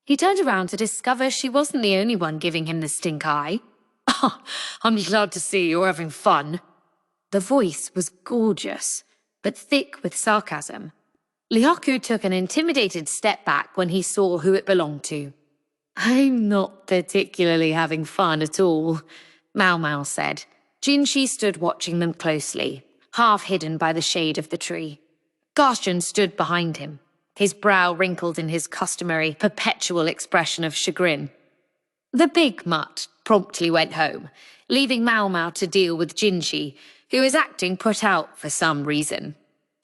S2: He turned around to discover she wasn't the only one giving him the stink eye.
S3: I'm glad to see you're having fun.
S2: The voice was gorgeous, but thick with sarcasm. Lihaku took an intimidated step back when he saw who it belonged to.
S3: I'm not particularly having fun at all, Maomao said.
S2: Jinshi stood watching them closely, half hidden by the shade of the tree. Gaoshun stood behind him, his brow wrinkled in his customary perpetual expression of chagrin. The big mutt promptly went home, leaving Maomao to deal with Jinshi, who was acting put out for some reason.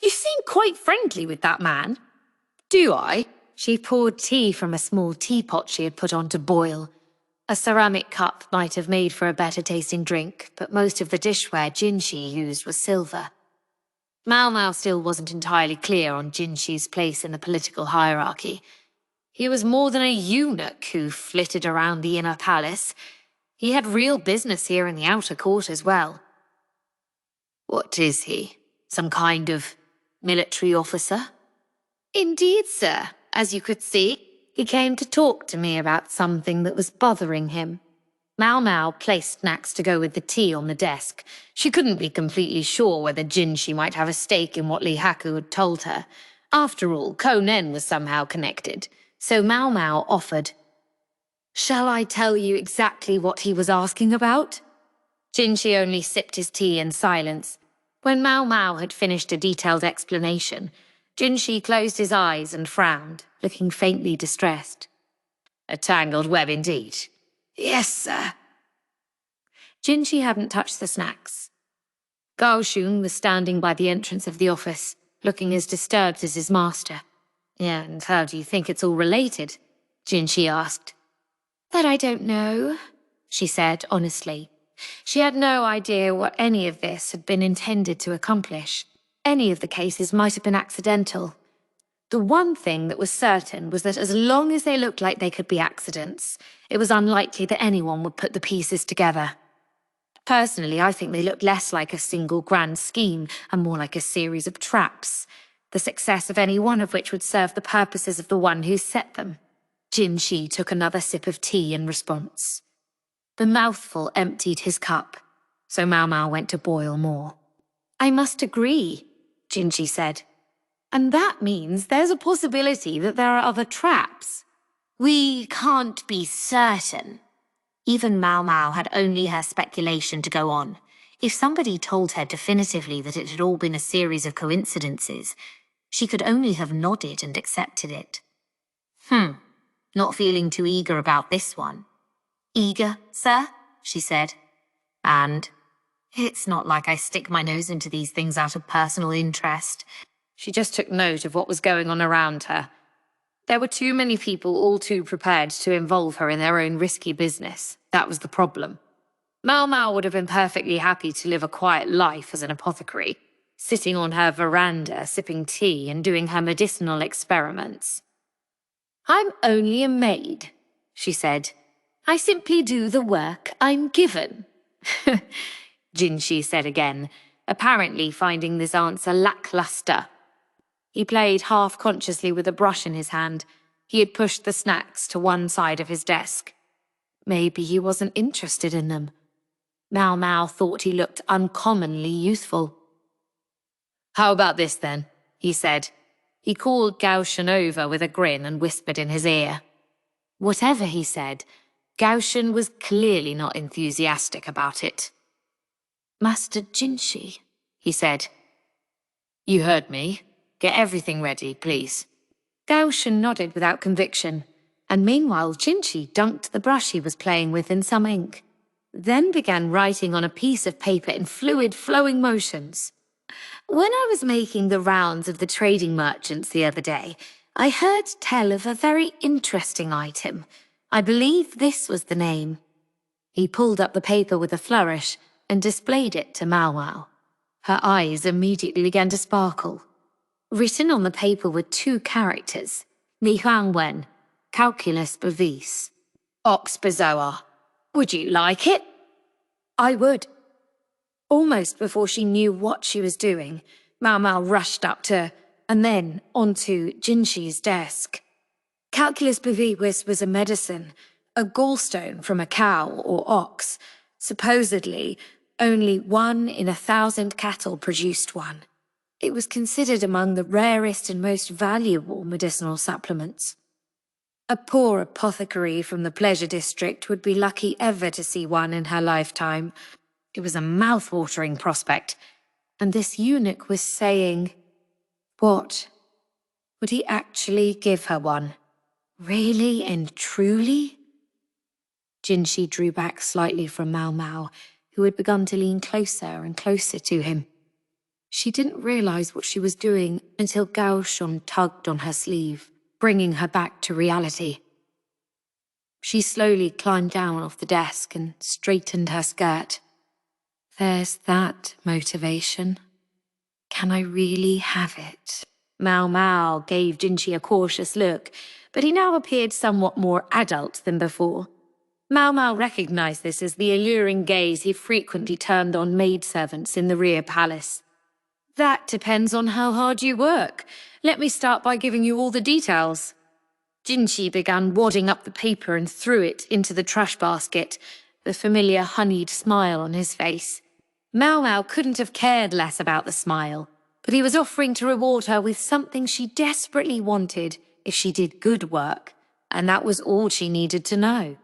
S2: You seem quite friendly with that man.
S3: Do I?
S2: She poured tea from a small teapot she had put on to boil. A ceramic cup might have made for a better tasting drink, but most of the dishware Jinshi used was silver. Maomao still wasn't entirely clear on Jinshi's place in the political hierarchy. He was more than a eunuch who flitted around the inner palace. He had real business here in the outer court as well.
S3: What is he? Some kind of military officer?
S2: Indeed, sir. As you could see, he came to talk to me about something that was bothering him. Maomao placed snacks to go with the tea on the desk. She couldn't be completely sure whether Jinshi might have a stake in what Li Haku had told her. After all, Konen was somehow connected. So Maomao offered, "Shall I tell you exactly what he was asking about?" Jinshi only sipped his tea in silence. When Maomao had finished a detailed explanation, Jinshi closed his eyes and frowned, looking faintly distressed. "A tangled web indeed." "Yes, sir." Jinshi hadn't touched the snacks. Gaoshun was standing by the entrance of the office, looking as disturbed as his master. "Yeah, and how do you think it's all related?" Jinshi asked. "That I don't know," she said honestly. She had no idea what any of this had been intended to accomplish. Any of the cases might have been accidental. The one thing that was certain was that as long as they looked like they could be accidents, it was unlikely that anyone would put the pieces together. Personally, I think they looked less like a single grand scheme and more like a series of traps, the success of any one of which would serve the purposes of the one who set them. Jinshi took another sip of tea in response. The mouthful emptied his cup, so Maomao went to boil more. "I must agree," Jinshi said. "And that means there's a possibility that there are other traps."
S1: "We can't be certain." Even Maomao had only her speculation to go on. If somebody told her definitively that it had all been a series of coincidences, she could only have nodded and accepted it. Not feeling too eager about this one. "Eager, sir?" she said. "And it's not like I stick my nose into these things out of personal interest."
S2: She just took note of what was going on around her. There were too many people all too prepared to involve her in their own risky business. That was the problem. Maomao would have been perfectly happy to live a quiet life as an apothecary, sitting on her veranda, sipping tea and doing her medicinal experiments. "I'm only a maid," she said. "I simply do the work I'm given." Jinshi said again, apparently finding this answer lackluster. He played half-consciously with a brush in his hand. He had pushed the snacks to one side of his desk. Maybe he wasn't interested in them. Maomao thought he looked uncommonly youthful. "How about this, then?" he said. He called Gaoshun over with a grin and whispered in his ear. Whatever he said, Gaoshun was clearly not enthusiastic about it. "Master Jinshi," he said. "You heard me. Get everything ready, please." Gaoshun nodded without conviction, and meanwhile Jinshi dunked the brush he was playing with in some ink, then began writing on a piece of paper in fluid, flowing motions. "When I was making the rounds of the trading merchants the other day, I heard tell of a very interesting item. I believe this was the name." He pulled up the paper with a flourish and displayed it to Maomao. Her eyes immediately began to sparkle. Written on the paper were 2 characters, Li Huangwen, Calculus Bovis. "Ox Bezoar. Would you like it?" "I would." Almost before she knew what she was doing, Maomao rushed up to, and then onto, Jinshi's desk. Calculus Bovis was a medicine, a gallstone from a cow or ox. Supposedly, only 1 in 1,000 cattle produced one. It was considered among the rarest and most valuable medicinal supplements. A poor apothecary from the pleasure district would be lucky ever to see one in her lifetime. It was a mouth-watering prospect, and this eunuch was saying, what? Would he actually give her one? Really and truly? Jinshi drew back slightly from Maomao, who had begun to lean closer and closer to him. She didn't realize what she was doing until Gaoshun tugged on her sleeve, bringing her back to reality. She slowly climbed down off the desk and straightened her skirt. There's that motivation. Can I really have it? Maomao gave Jinshi a cautious look, but he now appeared somewhat more adult than before. Maomao recognized this as the alluring gaze he frequently turned on maidservants in the rear palace. That depends on how hard you work. Let me start by giving you all the details. Jinshi began wadding up the paper and threw it into the trash basket. the familiar honeyed smile on his face. Maomao couldn't have cared less about the smile, but he was offering to reward her with something she desperately wanted if she did good work, and that was all she needed to know.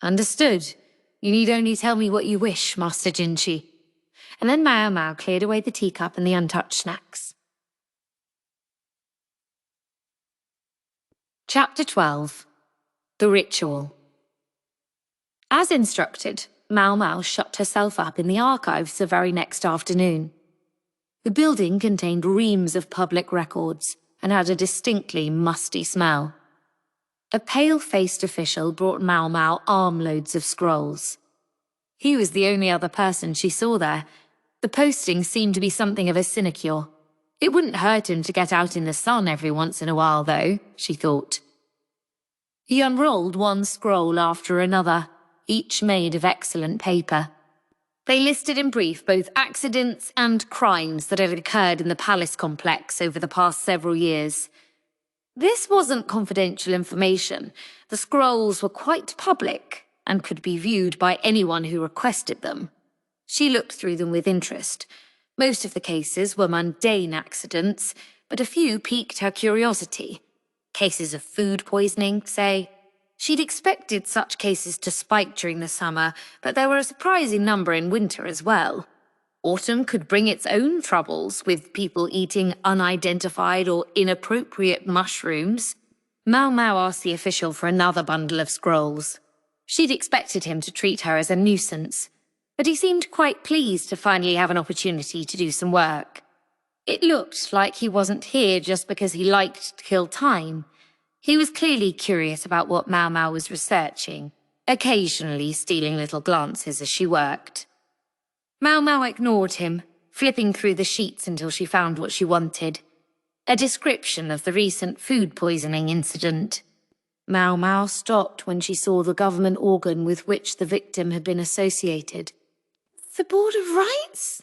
S2: Understood. You need only tell me what you wish, Master Jinchi. And then Maomao cleared away the teacup and the untouched snacks. Chapter 12. The Ritual. As instructed, Maomao shut herself up in the archives the very next afternoon. The building contained reams of public records and had a distinctly musty smell. A pale-faced official brought Maomao armloads of scrolls. He was the only other person she saw there. The posting seemed to be something of a sinecure. It wouldn't hurt him to get out in the sun every once in a while, though, she thought. He unrolled one scroll after another, each made of excellent paper. They listed in brief both accidents and crimes that had occurred in the palace complex over the past several years. This wasn't confidential information. The scrolls were quite public and could be viewed by anyone who requested them. She looked through them with interest. Most of the cases were mundane accidents, but a few piqued her curiosity. Cases of food poisoning, say. She'd expected such cases to spike during the summer, but there were a surprising number in winter as well. Autumn could bring its own troubles, with people eating unidentified or inappropriate mushrooms. Maomao asked the official for another bundle of scrolls. She'd expected him to treat her as a nuisance, but he seemed quite pleased to finally have an opportunity to do some work. It looked like he wasn't here just because he liked to kill time. He was clearly curious about what Maomao was researching, occasionally stealing little glances as she worked. Maomao ignored him, flipping through the sheets until she found what she wanted. A description of the recent food poisoning incident. Maomao stopped when she saw the government organ with which the victim had been associated. The Board of Rights?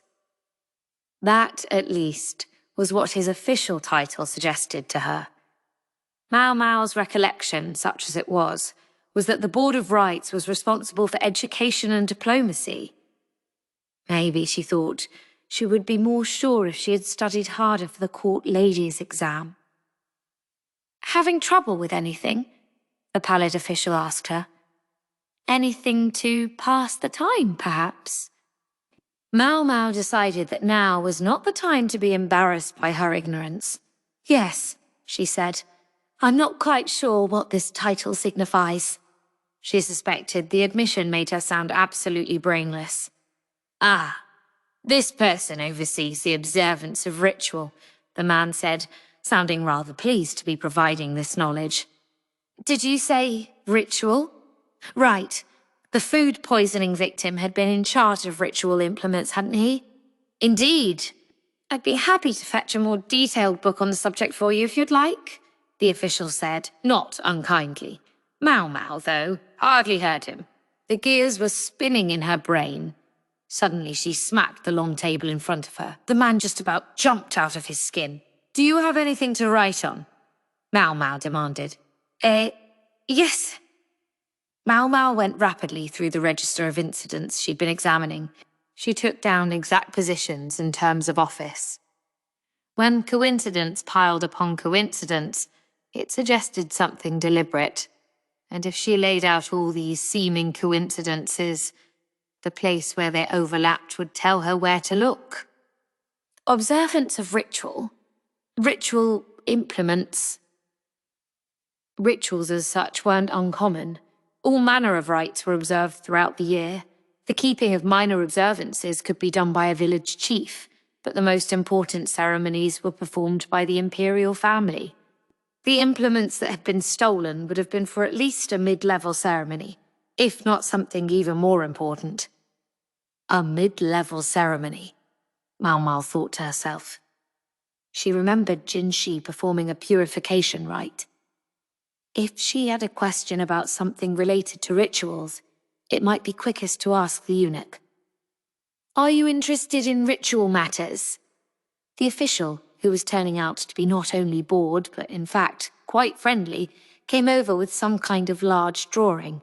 S2: That, at least, was what his official title suggested to her. Maomao's recollection, such as it was that the Board of Rights was responsible for education and diplomacy. Maybe, she thought, she would be more sure if she had studied harder for the court ladies' exam. Having trouble with anything? The pallid official asked her. Anything to pass the time, perhaps? Maomao decided that now was not the time to be embarrassed by her ignorance. Yes, she said. I'm not quite sure what this title signifies. She suspected the admission made her sound absolutely brainless. Ah, this person oversees the observance of ritual, the man said, sounding rather pleased to be providing this knowledge. Did you say ritual? Right. The food poisoning victim had been in charge of ritual implements, hadn't he? Indeed. I'd be happy to fetch a more detailed book on the subject for you if you'd like, the official said, not unkindly. Maomao, though, hardly heard him. The gears were spinning in her brain. Suddenly she smacked the long table in front of her. The man just about jumped out of his skin. Do you have anything to write on? Maomao demanded. Yes. Maomao went rapidly through the register of incidents she'd been examining. She took down exact positions in terms of office. When coincidence piled upon coincidence, it suggested something deliberate. And if she laid out all these seeming coincidences, the place where they overlapped would tell her where to look. Observance of ritual implements. Rituals as such weren't uncommon. All manner of rites were observed throughout the year. The keeping of minor observances could be done by a village chief, but the most important ceremonies were performed by the imperial family. The implements that had been stolen would have been for at least a mid-level ceremony, if not something even more important. A mid-level ceremony, Maomao thought to herself. She remembered Jinshi performing a purification rite. If she had a question about something related to rituals, it might be quickest to ask the eunuch. Are you interested in ritual matters? The official, who was turning out to be not only bored, but in fact quite friendly, came over with some kind of large drawing.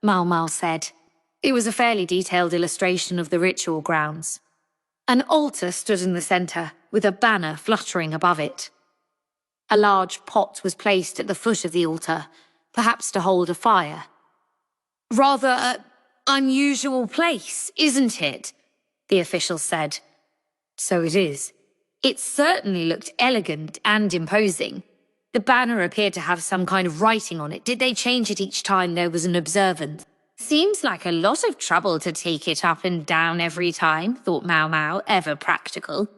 S2: Maomao said. It was a fairly detailed illustration of the ritual grounds. An altar stood in the centre, with a banner fluttering above it. A large pot was placed at the foot of the altar, perhaps to hold a fire.
S3: Rather an unusual place, isn't it?
S2: The official said. So it is. It certainly looked elegant and imposing. The banner appeared to have some kind of writing on it. Did they change it each time there was an observance?
S3: Seems like a lot of trouble to take it up and down every time, thought Maomao, ever practical.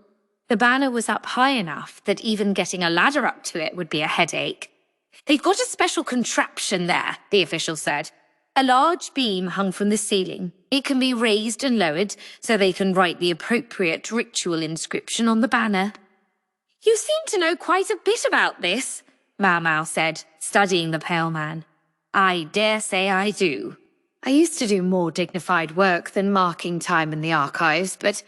S2: The banner was up high enough that even getting a ladder up to it would be a headache.
S3: They've got a special contraption there, the official said.
S2: A large beam hung from the ceiling. It can be raised and lowered so they can write the appropriate ritual inscription on the banner.
S3: You seem to know quite a bit about this, Maomao said, studying the pale man.
S2: I dare say I do. I used to do more dignified work than marking time in the archives, but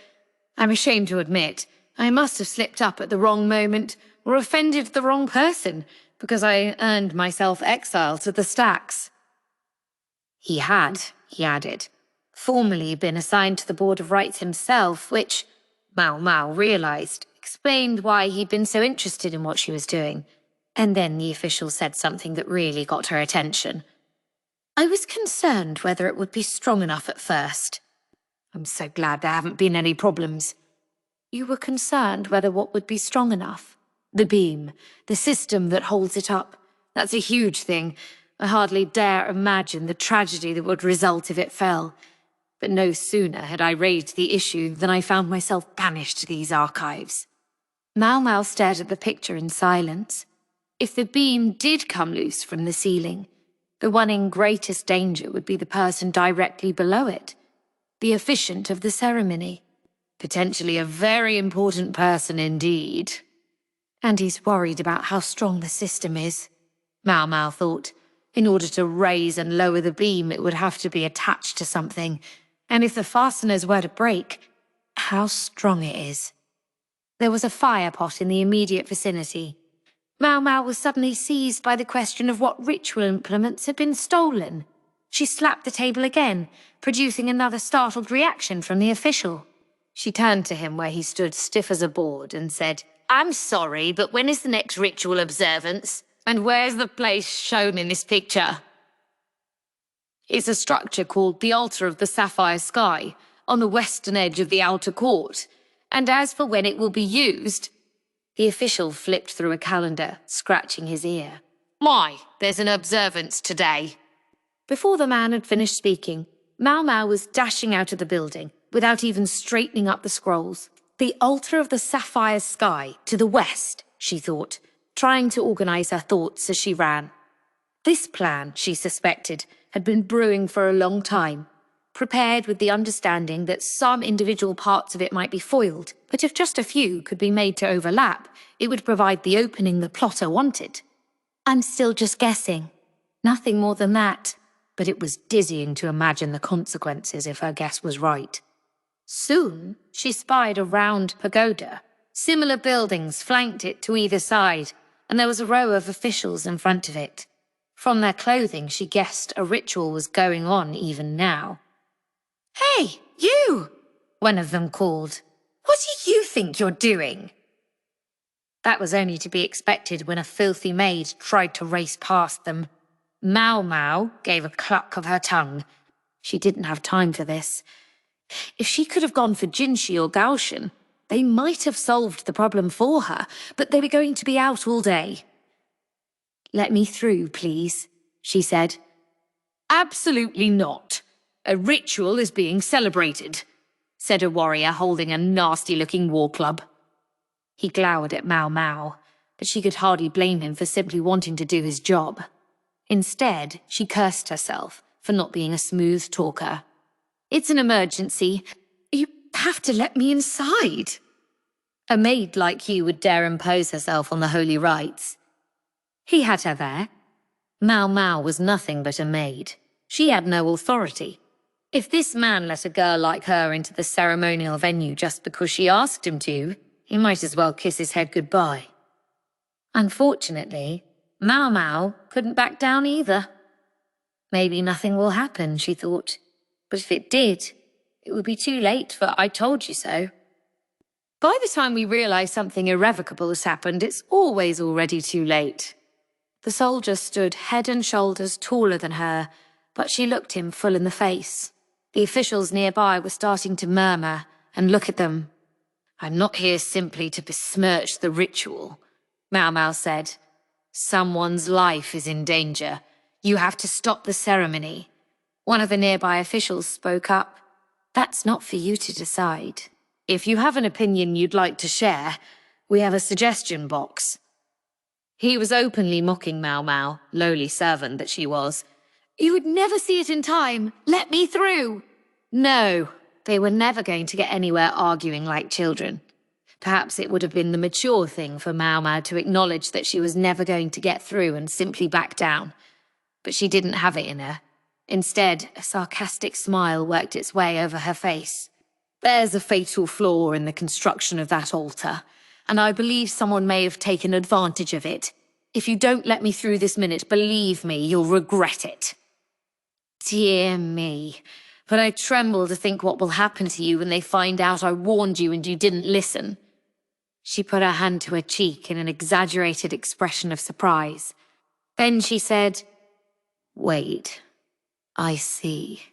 S2: I'm ashamed to admit I must have slipped up at the wrong moment or offended the wrong person because I earned myself exile to the stacks. He had, he added, formerly been assigned to the Board of Rites himself, which, Maomao realized, explained why he'd been so interested in what she was doing. And then the official said something that really got her attention. I was concerned whether it would be strong enough at first. I'm so glad there haven't been any problems. You were concerned whether what would be strong enough? The beam, the system that holds it up. That's a huge thing. I hardly dare imagine the tragedy that would result if it fell. But no sooner had I raised the issue than I found myself banished to these archives. Maomao stared at the picture in silence. If the beam did come loose from the ceiling, the one in greatest danger would be the person directly below it, the officiant of the ceremony. Potentially a very important person indeed. And he's worried about how strong the system is, Maomao thought. In order to raise and lower the beam, it would have to be attached to something. And if the fasteners were to break, how strong it is. There was a fire pot in the immediate vicinity. Maomao was suddenly seized by the question of what ritual implements had been stolen. She slapped the table again, producing another startled reaction from the official. She turned to him where he stood stiff as a board and said,
S3: I'm sorry, but when is the next ritual observance? And where's the place shown in this picture?
S2: It's a structure called the Altar of the Sapphire Sky, on the western edge of the outer court. And as for when it will be used, the official flipped through a calendar, scratching his ear.
S3: Why, there's an observance today.
S2: Before the man had finished speaking, Maomao was dashing out of the building, without even straightening up the scrolls. The Altar of the Sapphire Sky, to the west, she thought, trying to organize her thoughts as she ran. This plan, she suspected, had been brewing for a long time, prepared with the understanding that some individual parts of it might be foiled, but if just a few could be made to overlap, it would provide the opening the plotter wanted. I'm still just guessing. Nothing more than that. But it was dizzying to imagine the consequences if her guess was right. Soon, she spied a round pagoda. Similar buildings flanked it to either side, and there was a row of officials in front of it. From their clothing, she guessed a ritual was going on even now.
S3: Hey, you!
S2: One of them called.
S3: What do you think you're doing?
S2: That was only to be expected when a filthy maid tried to race past them. Maomao gave a cluck of her tongue. She didn't have time for this. If she could have gone for Jinshi or Gaoshun, they might have solved the problem for her, but they were going to be out all day. Let me through, please, she said.
S3: Absolutely not. A ritual is being celebrated, said a warrior holding a nasty-looking war club.
S2: He glowered at Maomao, but she could hardly blame him for simply wanting to do his job. Instead, she cursed herself for not being a smooth talker. It's an emergency. You have to let me inside. A maid like you would dare impose herself on the holy rites. He had her there. Maomao was nothing but a maid. She had no authority. If this man let a girl like her into the ceremonial venue just because she asked him to, he might as well kiss his head goodbye. Unfortunately, Maomao couldn't back down either. Maybe nothing will happen, she thought. But if it did, it would be too late for I told you so. By the time we realise something irrevocable has happened, it's always already too late. The soldier stood head and shoulders taller than her, but she looked him full in the face. The officials nearby were starting to murmur and look at them. I'm not here simply to besmirch the ritual, Maomao said. Someone's life is in danger. You have to stop the ceremony. One of the nearby officials spoke up. That's not for you to decide. If you have an opinion you'd like to share, we have a suggestion box. He was openly mocking Maomao, lowly servant that she was. You would never see it in time. Let me through. No, they were never going to get anywhere arguing like children. Perhaps it would have been the mature thing for Maomao to acknowledge that she was never going to get through and simply back down. But she didn't have it in her. Instead, a sarcastic smile worked its way over her face. There's a fatal flaw in the construction of that altar, and I believe someone may have taken advantage of it. If you don't let me through this minute, believe me, you'll regret it. Dear me, but I tremble to think what will happen to you when they find out I warned you and you didn't listen. She put her hand to her cheek in an exaggerated expression of surprise. Then she said, Wait, I see.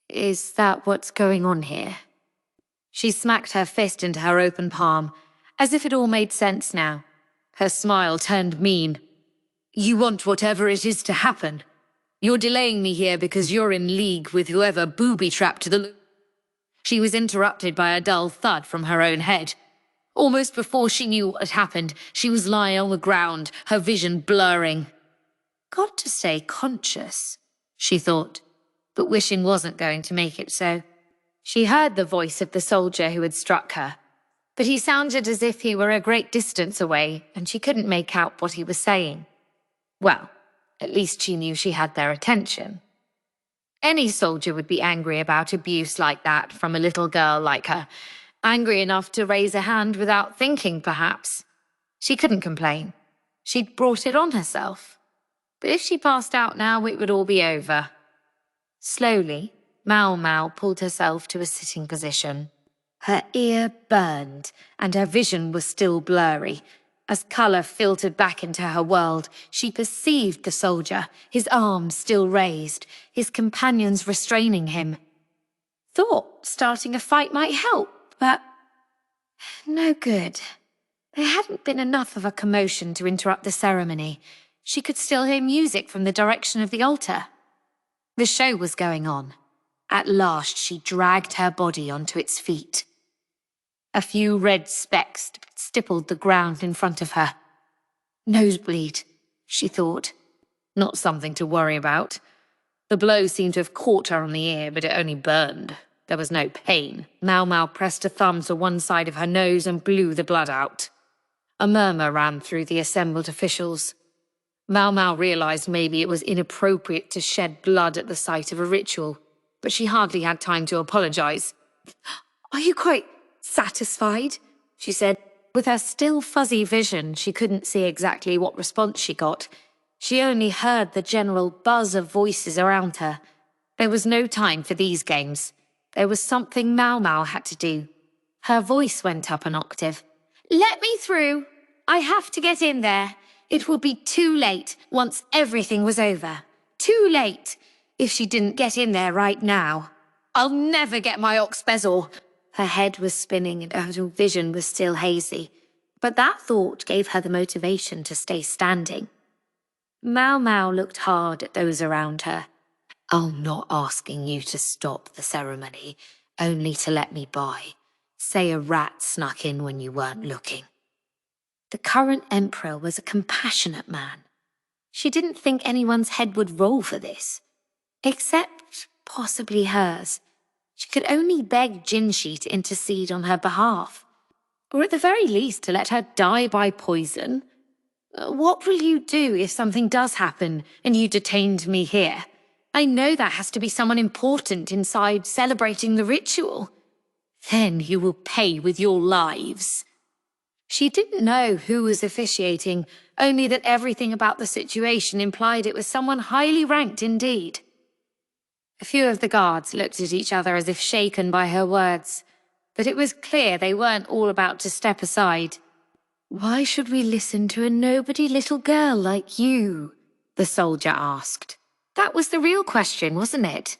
S2: Is that what's going on here? She smacked her fist into her open palm, as if it all made sense now. Her smile turned mean. You want whatever it is to happen. You're delaying me here because you're in league with whoever booby-trapped the... She was interrupted by a dull thud from her own head. Almost before she knew what had happened, she was lying on the ground, her vision blurring. Got to stay conscious, she thought, but wishing wasn't going to make it so. She heard the voice of the soldier who had struck her, but he sounded as if he were a great distance away, and she couldn't make out what he was saying. Well, at least she knew she had their attention. Any soldier would be angry about abuse like that from a little girl like her, angry enough to raise a hand without thinking, perhaps. She couldn't complain. She'd brought it on herself. But if she passed out now, it would all be over. Slowly, Maomao pulled herself to a sitting position. Her ear burned, and her vision was still blurry. As colour filtered back into her world, she perceived the soldier, his arms still raised, his companions restraining him. Thought starting a fight might help, but no good. There hadn't been enough of a commotion to interrupt the ceremony. She could still hear music from the direction of the altar. The show was going on. At last she dragged her body onto its feet. A few red specks stippled the ground in front of her. Nosebleed, she thought. Not something to worry about. The blow seemed to have caught her on the ear, but it only burned. There was no pain. Maomao pressed a thumb to one side of her nose and blew the blood out. A murmur ran through the assembled officials. Maomao realised maybe it was inappropriate to shed blood at the site of a ritual, but she hardly had time to apologise. Are you quite satisfied? She said. With her still fuzzy vision, she couldn't see exactly what response she got. She only heard the general buzz of voices around her. There was no time for these games. There was something Maomao had to do. Her voice went up an octave. Let me through. I have to get in there. It would be too late once everything was over. Too late if she didn't get in there right now. I'll never get my ox bezel. Her head was spinning and her vision was still hazy, but that thought gave her the motivation to stay standing. Maomao looked hard at those around her. I'm not asking you to stop the ceremony, only to let me by. Say a rat snuck in when you weren't looking. The current emperor was a compassionate man. She didn't think anyone's head would roll for this, except possibly hers. She could only beg Jinshi to intercede on her behalf, or at the very least to let her die by poison. What will you do if something does happen and you detained me here? I know that has to be someone important inside celebrating the ritual. Then you will pay with your lives. She didn't know who was officiating, only that everything about the situation implied it was someone highly ranked indeed. A few of the guards looked at each other as if shaken by her words, but it was clear they weren't all about to step aside. "Why should we listen to a nobody little girl like you?" the soldier asked. That was the real question, wasn't it?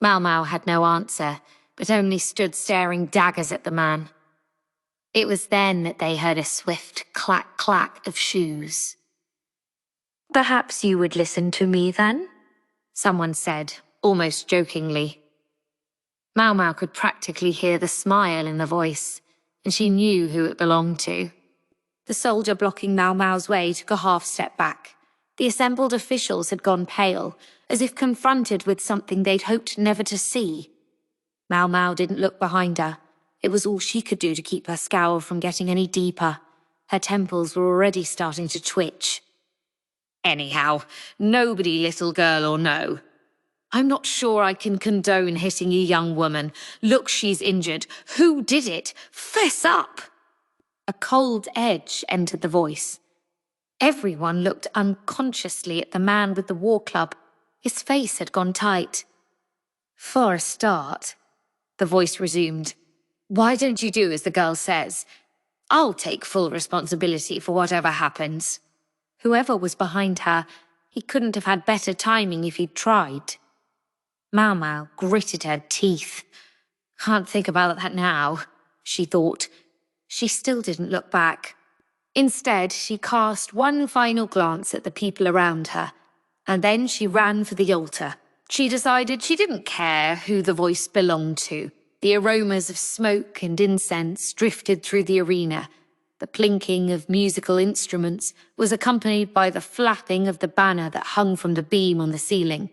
S2: Maomao had no answer, but only stood staring daggers at the man. It was then that they heard a swift clack-clack of shoes. "Perhaps you would listen to me then?" someone said, almost jokingly. Maomao could practically hear the smile in the voice, and she knew who it belonged to. The soldier blocking Maomao's way took a half-step back. The assembled officials had gone pale, as if confronted with something they'd hoped never to see. Maomao didn't look behind her. It was all she could do to keep her scowl from getting any deeper. Her temples were already starting to twitch.
S3: Anyhow, nobody little girl or no. I'm not sure I can condone hitting a young woman. Look, she's injured. Who did it? Fess up!
S2: A cold edge entered the voice. Everyone looked unconsciously at the man with the war club. His face had gone tight. "For a start," the voice resumed, "why don't you do as the girl says? I'll take full responsibility for whatever happens." Whoever was behind her, he couldn't have had better timing if he'd tried. Maomao gritted her teeth. "Can't think about that now," she thought. She still didn't look back. Instead, she cast one final glance at the people around her, and then she ran for the altar. She decided she didn't care who the voice belonged to. The aromas of smoke and incense drifted through the arena. The plinking of musical instruments was accompanied by the flapping of the banner that hung from the beam on the ceiling.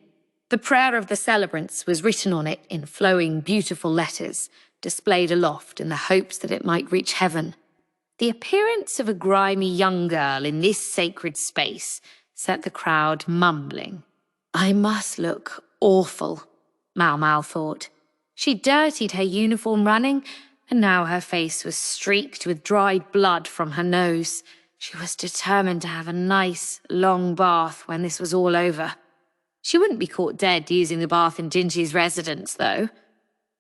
S2: The prayer of the celebrants was written on it in flowing, beautiful letters, displayed aloft in the hopes that it might reach heaven. The appearance of a grimy young girl in this sacred space set the crowd mumbling. "I must look awful," Maomao thought. She dirtied her uniform running, and now her face was streaked with dried blood from her nose. She was determined to have a nice, long bath when this was all over. She wouldn't be caught dead using the bath in Jinji's residence, though.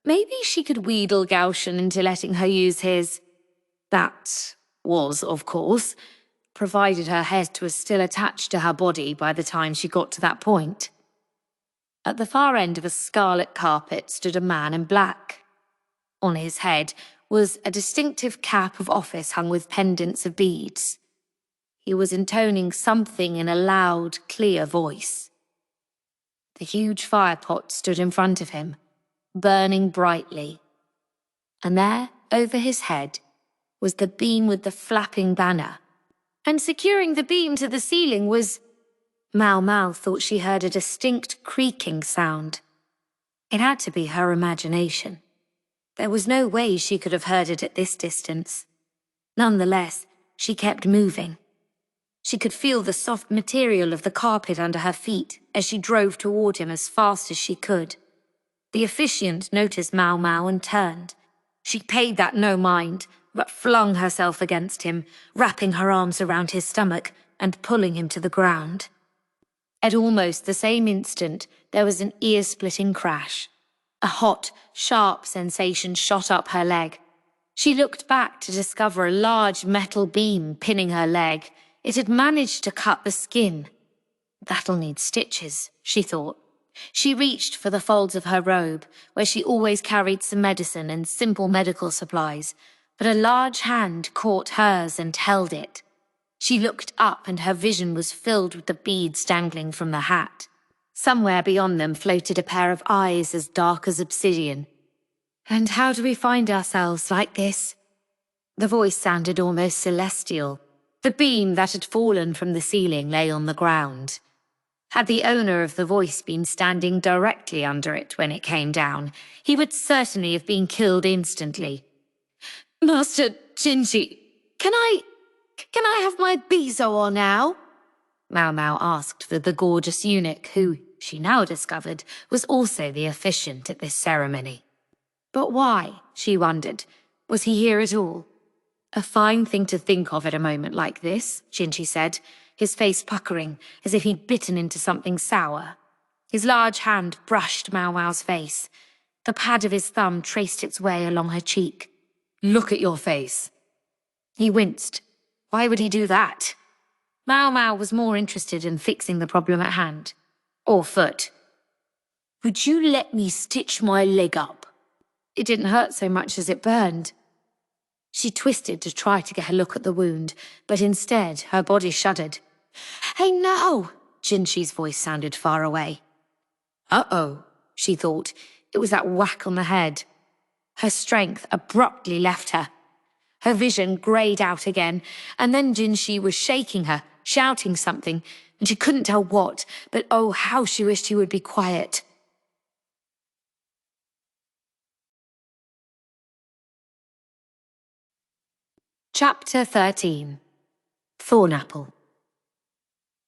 S2: Maybe she could wheedle Gaoshun into letting her use his. That was, of course, provided her head was still attached to her body by the time she got to that point. At the far end of a scarlet carpet stood a man in black. On his head was a distinctive cap of office hung with pendants of beads. He was intoning something in a loud, clear voice. The huge firepot stood in front of him, burning brightly. And there, over his head, was the beam with the flapping banner. And securing the beam to the ceiling was... Maomao thought she heard a distinct creaking sound. It had to be her imagination. There was no way she could have heard it at this distance. Nonetheless, she kept moving. She could feel the soft material of the carpet under her feet as she drove toward him as fast as she could. The officiant noticed Maomao and turned. She paid that no mind, but flung herself against him, wrapping her arms around his stomach and pulling him to the ground. At almost the same instant, there was an ear-splitting crash. A hot, sharp sensation shot up her leg. She looked back to discover a large metal beam pinning her leg. It had managed to cut the skin. "That'll need stitches," she thought. She reached for the folds of her robe, where she always carried some medicine and simple medical supplies, but a large hand caught hers and held it. She looked up and her vision was filled with the beads dangling from the hat. Somewhere beyond them floated a pair of eyes as dark as obsidian. "And how do we find ourselves like this?" The voice sounded almost celestial. The beam that had fallen from the ceiling lay on the ground. Had the owner of the voice been standing directly under it when it came down, he would certainly have been killed instantly. "Master Jinji, can I have my bizo on now?" Maomao asked the gorgeous eunuch who, she now discovered, was also the officiant at this ceremony. But why, she wondered, was he here at all? A fine thing to think of at a moment like this, Jinchi said, his face puckering as if he'd bitten into something sour. His large hand brushed Maomao's face. The pad of his thumb traced its way along her cheek.
S3: Look at your face.
S2: He winced. Why would he do that? Maomao was more interested in fixing the problem at hand. Or foot.
S3: Would you let me stitch my leg up?
S2: It didn't hurt so much as it burned. She twisted to try to get a look at the wound, but instead her body shuddered.
S3: Hey, no!
S2: Jinchi's voice sounded far away.
S3: Uh-oh,
S2: she thought. It was that whack on the head. Her strength abruptly left her. Her vision greyed out again, and then Jinchi was shaking her, shouting something, and she couldn't tell what, but oh, how she wished he would be quiet. Chapter 13. Thornapple.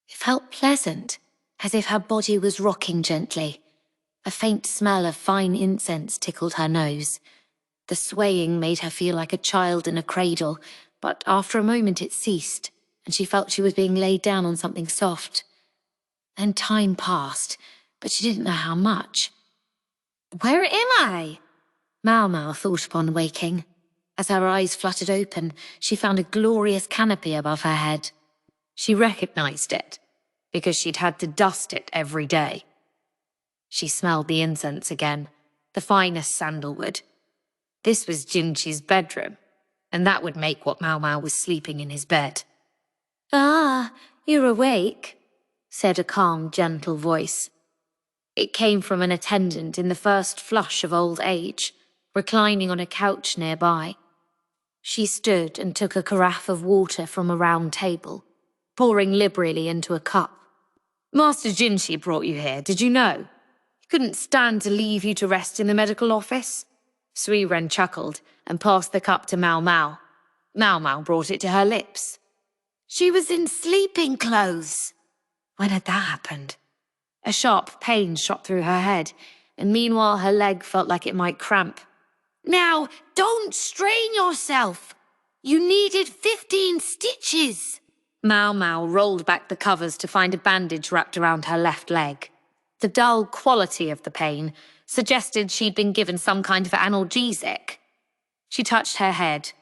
S2: It felt pleasant, as if her body was rocking gently. A faint smell of fine incense tickled her nose. The swaying made her feel like a child in a cradle, but after a moment it ceased, and she felt she was being laid down on something soft. Then time passed, but she didn't know how much. Where am I? Maomao thought upon waking. As her eyes fluttered open, she found a glorious canopy above her head. She recognized it, because she'd had to dust it every day. She smelled the incense again, the finest sandalwood. This was Jinchi's bedroom, and that would make what Maomao was sleeping in his bed. "Ah, you're awake," said a calm, gentle voice. It came from an attendant in the first flush of old age, reclining on a couch nearby. She stood and took a carafe of water from a round table, pouring liberally into a cup. "Master Jinchi brought you here, did you know? He couldn't stand to leave you to rest in the medical office." Suirei chuckled and passed the cup to Maomao. Maomao brought it to her lips.
S3: She was in sleeping clothes.
S2: When had that happened? A sharp pain shot through her head, and meanwhile her leg felt like it might cramp.
S3: Now, don't strain yourself. You needed 15 stitches.
S2: Maomao rolled back the covers to find a bandage wrapped around her left leg. The dull quality of the pain suggested she'd been given some kind of analgesic. She touched her head.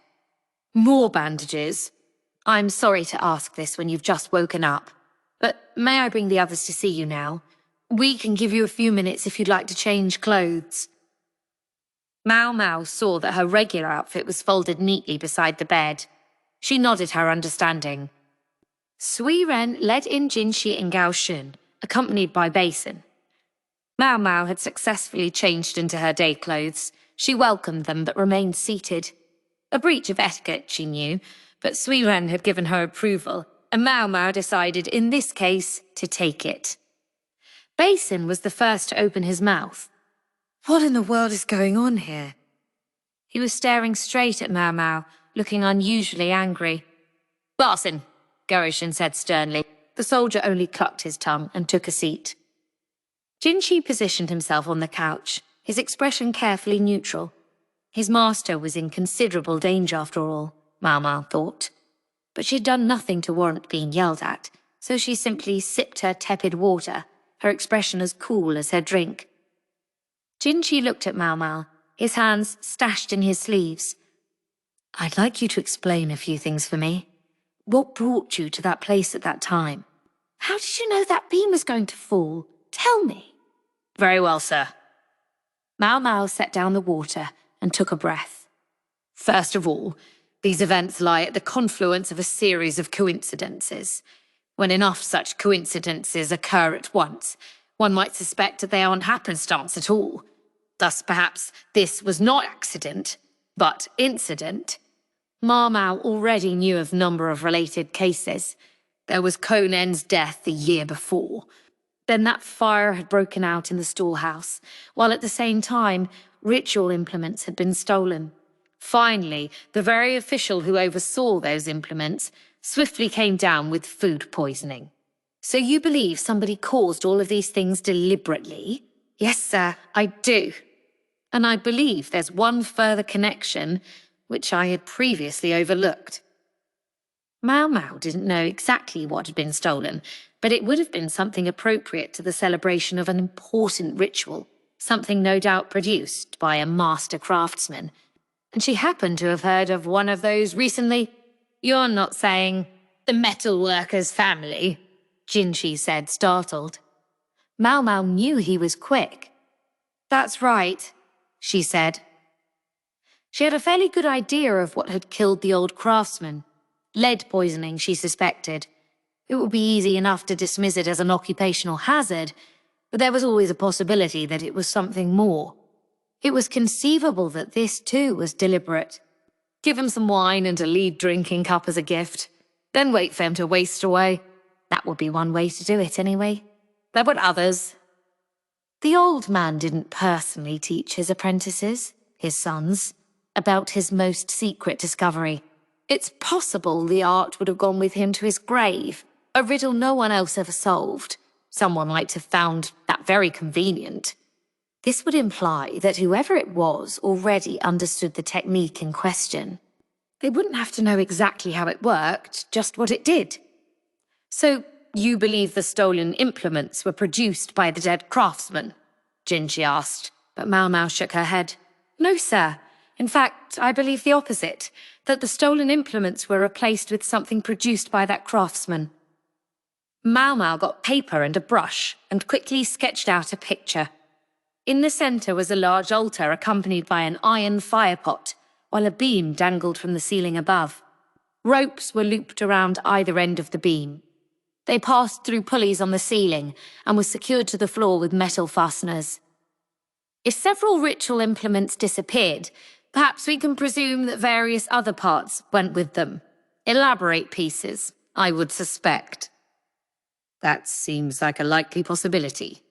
S2: "More bandages? I'm sorry to ask this when you've just woken up, but may I bring the others to see you now? We can give you a few minutes if you'd like to change clothes." Maomao saw that her regular outfit was folded neatly beside the bed. She nodded her understanding. Suirei led in Jinchi and Gaoshun, accompanied by Balsam. Maomao had successfully changed into her day clothes. She welcomed them but remained seated. A breach of etiquette, she knew, but Suirei had given her approval, and Maomao decided in this case to take it. Balsam was the first to open his mouth. What in the world is going on here? He was staring straight at Maomao, looking unusually angry. "Balsam," Gaoshun said sternly. The soldier only clucked his tongue and took a seat. Jinchi positioned himself on the couch, his expression carefully neutral. His master was in considerable danger after all, Maomao thought. But she had done nothing to warrant being yelled at, so she simply sipped her tepid water, her expression as cool as her drink. Jinchi looked at Maomao, his hands stashed in his sleeves. "I'd like you to explain a few things for me. What brought you to that place at that time? How did you know that beam was going to fall? Tell me." "Very well, sir." Maomao set down the water and took a breath. "First of all, these events lie at the confluence of a series of coincidences. When enough such coincidences occur at once, one might suspect that they aren't happenstance at all. Thus, perhaps, this was not accident, but incident. Maomao already knew of a number of related cases. There was Conan's death the year before. Then that fire had broken out in the storehouse, while at the same time, ritual implements had been stolen. Finally, the very official who oversaw those implements swiftly came down with food poisoning. So you believe somebody caused all of these things deliberately?" "Yes, sir, I do. And I believe there's one further connection.
S3: which I had previously overlooked. Maomao didn't know exactly what had been stolen, but it would have been something appropriate to the celebration of an important ritual, something no doubt produced by a master craftsman. And she happened to have heard of one of those recently. "You're not saying the metalworker's family?" Jinshi said, startled. Maomao knew he was quick. "That's right," she said. She had a fairly good idea of what had killed the old craftsman. Lead poisoning, she suspected. It would be easy enough to dismiss it as an occupational hazard, but there was always a possibility that it was something more. It was conceivable that this too was deliberate. Give him some wine and a lead drinking cup as a gift, then wait for him to waste away. That would be one way to do it anyway. There were others. The old man didn't personally teach his apprentices, his sons, about his most secret discovery. It's possible the art would have gone with him to his grave, a riddle no one else ever solved. Someone might have found that very convenient. This would imply that whoever it was already understood the technique in question. They wouldn't have to know exactly how it worked, just what it did. "So, you believe the stolen implements were produced by the dead craftsman?" Jinshi asked, but Maomao shook her head. "No, sir. In fact, I believe the opposite, that the stolen implements were replaced with something produced by that craftsman." Maomao got paper and a brush and quickly sketched out a picture. In the centre was a large altar accompanied by an iron firepot, while a beam dangled from the ceiling above. Ropes were looped around either end of the beam. They passed through pulleys on the ceiling and were secured to the floor with metal fasteners. If several ritual implements disappeared, perhaps we can presume that various other parts went with them. Elaborate pieces, I would suspect. "That seems like a likely possibility,"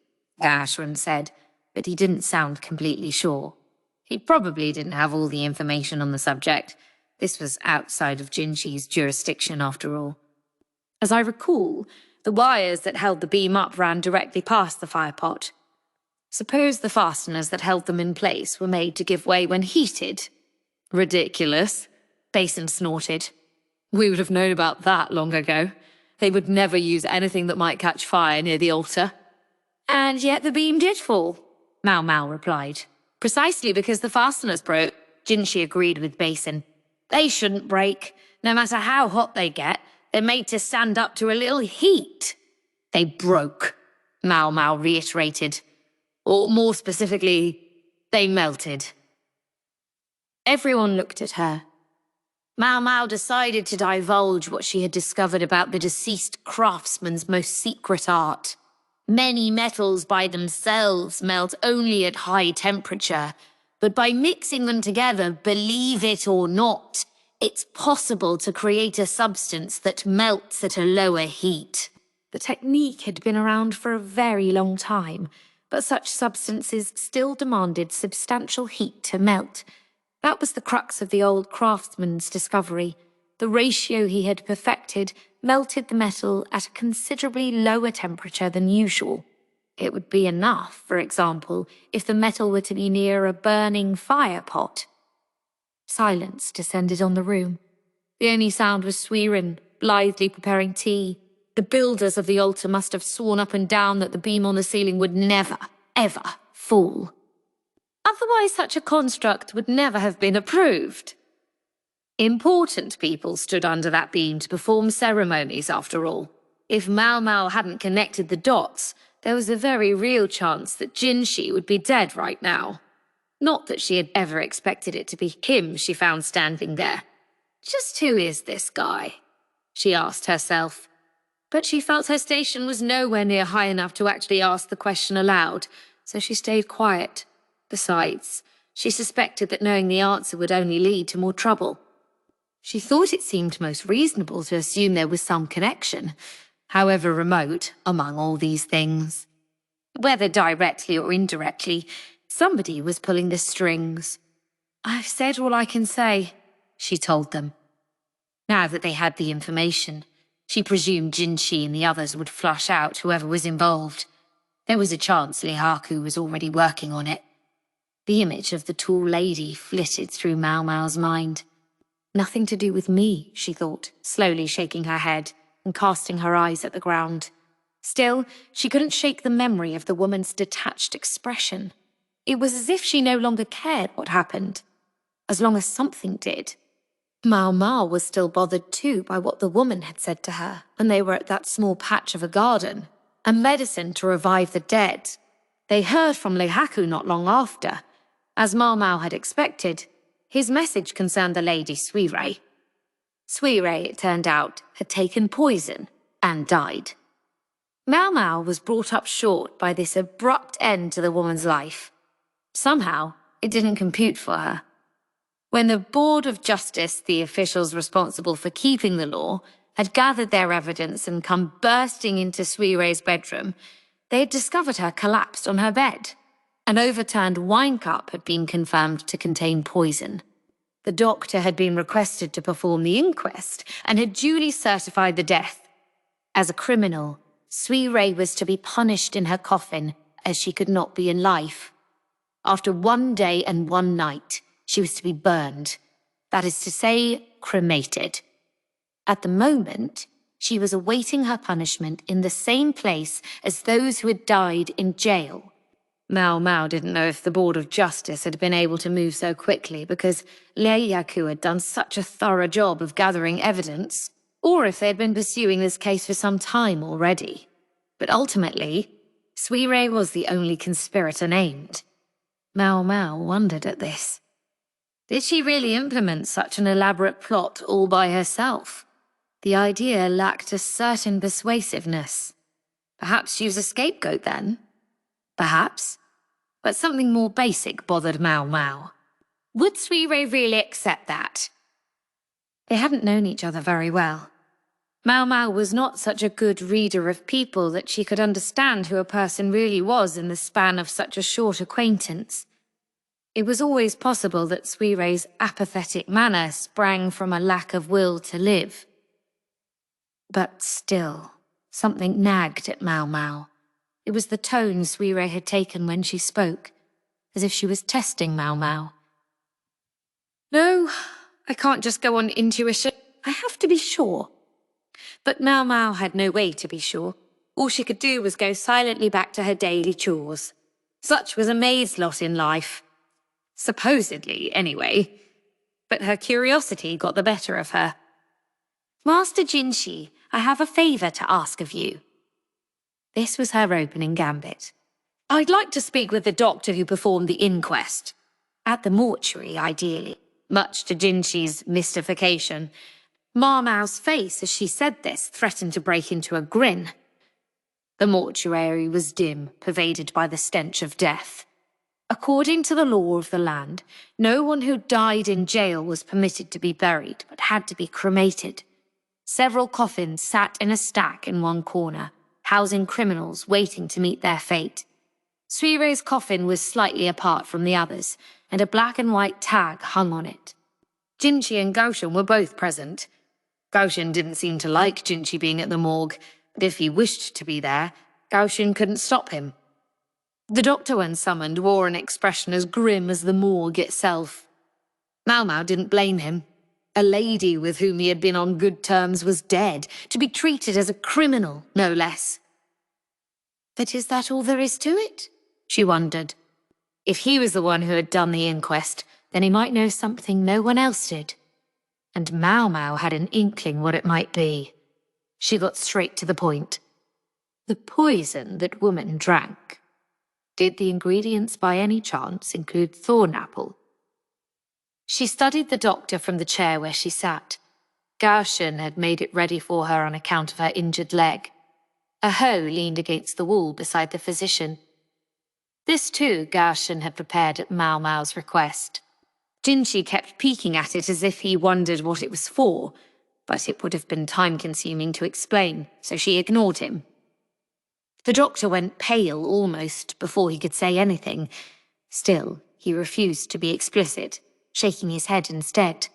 S3: Gaoshun said, but he didn't sound completely sure. He probably didn't have all the information on the subject. This was outside of Jinshi's jurisdiction, after all. As I recall, the wires that held the beam up ran directly past the firepot. Suppose the fasteners that held them in place were made to give way when heated? Ridiculous, Basin snorted. We would have known about that long ago. They would never use anything that might catch fire near the altar. "And yet the beam did fall," Maomao replied. "Precisely because the fasteners broke," Jinshi agreed with Basin. "They shouldn't break. No matter how hot they get, they're made to stand up to a little heat." "They broke," Maomao reiterated. "Or more specifically, they melted." Everyone looked at her. Maomao decided to divulge what she had discovered about the deceased craftsman's most secret art. Many metals by themselves melt only at high temperature, but by mixing them together, believe it or not, it's possible to create a substance that melts at a lower heat. The technique had been around for a very long time, but such substances still demanded substantial heat to melt. That was the crux of the old craftsman's discovery. The ratio he had perfected melted the metal at a considerably lower temperature than usual. It would be enough, for example, if the metal were to be near a burning fire pot. Silence descended on the room. The only sound was Suirei, blithely preparing tea. The builders of the altar must have sworn up and down that the beam on the ceiling would never, ever fall. Otherwise, such a construct would never have been approved. Important people stood under that beam to perform ceremonies, after all. If Maomao hadn't connected the dots, there was a very real chance that Jinshi would be dead right now. Not that she had ever expected it to be him she found standing there. Just who is this guy? She asked herself. But she felt her station was nowhere near high enough to actually ask the question aloud, so she stayed quiet. Besides, she suspected that knowing the answer would only lead to more trouble. She thought it seemed most reasonable to assume there was some connection, however remote, among all these things. Whether directly or indirectly, somebody was pulling the strings. "I've said all I can say," she told them. Now that they had the information, she presumed Jinshi and the others would flush out whoever was involved. There was a chance Lihaku was already working on it. The image of the tall lady flitted through Maomao's mind.
S2: Nothing to do with me, she thought, slowly shaking her head and casting her eyes at the ground. Still, she couldn't shake the memory of the woman's detached expression. It was as if she no longer cared what happened, as long as something did. Maomao was still bothered too by what the woman had said to her when they were at that small patch of a garden, a medicine to revive the dead. They heard from Leihaku not long after. As Maomao had expected, his message concerned the lady Suirei. Suirei, it turned out, had taken poison and died. Maomao was brought up short by this abrupt end to the woman's life. Somehow, it didn't compute for her. When the Board of Justice, the officials responsible for keeping the law, had gathered their evidence and come bursting into Suirei's bedroom, they had discovered her collapsed on her bed. An overturned wine cup had been confirmed to contain poison. The doctor had been requested to perform the inquest and had duly certified the death. As a criminal, Suirei was to be punished in her coffin, as she could not be in life. After 1 day and 1 night, she was to be burned. That is to say, cremated. At the moment, she was awaiting her punishment in the same place as those who had died in jail. Maomao didn't know if the Board of Justice had been able to move so quickly because Leihaku had done such a thorough job of gathering evidence, or if they had been pursuing this case for some time already. But ultimately, Suirei was the only conspirator named. Maomao wondered at this. Did she really implement such an elaborate plot all by herself? The idea lacked a certain persuasiveness. Perhaps she was a scapegoat then? Perhaps. But something more basic bothered Maomao. Would Suirei really accept that? They hadn't known each other very well. Maomao was not such a good reader of people that she could understand who a person really was in the span of such a short acquaintance. It was always possible that Suirei's apathetic manner sprang from a lack of will to live. But still, something nagged at Maomao. It was the tone Suirei had taken when she spoke, as if she was testing Maomao. No, I can't just go on intuition. I have to be sure. But Maomao had no way to be sure. All she could do was go silently back to her daily chores. Such was a maid's lot in life. Supposedly, anyway. But her curiosity got the better of her. Master Jinshi, I have a favour to ask of you. This was her opening gambit. I'd like to speak with the doctor who performed the inquest. At the mortuary, ideally. Much to Jinshi's mystification, Maomao's face as she said this threatened to break into a grin. The mortuary was dim, pervaded by the stench of death. According to the law of the land, no one who died in jail was permitted to be buried, but had to be cremated. Several coffins sat in a stack in one corner, housing criminals waiting to meet their fate. Suirei's coffin was slightly apart from the others, and a black and white tag hung on it. Jinshi and Gaoshun were both present. Gaoshun didn't seem to like Jinshi being at the morgue, but if he wished to be there, Gaoshun couldn't stop him. The doctor, when summoned, wore an expression as grim as the morgue itself. Maomao didn't blame him. A lady with whom he had been on good terms was dead, to be treated as a criminal, no less. But is that all there is to it? She wondered. If he was the one who had done the inquest, then he might know something no one else did. And Maomao had an inkling what it might be. She got straight to the point. The poison that woman drank. Did the ingredients by any chance include Thornapple? She studied the doctor from the chair where she sat. Gaoshun had made it ready for her on account of her injured leg. A hoe leaned against the wall beside the physician. This too Gaoshun had prepared at Maomao's request. Jinshi kept peeking at it as if he wondered what it was for, but it would have been time-consuming to explain, so she ignored him. The doctor went pale almost before he could say anything. Still, he refused to be explicit, shaking his head instead.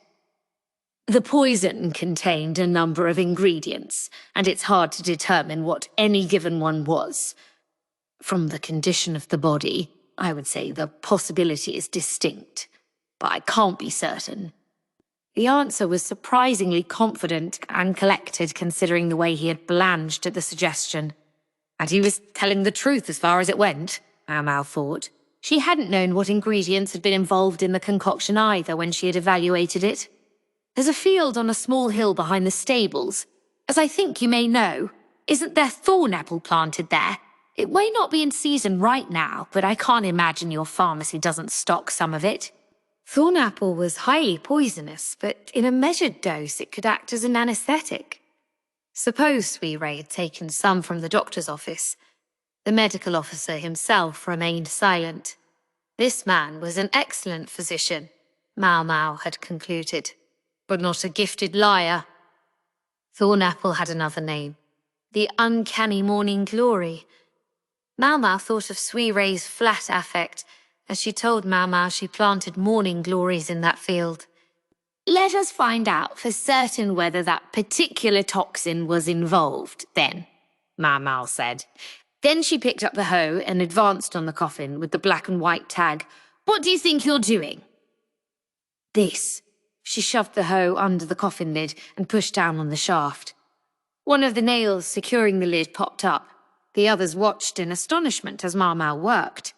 S2: The poison contained a number of ingredients, and it's hard to determine what any given one was. From the condition of the body, I would say the possibility is distinct, but I can't be certain. The answer was surprisingly confident and collected considering the way he had blanched at the suggestion. And he was telling the truth as far as it went, Maomao thought. She hadn't known what ingredients had been involved in the concoction either when she had evaluated it. There's a field on a small hill behind the stables. As I think you may know, isn't there thornapple planted there? It may not be in season right now, but I can't imagine your pharmacy doesn't stock some of it. Thornapple was highly poisonous, but in a measured dose it could act as an anesthetic. Suppose Suirei had taken some from the doctor's office. The medical officer himself remained silent. This man was an excellent physician, Maomao had concluded, but not a gifted liar. Thornapple had another name, the uncanny morning glory. Maomao thought of Suirei's flat affect as she told Maomao she planted morning glories in that field.
S3: Let us find out for certain whether that particular toxin was involved, then, Maomao said. Then she picked up the hoe and advanced on the coffin with the black and white tag. What do you think you're doing?
S2: This. She shoved the hoe under the coffin lid and pushed down on the shaft. One of the nails securing the lid popped up. The others watched in astonishment as Maomao worked.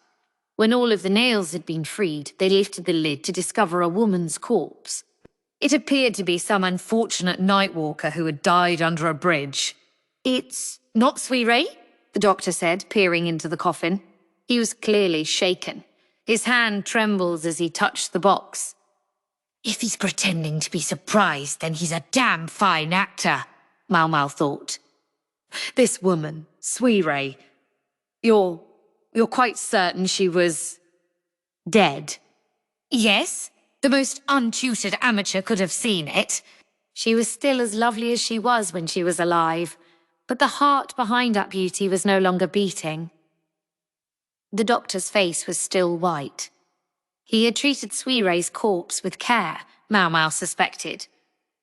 S2: When all of the nails had been freed, they lifted the lid to discover a woman's corpse. It appeared to be some unfortunate nightwalker who had died under a bridge. It's not Suirei, the doctor said, peering into the coffin. He was clearly shaken. His hand trembled as he touched the box. If he's pretending to be surprised, then he's a damn fine actor, Maomao thought. This woman, Suirei, you're quite certain she was dead?
S3: Yes.
S2: The most untutored amateur could have seen it. She was still as lovely as she was when she was alive, but the heart behind that beauty was no longer beating. The doctor's face was still white. He had treated Suirei's corpse with care, Maomao suspected.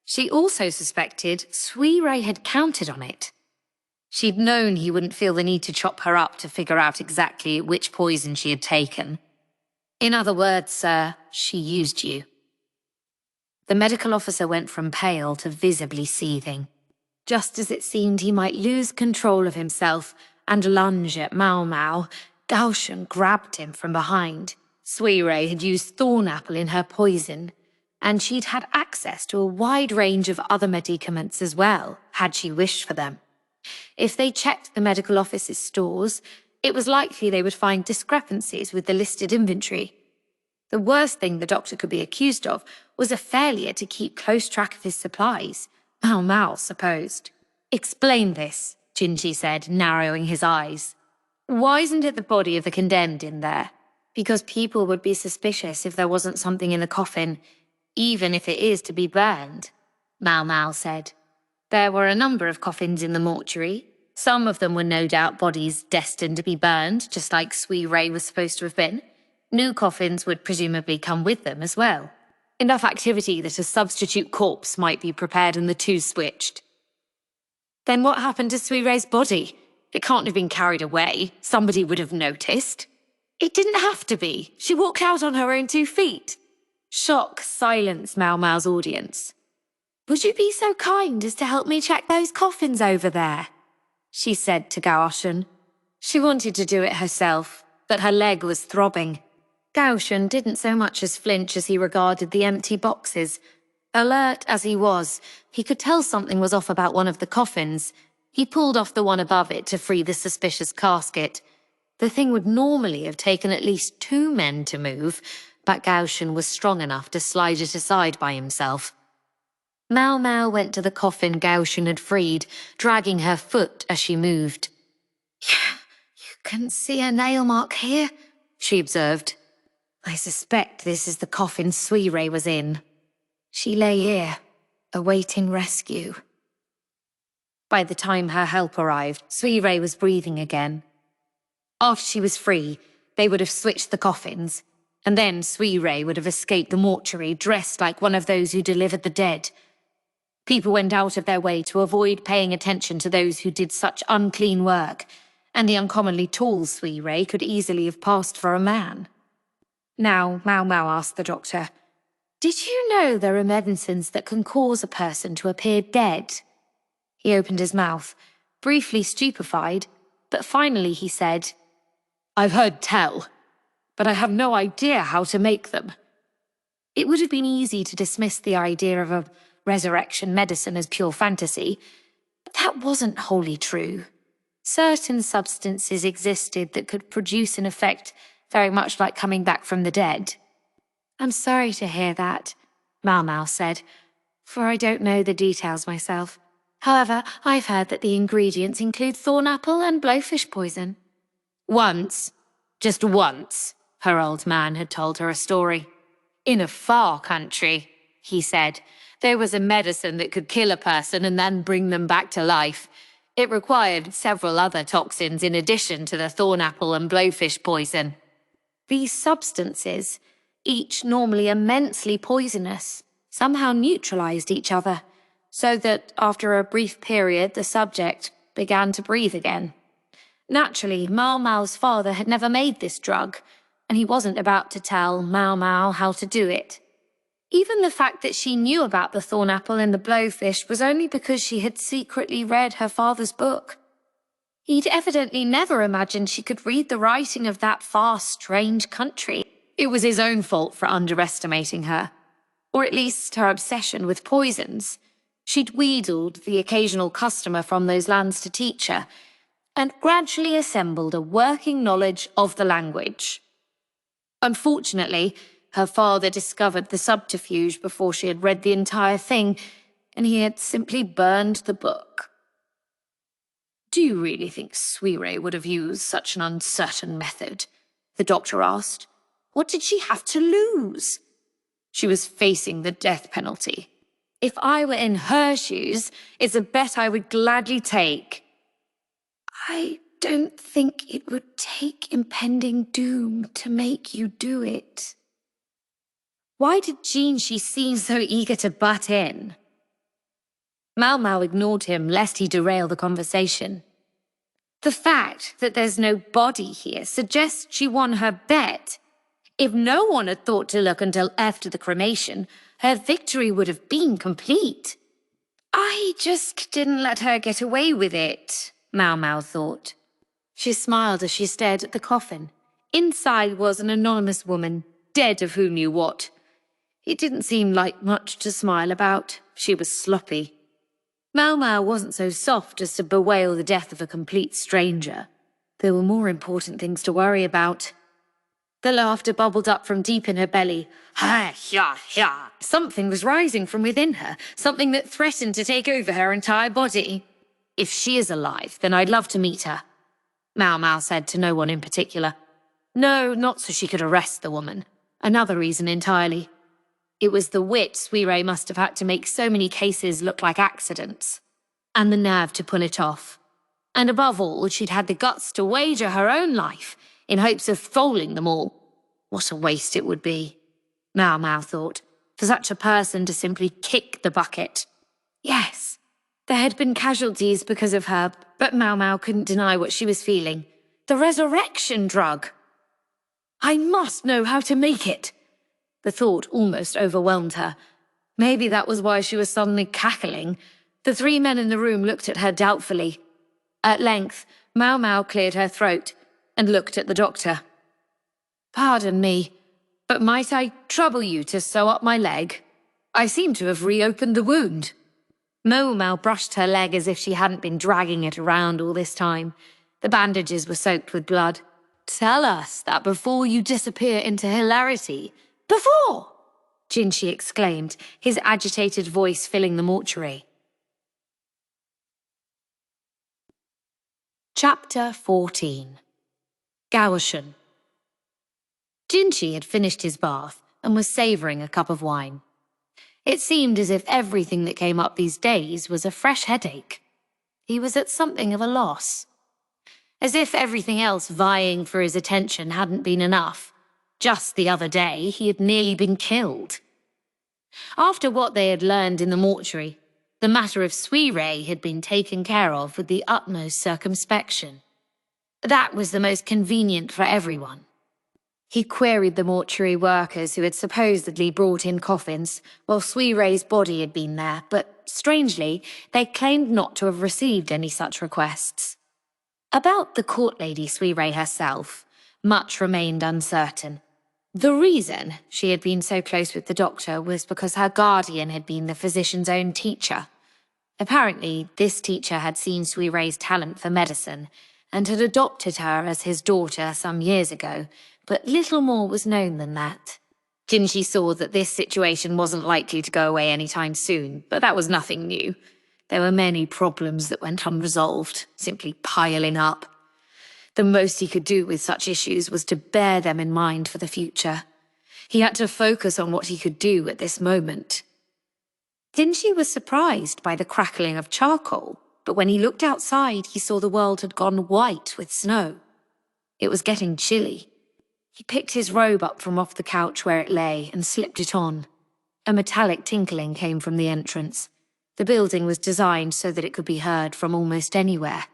S2: She also suspected Suirei had counted on it. She'd known he wouldn't feel the need to chop her up to figure out exactly which poison she had taken. In other words, sir, she used you. The medical officer went from pale to visibly seething. Just as it seemed he might lose control of himself and lunge at Maomao, Gaoshun grabbed him from behind. Suirei had used Thornapple in her poison, and she'd had access to a wide range of other medicaments as well, had she wished for them. If they checked the medical office's stores, it was likely they would find discrepancies with the listed inventory. The worst thing the doctor could be accused of was a failure to keep close track of his supplies, Maomao supposed. Explain this, Jinji said, narrowing his eyes. Why isn't it the body of the condemned in there? Because people would be suspicious if there wasn't something in the coffin, even if it is to be burned, Maomao said. There were a number of coffins in the mortuary. Some of them were no doubt bodies destined to be burned, just like Suirei was supposed to have been. New coffins would presumably come with them as well. Enough activity that a substitute corpse might be prepared and the two switched. Then what happened to Suirei's body? It can't have been carried away. Somebody would have noticed. It didn't have to be. She walked out on her own 2 feet. Shock silenced Maomao's audience. Would you be so kind as to help me check those coffins over there? She said to Gaoshun. She wanted to do it herself, but her leg was throbbing. Gaoshun didn't so much as flinch as he regarded the empty boxes. Alert as he was, he could tell something was off about one of the coffins. He pulled off the one above it to free the suspicious casket. The thing would normally have taken at least 2 men to move, but Gaoshun was strong enough to slide it aside by himself. Maomao went to the coffin Gaoshun had freed, dragging her foot as she moved. You can see a nail mark here, she observed. I suspect this is the coffin Suirei was in. She lay here, awaiting rescue. By the time her help arrived, Suirei was breathing again. After she was free, they would have switched the coffins, and then Suirei would have escaped the mortuary dressed like one of those who delivered the dead. People went out of their way to avoid paying attention to those who did such unclean work, and the uncommonly tall Suirei could easily have passed for a man. Now, Maomao asked the doctor, Did you know there are medicines that can cause a person to appear dead? He opened his mouth, briefly stupefied, but finally he said,
S3: I've heard tell, but I have no idea how to make them.
S2: It would have been easy to dismiss the idea of a resurrection medicine as pure fantasy, but that wasn't wholly true. Certain substances existed that could produce an effect very much like coming back from the dead. I'm sorry to hear that, Maomao said, for I don't know the details myself. However, I've heard that the ingredients include thornapple and blowfish poison.
S3: Once, just once, her old man had told her a story. In a far country, he said, there was a medicine that could kill a person and then bring them back to life. It required several other toxins in addition to the thornapple and blowfish poison.
S2: These substances, each normally immensely poisonous, somehow neutralized each other, so that after a brief period the subject began to breathe again. Naturally, Maomao's father had never made this drug, and he wasn't about to tell Maomao how to do it. Even the fact that she knew about the thornapple and the blowfish was only because she had secretly read her father's book. He'd evidently never imagined she could read the writing of that far, strange country.
S3: It was his own fault for underestimating her, or at least her obsession with poisons. She'd wheedled the occasional customer from those lands to teach her, and gradually assembled a working knowledge of the language. Unfortunately, her father discovered the subterfuge before she had read the entire thing, and he had simply burned the book.
S2: Do you really think Suirei would have used such an uncertain method? The doctor asked. What did she have to lose?
S3: She was facing the death penalty.
S2: If I were in her shoes, it's a bet I would gladly take. I don't think it would take impending doom to make you do it.
S3: Why did Jinshi seem so eager to butt in?
S2: Maomao ignored him lest he derail the conversation.
S3: The fact that there's no body here suggests she won her bet. If no one had thought to look until after the cremation, her victory would have been complete.
S2: I just didn't let her get away with it, Maomao thought. She smiled as she stared at the coffin.
S3: Inside was an anonymous woman, dead of who knew what. It didn't seem like much to smile about. She was sloppy. Maomao wasn't so soft as to bewail the death of a complete stranger. There were more important things to worry about. The laughter bubbled up from deep in her belly. Ha, ha, ha. Something was rising from within her, something that threatened to take over her entire body. If she is alive, then I'd love to meet her, Maomao said to no one in particular. No, not so she could arrest the woman. Another reason entirely. It was the wit Suirei must have had to make so many cases look like accidents. And the nerve to pull it off. And above all, she'd had the guts to wager her own life in hopes of foaling them all. What a waste it would be, Maomao thought, for such a person to simply kick the bucket. Yes, there had been casualties because of her, but Maomao couldn't deny what she was feeling. The resurrection drug. I must know how to make it. The thought almost overwhelmed her. Maybe that was why she was suddenly cackling. The three men in the room looked at her doubtfully. At length, Maomao cleared her throat and looked at the doctor. Pardon me, but might I trouble you to sew up my leg? I seem to have reopened the wound. Maomao brushed her leg as if she hadn't been dragging it around all this time. The bandages were soaked with blood. Tell us that before you disappear into hilarity. Before! Jinshi exclaimed, his agitated voice filling the mortuary. Chapter 14. Gaoshun. Jinshi had finished his bath and was savouring a cup of wine. It seemed as if everything that came up these days was a fresh headache. He was at something of a loss. As if everything else vying for his attention hadn't been enough. Just the other day, he had nearly been killed. After what they had learned in the mortuary, the matter of Suirei had been taken care of with the utmost circumspection. That was the most convenient for everyone.
S2: He queried the mortuary workers who had supposedly brought in coffins, while Suirei's body had been there, but strangely, they claimed not to have received any such requests. About the court lady Suirei herself, much remained uncertain. The reason she had been so close with the doctor was because her guardian had been the physician's own teacher. Apparently, this teacher had seen Suirei's talent for medicine and had adopted her as his daughter some years ago, but little more was known than that. Jinshi saw that this situation wasn't likely to go away anytime soon, but that was nothing new. There were many problems that went unresolved, simply piling up. The most he could do with such issues was to bear them in mind for the future. He had to focus on what he could do at this moment. Jinshi was surprised by the crackling of charcoal, but when he looked outside, he saw the world had gone white with snow. It was getting chilly. He picked his robe up from off the couch where it lay and slipped it on. A metallic tinkling came from the entrance. The building was designed so that it could be heard from almost anywhere.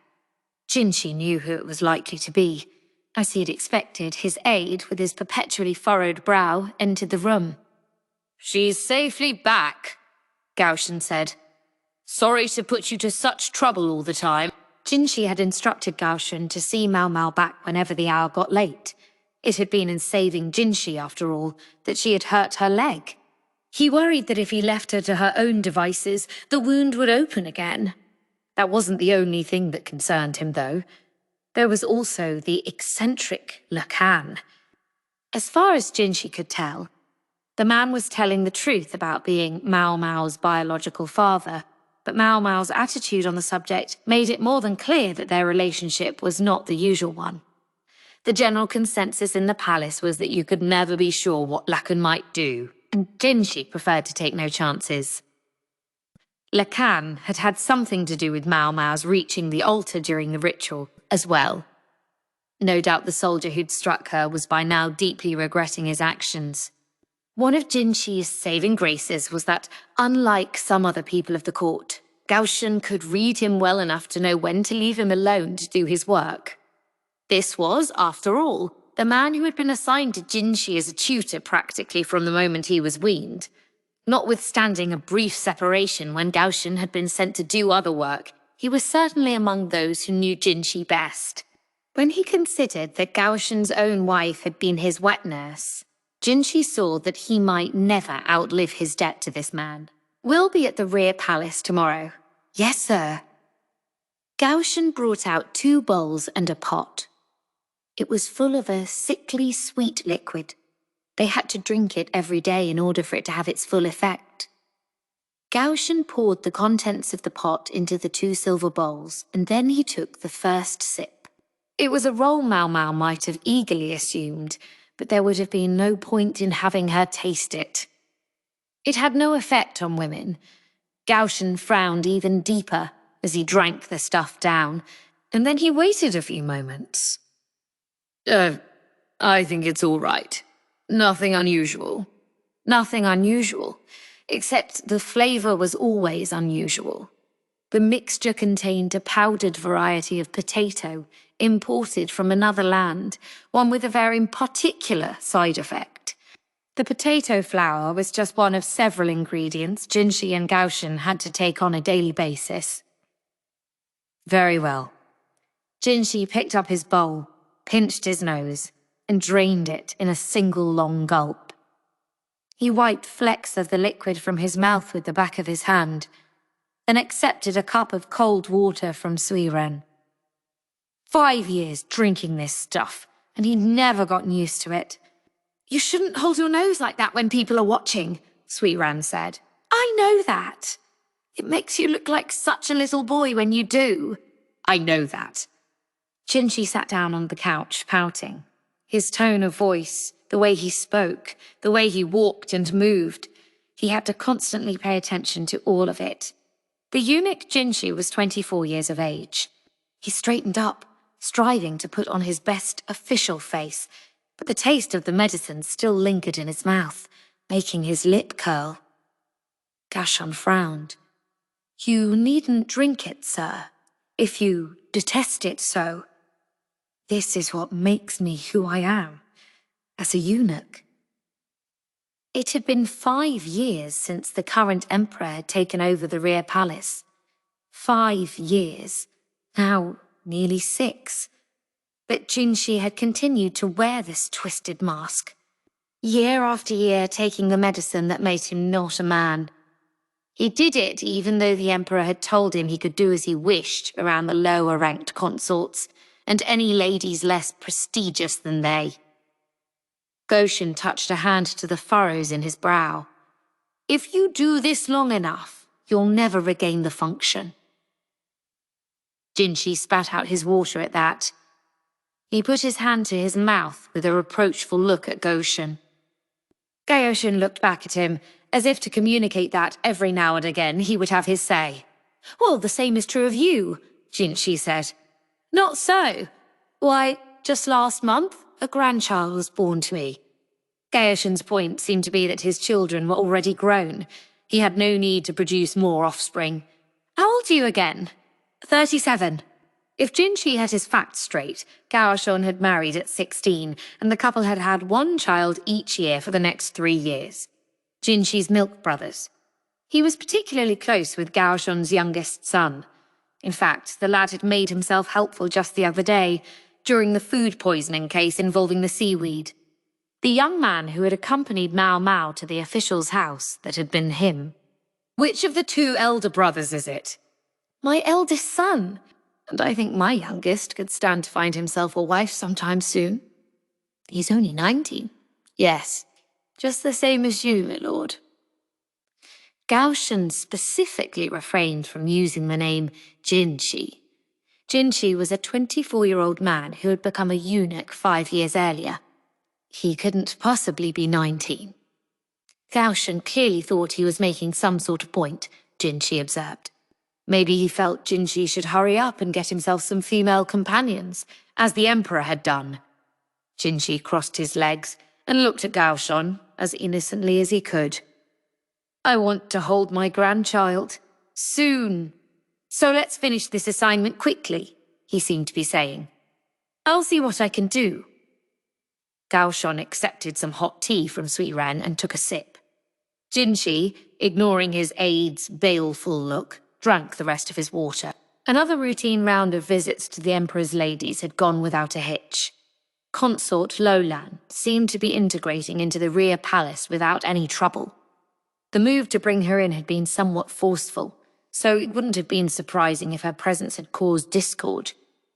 S2: Jinshi knew who it was likely to be. As he had expected, his aide, with his perpetually furrowed brow, entered the room.
S3: "She's safely back," Gaoshun said. "Sorry to put you to such trouble all the time."
S2: Jinshi had instructed Gaoshun to see Maomao back whenever the hour got late. It had been in saving Jinshi, after all, that she had hurt her leg. He worried that if he left her to her own devices, the wound would open again. That wasn't the only thing that concerned him, though. There was also the eccentric Lakan. As far as Jinshi could tell, the man was telling the truth about being Maomao's biological father, but Maomao's attitude on the subject made it more than clear that their relationship was not the usual one. The general consensus in the palace was that you could never be sure what Lakan might do, and Jinshi preferred to take no chances. Lakan had had something to do with Maomao's reaching the altar during the ritual as well. No doubt the soldier who'd struck her was by now deeply regretting his actions. One of Jinshi's saving graces was that, unlike some other people of the court, Gaoshun could read him well enough to know when to leave him alone to do his work. This was, after all, the man who had been assigned to Jinshi as a tutor practically from the moment he was weaned. Notwithstanding a brief separation when Gaoshun had been sent to do other work, he was certainly among those who knew Jinshi best. When he considered that Gaoshun's own wife had been his wet nurse, Jinshi saw that he might never outlive his debt to this man. "We'll be at the rear palace tomorrow." "Yes, sir." Gaoshun brought out 2 bowls and a pot. It was full of a sickly sweet liquid. They had to drink it every day in order for it to have its full effect. Gaoshun poured the contents of the pot into the 2 silver bowls, and then he took the first sip. It was a role Maomao might have eagerly assumed, but there would have been no point in having her taste it. It had no effect on women. Gaoshun frowned even deeper as he drank the stuff down, and then he waited a few moments.
S3: I think it's all right. Nothing unusual."
S2: Nothing unusual, except the flavor was always unusual. The mixture contained a powdered variety of potato imported from another land, one with a very particular side effect. The potato flour was just one of several ingredients Jinshi and Gaoshun had to take on a daily basis. Very well. Jinshi picked up his bowl, pinched his nose, and drained it in a single long gulp. He wiped flecks of the liquid from his mouth with the back of his hand, then accepted a cup of cold water from Suirei. 5 years drinking this stuff, and he'd never gotten used to it. "You shouldn't hold your nose like that when people are watching," Suirei said. "I know that. It makes you look like such a little boy when you do."
S3: "I know that."
S2: Jinshi sat down on the couch, pouting. His tone of voice, the way he spoke, the way he walked and moved, he had to constantly pay attention to all of it. The eunuch Jinshi was 24 years of age. He straightened up, striving to put on his best official face, but the taste of the medicine still lingered in his mouth, making his lip curl. Gaoshun frowned. "You needn't drink it, sir, if you detest it so. This is what makes me who I am. as a eunuch. It had been 5 years since the current emperor had taken over the rear palace. 5 years. Now nearly 6. But Junshi had continued to wear this twisted mask. Year after year taking the medicine that made him not a man. He did it even though the emperor had told him he could do as he wished around the lower-ranked consorts and any ladies less prestigious than they. Gaoshun touched a hand to the furrows in his brow. If you do this long enough, you'll never regain the function. Junshi spat out his water at that. He put his hand to his mouth with a reproachful look at Gaoshun. Gaoshun looked back at him, as if to communicate that every now and again he would have his say. Well, the same is true of you, Junshi said. Not so. Why, just last month, a grandchild was born to me. Gaoshun's point seemed to be that his children were already grown. He had no need to produce more offspring. How old are you again? 37. If Junshi had his facts straight, Gaoshun had married at 16, and the couple had had one child each year for the next 3 years. Jinshi's milk brothers. He was particularly close with Gaoshun's youngest son. In fact, the lad had made himself helpful just the other day, during the food poisoning case involving the seaweed. The young man who had accompanied Maomao to the official's house that had been him. Which of the 2 elder brothers is it? My eldest son. And I think my youngest could stand to find himself a wife sometime soon. He's only 19. Yes, just the same as you, my lord. Gaoshun specifically refrained from using the name Jinshi. Jinshi was a 24-year-old man who had become a eunuch 5 years earlier. He couldn't possibly be 19. Gaoshun clearly thought he was making some sort of point, Jinshi observed. Maybe he felt Jinshi should hurry up and get himself some female companions, as the emperor had done. Jinshi crossed his legs and looked at Gaoshun as innocently as he could. I want to hold my grandchild. Soon. So let's finish this assignment quickly, he seemed to be saying. I'll see what I can do. Gaoshun accepted some hot tea from Suirei and took a sip. Jinshi, ignoring his aide's baleful look, drank the rest of his water. Another routine round of visits to the emperor's ladies had gone without a hitch. Consort Lakan seemed to be integrating into the rear palace without any trouble. The move to bring her in had been somewhat forceful, so it wouldn't have been surprising if her presence had caused discord.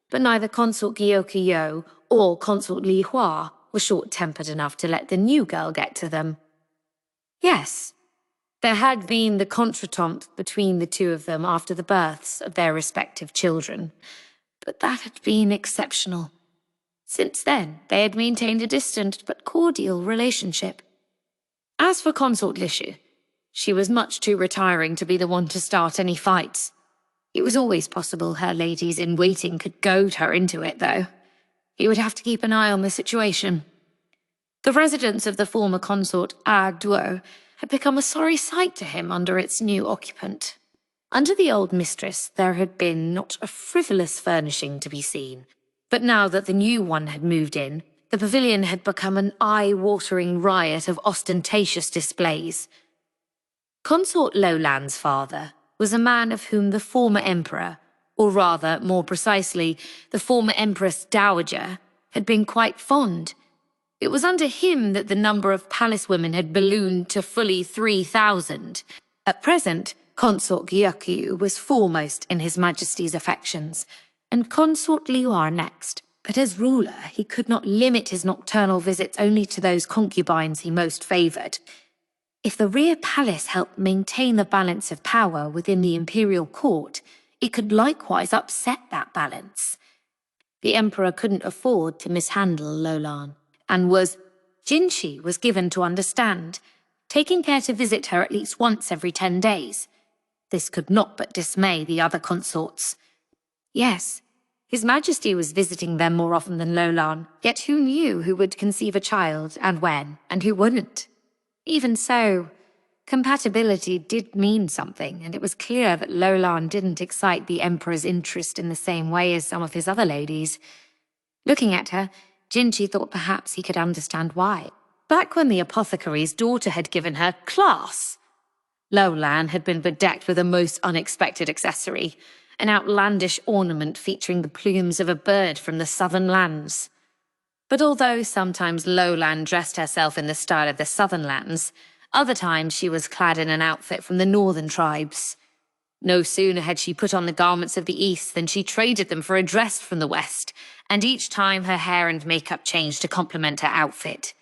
S2: But neither Consort Gyokyo or Consort Li Hua were short-tempered enough to let the new girl get to them. Yes, there had been the contretemps between the 2 of them after the births of their respective children, but that had been exceptional. Since then, they had maintained a distant but cordial relationship. As for Consort Lishu, she was much too retiring to be the one to start any fights. It was always possible her ladies-in-waiting could goad her into it, though. He would have to keep an eye on the situation. The residence of the former consort Duo had become a sorry sight to him under its new occupant. Under the old mistress, there had been not a frivolous furnishing to be seen, but now that the new one had moved in, the pavilion had become an eye-watering riot of ostentatious displays. Consort Lakan's father was a man of whom the former emperor, or rather, more precisely, the former Empress Dowager, had been quite fond. It was under him that the number of palace women had ballooned to fully 3,000. At present, Consort Gyokyo was foremost in His Majesty's affections, and Consort Liu next. But as ruler, he could not limit his nocturnal visits only to those concubines he most favoured. If the rear palace helped maintain the balance of power within the imperial court, it could likewise upset that balance. The emperor couldn't afford to mishandle Lakan, and Jinshi was given to understand, taking care to visit her at least once every 10 days. This could not but dismay the other consorts. Yes, His Majesty was visiting them more often than Lakan, yet who knew who would conceive a child, and when, and who wouldn't? Even so, compatibility did mean something, and it was clear that Lakan didn't excite the Emperor's interest in the same way as some of his other ladies. Looking at her, Jinchi thought perhaps he could understand why. Back when the apothecary's daughter had given her class, Lowland had been bedecked with a most unexpected accessory, an outlandish ornament featuring the plumes of a bird from the southern lands. But although sometimes Lowland dressed herself in the style of the southern lands, other times she was clad in an outfit from the northern tribes. No sooner had she put on the garments of the east than she traded them for a dress from the west, and each time her hair and makeup changed to complement her outfit.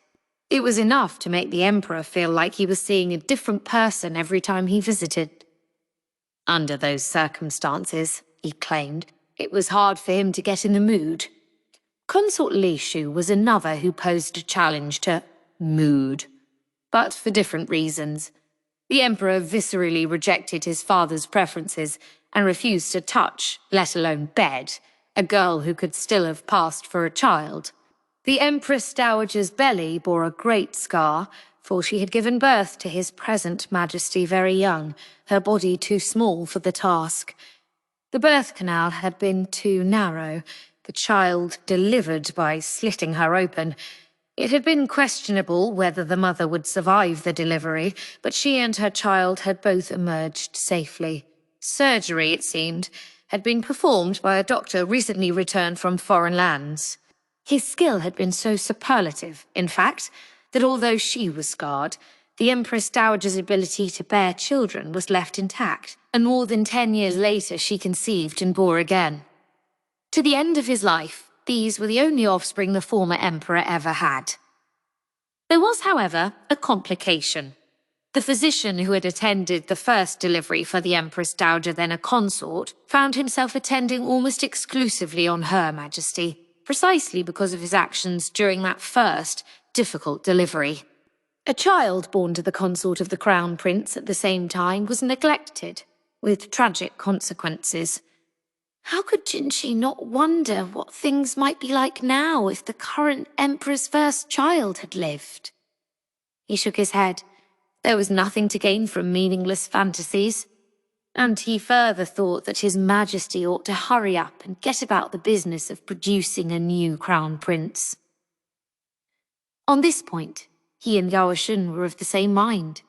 S2: It was enough to make the Emperor feel like he was seeing a different person every time he visited. Under those circumstances, he claimed, it was hard for him to get in the mood. Consort Lishu was another who posed a challenge to mood, but for different reasons. The Emperor viscerally rejected his father's preferences and refused to touch, let alone bed, a girl who could still have passed for a child. The Empress Dowager's belly bore a great scar, for she had given birth to his present majesty very young, her body too small for the task. The birth canal had been too narrow, the child delivered by slitting her open. It had been questionable whether the mother would survive the delivery, but she and her child had both emerged safely. Surgery, it seemed, had been performed by a doctor recently returned from foreign lands. His skill had been so superlative, in fact, that although she was scarred, the Empress Dowager's ability to bear children was left intact, and more than 10 years later she conceived and bore again. To the end of his life, these were the only offspring the former emperor ever had. There was, however, a complication. The physician who had attended the first delivery for the Empress Dowager, then a consort, found himself attending almost exclusively on Her Majesty, precisely because of his actions during that first, difficult delivery. A child born to the consort of the Crown Prince at the same time was neglected, with tragic consequences. How could Jinchi not wonder what things might be like now if the current Emperor's first child had lived? He shook his head. There was nothing to gain from meaningless fantasies. And he further thought that His Majesty ought to hurry up and get about the business of producing a new Crown Prince. On this point, he and Gaoshun were of the same mind.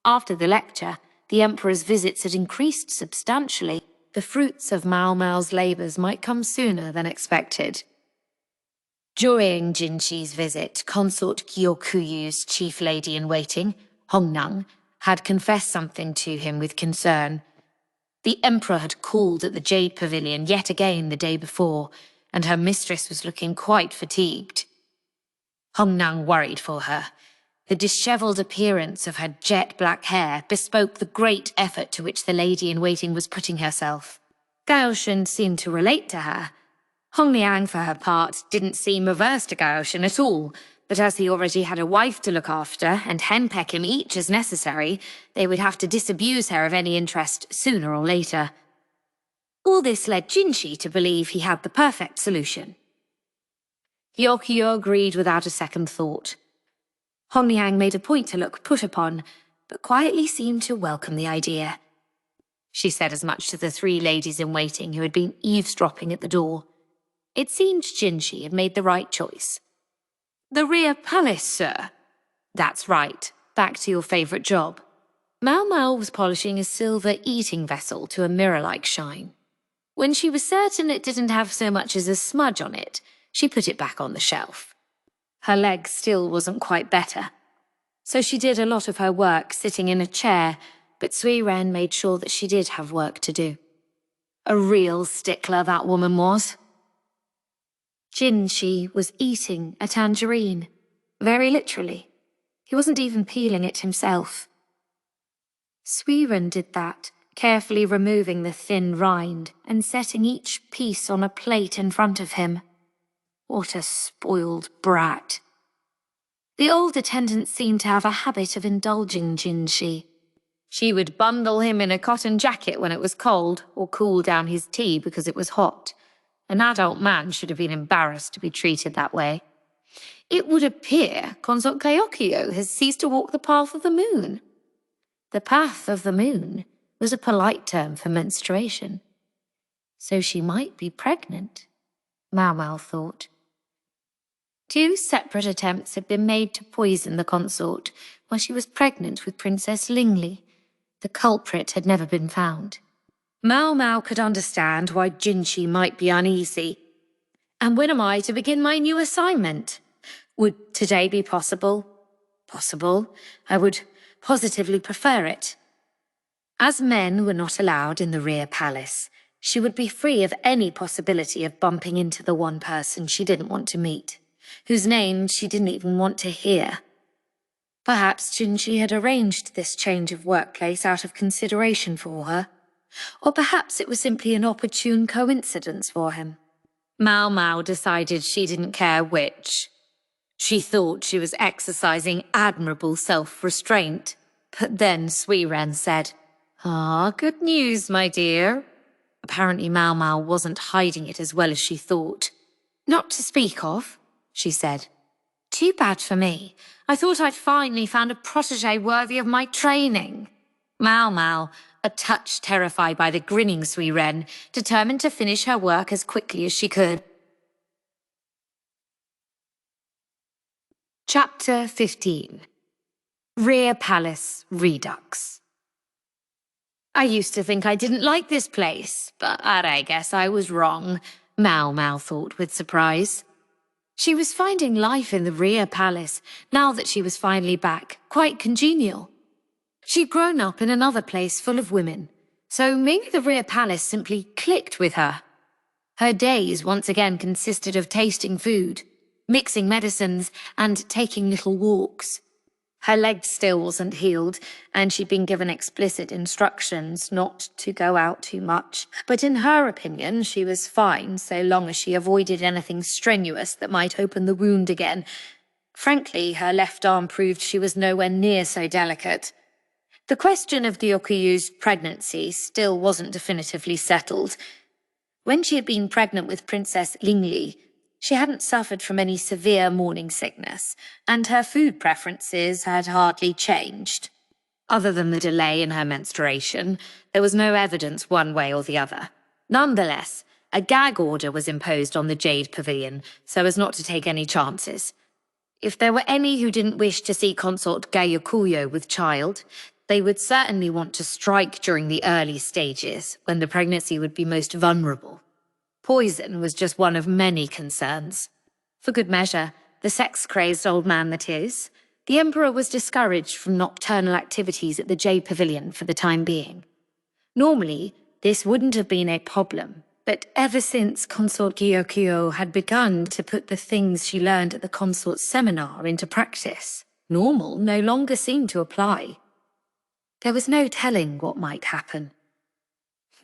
S2: After the lecture, the Emperor's visits had increased substantially. The fruits of Maomao's labours might come sooner than expected. During Jinchi's visit, Consort Gyokuyu's chief lady-in-waiting, Hongnang, had confessed something to him with concern. The Emperor had called at the Jade Pavilion yet again the day before, and her mistress was looking quite fatigued. Hongnang worried for her. The dishevelled appearance of her jet-black hair bespoke the great effort to which the lady-in-waiting was putting herself. Gaoshun seemed to relate to her. Hongliang, for her part, didn't seem averse to Gaoshun at all, but as he already had a wife to look after and henpeck him each as necessary, they would have to disabuse her of any interest sooner or later. All this led Jinchi to believe he had the perfect solution. Gyokyo agreed without a second thought. Hongliang made a point to look put upon, but quietly seemed to welcome the idea. She said as much to the 3 ladies-in-waiting who had been eavesdropping at the door. It seemed Jinchi had made the right choice. "The rear palace, sir." "That's right. Back to your favourite job." Maomao was polishing a silver eating vessel to a mirror-like shine. When she was certain it didn't have so much as a smudge on it, she put it back on the shelf. Her leg still wasn't quite better, so she did a lot of her work sitting in a chair, but Suirei made sure that she did have work to do. A real stickler, that woman was. Jinchi was eating a tangerine, very literally. He wasn't even peeling it himself. Suirei did that, carefully removing the thin rind and setting each piece on a plate in front of him. What a spoiled brat. The old attendant seemed to have a habit of indulging Jinchi. She would bundle him in a cotton jacket when it was cold, or cool down his tea because it was hot. An adult man should have been embarrassed to be treated that way. It would appear Consort Gyokyo has ceased to walk the path of the moon. The path of the moon was a polite term for menstruation. So she might be pregnant, Maomao thought. 2 separate attempts had been made to poison the consort while she was pregnant with Princess Lingley. The culprit had never been found.
S3: Maomao could understand why Jinchi might be uneasy. And when am I to begin my new assignment? Would today be possible? Possible. I would positively prefer it. As men were not allowed in the rear palace, she would be free of any possibility of bumping into the one person she didn't want to meet, whose name she didn't even want to hear. Perhaps Jinchi had arranged this change of workplace out of consideration for her, or perhaps it was simply an opportune coincidence for him. Maomao decided she didn't care which. She thought she was exercising admirable self-restraint, but then Suirei said, "Ah, good news, my dear." Apparently Maomao wasn't hiding it as well as she thought.
S2: "Not to speak of," she said. "Too bad for me. I thought I'd finally found a protégé worthy of my training."
S3: Maomao, a touch terrified by the grinning Suirei, determined to finish her work as quickly as she could. Chapter 15. Rear Palace Redux. I used to think I didn't like this place, but I guess I was wrong, Maomao thought with surprise. She was finding life in the rear palace, now that she was finally back, quite congenial. She'd grown up in another place full of women, so maybe the rear palace simply clicked with her. Her days once again consisted of tasting food, mixing medicines, and taking little walks. Her leg still wasn't healed, and she'd been given explicit instructions not to go out too much. But in her opinion, she was fine so long as she avoided anything strenuous that might open the wound again. Frankly, her left arm proved she was nowhere near so delicate. The question of Gyokuyu's pregnancy still wasn't definitively settled. When she had been pregnant with Princess Lingley, she hadn't suffered from any severe morning sickness, and her food preferences had hardly changed. Other than the delay in her menstruation, there was no evidence one way or the other. Nonetheless, a gag order was imposed on the Jade Pavilion so as not to take any chances. If there were any who didn't wish to see Consort Gaokuyo with child, they would certainly want to strike during the early stages, when the pregnancy would be most vulnerable. Poison was just one of many concerns. For good measure, the sex-crazed old man that is, the Emperor was discouraged from nocturnal activities at the Jade Pavilion for the time being. Normally, this wouldn't have been a problem, but ever since Consort Gyokyo had begun to put the things she learned at the consort seminar into practice, normal no longer seemed to apply. There was no telling what might happen.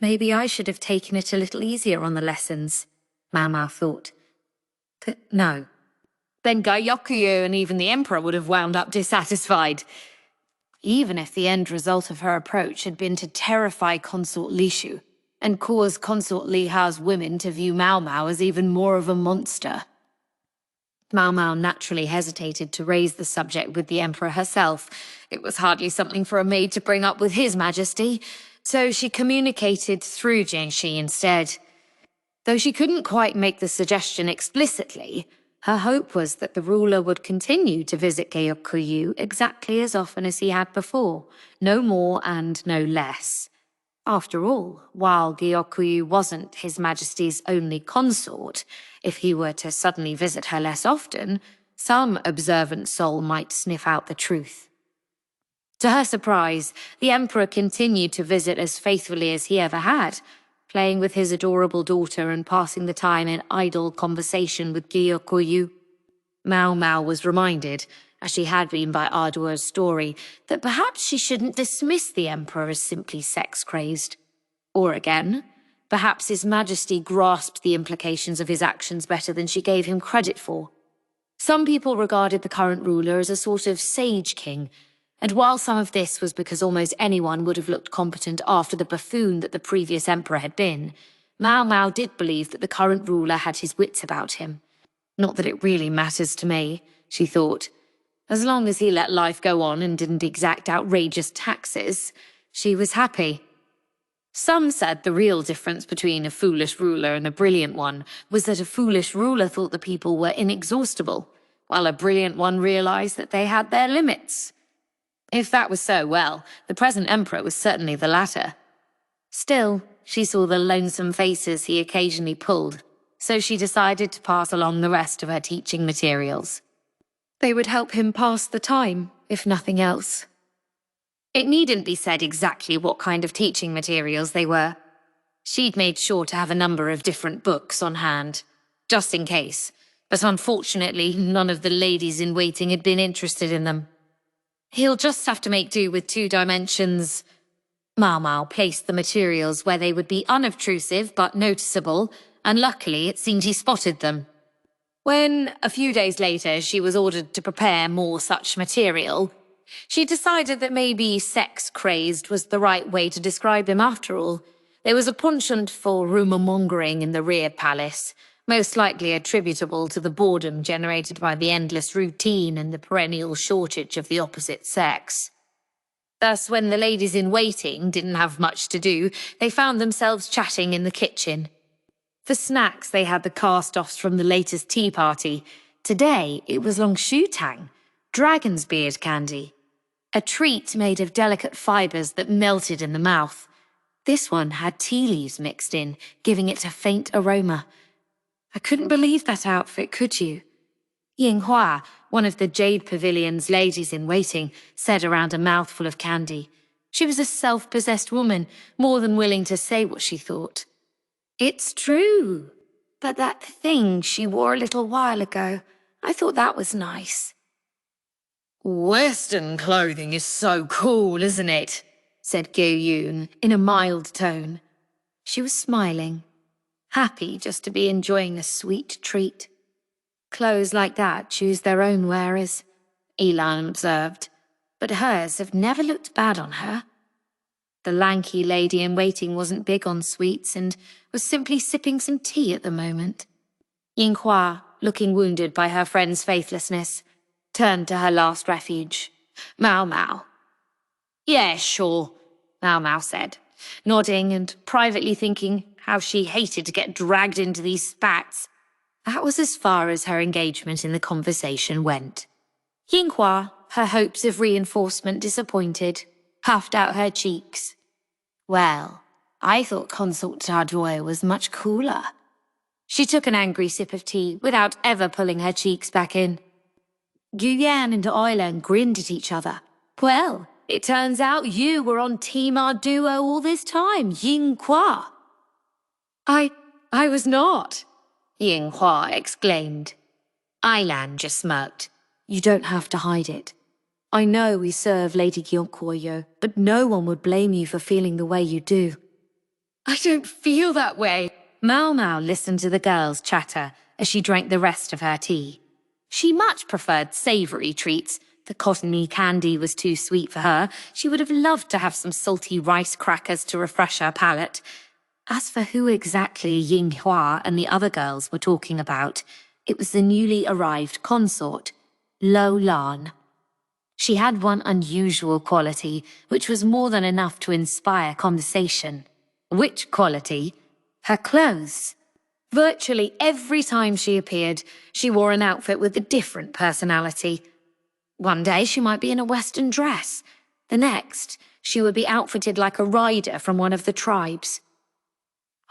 S3: Maybe I should have taken it a little easier on the lessons, Maomao thought. But no. Then Gyakuyu and even the Emperor would have wound up dissatisfied. Even if the end result of her approach had been to terrify Consort Lishu and cause Consort Li Hao's women to view Maomao as even more of a monster. Maomao naturally hesitated to raise the subject with the Emperor herself. It was hardly something for a maid to bring up with His Majesty, so she communicated through Jinshi instead. Though she couldn't quite make the suggestion explicitly, her hope was that the ruler would continue to visit Gyokuyu exactly as often as he had before, no more and no less. After all, while Gyokuyu wasn't His Majesty's only consort, if he were to suddenly visit her less often, some observant soul might sniff out the truth. To her surprise, the Emperor continued to visit as faithfully as he ever had, playing with his adorable daughter and passing the time in idle conversation with Gyokuyu. Maomao was reminded, as she had been by Ardua's story, that perhaps she shouldn't dismiss the Emperor as simply sex-crazed. Or again, perhaps His Majesty grasped the implications of his actions better than she gave him credit for. Some people regarded the current ruler as a sort of sage king, and while some of this was because almost anyone would have looked competent after the buffoon that the previous emperor had been, Maomao did believe that the current ruler had his wits about him. Not that it really matters to me, she thought. As long as he let life go on and didn't exact outrageous taxes, she was happy. Some said the real difference between a foolish ruler and a brilliant one was that a foolish ruler thought the people were inexhaustible, while a brilliant one realized that they had their limits. If that was so, well, the present emperor was certainly the latter. Still, she saw the lonesome faces he occasionally pulled, so she decided to pass along the rest of her teaching materials.
S2: They would help him pass the time, if nothing else.
S3: It needn't be said exactly what kind of teaching materials they were. She'd made sure to have a number of different books on hand, just in case, but unfortunately none of the ladies-in-waiting had been interested in them. He'll just have to make do with 2 dimensions. Maomao placed the materials where they would be unobtrusive but noticeable, and luckily it seemed he spotted them. When, a few days later, she was ordered to prepare more such material, she decided that maybe sex-crazed was the right way to describe him after all. There was a penchant for rumour-mongering in the rear palace, most likely attributable to the boredom generated by the endless routine and the perennial shortage of the opposite sex. Thus, when the ladies-in-waiting didn't have much to do, they found themselves chatting in the kitchen. For snacks, they had the cast-offs from the latest tea party. Today, it was longshu-tang, dragon's beard candy. A treat made of delicate fibres that melted in the mouth. This one had tea leaves mixed in, giving it a faint aroma. I couldn't believe that outfit, could you? Yinghua, one of the Jade Pavilion's ladies-in-waiting, said around a mouthful of candy. She was a self-possessed woman, more than willing to say what she thought. It's true, but that thing she wore a little while ago, I thought that was nice. Western clothing is so cool, isn't it? Said Gaoshun in a mild tone. She was smiling, happy just to be enjoying a sweet treat. Clothes like that choose their own wearers, Elan observed, but hers have never looked bad on her. The lanky lady-in-waiting wasn't big on sweets and was simply sipping some tea at the moment. Yinghua, looking wounded by her friend's faithlessness, turned to her last refuge, Maomao. Yeah, sure, Maomao said, nodding and privately thinking how she hated to get dragged into these spats. That was as far as her engagement in the conversation went. Yinghua, her hopes of reinforcement disappointed, puffed out her cheeks. Well, I thought Consort Tardoy was much cooler. She took an angry sip of tea without ever pulling her cheeks back in. Guyan and Oilan grinned at each other. Well, it turns out you were on Team our duo all this time, Yinghua. I was not, Yinghua exclaimed. Ailan just smirked. You don't have to hide it. I know we serve Lady Gyonkoyo, but no one would blame you for feeling the way you do. I don't feel that way. Maomao listened to the girls chatter as she drank the rest of her tea. She much preferred savoury treats. The cottony candy was too sweet for her. She would have loved to have some salty rice crackers to refresh her palate. As for who exactly Yinghua and the other girls were talking about, it was the newly arrived consort, Lo Lan. She had one unusual quality, which was more than enough to inspire conversation. Which quality? Her clothes. Virtually every time she appeared, she wore an outfit with a different personality. One day she might be in a Western dress. The next, she would be outfitted like a rider from one of the tribes.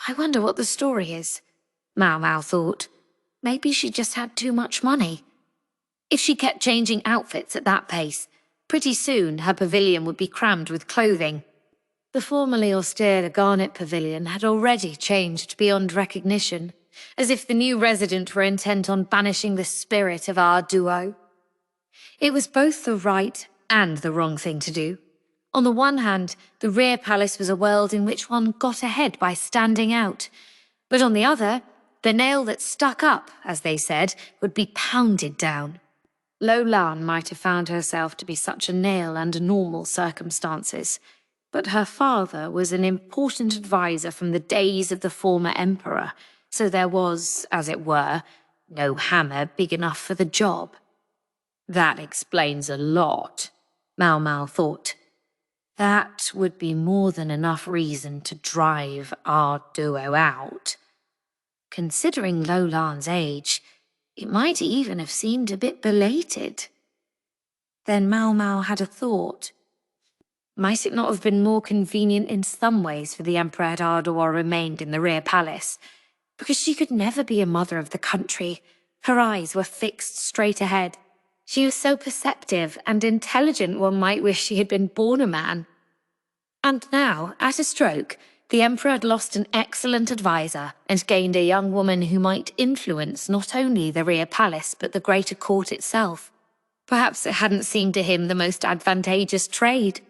S3: I wonder what the story is, Maomao thought. Maybe she just had too much money. If she kept changing outfits at that pace, pretty soon her pavilion would be crammed with clothing. The formerly austere Garnet Pavilion had already changed beyond recognition, as if the new resident were intent on banishing the spirit of our duo. It was both the right and the wrong thing to do. On the one hand, the rear palace was a world in which one got ahead by standing out. But on the other, the nail that stuck up, as they said, would be pounded down. Lo Lan might have found herself to be such a nail under normal circumstances, but her father was an important advisor from the days of the former emperor, so there was, as it were, no hammer big enough for the job. That explains a lot, Maomao thought.
S1: That would be more than enough reason to drive our duo out. Considering Lolan's age, it might even have seemed a bit belated. Then Maomao had a thought. Might it not have been more convenient in some ways for the Emperor had Ardor remained in the rear palace? Because she could never be a mother of the country. Her eyes were fixed straight ahead. She was so perceptive and intelligent one might wish she had been born a man. And now, at a stroke, the Emperor had lost an excellent advisor and gained a young woman who might influence not only the rear palace but the greater court itself. Perhaps it hadn't seemed to him the most advantageous trade.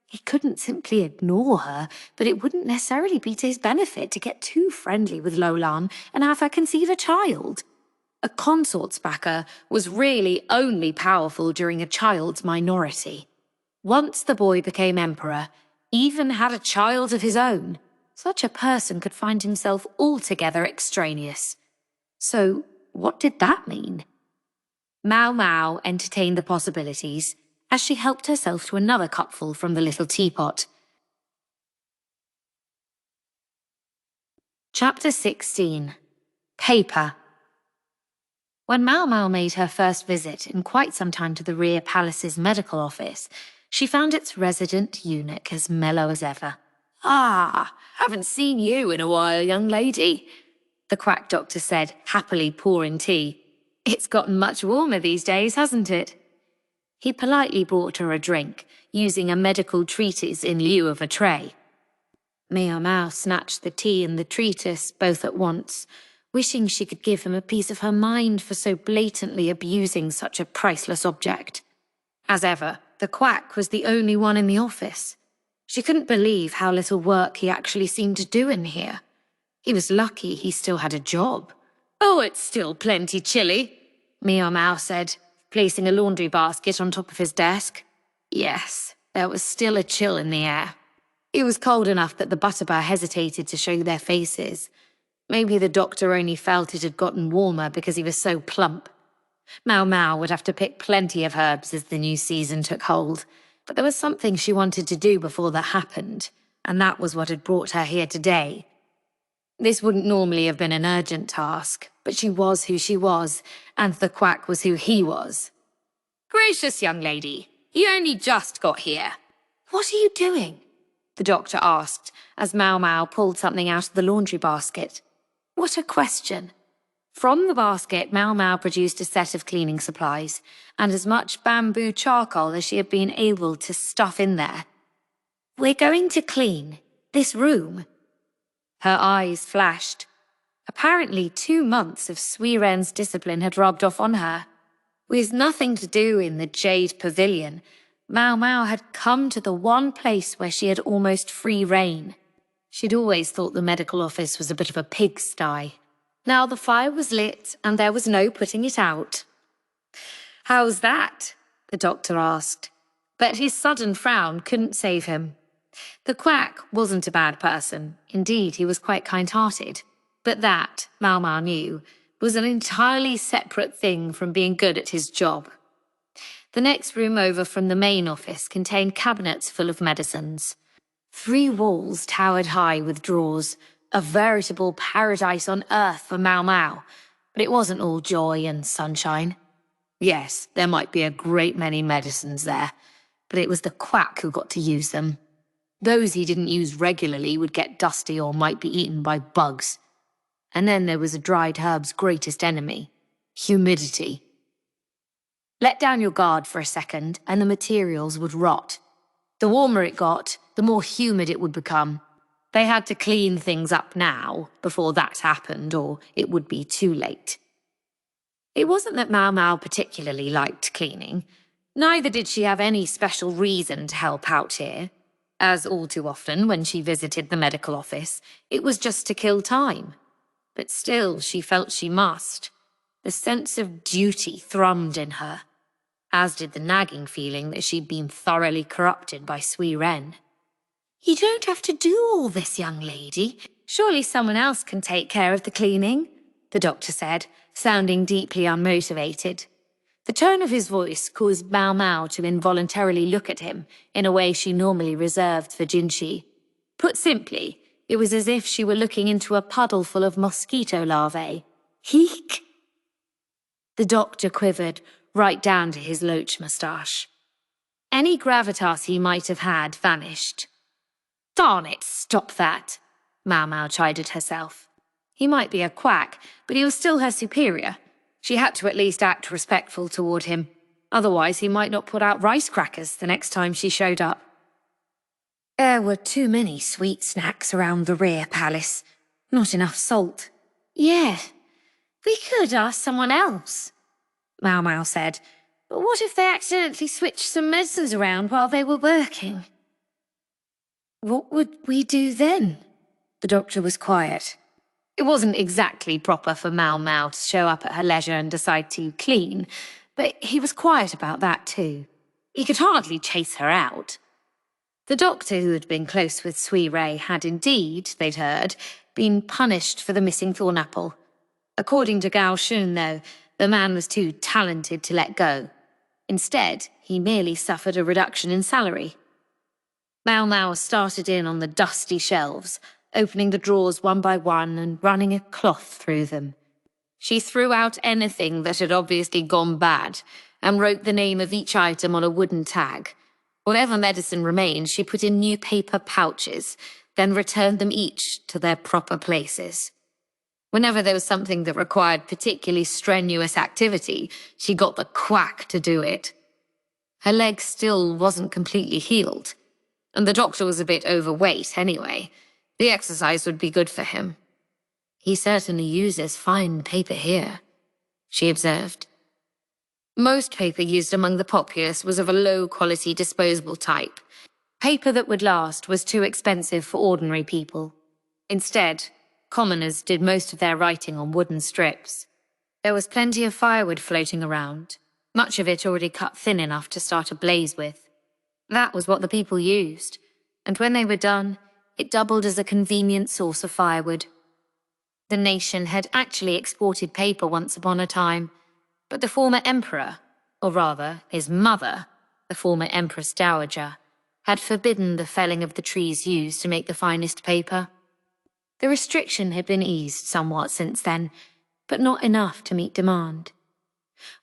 S1: He couldn't simply ignore her, but it wouldn't necessarily be to his benefit to get too friendly with Lolan and have her conceive a child. A consort's backer was really only powerful during a child's minority. Once the boy became emperor, even had a child of his own, such a person could find himself altogether extraneous. So, what did that mean? Maomao entertained the possibilities as she helped herself to another cupful from the little teapot. Chapter 16. Paper. When Maomao made her first visit in quite some time to the rear palace's medical office, she found its resident eunuch as mellow as ever. "Ah, haven't seen you in a while, young lady," the quack doctor said, happily pouring tea. "It's gotten much warmer these days, hasn't it?" He politely brought her a drink, using a medical treatise in lieu of a tray. Maomao snatched the tea and the treatise both at once, wishing she could give him a piece of her mind for so blatantly abusing such a priceless object. As ever, the quack was the only one in the office. She couldn't believe how little work he actually seemed to do in here. He was lucky he still had a job. "Oh, it's still plenty chilly," Maomao said, placing a laundry basket on top of his desk. Yes, there was still a chill in the air. It was cold enough that the butterbur hesitated to show their faces. Maybe the doctor only felt it had gotten warmer because he was so plump. Maomao would have to pick plenty of herbs as the new season took hold, but there was something she wanted to do before that happened, and that was what had brought her here today. This wouldn't normally have been an urgent task, but she was who she was, and the quack was who he was. "Gracious young lady, you only just got here." "What are you doing?" the doctor asked, as Maomao pulled something out of the laundry basket. What a question. From the basket, Maomao produced a set of cleaning supplies, and as much bamboo charcoal as she had been able to stuff in there. "We're going to clean this room." Her eyes flashed. Apparently 2 months of Suirei's discipline had rubbed off on her. With nothing to do in the Jade Pavilion, Maomao had come to the one place where she had almost free reign. She'd always thought the medical office was a bit of a pigsty. Now the fire was lit, and there was no putting it out. "How's that?" the doctor asked. But his sudden frown couldn't save him. The quack wasn't a bad person. Indeed, he was quite kind-hearted. But that, Maomao knew, was an entirely separate thing from being good at his job. The next room over from the main office contained cabinets full of medicines. 3 walls towered high with drawers, a veritable paradise on earth for Maomao, but it wasn't all joy and sunshine. Yes, there might be a great many medicines there, but it was the quack who got to use them. Those he didn't use regularly would get dusty or might be eaten by bugs. And then there was a dried herb's greatest enemy, humidity. Let down your guard for a second and the materials would rot. The warmer it got, the more humid it would become. They had to clean things up now, before that happened, or it would be too late. It wasn't that Maomao particularly liked cleaning. Neither did she have any special reason to help out here. As all too often when she visited the medical office, it was just to kill time. But still, she felt she must. The sense of duty thrummed in her, as did the nagging feeling that she'd been thoroughly corrupted by Suirei. "You don't have to do all this, young lady. Surely someone else can take care of the cleaning," the doctor said, sounding deeply unmotivated.
S2: The tone of his voice caused Maomao to involuntarily look at him in a way she normally reserved for Jinshi. Put simply, it was as if she were looking into a puddle full of mosquito larvae. Heek! The doctor quivered right down to his loach moustache. Any gravitas he might have had vanished. Darn it, stop that, Maomao chided herself. He might be a quack, but he was still her superior. She had to at least act respectful toward him. Otherwise, he might not put out rice crackers the next time she showed up. There were too many sweet snacks around the rear palace. Not enough salt.
S3: Yeah, we could ask someone else,
S2: Maomao said.
S3: But what if they accidentally switched some medicines around while they were working?
S2: What would we do then? The doctor was quiet. It wasn't exactly proper for Maomao to show up at her leisure and decide to clean, but he was quiet about that too. He could hardly chase her out. The doctor who had been close with Suirei had indeed, they'd heard, been punished for the missing Thornapple. According to Gaoshun, though, the man was too talented to let go. Instead, he merely suffered a reduction in salary. Maomao started in on the dusty shelves, opening the drawers one by one and running a cloth through them. She threw out anything that had obviously gone bad and wrote the name of each item on a wooden tag. Whatever medicine remained, she put in new paper pouches, then returned them each to their proper places. Whenever there was something that required particularly strenuous activity, she got the quack to do it. Her leg still wasn't completely healed, and the doctor was a bit overweight anyway. The exercise would be good for him. He certainly uses fine paper here, she observed. Most paper used among the populace was of a low-quality disposable type. Paper that would last was too expensive for ordinary people. Instead, commoners did most of their writing on wooden strips. There was plenty of firewood floating around, much of it already cut thin enough to start a blaze with. That was what the people used, and when they were done, it doubled as a convenient source of firewood. The nation had actually exported paper once upon a time, but the former emperor, or rather his mother, the former Empress Dowager, had forbidden the felling of the trees used to make the finest paper. The restriction had been eased somewhat since then, but not enough to meet demand.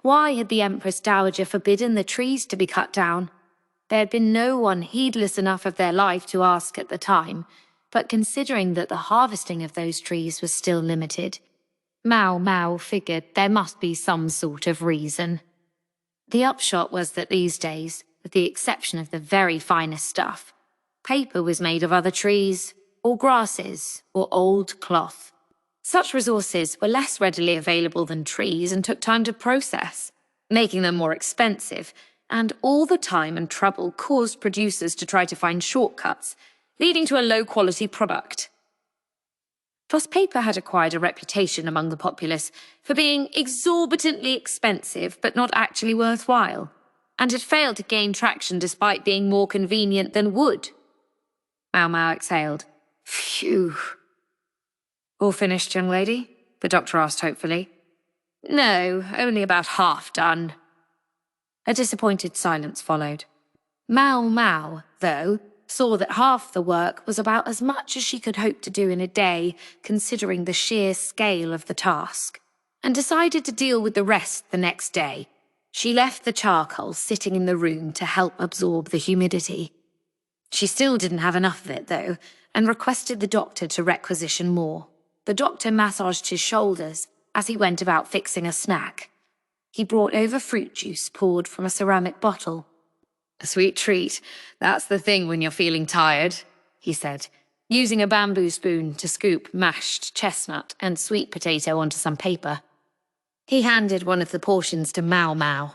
S2: Why had the Empress Dowager forbidden the trees to be cut down? There had been no one heedless enough of their life to ask at the time, but considering that the harvesting of those trees was still limited, Maomao figured there must be some sort of reason. The upshot was that these days, with the exception of the very finest stuff, paper was made of other trees, or grasses, or old cloth. Such resources were less readily available than trees and took time to process, making them more expensive, and all the time and trouble caused producers to try to find shortcuts, leading to a low-quality product. Plus, paper had acquired a reputation among the populace for being exorbitantly expensive but not actually worthwhile, and had failed to gain traction despite being more convenient than wood. Maomao exhaled. Phew. All finished, young lady? The doctor asked hopefully. No, only about half done. A disappointed silence followed. Maomao, though, saw that half the work was about as much as she could hope to do in a day, considering the sheer scale of the task, and decided to deal with the rest the next day. She left the charcoal sitting in the room to help absorb the humidity. She still didn't have enough of it, though, and requested the doctor to requisition more. The doctor massaged his shoulders as he went about fixing a snack. He brought over fruit juice poured from a ceramic bottle. A sweet treat. That's the thing when you're feeling tired, he said, using a bamboo spoon to scoop mashed chestnut and sweet potato onto some paper. He handed one of the portions to Maomao.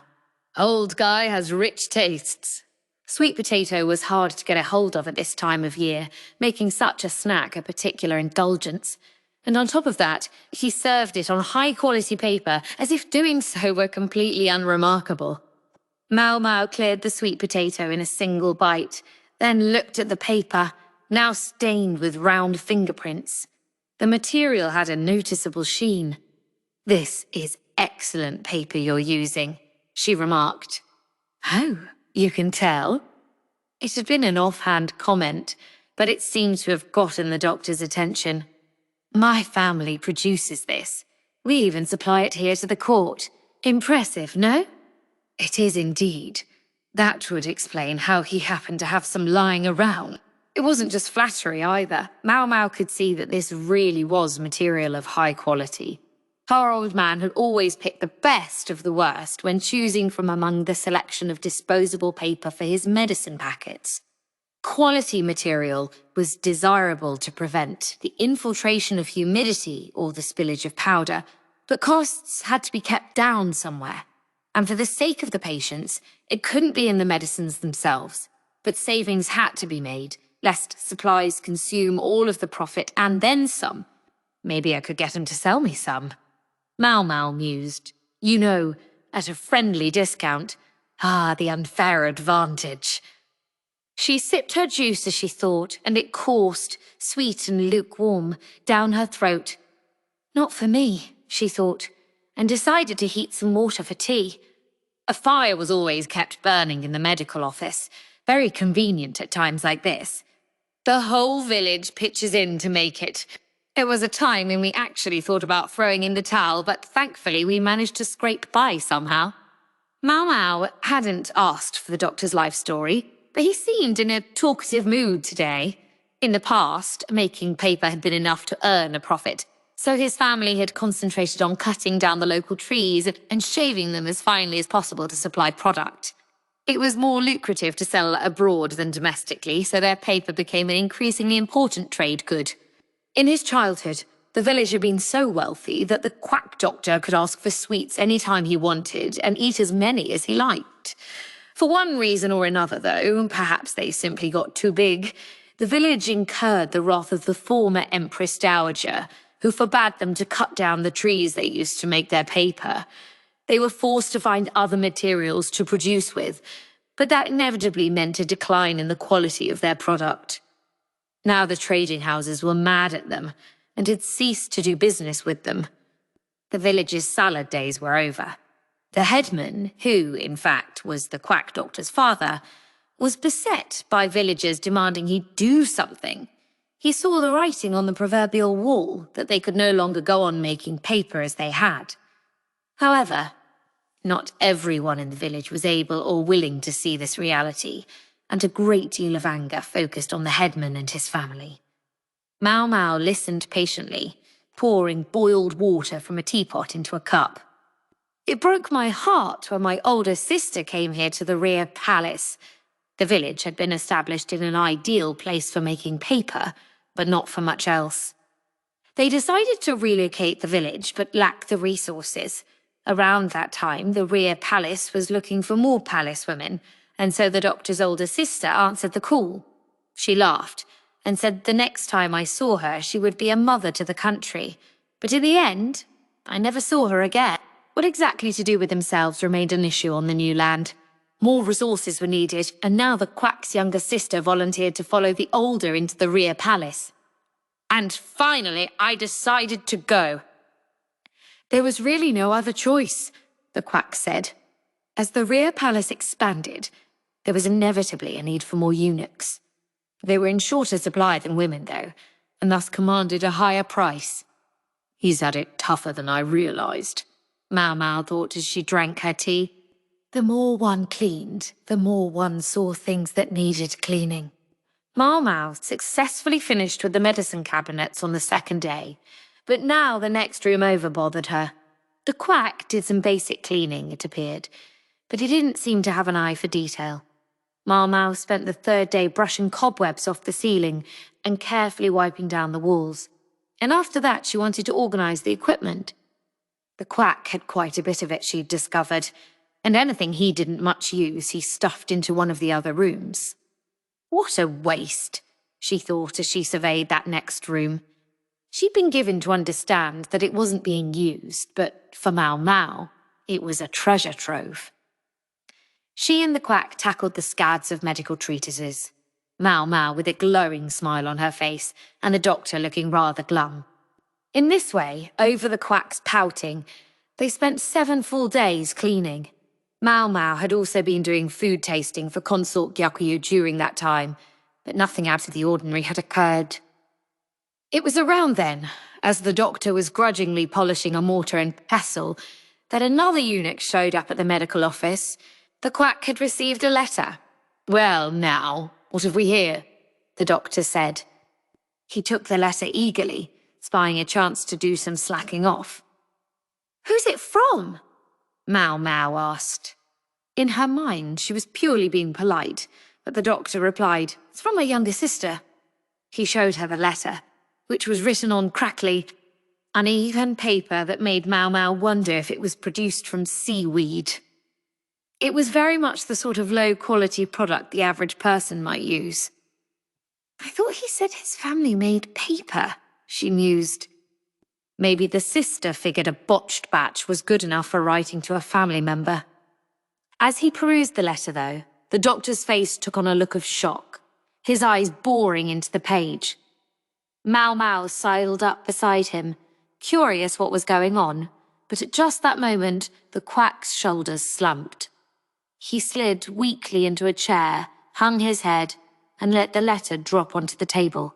S2: Old guy has rich tastes. Sweet potato was hard to get a hold of at this time of year, making such a snack a particular indulgence. And on top of that, he served it on high-quality paper as if doing so were completely unremarkable. Maomao cleared the sweet potato in a single bite, then looked at the paper, now stained with round fingerprints. The material had a noticeable sheen. This is excellent paper you're using, she remarked. Oh, you can tell? It had been an offhand comment, but it seemed to have gotten the doctor's attention. My family produces this. We even supply it here to the court. Impressive, no? It is indeed. That would explain how he happened to have some lying around. It wasn't just flattery either. Maomao could see that this really was material of high quality. Our old man had always picked the best of the worst when choosing from among the selection of disposable paper for his medicine packets. Quality material was desirable to prevent the infiltration of humidity or the spillage of powder, but costs had to be kept down somewhere. And for the sake of the patients, it couldn't be in the medicines themselves, but savings had to be made, lest supplies consume all of the profit and then some. Maybe I could get him to sell me some. Maomao mused. You know, at a friendly discount. Ah, the unfair advantage. She sipped her juice as she thought, and it coursed, sweet and lukewarm, down her throat. Not for me, she thought, and decided to heat some water for tea. A fire was always kept burning in the medical office, very convenient at times like this. The whole village pitches in to make it. It was a time when we actually thought about throwing in the towel, but thankfully we managed to scrape by somehow. Maomao hadn't asked for the doctor's life story, but he seemed in a talkative mood today. In the past, making paper had been enough to earn a profit, so his family had concentrated on cutting down the local trees and shaving them as finely as possible to supply product. It was more lucrative to sell abroad than domestically, so their paper became an increasingly important trade good. In his childhood, the village had been so wealthy that the quack doctor could ask for sweets any time he wanted and eat as many as he liked. For one reason or another, though, perhaps they simply got too big, the village incurred the wrath of the former Empress Dowager, who forbade them to cut down the trees they used to make their paper. They were forced to find other materials to produce with, but that inevitably meant a decline in the quality of their product. Now the trading houses were mad at them and had ceased to do business with them. The village's salad days were over. The headman, who, in fact, was the quack doctor's father, was beset by villagers demanding he do something. He saw the writing on the proverbial wall that they could no longer go on making paper as they had. However, not everyone in the village was able or willing to see this reality, and a great deal of anger focused on the headman and his family. Maomao listened patiently, pouring boiled water from a teapot into a cup. It broke my heart when my older sister came here to the Imperial Palace. The village had been established in an ideal place for making paper, but not for much else. They decided to relocate the village, but lacked the resources. Around that time, the Imperial Palace was looking for more palace women, and so the doctor's older sister answered the call. She laughed and said the next time I saw her, she would be a mother to the country. But in the end, I never saw her again. What exactly to do with themselves remained an issue on the new land. More resources were needed, and now the quack's younger sister volunteered to follow the older into the Imperial Palace. And finally, I decided to go. There was really no other choice, the quack said. As the Imperial Palace expanded, there was inevitably a need for more eunuchs. They were in shorter supply than women, though, and thus commanded a higher price. He's had it tougher than I realized, Maomao thought as she drank her tea. The more one cleaned, the more one saw things that needed cleaning. Maomao successfully finished with the medicine cabinets on the second day, but now the next room over bothered her. The quack did some basic cleaning, it appeared, but he didn't seem to have an eye for detail. Maomao spent the third day brushing cobwebs off the ceiling and carefully wiping down the walls. And after that, she wanted to organize the equipment. The quack had quite a bit of it, she'd discovered, and anything he didn't much use, he stuffed into one of the other rooms. What a waste, she thought as she surveyed that next room. She'd been given to understand that it wasn't being used, but for Maomao, it was a treasure trove. She and the quack tackled the scads of medical treatises, Maomao with a glowing smile on her face, and the doctor looking rather glum. In this way, over the quack's pouting, they spent 7 full days cleaning. Maomao had also been doing food tasting for Consort Gyakyu during that time, but nothing out of the ordinary had occurred. It was around then, as the doctor was grudgingly polishing a mortar and pestle, that another eunuch showed up at the medical office. The quack had received a letter. "Well, now, what have we here?" the doctor said. He took the letter eagerly, spying a chance to do some slacking off.
S1: "Who's it from?"
S2: Maomao asked. In her mind, she was purely being polite, but the doctor replied, "It's from my younger sister." He showed her the letter, which was written on crackly, uneven paper that made Maomao wonder if it was produced from seaweed. It was very much the sort of low-quality product the average person might use.
S1: "I thought he said his family made paper,"
S2: she mused. Maybe the sister figured a botched batch was good enough for writing to a family member. As he perused the letter, though, the doctor's face took on a look of shock, his eyes boring into the page. Maomao sidled up beside him, curious what was going on, but at just that moment, the quack's shoulders slumped. He slid weakly into a chair, hung his head, and let the letter drop onto the table.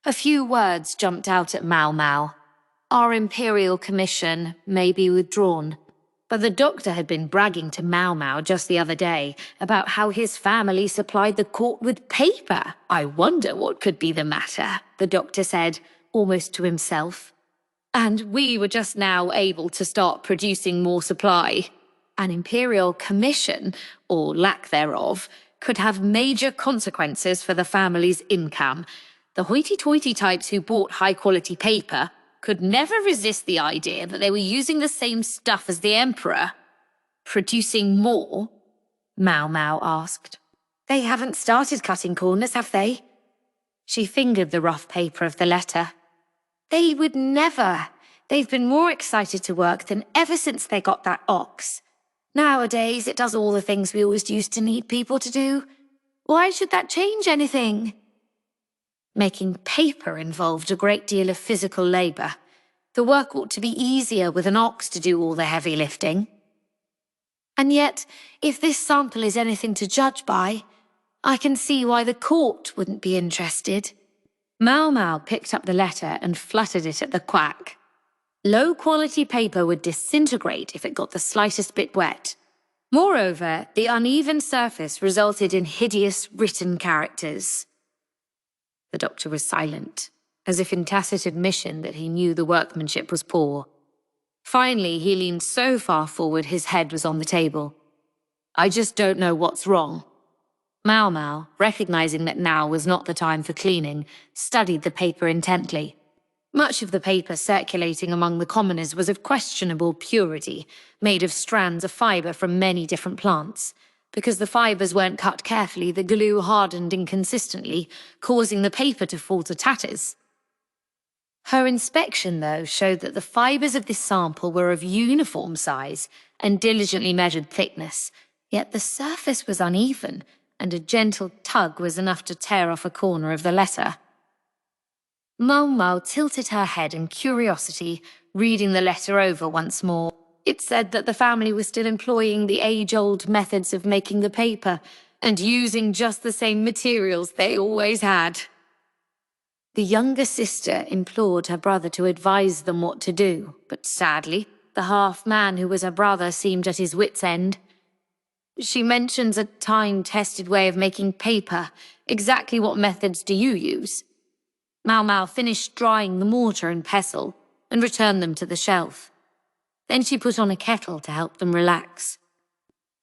S2: A few words jumped out at Maomao. Our Imperial Commission may be withdrawn. But the doctor had been bragging to Maomao just the other day about how his family supplied the court with paper. "I wonder what could be the matter," the doctor said, almost to himself. "And we were just now able to start producing more supply. An Imperial Commission, or lack thereof, could have major consequences for the family's income. The hoity-toity types who bought high-quality paper could never resist the idea that they were using the same stuff as the Emperor." "Producing more?" Maomao asked. "They haven't started cutting corners, have they?" She fingered the rough paper of the letter. "They would never. They've been more excited to work than ever since they got that ox. Nowadays, it does all the things we always used to need people to do. Why should that change anything?" Making paper involved a great deal of physical labor. The work ought to be easier with an ox to do all the heavy lifting. And yet, if this sample is anything to judge by, I can see why the court wouldn't be interested. Maomao picked up the letter and fluttered it at the quack. Low-quality paper would disintegrate if it got the slightest bit wet. Moreover, the uneven surface resulted in hideous written characters. The doctor was silent, as if in tacit admission that he knew the workmanship was poor. Finally, he leaned so far forward his head was on the table. "I just don't know what's wrong." Maomao, recognizing that now was not the time for cleaning, studied the paper intently. Much of the paper circulating among the commoners was of questionable purity, made of strands of fibre from many different plants. Because the fibres weren't cut carefully, the glue hardened inconsistently, causing the paper to fall to tatters. Her inspection, though, showed that the fibres of this sample were of uniform size and diligently measured thickness, yet the surface was uneven, and a gentle tug was enough to tear off a corner of the letter. Maomao tilted her head in curiosity, reading the letter over once more. It said that the family was still employing the age-old methods of making the paper, and using just the same materials they always had. The younger sister implored her brother to advise them what to do, but sadly, the half-man who was her brother seemed at his wit's end. "She mentions a time-tested way of making paper. Exactly what methods do you use?" Maomao finished drying the mortar and pestle and returned them to the shelf. Then she put on a kettle to help them relax.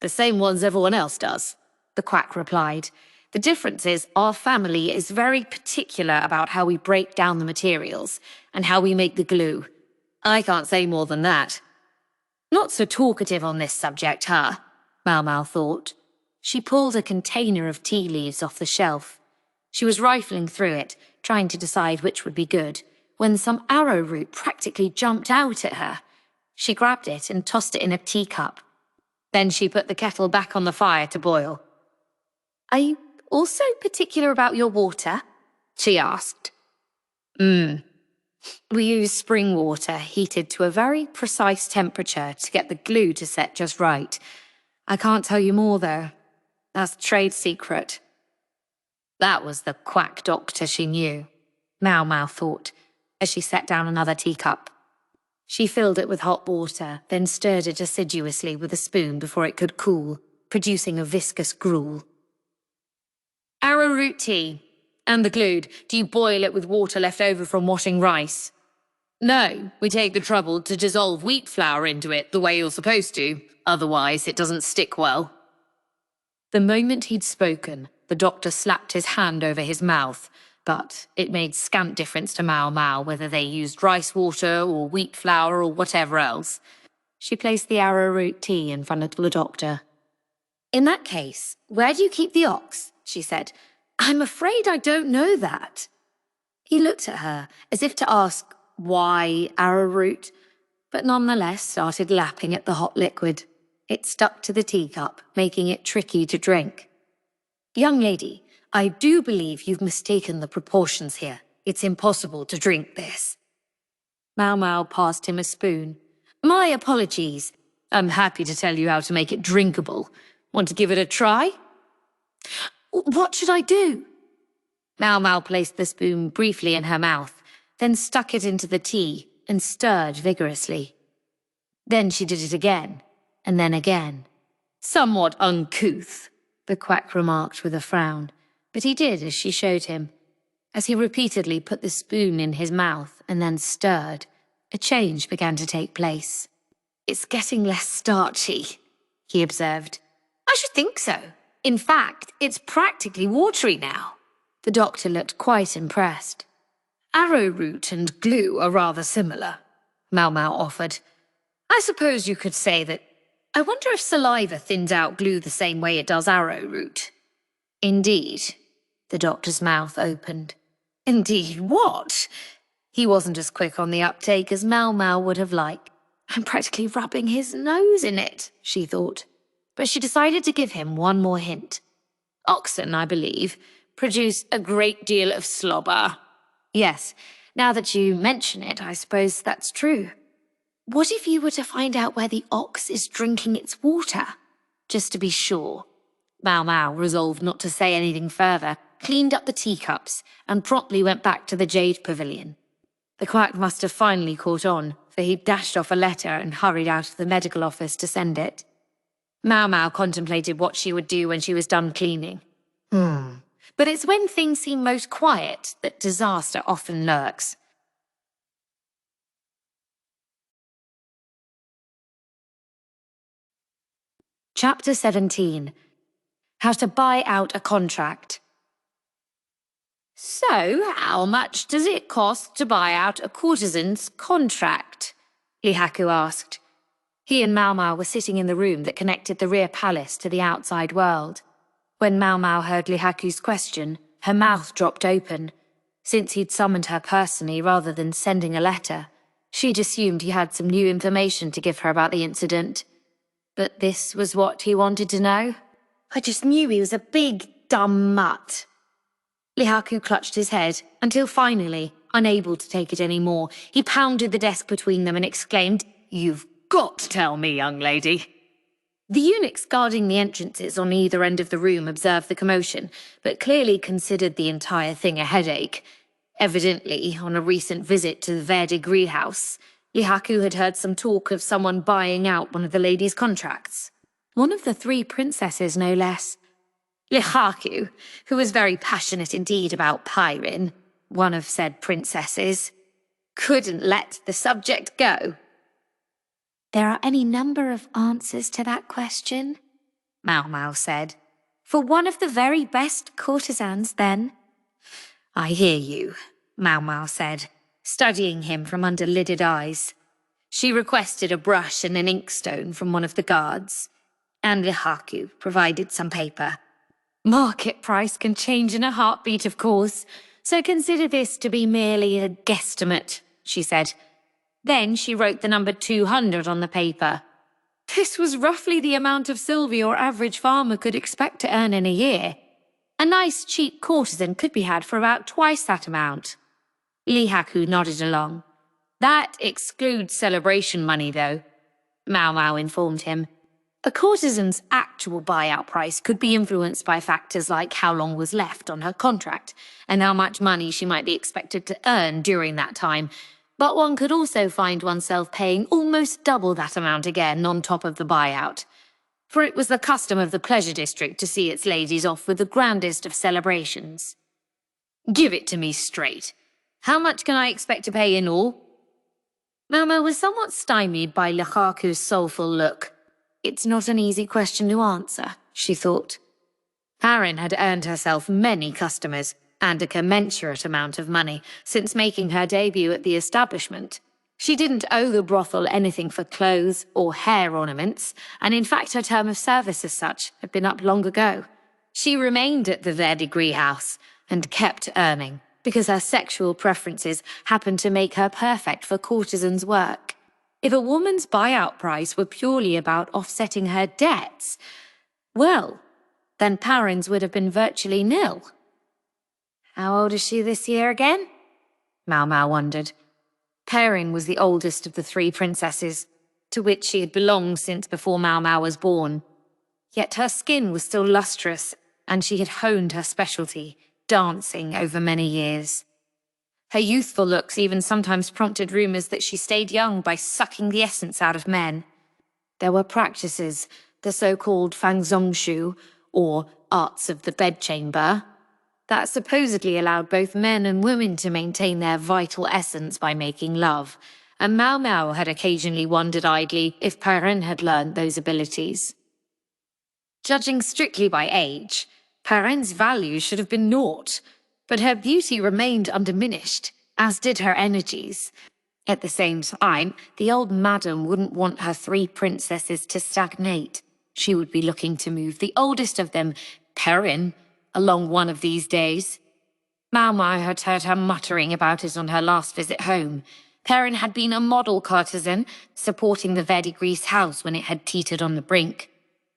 S2: "The same ones everyone else does," the quack replied. "The difference is our family is very particular about how we break down the materials and how we make the glue. I can't say more than that." Not so talkative on this subject, huh? Maomao thought. She pulled a container of tea leaves off the shelf. She was rifling through it, trying to decide which would be good, when some arrowroot practically jumped out at her. She grabbed it and tossed it in a teacup. Then she put the kettle back on the fire to boil. "Are you also particular about your water?" she asked. We use spring water heated to a very precise temperature to get the glue to set just right. I can't tell you more, though. That's trade secret. That was the quack doctor she knew, Maomao thought, as she set down another teacup. She filled it with hot water, then stirred it assiduously with a spoon before it could cool, producing a viscous gruel. Arrowroot tea. And the glued. Do you boil it with water left over from washing rice? No, we take the trouble to dissolve wheat flour into it the way you're supposed to. Otherwise, it doesn't stick well. The moment he'd spoken, the doctor slapped his hand over his mouth, but it made scant difference to Maomao whether they used rice water or wheat flour or whatever else. She placed the arrowroot tea in front of the doctor. In that case, where do you keep the ox? She said. I'm afraid I don't know that. He looked at her as if to ask, why arrowroot? But nonetheless started lapping at the hot liquid. It stuck to the teacup, making it tricky to drink. Young lady, I do believe you've mistaken the proportions here. It's impossible to drink this. Maomao passed him a spoon. My apologies. I'm happy to tell you how to make it drinkable. Want to give it a try? What should I do? Maomao placed the spoon briefly in her mouth, then stuck it into the tea and stirred vigorously. Then she did it again, and then again. Somewhat uncouth, the quack remarked with a frown, but he did as she showed him. As he repeatedly put the spoon in his mouth and then stirred, a change began to take place. It's getting less starchy, he observed. I should think so. In fact, it's practically watery now. The doctor looked quite impressed. Arrowroot and glue are rather similar, Maomao offered. I suppose you could say that. I wonder if saliva thins out glue the same way it does arrowroot. Indeed. The doctor's mouth opened. Indeed what? He wasn't as quick on the uptake as Maomao would have liked. I'm practically rubbing his nose in it, she thought. But she decided to give him one more hint. Oxen, I believe, produce a great deal of slobber. Yes, now that you mention it, I suppose that's true. What if you were to find out where the ox is drinking its water? Just to be sure. Maomao resolved not to say anything further, cleaned up the teacups, and promptly went back to the Jade Pavilion. The quack must have finally caught on, for he dashed off a letter and hurried out of the medical office to send it. Maomao contemplated what she would do when she was done cleaning. But it's when things seem most quiet that disaster often lurks. Chapter 17. How to buy out a contract. So, how much does it cost to buy out a courtesan's contract? Lihaku asked. He and Maomao were sitting in the room that connected the rear palace to the outside world. When Maomao heard Lihaku's question, her mouth dropped open. Since he'd summoned her personally rather than sending a letter, she'd assumed he had some new information to give her about the incident. But this was what he wanted to know? I just knew he was a big, dumb mutt. Lihaku clutched his head, until finally, unable to take it any more, he pounded the desk between them and exclaimed, You've got to tell me, young lady. The eunuchs guarding the entrances on either end of the room observed the commotion, but clearly considered the entire thing a headache. Evidently, on a recent visit to the Verdigris house, Lihaku had heard some talk of someone buying out one of the ladies' contracts. One of the 3 princesses, no less. Lihaku, who was very passionate indeed about Pyrin, one of said princesses, couldn't let the subject go. There are any number of answers to that question, Maomao said. For one of the very best courtesans, then. I hear you, Maomao said, studying him from under lidded eyes. She requested a brush and an inkstone from one of the guards, and Lihaku provided some paper. Market price can change in a heartbeat, of course, so consider this to be merely a guesstimate, she said. Then she wrote the number 200 on the paper. This was roughly the amount of silver your average farmer could expect to earn in a year. A nice cheap courtesan could be had for about twice that amount. Lihaku nodded along. That excludes celebration money, though, Maomao informed him.
S3: A courtesan's actual buyout price could be influenced by factors like how long was left on her contract and how much money she might be expected to earn during that time, but one could also find oneself paying almost double that amount again on top of the buyout. For it was the custom of the pleasure district to see its ladies off with the grandest of celebrations. Give it to me straight. How much can I expect to pay in all? Maomao was somewhat stymied by Lakaku's soulful look. It's not an easy question to answer, she thought. Perrin had earned herself many customers and a commensurate amount of money since making her debut at the establishment. She didn't owe the brothel anything for clothes or hair ornaments, and in fact her term of service as such had been up long ago. She remained at the Verdigris house and kept earning, because her sexual preferences happened to make her perfect for courtesans' work. If a woman's buyout price were purely about offsetting her debts, well, then Perrin's would have been virtually nil. How old is she this year again? Maomao wondered. Perrin was the oldest of the three princesses, to which she had belonged since before Maomao was born. Yet her skin was still lustrous, and she had honed her specialty, dancing, over many years. Her youthful looks even sometimes prompted rumours that she stayed young by sucking the essence out of men. There were practices, the so-called fangzongshu, or arts of the bedchamber, that supposedly allowed both men and women to maintain their vital essence by making love, and Maomao had occasionally wondered idly if Perrin had learned those abilities. Judging strictly by age, Perrin's value should have been naught, but her beauty remained undiminished, as did her energies. At the same time, the old madam wouldn't want her three princesses to stagnate. She would be looking to move the oldest of them, Perrin, along one of these days. Maomao had heard her muttering about it on her last visit home. Perrin had been a model courtesan, supporting the Verdigris house when it had teetered on the brink.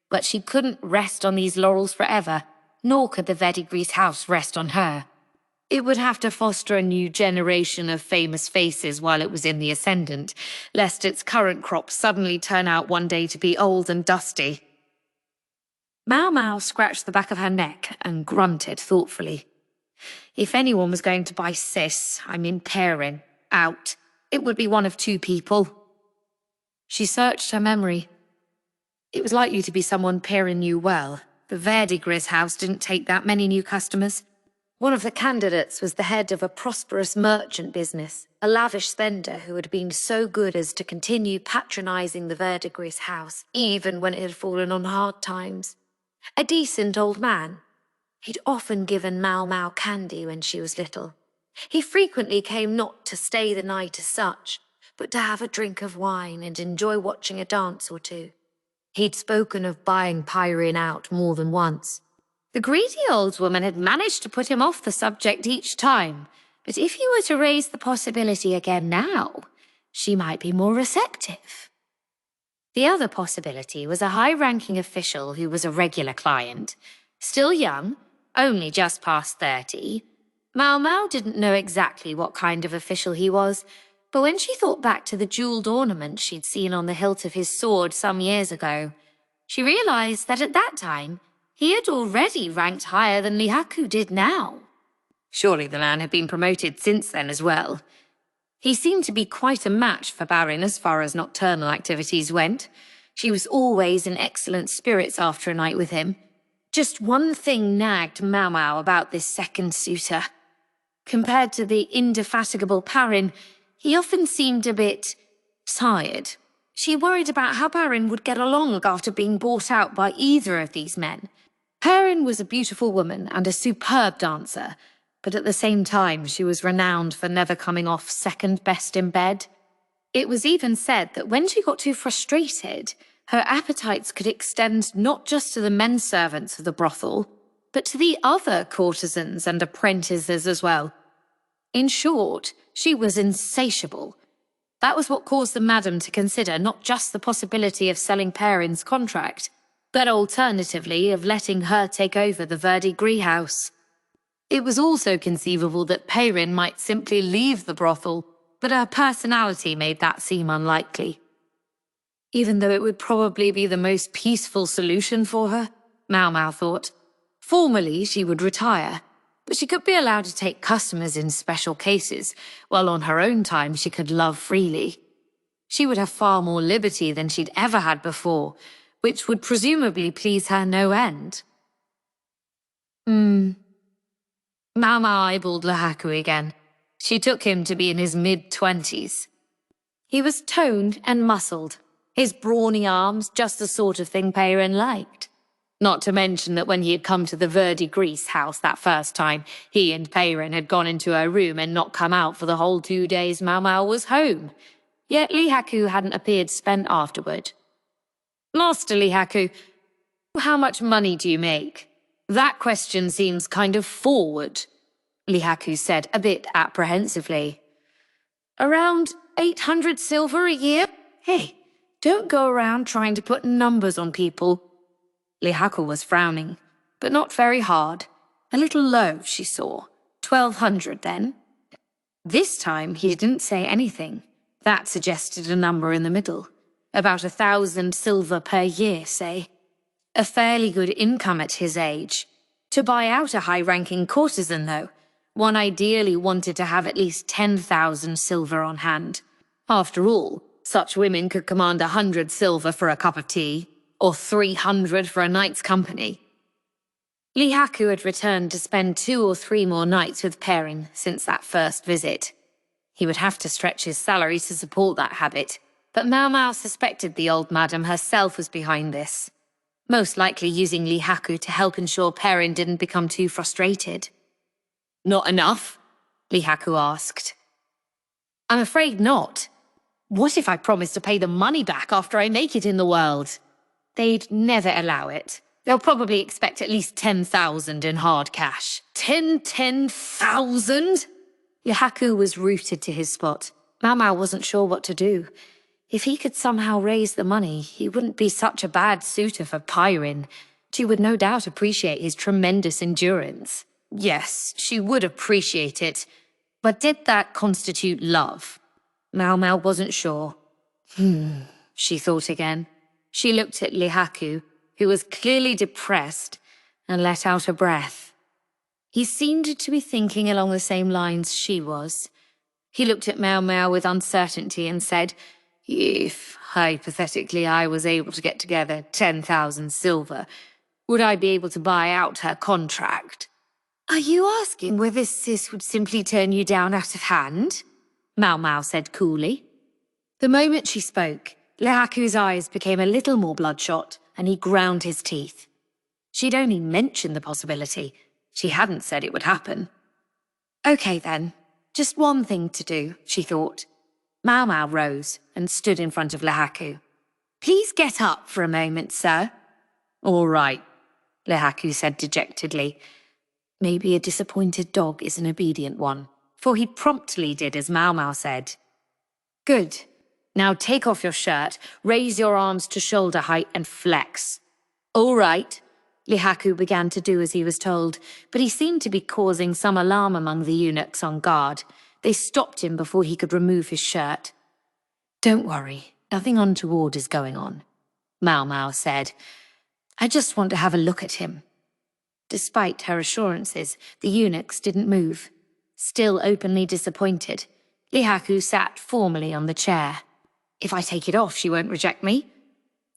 S3: But she couldn't rest on these laurels forever, nor could the Verdigris house rest on her. It would have to foster a new generation of famous faces while it was in the ascendant, lest its current crop suddenly turn out one day to be old and dusty. Maomao scratched the back of her neck and grunted thoughtfully. If anyone was going to buy Sis, Perrin, out, it would be one of two people. She searched her memory. It was likely to be someone Perrin knew well. The Verdigris house didn't take that many new customers. One of the candidates was the head of a prosperous merchant business, a lavish spender who had been so good as to continue patronizing the Verdigris house, even when it had fallen on hard times. A decent old man. He'd often given Maomao candy when she was little. He frequently came not to stay the night as such, but to have a drink of wine and enjoy watching a dance or two. He'd spoken of buying Perrin out more than once. The greedy old woman had managed to put him off the subject each time, but if he were to raise the possibility again now, she might be more receptive. The other possibility was a high-ranking official who was a regular client. Still young, only just past 30. Maomao didn't know exactly what kind of official he was, but when she thought back to the jewelled ornament she'd seen on the hilt of his sword some years ago, she realized that at that time, he had already ranked higher than Lihaku did now. Surely the man had been promoted since then as well. He seemed to be quite a match for Barin as far as nocturnal activities went. She was always in excellent spirits after a night with him. Just one thing nagged Maomao about this second suitor. Compared to the indefatigable Perrin, he often seemed a bit tired. She worried about how Perrin would get along after being bought out by either of these men. Perrin was a beautiful woman and a superb dancer, but at the same time she was renowned for never coming off second best in bed. It was even said that when she got too frustrated, her appetites could extend not just to the men servants of the brothel, but to the other courtesans and apprentices as well. In short, she was insatiable. That was what caused the madam to consider not just the possibility of selling Perrin's contract, but alternatively of letting her take over the Verdigris house. It was also conceivable that Perrin might simply leave the brothel, but her personality made that seem unlikely.
S2: even though it would probably be the most peaceful solution for her, Maomao thought. Formally, she would retire, but she could be allowed to take customers in special cases, while on her own time she could love freely. She would have far more liberty than she'd ever had before, which would presumably please her no end. Maomao eyeballed Lahaku again. She took him to be in his mid-20s. He was toned and muscled, his brawny arms just the sort of thing Peyrin liked. Not to mention that when he had come to the Verdigris house that first time, he and Peyrin had gone into her room and not come out for the whole 2 days Maomao was home. Yet Lahaku hadn't appeared spent afterward. Master Lahaku, how much money do you make? That question seems kind of forward, Lahaku said a bit apprehensively. Around 800 silver a year? Hey, don't go around trying to put numbers on people. Lahaku was frowning, but not very hard. A little low, she saw. 1,200 then. This time he didn't say anything. That suggested a number in the middle. About 1,000 silver per year, say. A fairly good income at his age. To buy out a high-ranking courtesan, though, one ideally wanted to have at least 10,000 silver on hand. After all, such women could command 100 silver for a cup of tea, or 300 for a night's company. Lahaku had returned to spend 2 or 3 more nights with Peyrin since that first visit. He would have to stretch his salary to support that habit, but Maomao suspected the old madam herself was behind this, most likely using Lahaku to help ensure Peyrin didn't become too frustrated. Not enough? Lahaku asked. I'm afraid not. What if I promise to pay the money back after I make it in the world? They'd never allow it. They'll probably expect at least 10,000 in hard cash. 10,000? Lahaku was rooted to his spot. Maomao wasn't sure what to do. If he could somehow raise the money, he wouldn't be such a bad suitor for Peyrin. She would no doubt appreciate his tremendous endurance. Yes, she would appreciate it. But did that constitute love? Maomao wasn't sure. She thought again. She looked at Lahaku, who was clearly depressed, and let out a breath. He seemed to be thinking along the same lines she was. He looked at Maomao with uncertainty and said, if, hypothetically, I was able to get together 10,000 silver, would I be able to buy out her contract? Are you asking whether Sis would simply turn you down out of hand? Maomao said coolly. The moment she spoke, Lahaku's eyes became a little more bloodshot, and he ground his teeth. She'd only mentioned the possibility. She hadn't said it would happen. Okay then, just one thing to do, she thought. Maomao rose and stood in front of Lahaku. Please get up for a moment, sir. All right, Lahaku said dejectedly. Maybe a disappointed dog is an obedient one, for he promptly did as Maomao said. Good. Now take off your shirt, raise your arms to shoulder height and flex. All right. Lahaku began to do as he was told, but he seemed to be causing some alarm among the eunuchs on guard. They stopped him before he could remove his shirt. Don't worry, nothing untoward is going on, Maomao said. I just want to have a look at him. Despite her assurances, the eunuchs didn't move. Still openly disappointed, Lahaku sat formally on the chair. If I take it off, she won't reject me.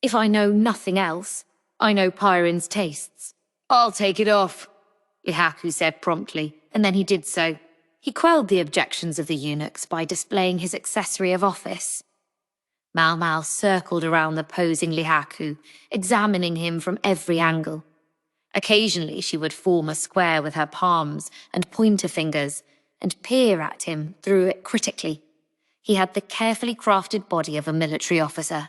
S2: If I know nothing else, I know Peyrin's tastes. I'll take it off, Lahaku said promptly, and then he did so. He quelled the objections of the eunuchs by displaying his accessory of office. Maomao circled around the posing Lahaku, examining him from every angle. Occasionally she would form a square with her palms and pointer fingers, and peer at him through it critically. He had the carefully crafted body of a military officer.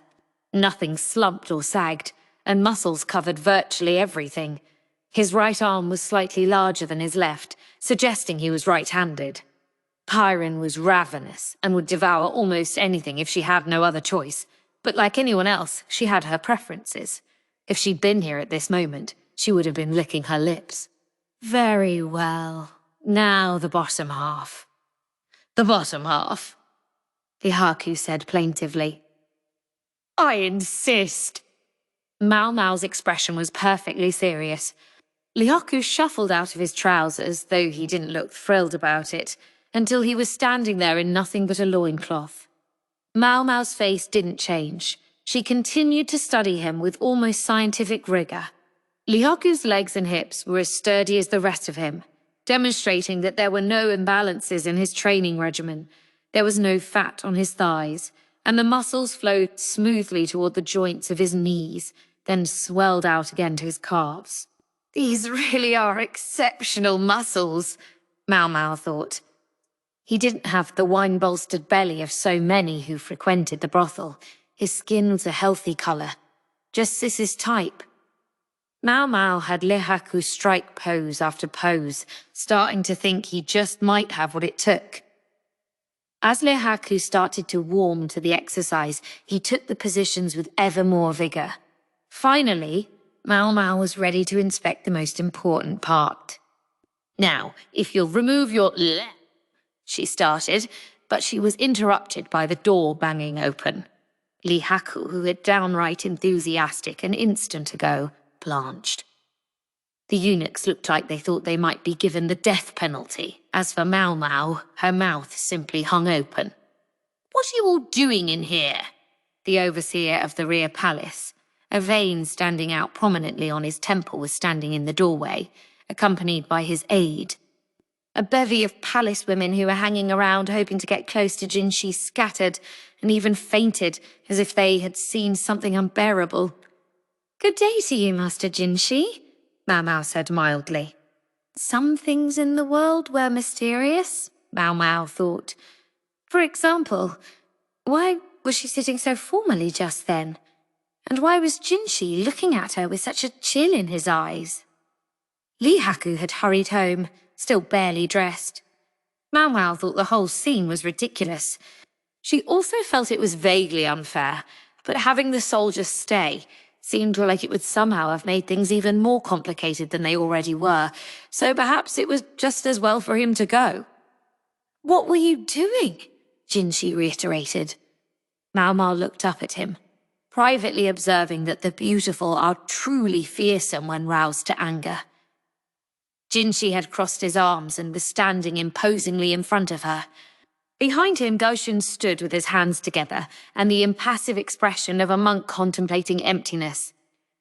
S2: Nothing slumped or sagged, and muscles covered virtually everything. His right arm was slightly larger than his left, suggesting he was right-handed. Peyrin was ravenous and would devour almost anything if she had no other choice, but like anyone else, she had her preferences. If she'd been here at this moment, she would have been licking her lips. Very well. Now the bottom half. The bottom half, Lahaku said plaintively.
S3: I insist.
S2: Maomao's expression was perfectly serious. Liaku shuffled out of his trousers, though he didn't look thrilled about it, until he was standing there in nothing but a loincloth. Maomao's face didn't change. She continued to study him with almost scientific rigor. Liaku's legs and hips were as sturdy as the rest of him, demonstrating that there were no imbalances in his training regimen. There was no fat on his thighs, and the muscles flowed smoothly toward the joints of his knees, then swelled out again to his calves.
S3: These really are exceptional muscles, Maomao thought.
S2: He didn't have the wine-bolstered belly of so many who frequented the brothel. His skin was a healthy colour, just Sis's type. Maomao had Lihaku strike pose after pose, starting to think he just might have what it took. As Lihaku started to warm to the exercise, he took the positions with ever more vigour. Finally, Maomao was ready to inspect the most important part.
S3: Now, if you'll remove your she started, but she was interrupted by the door banging open.
S2: Lihaku, who had downright enthusiastic an instant ago, blanched. The eunuchs looked like they thought they might be given the death penalty. As for Maomao, her mouth simply hung open.
S3: What are you all doing in here?
S2: The overseer of the rear palace, a vein standing out prominently on his temple, was standing in the doorway, accompanied by his aide. A bevy of palace women who were hanging around hoping to get close to Jinshi scattered and even fainted as if they had seen something unbearable.
S1: "Good day to you, Master Jinshi," Maomao said mildly. Some things in the world were mysterious, Maomao thought. For example, why was she sitting so formally just then? And why was Jinshi looking at her with such a chill in his eyes? Lihaku had hurried home, still barely dressed. Maomao thought the whole scene was ridiculous. She also felt it was vaguely unfair, but having the soldiers stay seemed like it would somehow have made things even more complicated than they already were, so perhaps it was just as well for him to go. "What were you doing?" Jinshi reiterated. Maomao looked up at him, privately observing that the beautiful are truly fearsome when roused to anger. Jinshi had crossed his arms and was standing imposingly in front of her. Behind him, Gaoshun stood with his hands together and the impassive expression of a monk contemplating emptiness.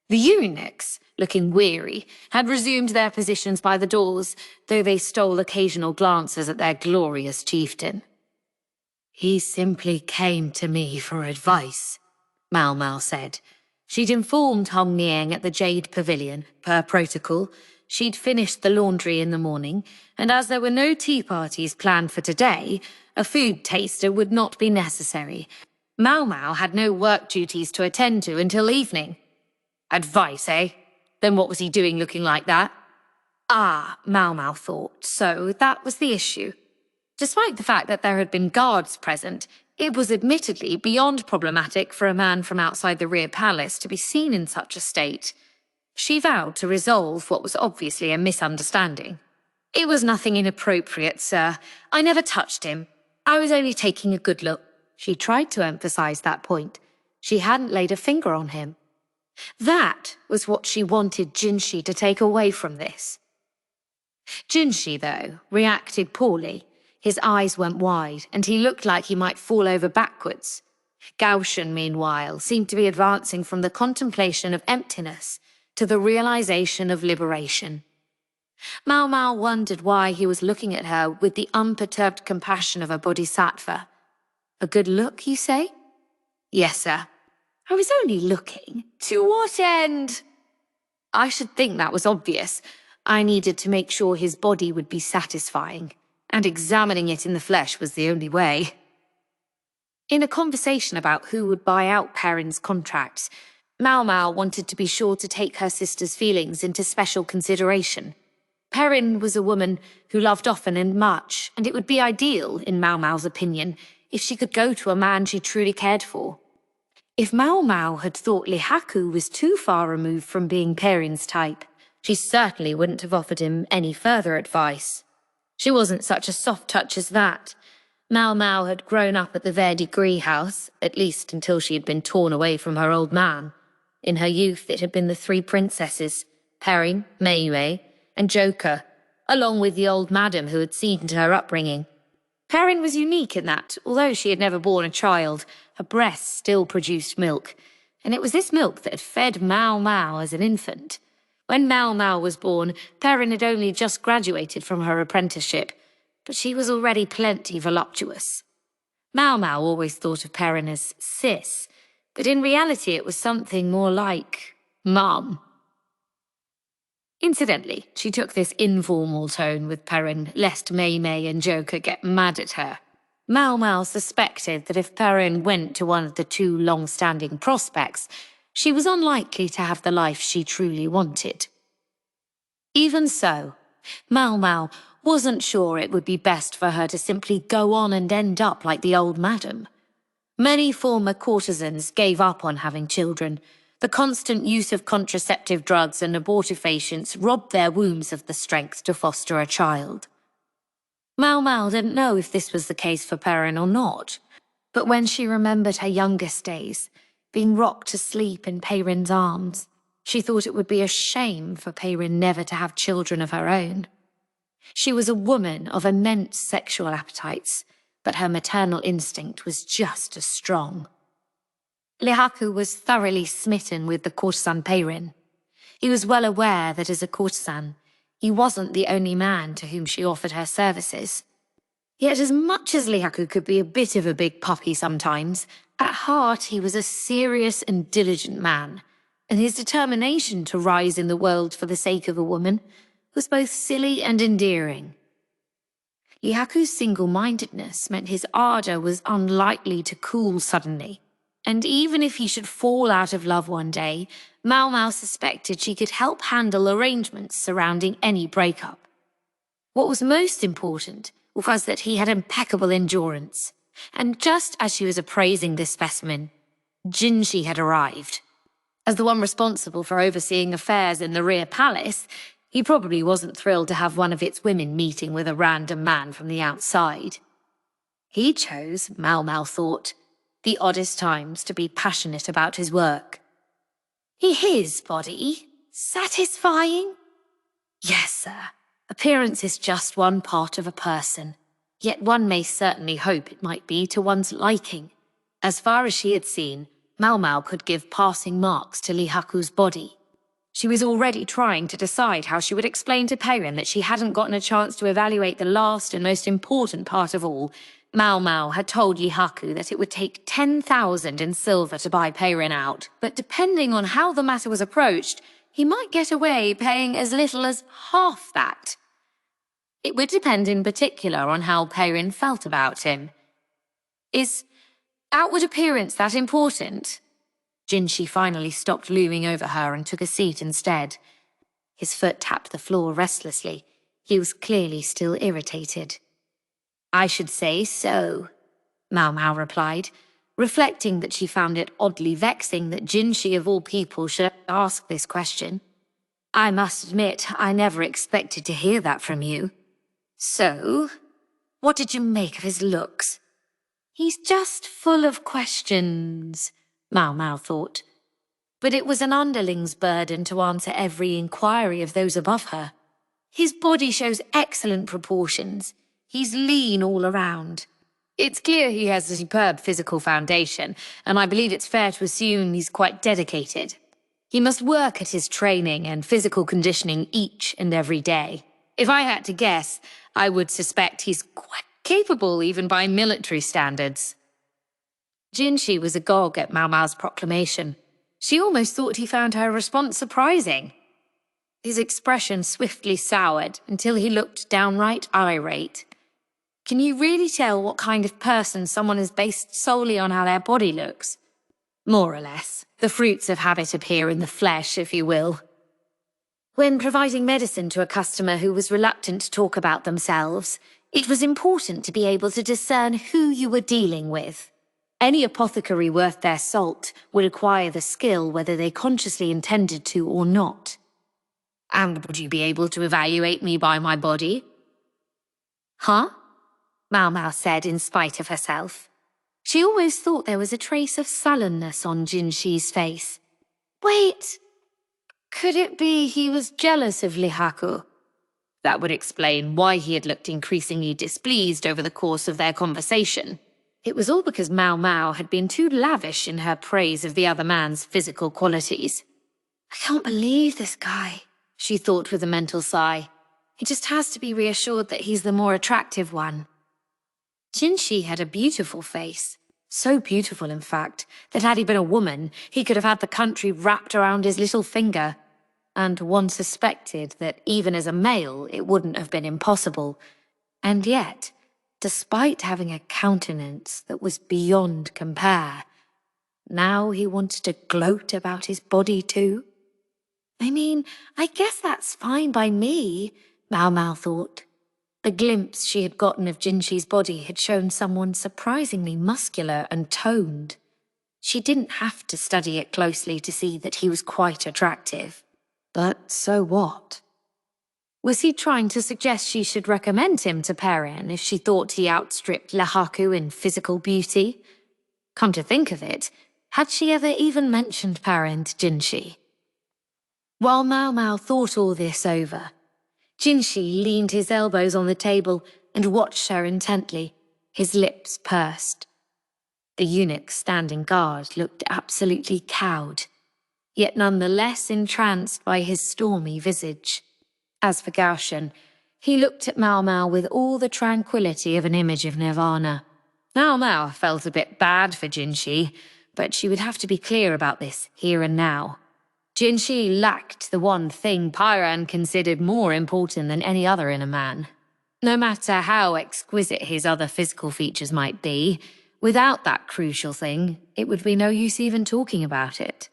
S1: The eunuchs, looking weary, had resumed their positions by the doors, though they stole occasional glances at their glorious chieftain. "He simply came to me for advice," Maomao said. She'd informed Hong Niang at the Jade Pavilion, per protocol. She'd finished the laundry in the morning, and as there were no tea parties planned for today, a food taster would not be necessary. Maomao had no work duties to attend to until evening. Advice, eh? Then what was he doing looking like that? Ah, Maomao thought, so that was the issue. Despite the fact that there had been guards present, it was admittedly beyond problematic for a man from outside the rear palace to be seen in such a state. She vowed to resolve what was obviously a misunderstanding. "It was nothing inappropriate, sir. I never touched him. I was only taking a good look." She tried to emphasize that point. She hadn't laid a finger on him. That was what she wanted Jinshi to take away from this. Jinshi, though, reacted poorly. His eyes went wide, and he looked like he might fall over backwards. Gaoshun, meanwhile, seemed to be advancing from the contemplation of emptiness to the realization of liberation. Maomao wondered why he was looking at her with the unperturbed compassion of a bodhisattva. "A good look, you say?" "Yes, sir." "I was only looking." "To what end?" "I should think that was obvious. I needed to make sure his body would be satisfying, and examining it in the flesh was the only way." In a conversation about who would buy out Perrin's contracts, Maomao wanted to be sure to take her sister's feelings into special consideration. Perrin was a woman who loved often and much, and it would be ideal, in Maomao's opinion, if she could go to a man she truly cared for. If Maomao had thought Lihaku was too far removed from being Perrin's type, she certainly wouldn't have offered him any further advice. She wasn't such a soft touch as that.
S2: Maomao had grown up at the Verdigris house, at least until she had been torn away from her old man. In her youth, it had been the three princesses, Perrin, Meiyue, and Joker, along with the old madam who had seen to her upbringing. Perrin was unique in that, although she had never borne a child, her breasts still produced milk, and it was this milk that had fed Maomao as an infant. When Maomao was born, Perrin had only just graduated from her apprenticeship, but she was already plenty voluptuous. Maomao always thought of Perrin as sis, but in reality it was something more like mum. Incidentally, she took this informal tone with Perrin, lest Meimei and Joker get mad at her. Maomao suspected that if Perrin went to one of the two long-standing prospects, she was unlikely to have the life she truly wanted. Even so, Maomao wasn't sure it would be best for her to simply go on and end up like the old madam. Many former courtesans gave up on having children. The constant use of contraceptive drugs and abortifacients robbed their wombs of the strength to foster a child. Maomao didn't know if this was the case for Perrin or not, but when she remembered her youngest days, being rocked to sleep in Perrin's arms, she thought it would be a shame for Perrin never to have children of her own. She was a woman of immense sexual appetites, but her maternal instinct was just as strong. Lihaku was thoroughly smitten with the courtesan Perrin. He was well aware that as a courtesan, he wasn't the only man to whom she offered her services. Yet as much as Lihaku could be a bit of a big puppy sometimes, at heart he was a serious and diligent man, and his determination to rise in the world for the sake of a woman was both silly and endearing. Lihaku's single-mindedness meant his ardour was unlikely to cool suddenly, and even if he should fall out of love one day, Maomao suspected she could help handle arrangements surrounding any breakup. What was most important was that he had impeccable endurance, and just as she was appraising this specimen, Jinshi had arrived. As the one responsible for overseeing affairs in the rear palace, he probably wasn't thrilled to have one of its women meeting with a random man from the outside. He chose, Maomao thought, the oddest times to be passionate about his work. His body? Satisfying? Yes, sir. Appearance is just one part of a person, yet one may certainly hope it might be to one's liking. As far as she had seen, Maomao could give passing marks to Lihaku's body. She was already trying to decide how she would explain to Perrin that she hadn't gotten a chance to evaluate the last and most important part of all. Maomao had told Lihaku that it would take 10,000 in silver to buy Perrin out, but depending on how the matter was approached, he might get away paying as little as half that. It would depend in particular on how Perrin felt about him. Is outward appearance that important? Jinshi finally stopped looming over her and took a seat instead. His foot tapped the floor restlessly. He was clearly still irritated. I should say so, Maomao replied, reflecting that she found it oddly vexing that Jinshi of all people should ask this question. I must admit, I never expected to hear that from you. So, what did you make of his looks? He's just full of questions, Maomao thought. But it was an underling's burden to answer every inquiry of those above her. His body shows excellent proportions. He's lean all around. It's clear he has a superb physical foundation, and I believe it's fair to assume he's quite dedicated. He must work at his training and physical conditioning each and every day. If I had to guess, I would suspect he's quite capable even by military standards. Jinshi was agog at Maomao's proclamation. She almost thought he found her response surprising. His expression swiftly soured until he looked downright irate. Can you really tell what kind of person someone is based solely on how their body looks? More or less. The fruits of habit appear in the flesh, if you will. When providing medicine to a customer who was reluctant to talk about themselves, it was important to be able to discern who you were dealing with. Any apothecary worth their salt would acquire the skill whether they consciously intended to or not. And would you be able to evaluate me by my body? Huh? Maomao said in spite of herself. She always thought there was a trace of sullenness on Jinxi's face. Wait, could it be he was jealous of Lihaku? That would explain why he had looked increasingly displeased over the course of their conversation. It was all because Maomao had been too lavish in her praise of the other man's physical qualities. I can't believe this guy, she thought with a mental sigh. He just has to be reassured that he's the more attractive one. Jinxi had a beautiful face. So beautiful, in fact, that had he been a woman, he could have had the country wrapped around his little finger. And one suspected that even as a male, it wouldn't have been impossible. And yet, despite having a countenance that was beyond compare, now he wanted to gloat about his body too. I mean, I guess that's fine by me, Maomao thought. The glimpse she had gotten of Jinxi's body had shown someone surprisingly muscular and toned. She didn't have to study it closely to see that he was quite attractive. But so what? Was he trying to suggest she should recommend him to Perrin if she thought he outstripped Lihaku in physical beauty? Come to think of it, had she ever even mentioned Perrin to Jinxi? While Maomao thought all this over, Jinxi leaned his elbows on the table and watched her intently, his lips pursed. The eunuch standing guard looked absolutely cowed, yet none the less entranced by his stormy visage. As for Gaoshun, he looked at Maomao with all the tranquility of an image of nirvana. Maomao felt a bit bad for Jinxi, but she would have to be clear about this here and now. Jinxi lacked the one thing Pyran considered more important than any other in a man. No matter how exquisite his other physical features might be, without that crucial thing, it would be no use even talking about it.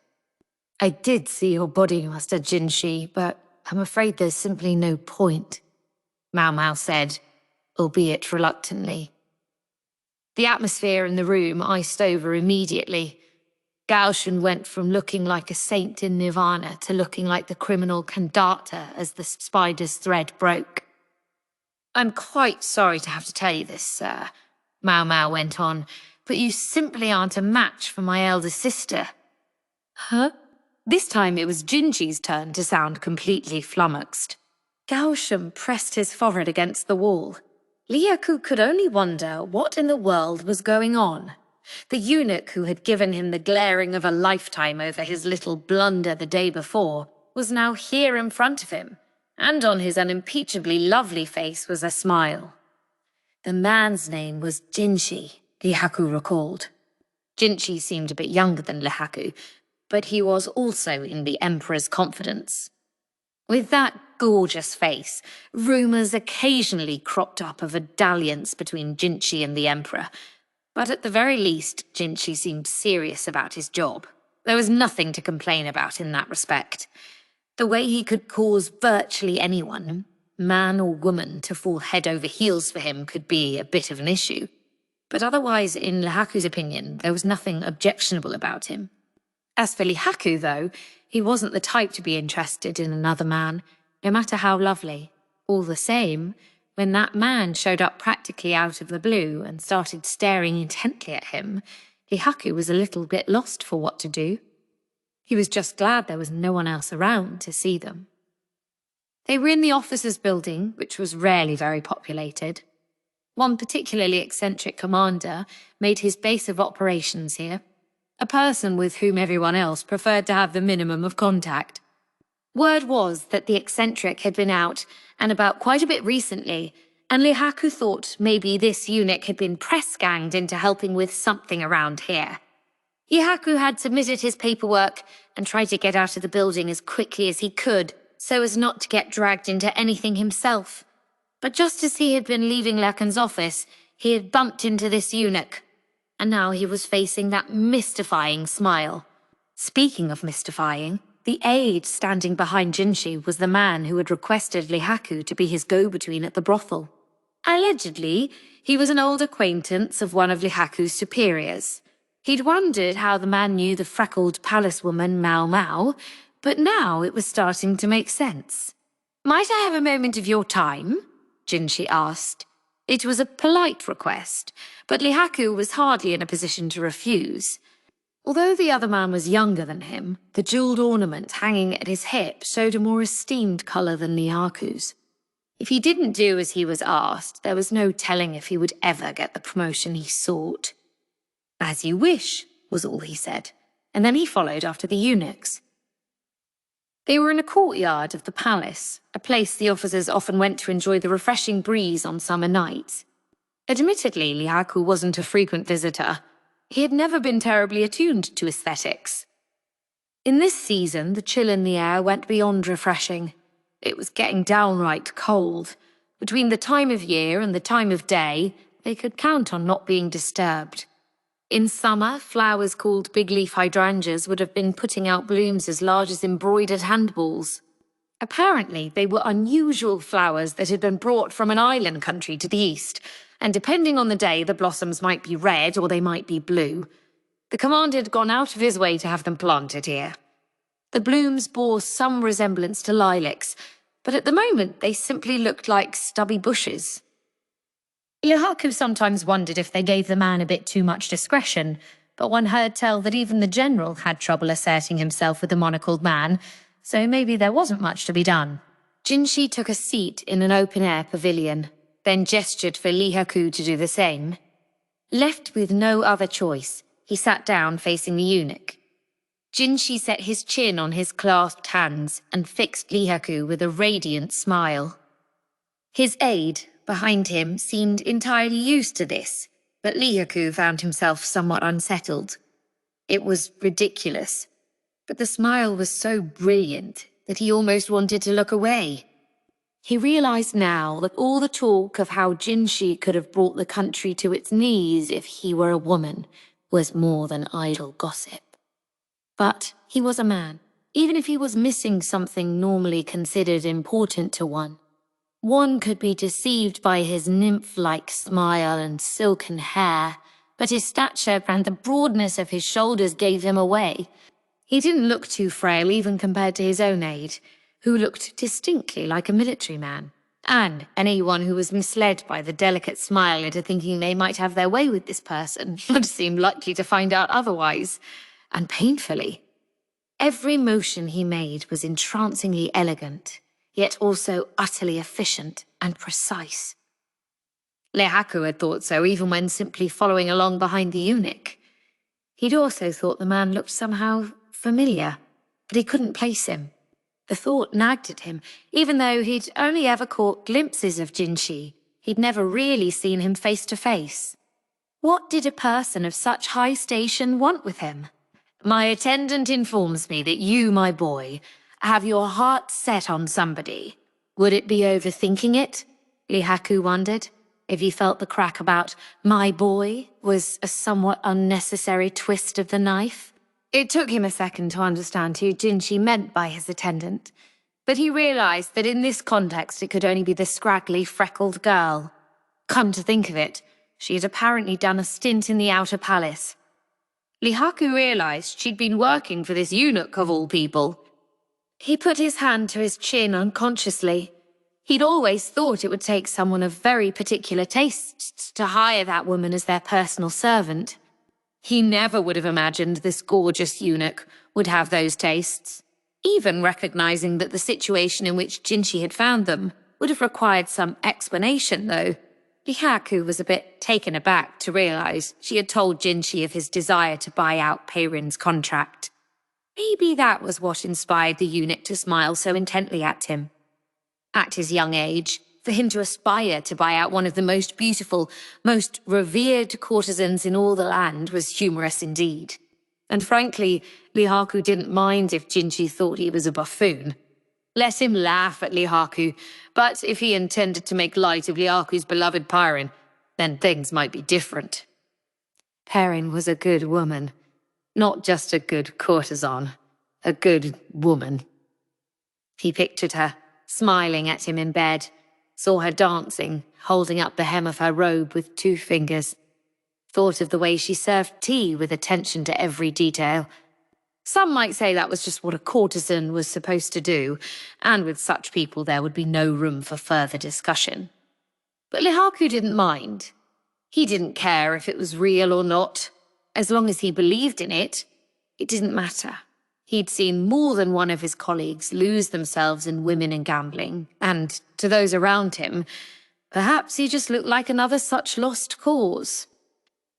S2: I did see your body, Master Jinxi, but I'm afraid there's simply no point, Maomao said, albeit reluctantly. The atmosphere in the room iced over immediately. Gaoshun went from looking like a saint in nirvana to looking like the criminal Kandata as the spider's thread broke. I'm quite sorry to have to tell you this, sir, Maomao went on, but you simply aren't a match for my elder sister. Huh? This time it was Jinxi's turn to sound completely flummoxed. Gaoshun pressed his forehead against the wall. Lihaku could only wonder what in the world was going on. The eunuch who had given him the glaring of a lifetime over his little blunder the day before was now here in front of him, and on his unimpeachably lovely face was a smile. The man's name was Jinxi, Lihaku recalled. Jinxi seemed a bit younger than Lihaku, but he was also in the Emperor's confidence. With that gorgeous face, rumours occasionally cropped up of a dalliance between Jinxi and the Emperor, but at the very least, Jinxi seemed serious about his job. There was nothing to complain about in that respect. The way he could cause virtually anyone, man or woman, to fall head over heels for him could be a bit of an issue. But otherwise, in Lihaku's opinion, there was nothing objectionable about him. As for Lihaku, though, he wasn't the type to be interested in another man, no matter how lovely. All the same, when that man showed up practically out of the blue and started staring intently at him, Lihaku was a little bit lost for what to do. He was just glad there was no one else around to see them. They were in the officers' building, which was rarely very populated. One particularly eccentric commander made his base of operations here, a person with whom everyone else preferred to have the minimum of contact. Word was that the eccentric had been out and about quite a bit recently, and Lihaku thought maybe this eunuch had been press-ganged into helping with something around here. Lihaku had submitted his paperwork and tried to get out of the building as quickly as he could, so as not to get dragged into anything himself. But just as he had been leaving Lakan's office, he had bumped into this eunuch, and now he was facing that mystifying smile. Speaking of mystifying, the aide standing behind Jinxi was the man who had requested Lihaku to be his go-between at the brothel. Allegedly, he was an old acquaintance of one of Lihaku's superiors. He'd wondered how the man knew the freckled palace woman Maomao, but now it was starting to make sense. "Might I have a moment of your time?" Jinxi asked. It was a polite request, but Lihaku was hardly in a position to refuse. Although the other man was younger than him, the jeweled ornament hanging at his hip showed a more esteemed colour than Lihaku's. If he didn't do as he was asked, there was no telling if he would ever get the promotion he sought. "As you wish," was all he said, and then he followed after the eunuchs. They were in a courtyard of the palace, a place the officers often went to enjoy the refreshing breeze on summer nights. Admittedly, Lihaku wasn't a frequent visitor. He had never been terribly attuned to aesthetics. In this season, the chill in the air went beyond refreshing. It was getting downright cold. Between the time of year and the time of day, they could count on not being disturbed. In summer, flowers called big-leaf hydrangeas would have been putting out blooms as large as embroidered handballs. Apparently, they were unusual flowers that had been brought from an island country to the east, and depending on the day, the blossoms might be red or they might be blue. The commander had gone out of his way to have them planted here. The blooms bore some resemblance to lilacs, but at the moment they simply looked like stubby bushes. Lihaku sometimes wondered if they gave the man a bit too much discretion, but one heard tell that even the general had trouble asserting himself with the monocled man, so maybe there wasn't much to be done. Jinshi took a seat in an open-air pavilion, then gestured for Lihaku to do the same. Left with no other choice, he sat down facing the eunuch. Jinshi set his chin on his clasped hands and fixed Lihaku with a radiant smile. His aide, behind him, seemed entirely used to this, but Lihaku found himself somewhat unsettled. It was ridiculous, but the smile was so brilliant that he almost wanted to look away. He realized now that all the talk of how Jinshi could have brought the country to its knees if he were a woman was more than idle gossip. But he was a man, even if he was missing something normally considered important to one. One could be deceived by his nymph-like smile and silken hair, but his stature and the broadness of his shoulders gave him away. He didn't look too frail even compared to his own aide, who looked distinctly like a military man, and anyone who was misled by the delicate smile into thinking they might have their way with this person would seem likely to find out otherwise, and painfully. Every motion he made was entrancingly elegant, yet also utterly efficient and precise. Lihaku had thought so even when simply following along behind the eunuch. He'd also thought the man looked somehow familiar, but he couldn't place him. The thought nagged at him, even though he'd only ever caught glimpses of Jinshi. He'd never really seen him face to face. What did a person of such high station want with him? "My attendant informs me that you, my boy, have your heart set on somebody. Would it be overthinking it?" Lihaku wondered, if he felt the crack about "my boy" was a somewhat unnecessary twist of the knife. It took him a second to understand who Jinshi meant by his attendant, but he realized that in this context it could only be the scraggly, freckled girl. Come to think of it, she had apparently done a stint in the outer palace. Lihaku realized she'd been working for this eunuch of all people. He put his hand to his chin unconsciously. He'd always thought it would take someone of very particular tastes to hire that woman as their personal servant. He never would have imagined this gorgeous eunuch would have those tastes, even recognizing that the situation in which Jinshi had found them would have required some explanation, though. Lihaku was a bit taken aback to realize she had told Jinshi of his desire to buy out Peirin's contract. Maybe that was what inspired the eunuch to smile so intently at him. At his young age, for him to aspire to buy out one of the most beautiful, most revered courtesans in all the land was humorous indeed. And frankly, Lihaku didn't mind if Jinshi thought he was a buffoon. Let him laugh at Lihaku, but if he intended to make light of Lihaku's beloved Peirin, then things might be different. Peirin was a good woman. Not just a good courtesan, a good woman. He pictured her, smiling at him in bed, saw her dancing, holding up the hem of her robe with 2 fingers, thought of the way she served tea with attention to every detail. Some might say that was just what a courtesan was supposed to do, and with such people there would be no room for further discussion.
S3: But Lihaku didn't mind. He didn't care if it was real or not. As long as he believed in it, it didn't matter. He'd seen more than one of his colleagues lose themselves in women and gambling, and to those around him, perhaps he just looked like another such lost cause.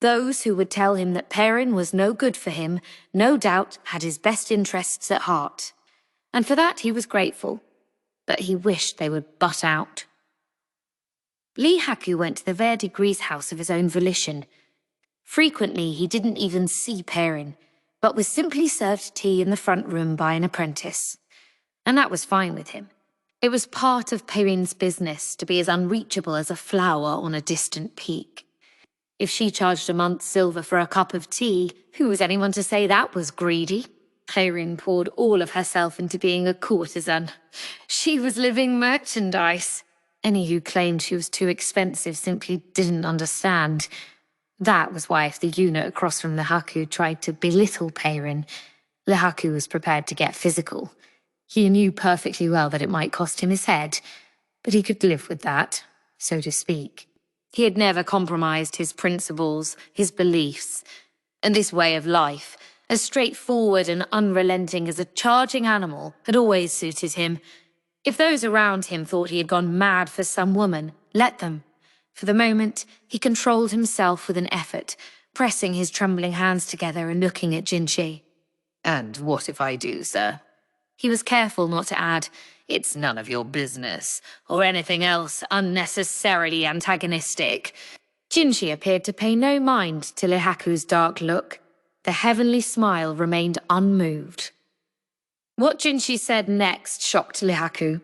S3: Those who would tell him that Perrin was no good for him, no doubt had his best interests at heart. And for that he was grateful, but he wished they would butt out. Lihaku went to the Verdigris house of his own volition. Frequently he didn't even see Perrin, but was simply served tea in the front room by an apprentice. And that was fine with him. It was part of Perrin's business to be as unreachable as a flower on a distant peak. If she charged a month's silver for a cup of tea, who was anyone to say that was greedy? Perrin poured all of herself into being a courtesan. She was living merchandise. Any who claimed she was too expensive simply didn't understand. That was why if the eunuch across from Lihaku tried to belittle Perrin, Lihaku was prepared to get physical. He knew perfectly well that it might cost him his head, but he could live with that, so to speak. He had never compromised his principles, his beliefs, and this way of life, as straightforward and unrelenting as a charging animal, had always suited him. If those around him thought he had gone mad for some woman, let them. For the moment, he controlled himself with an effort, pressing his trembling hands together and looking at Jinshi. "And what if I do, sir?" He was careful not to add, "It's none of your business," or anything else unnecessarily antagonistic. Jinshi appeared to pay no mind to Lihaku's dark look. The heavenly smile remained unmoved. What Jinshi said next shocked Lihaku.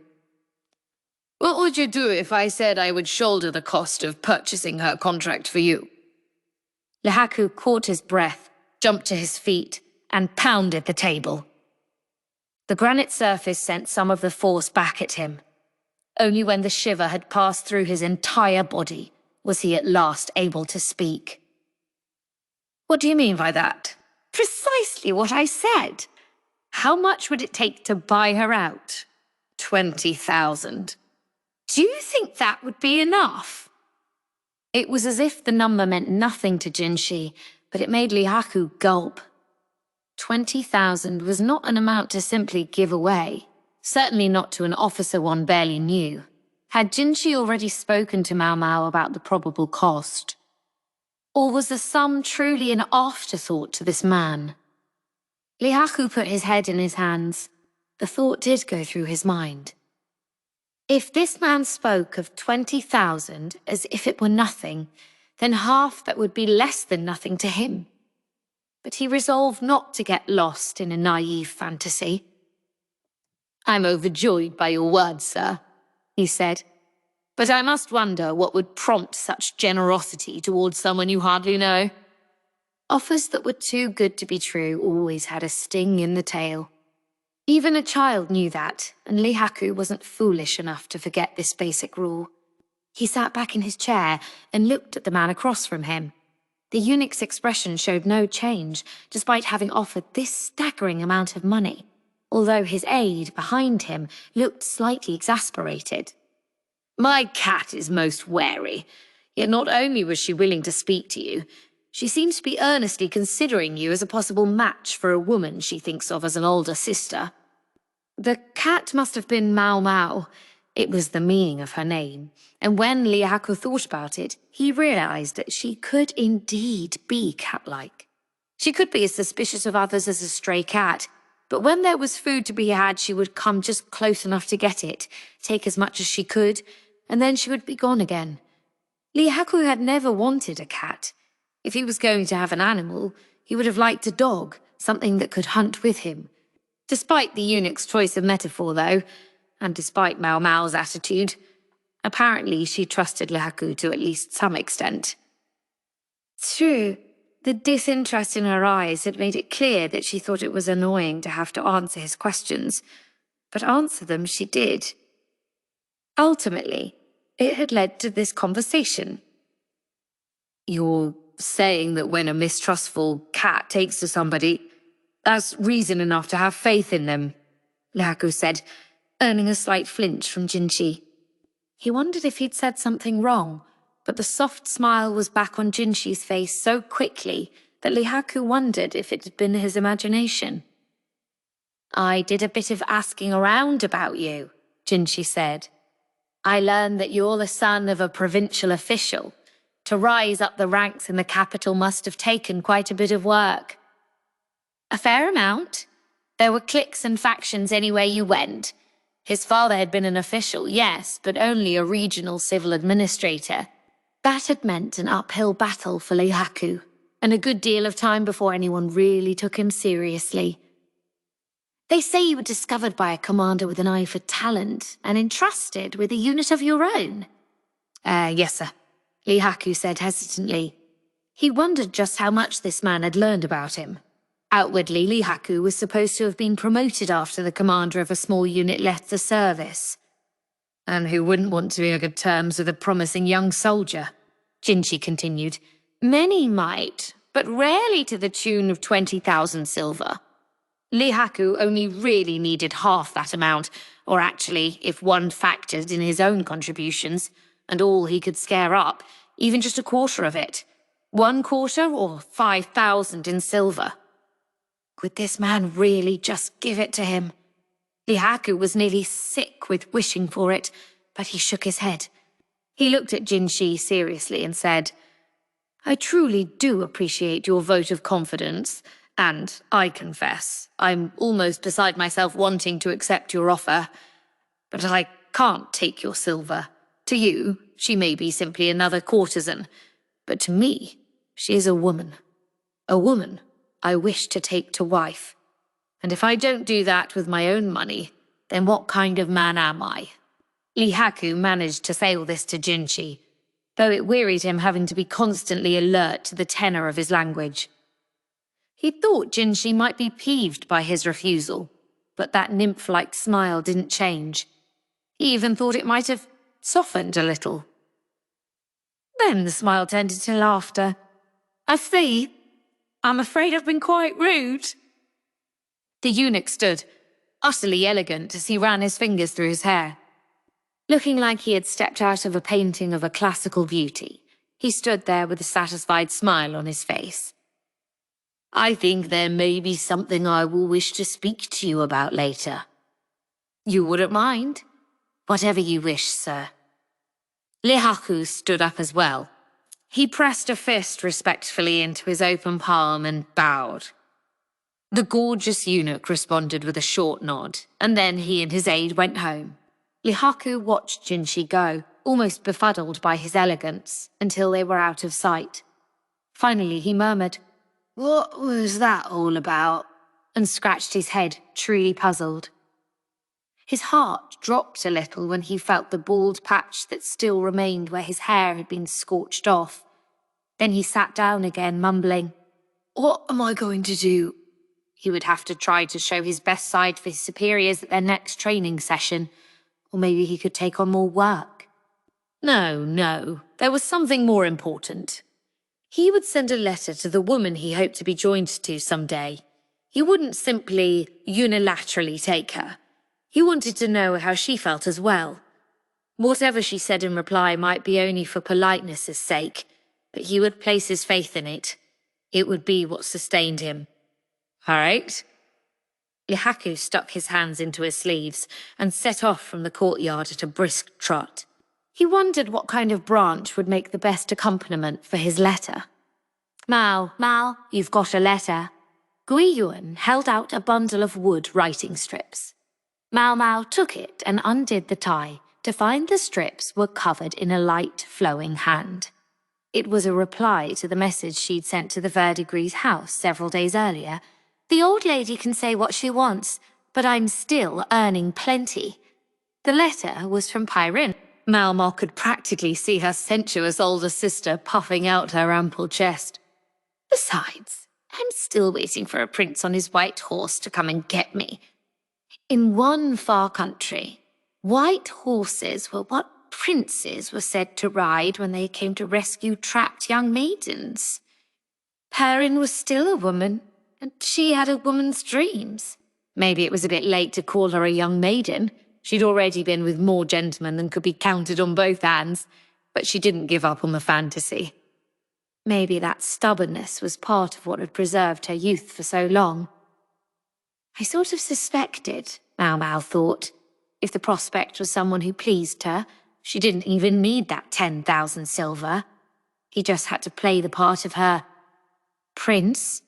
S3: "What would you do if I said I would shoulder the cost of purchasing her contract for you?" Lihaku caught his breath, jumped to his feet, and pounded the table. The granite surface sent some of the force back at him. Only when the shiver had passed through his entire body was he at last able to speak. "What do you mean by that?" "Precisely what I said. How much would it take to buy her out?" 20,000. "Do you think that would be enough?" It was as if the number meant nothing to Jinshi, but it made Lihaku gulp. 20,000 was not an amount to simply give away, certainly not to an officer one barely knew. Had Jinshi already spoken to Maomao about the probable cost? Or was the sum truly an afterthought to this man? Lihaku put his head in his hands. The thought did go through his mind. If this man spoke of 20,000 as if it were nothing, then half that would be less than nothing to him. But he resolved not to get lost in a naive fantasy. "I'm overjoyed by your words, sir," he said. "But I must wonder what would prompt such generosity towards someone you hardly know." Offers that were too good to be true always had a sting in the tail. Even a child knew that, and Lihaku wasn't foolish enough to forget this basic rule. He sat back in his chair and looked at the man across from him. The eunuch's expression showed no change, despite having offered this staggering amount of money, although his aide behind him looked slightly exasperated. "My cat is most wary, yet not only was she willing to speak to you, she seems to be earnestly considering you as a possible match for a woman she thinks of as an older sister." The cat must have been Maomao. It was the meaning of her name, and when Lihaku thought about it, he realized that she could indeed be cat-like. She could be as suspicious of others as a stray cat, but when there was food to be had, she would come just close enough to get it, take as much as she could, and then she would be gone again. Lihaku had never wanted a cat. If he was going to have an animal, he would have liked a dog, something that could hunt with him. Despite the eunuch's choice of metaphor, though, and despite Maomao's attitude, apparently she trusted Lihaku to at least some extent. True, the disinterest in her eyes had made it clear that she thought it was annoying to have to answer his questions, but answer them she did. Ultimately, it had led to this conversation. "You're saying that when a mistrustful cat takes to somebody, that's reason enough to have faith in them," Lihaku said, earning a slight flinch from Jinshi.
S2: He wondered if he'd said something wrong, but the soft smile was back on Jinshi's face so quickly that Lihaku wondered if it had been his imagination. "I did a bit of asking around about you," Jinshi said. "I learned that you're the son of a provincial official. To rise up the ranks in the capital must have taken quite a bit of work." "A fair amount. There were cliques and factions anywhere you went. His father had been an official, yes, but only a regional civil administrator. That had meant an uphill battle for Lihaku, and a good deal of time before anyone really took him seriously. They say you were discovered by a commander with an eye for talent and entrusted with a unit of your own." Yes, sir," Lihaku said hesitantly. He wondered just how much this man had learned about him. Outwardly, Lihaku was supposed to have been promoted after the commander of a small unit left the service. "And who wouldn't want to be on good terms with a promising young soldier?" Jinshi continued. "Many might, but rarely to the tune of 20,000 silver. Lihaku only really needed half that amount, or actually, if one factored in his own contributions, and all he could scare up, even just a quarter of it. 1/4 or 5,000 in silver. Would this man really just give it to him? Lihaku was nearly sick with wishing for it, but he shook his head. He looked at Jinshi seriously and said, "I truly do appreciate your vote of confidence, and I confess, I'm almost beside myself wanting to accept your offer. But I can't take your silver. To you, she may be simply another courtesan, but to me, she is a woman. A woman I wish to take to wife. And if I don't do that with my own money, then what kind of man am I?" Lihaku managed to say all this to Jinshi, though it wearied him having to be constantly alert to the tenor of his language. He thought Jinshi might be peeved by his refusal, but that nymph-like smile didn't change. He even thought it might have softened a little. Then the smile turned into laughter. "I see. I'm afraid I've been quite rude." The eunuch stood, utterly elegant as he ran his fingers through his hair. Looking like he had stepped out of a painting of a classical beauty, he stood there with a satisfied smile on his face. "I think there may be something I will wish to speak to you about later." "You wouldn't mind?" "Whatever you wish, sir." Lihaku stood up as well. He pressed a fist respectfully into his open palm and bowed. The gorgeous eunuch responded with a short nod, and then he and his aide went home. Lihaku watched Jinshi go, almost befuddled by his elegance, until they were out of sight. Finally he murmured, "What was that all about?" and scratched his head, truly puzzled. His heart dropped a little when he felt the bald patch that still remained where his hair had been scorched off. Then he sat down again, mumbling, "What am I going to do?" He would have to try to show his best side for his superiors at their next training session, or maybe he could take on more work. No, there was something more important. He would send a letter to the woman he hoped to be joined to someday. He wouldn't simply unilaterally take her. He wanted to know how she felt as well. Whatever she said in reply might be only for politeness' sake, but he would place his faith in it. It would be what sustained him. "All right." Lihaku stuck his hands into his sleeves and set off from the courtyard at a brisk trot. He wondered what kind of branch would make the best accompaniment for his letter. Mao, you've got a letter." Guiyuan held out a bundle of wood writing strips. Maomao took it and undid the tie to find the strips were covered in a light, flowing hand. It was a reply to the message she'd sent to the Verdigris' house several days earlier. "The old lady can say what she wants, but I'm still earning plenty." The letter was from Pyrin. Maomao could practically see her sensuous older sister puffing out her ample chest. "Besides, I'm still waiting for a prince on his white horse to come and get me. In one far country, white horses were what princes were said to ride when they came to rescue trapped young maidens. Perrin was still a woman, and she had a woman's dreams. Maybe it was a bit late to call her a young maiden. She'd already been with more gentlemen than could be counted on both hands, but she didn't give up on the fantasy. Maybe that stubbornness was part of what had preserved her youth for so long. I sort of suspected, Maomao thought, if the prospect was someone who pleased her, she didn't even need that 10,000 silver. He just had to play the part of her prince.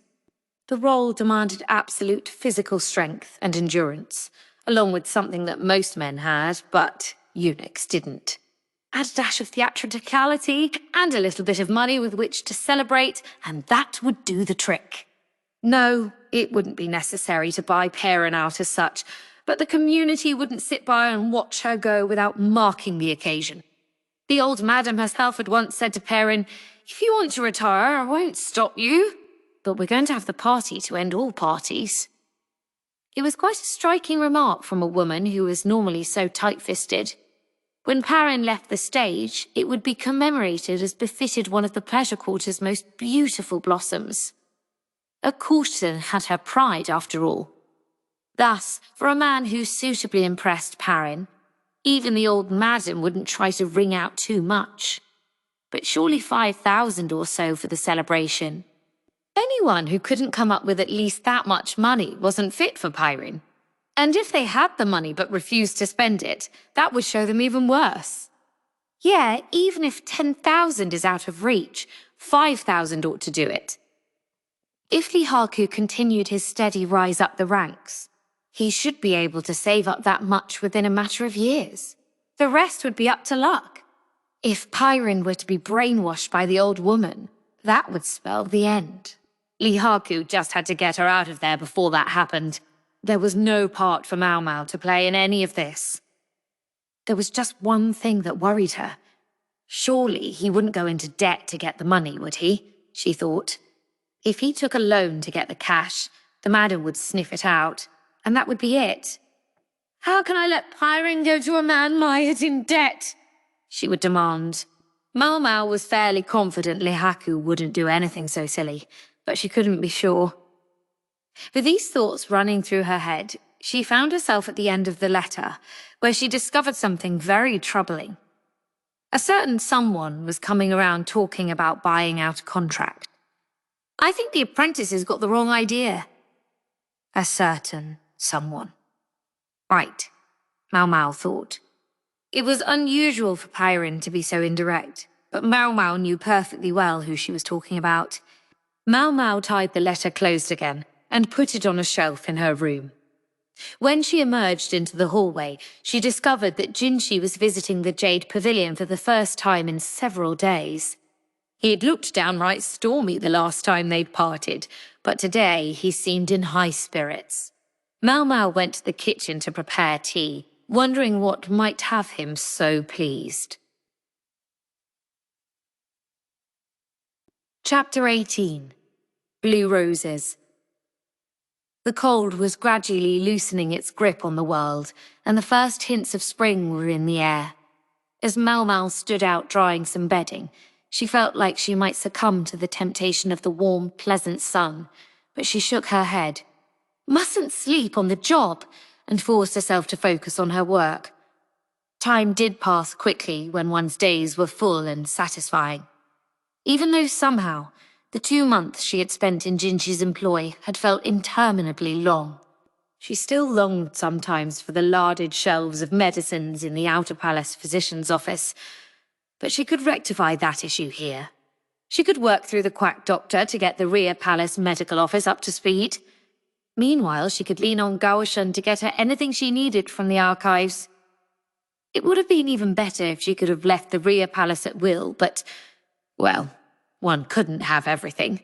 S2: The role demanded absolute physical strength and endurance, along with something that most men had, but eunuchs didn't. Add a dash of theatricality and a little bit of money with which to celebrate, and that would do the trick. No, it wouldn't be necessary to buy Perrin out as such, but the community wouldn't sit by and watch her go without marking the occasion. The old madam herself had once said to Perrin, "If you want to retire, I won't stop you. But we're going to have the party to end all parties." It was quite a striking remark from a woman who was normally so tight-fisted. When Perrin left the stage, it would be commemorated as befitted one of the pleasure quarter's most beautiful blossoms. A courtesan had her pride, after all. Thus, for a man who suitably impressed Perrin, even the old madam wouldn't try to wring out too much. But surely 5,000 or so for the celebration. Anyone who couldn't come up with at least that much money wasn't fit for Perrin. And if they had the money but refused to spend it, that would show them even worse. Yeah, even if 10,000 is out of reach, 5,000 ought to do it. If Lihaku continued his steady rise up the ranks, he should be able to save up that much within a matter of years. The rest would be up to luck. If Perrin were to be brainwashed by the old woman, that would spell the end. Lihaku just had to get her out of there before that happened. There was no part for Maomao to play in any of this. There was just one thing that worried her. Surely he wouldn't go into debt to get the money, would he? She thought. If he took a loan to get the cash, the madam would sniff it out, and that would be it. "How can I let Perrin go to a man mired in debt?" she would demand. Maomao was fairly confident Lihaku wouldn't do anything so silly, but she couldn't be sure. With these thoughts running through her head, she found herself at the end of the letter, where she discovered something very troubling. A certain someone was coming around talking about buying out a contract. "I think the apprentices got the wrong idea." A certain someone. Right, Maomao thought. It was unusual for Perrin to be so indirect, but Maomao knew perfectly well who she was talking about. Maomao tied the letter closed again and put it on a shelf in her room. When she emerged into the hallway, she discovered that Jinshi was visiting the Jade Pavilion for the first time in several days. He had looked downright stormy the last time they'd parted, but today he seemed in high spirits. Maomao went to the kitchen to prepare tea, wondering what might have him so pleased. Chapter 18. Blue Roses. The cold was gradually loosening its grip on the world, and the first hints of spring were in the air. As Maomao stood out drying some bedding, she felt like she might succumb to the temptation of the warm, pleasant sun, but she shook her head. Mustn't sleep on the job, and forced herself to focus on her work. Time did pass quickly when one's days were full and satisfying. Even though somehow, the 2 months she had spent in Jinshi's employ had felt interminably long. She still longed sometimes for the larded shelves of medicines in the Outer Palace physician's office, but she could rectify that issue here. She could work through the quack doctor to get the Imperial Palace medical office up to speed. Meanwhile, she could lean on Gaoshun to get her anything she needed from the archives. It would have been even better if she could have left the Imperial Palace at will, but, well, one couldn't have everything.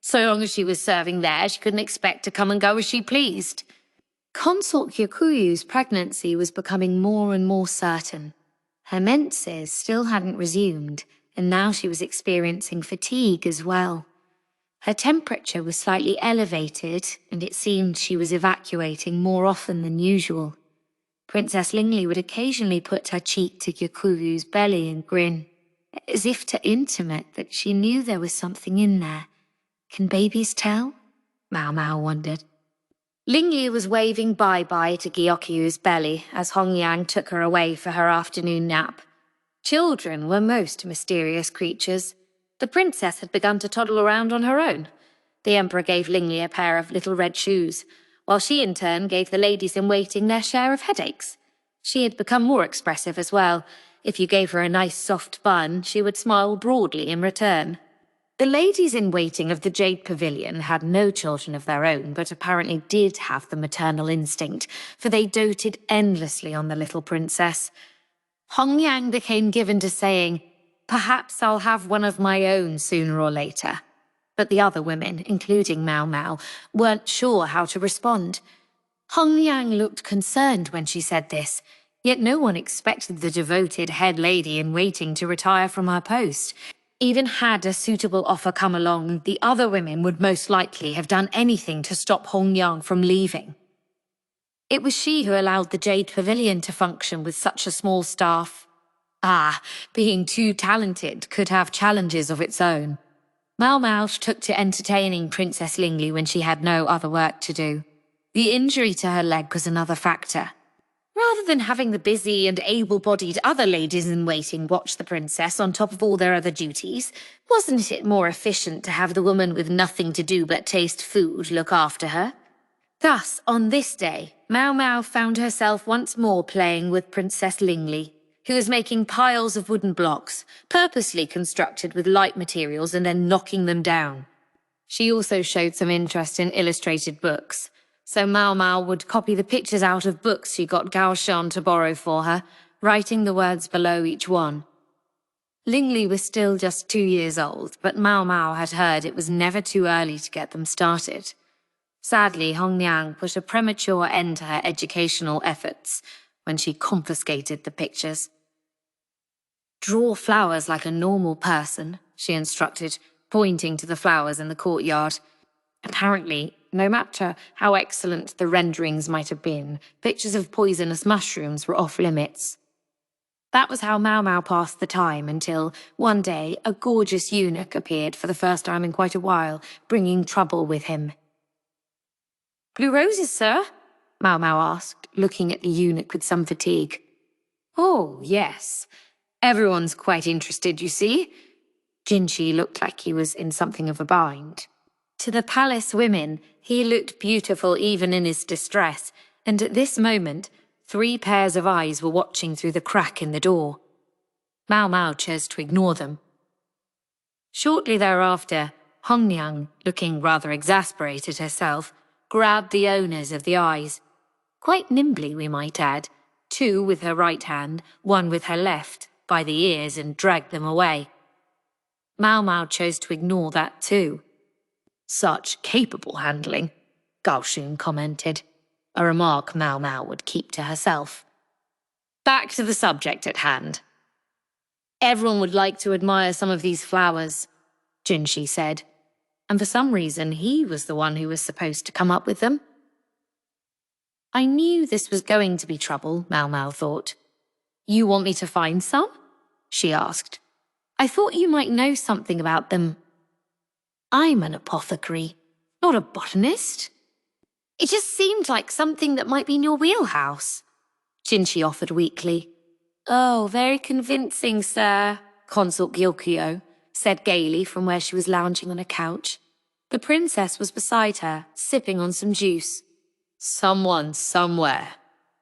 S2: So long as she was serving there, she couldn't expect to come and go as she pleased. Consort Gyokuyu's pregnancy was becoming more and more certain. Her menses still hadn't resumed, and now she was experiencing fatigue as well. Her temperature was slightly elevated, and it seemed she was evacuating more often than usual. Princess Lingley would occasionally put her cheek to Gyokuyu's belly and grin, as if to intimate that she knew there was something in there. Can babies tell? Maomao wondered. Lingli was waving bye-bye to Gyokyu's belly as Hongyang took her away for her afternoon nap. Children were most mysterious creatures. The princess had begun to toddle around on her own. The emperor gave Lingli a pair of little red shoes, while she in turn gave the ladies-in-waiting their share of headaches. She had become more expressive as well. If you gave her a nice soft bun, she would smile broadly in return. The ladies-in-waiting of the Jade Pavilion had no children of their own, but apparently did have the maternal instinct, for they doted endlessly on the little princess. Hongyang became given to saying, "Perhaps I'll have one of my own sooner or later." But the other women, including Maomao, weren't sure how to respond. Hongyang looked concerned when she said this, yet no one expected the devoted head lady-in-waiting to retire from her post. Even had a suitable offer come along, the other women would most likely have done anything to stop Hongyang from leaving. It was she who allowed the Jade Pavilion to function with such a small staff. Being too talented could have challenges of its own. Maomao took to entertaining Princess Lingli when she had no other work to do. The injury to her leg was another factor. Rather than having the busy and able-bodied other ladies-in-waiting watch the princess on top of all their other duties, wasn't it more efficient to have the woman with nothing to do but taste food look after her? Thus, on this day, Maomao found herself once more playing with Princess Lingli, who was making piles of wooden blocks, purposely constructed with light materials and then knocking them down. She also showed some interest in illustrated books, so Maomao would copy the pictures out of books she got Gaoshun to borrow for her, writing the words below each one. Lingli was still just 2 years old, but Maomao had heard it was never too early to get them started. Sadly, Hongyang put a premature end to her educational efforts when she confiscated the pictures. "Draw flowers like a normal person," she instructed, pointing to the flowers in the courtyard. Apparently, no matter how excellent the renderings might have been, pictures of poisonous mushrooms were off limits. That was how Maomao passed the time until, one day, a gorgeous eunuch appeared for the first time in quite a while, bringing trouble with him. "Blue roses, sir?" Maomao asked, looking at the eunuch with some fatigue. "Oh, yes. Everyone's quite interested, you see." Jinshi looked like he was in something of a bind. To the palace women, he looked beautiful even in his distress, and at this moment, 3 pairs of eyes were watching through the crack in the door. Maomao chose to ignore them. Shortly thereafter, Hongyang, looking rather exasperated herself, grabbed the owners of the eyes. Quite nimbly, we might add, 2 with her right hand, 1 with her left, by the ears and dragged them away. Maomao chose to ignore that too. "Such capable handling," Gaoshun commented, a remark Maomao would keep to herself. Back to the subject at hand. "Everyone would like to admire some of these flowers," Jinshi said, and for some reason he was the one who was supposed to come up with them. I knew this was going to be trouble, Maomao thought. "You want me to find some?" she asked. "I thought you might know something about them." "I'm an apothecary, not a botanist." "It just seemed like something that might be in your wheelhouse," Jinshi offered weakly. "Oh, very convincing, sir," Consort Gyokyo said gaily from where she was lounging on a couch. The princess was beside her, sipping on some juice. Someone somewhere,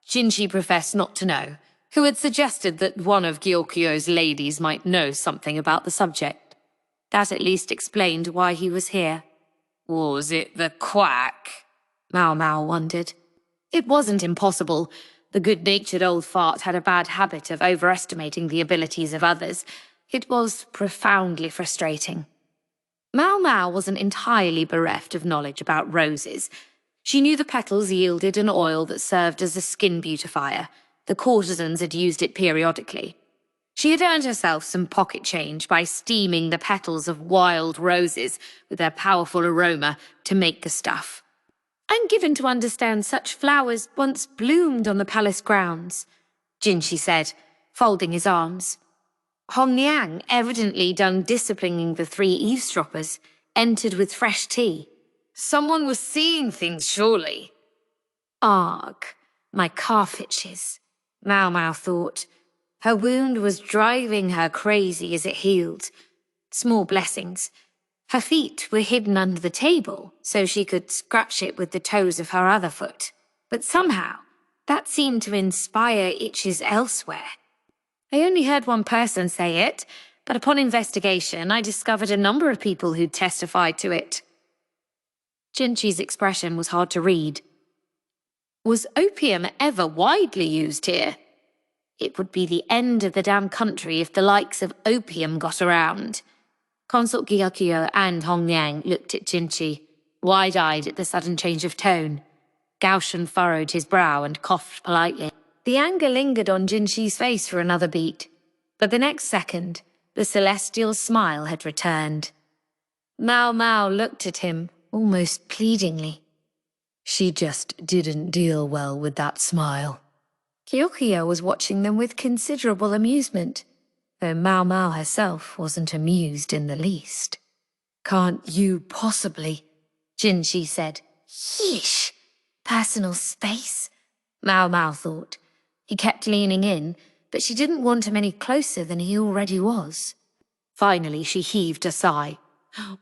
S2: Jinshi professed not to know, who had suggested that one of Gyokyo's ladies might know something about the subject. That at least explained why he was here. Was it the quack? Maomao wondered. It wasn't impossible. The good-natured old fart had a bad habit of overestimating the abilities of others. It was profoundly frustrating. Maomao wasn't entirely bereft of knowledge about roses. She knew the petals yielded an oil that served as a skin beautifier. The courtesans had used it periodically. She had earned herself some pocket change by steaming the petals of wild roses with their powerful aroma to make the stuff. "I'm given to understand such flowers once bloomed on the palace grounds," Jinshi said, folding his arms. Hongyang, evidently done disciplining the 3 eavesdroppers, entered with fresh tea. "Someone was seeing things, surely," Arg, my calf itches, Maomao thought. Her wound was driving her crazy as it healed. Small blessings. Her feet were hidden under the table, so she could scratch it with the toes of her other foot. But somehow, that seemed to inspire itches elsewhere. I only heard one person say it, but upon investigation, I discovered a number of people who'd testified to it. Jinchi's expression was hard to read. Was opium ever widely used here? It would be the end of the damn country if the likes of opium got around. Consort Gyokyo and Hong Liang looked at Jinchi, wide-eyed at the sudden change of tone. Gaoshun furrowed his brow and coughed politely. The anger lingered on Jinchi's face for another beat, but the next second, the celestial smile had returned. Maomao looked at him, almost pleadingly. She just didn't deal well with that smile. Gyokyo was watching them with considerable amusement, though Maomao herself wasn't amused in the least. Can't you possibly? Jinchi said. Yeesh! Personal space? Maomao thought. He kept leaning in, but she didn't want him any closer than he already was. Finally, she heaved a sigh.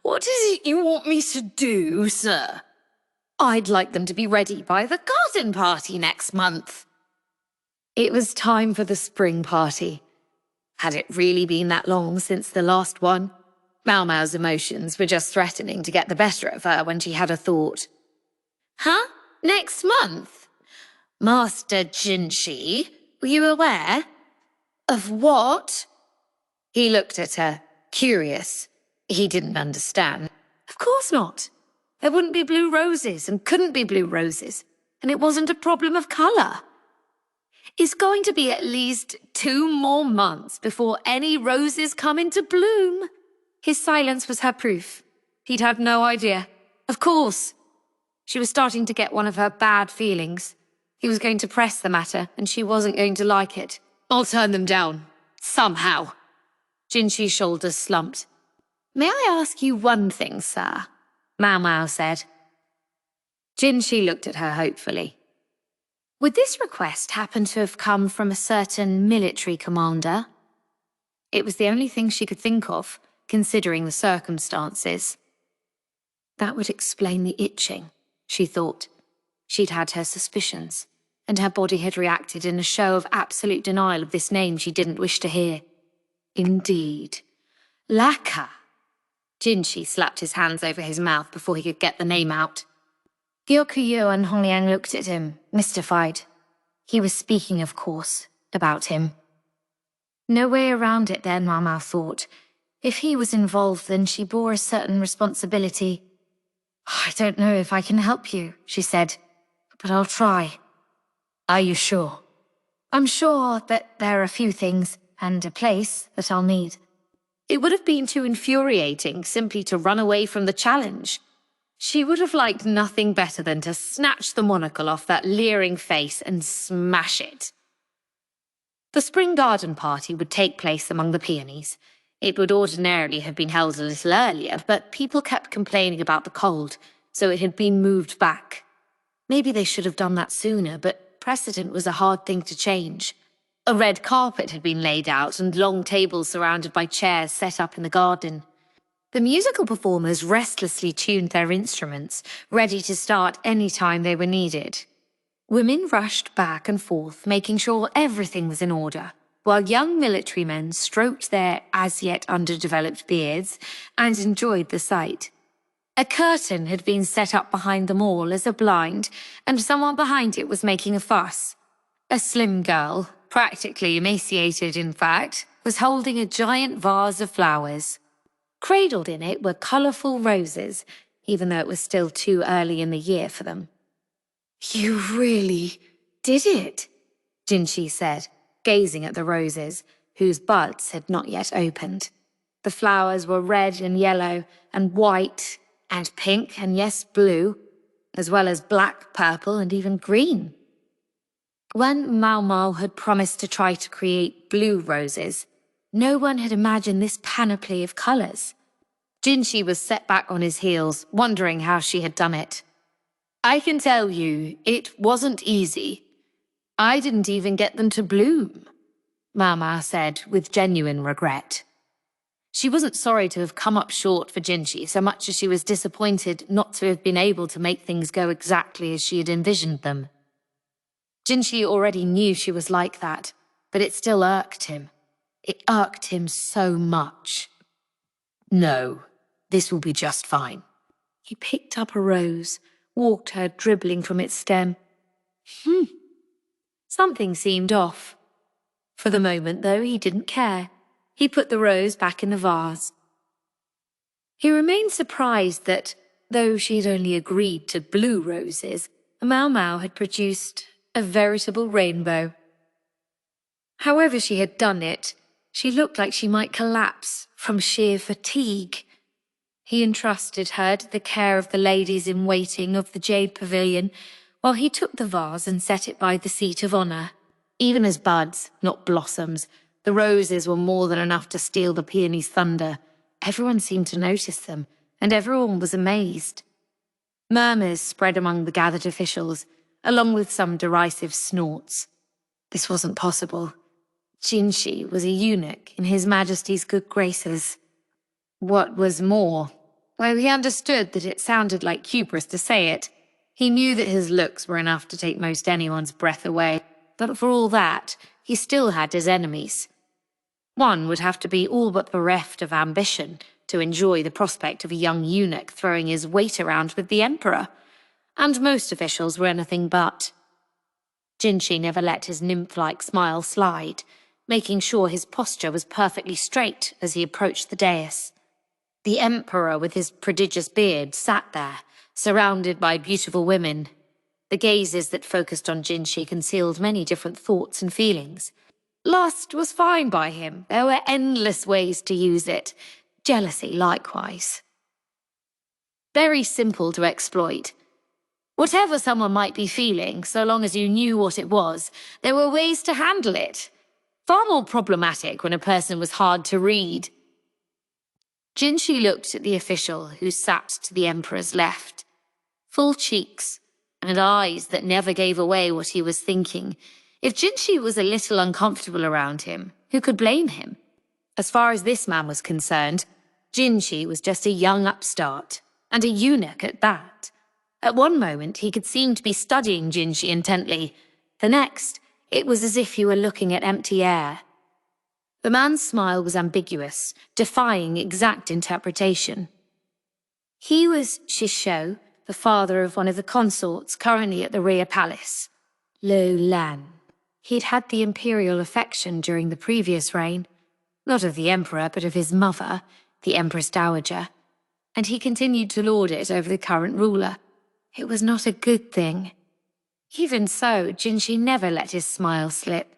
S2: What is it you want me to do, sir? I'd like them to be ready by the garden party next month. It was time for the spring party. Had it really been that long since the last one? Maomao's emotions were just threatening to get the better of her when she had a thought. Huh? Next month? Master Jinchi, were you aware? Of what? He looked at her, curious. He didn't understand. Of course not. There wouldn't be blue roses and couldn't be blue roses, and it wasn't a problem of colour. It's going to be at least 2 more months before any roses come into bloom. His silence was her proof. He'd had no idea. Of course. She was starting to get one of her bad feelings. He was going to press the matter, and she wasn't going to like it. I'll turn them down. Somehow. Jinchi's shoulders slumped. May I ask you one thing, sir? Maomao said. Jinchi looked at her hopefully. Would this request happen to have come from a certain military commander? It was the only thing she could think of, considering the circumstances. That would explain the itching, she thought. She'd had her suspicions, and her body had reacted in a show of absolute denial of this name she didn't wish to hear. Indeed. Lakan. Jinchi slapped his hands over his mouth before he could get the name out. Gyokyo and Hong Liang looked at him, mystified. He was speaking, of course, about him. No way around it then, Maomao thought. If he was involved, then she bore a certain responsibility. I don't know if I can help you, she said, but I'll try. Are you sure? I'm sure that there are a few things, and a place, that I'll need. It would have been too infuriating simply to run away from the challenge. She would have liked nothing better than to snatch the monocle off that leering face and smash it. The spring garden party would take place among the peonies. It would ordinarily have been held a little earlier, but people kept complaining about the cold, so it had been moved back. Maybe they should have done that sooner, but precedent was a hard thing to change. A red carpet had been laid out and long tables surrounded by chairs set up in the garden. The musical performers restlessly tuned their instruments, ready to start any time they were needed. Women rushed back and forth, making sure everything was in order, while young military men stroked their as-yet underdeveloped beards and enjoyed the sight. A curtain had been set up behind them all as a blind, and someone behind it was making a fuss. A slim girl, practically emaciated in fact, was holding a giant vase of flowers. Cradled in it were colourful roses, even though it was still too early in the year for them. You really did it, Jinchi said, gazing at the roses, whose buds had not yet opened. The flowers were red and yellow and white and pink and yes, blue, as well as black, purple and even green. When Maomao had promised to try to create blue roses, no one had imagined this panoply of colours. Jinchi was set back on his heels, wondering how she had done it.
S3: I can tell you, it wasn't easy. I didn't even get them to bloom, Maomao said with genuine regret. She wasn't sorry to have come up short for Jinchi so much as she was disappointed not to have been able to make things go exactly as she had envisioned them. Jinchi already knew she was like that, but it still irked him. It irked him so much. No, this will be just fine. He picked up a rose, walked her dribbling from its stem. Something seemed off. For the moment, though, he didn't care. He put the rose back in the vase. He remained surprised that, though she had only agreed to blue roses, Maomao had produced a veritable rainbow. However she had done it, she looked like she might collapse from sheer fatigue. He entrusted her to the care of the ladies-in-waiting of the Jade Pavilion, while he took the vase and set it by the seat of honour. Even as buds, not blossoms, the roses were more than enough to steal the peony's thunder. Everyone seemed to notice them, and everyone was amazed. Murmurs spread among the gathered officials, along with some derisive snorts. This wasn't possible. Jinchi was a eunuch in His Majesty's good graces. What was more, though he understood that it sounded like hubris to say it, he knew that his looks were enough to take most anyone's breath away. But for all that, he still had his enemies. One would have to be all but bereft of ambition to enjoy the prospect of a young eunuch throwing his weight around with the Emperor, and most officials were anything but. Jinchi never let his nymph-like smile slide, making sure his posture was perfectly straight as he approached the dais. The Emperor, with his prodigious beard, sat there, surrounded by beautiful women. The gazes that focused on Jinchi concealed many different thoughts and feelings. Lust was fine by him. There were endless ways to use it. Jealousy, likewise. Very simple to exploit. Whatever someone might be feeling, so long as you knew what it was, there were ways to handle it. Far more problematic when a person was hard to read. Jinchi looked at the official who sat to the Emperor's left. Full cheeks, and eyes that never gave away what he was thinking. If Jinchi was a little uncomfortable around him, who could blame him? As far as this man was concerned, Jinchi was just a young upstart, and a eunuch at that. At one moment, he could seem to be studying Jinchi intently. The next, it was as if he were looking at empty air. The man's smile was ambiguous, defying exact interpretation. He was Shisho, the father of one of the consorts currently at the Imperial Palace. Lan. He'd had the imperial affection during the previous reign, not of the Emperor, but of his mother, the Empress Dowager, and he continued to lord it over the current ruler. It was not a good thing. Even so, Jinchi never let his smile slip,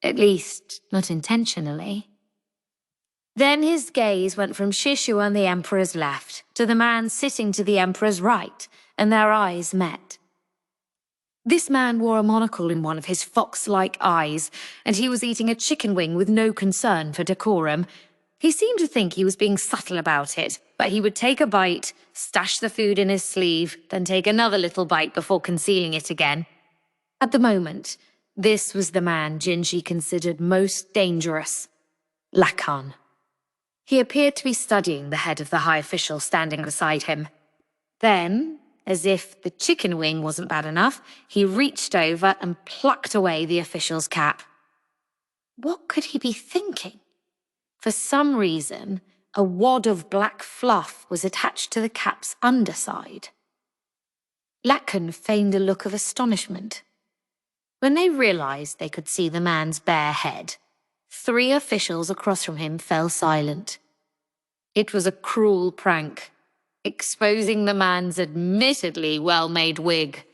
S3: at least not intentionally. Then his gaze went from Shishu on the Emperor's left to the man sitting to the Emperor's right, and their eyes met. This man wore a monocle in one of his fox-like eyes, and he was eating a chicken wing with no concern for decorum. He seemed to think he was being subtle about it, but he would take a bite, stash the food in his sleeve, then take another little bite before concealing it again. At the moment, this was the man Jinchi considered most dangerous, Lakan. He appeared to be studying the head of the high official standing beside him. Then, as if the chicken wing wasn't bad enough, he reached over and plucked away the official's cap. What could he be thinking? For some reason, a wad of black fluff was attached to the cap's underside. Lakan feigned a look of astonishment. When they realized they could see the man's bare head, 3 officials across from him fell silent. It was a cruel prank, exposing the man's admittedly well-made wig.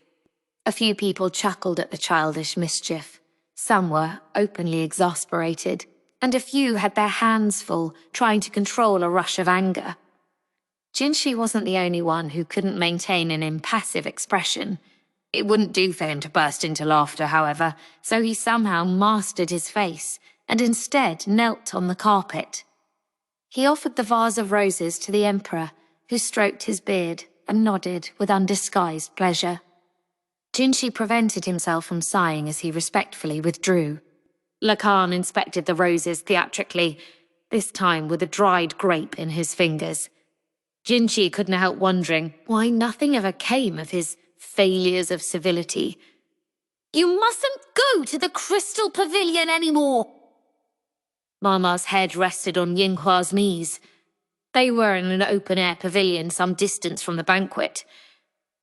S3: A few people chuckled at the childish mischief. Some were openly exasperated, and a few had their hands full, trying to control a rush of anger. Jinchi wasn't the only one who couldn't maintain an impassive expression. It wouldn't do for him to burst into laughter, however, so he somehow mastered his face, and instead knelt on the carpet. He offered the vase of roses to the Emperor, who stroked his beard and nodded with undisguised pleasure.
S2: Jinshi prevented himself from sighing as he respectfully withdrew. Lakan inspected the roses theatrically, this time with a dried grape in his fingers. Jinshi couldn't help wondering why nothing ever came of his failures of civility.
S3: You mustn't go to the Crystal Pavilion anymore.
S2: Mama's head rested on Yinghua's knees. They were in an open-air pavilion some distance from the banquet.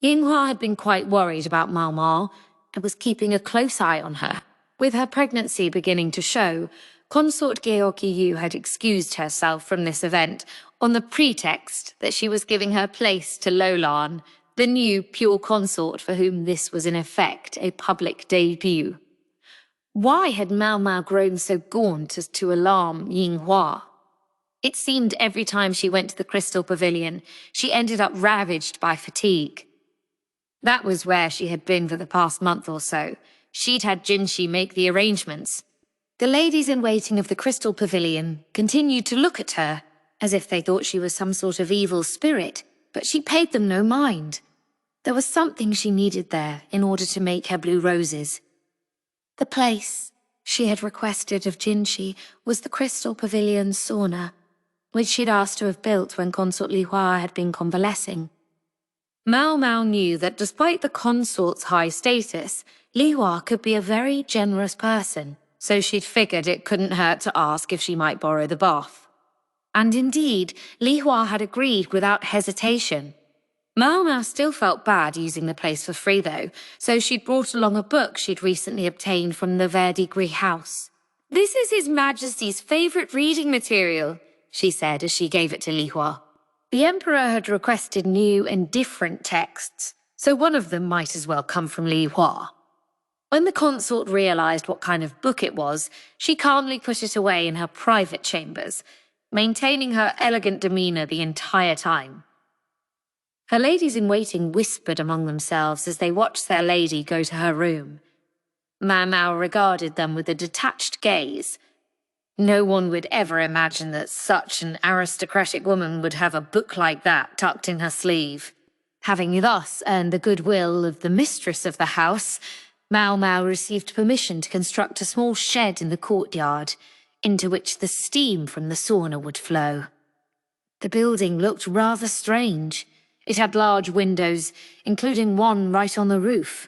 S2: Yinghua had been quite worried about Maomao and was keeping a close eye on her. With her pregnancy beginning to show, Consort Georgiou had excused herself from this event on the pretext that she was giving her place to Lolan, the new pure consort for whom this was in effect a public debut. Why had Maomao grown so gaunt as to alarm Yinghua? It seemed every time she went to the Crystal Pavilion, she ended up ravaged by fatigue. That was where she had been for the past month or so. She'd had Jinshi make the arrangements. The ladies-in-waiting of the Crystal Pavilion continued to look at her, as if they thought she was some sort of evil spirit, but she paid them no mind. There was something she needed there in order to make her blue roses. The place she had requested of Jinshi was the Crystal Pavilion's sauna, which she'd asked to have built when Consort Lihua had been convalescing. Maomao knew that despite the consort's high status, Lihua could be a very generous person, so she'd figured it couldn't hurt to ask if she might borrow the bath. And indeed, Lihua had agreed without hesitation. Maomao still felt bad using the place for free though, so she'd brought along a book she'd recently obtained from the Verdigris house.
S3: This is His Majesty's favourite reading material, she said as she gave it to Lihua.
S2: The Emperor had requested new and different texts, so one of them might as well come from Lihua. When the consort realized what kind of book it was, she calmly put it away in her private chambers, maintaining her elegant demeanor the entire time. Her ladies-in-waiting whispered among themselves as they watched their lady go to her room. Maomao regarded them with a detached gaze. No one would ever imagine that such an aristocratic woman would have a book like that tucked in her sleeve. Having thus earned the goodwill of the mistress of the house, Maomao received permission to construct a small shed in the courtyard, into which the steam from the sauna would flow. The building looked rather strange. It had large windows, including one right on the roof.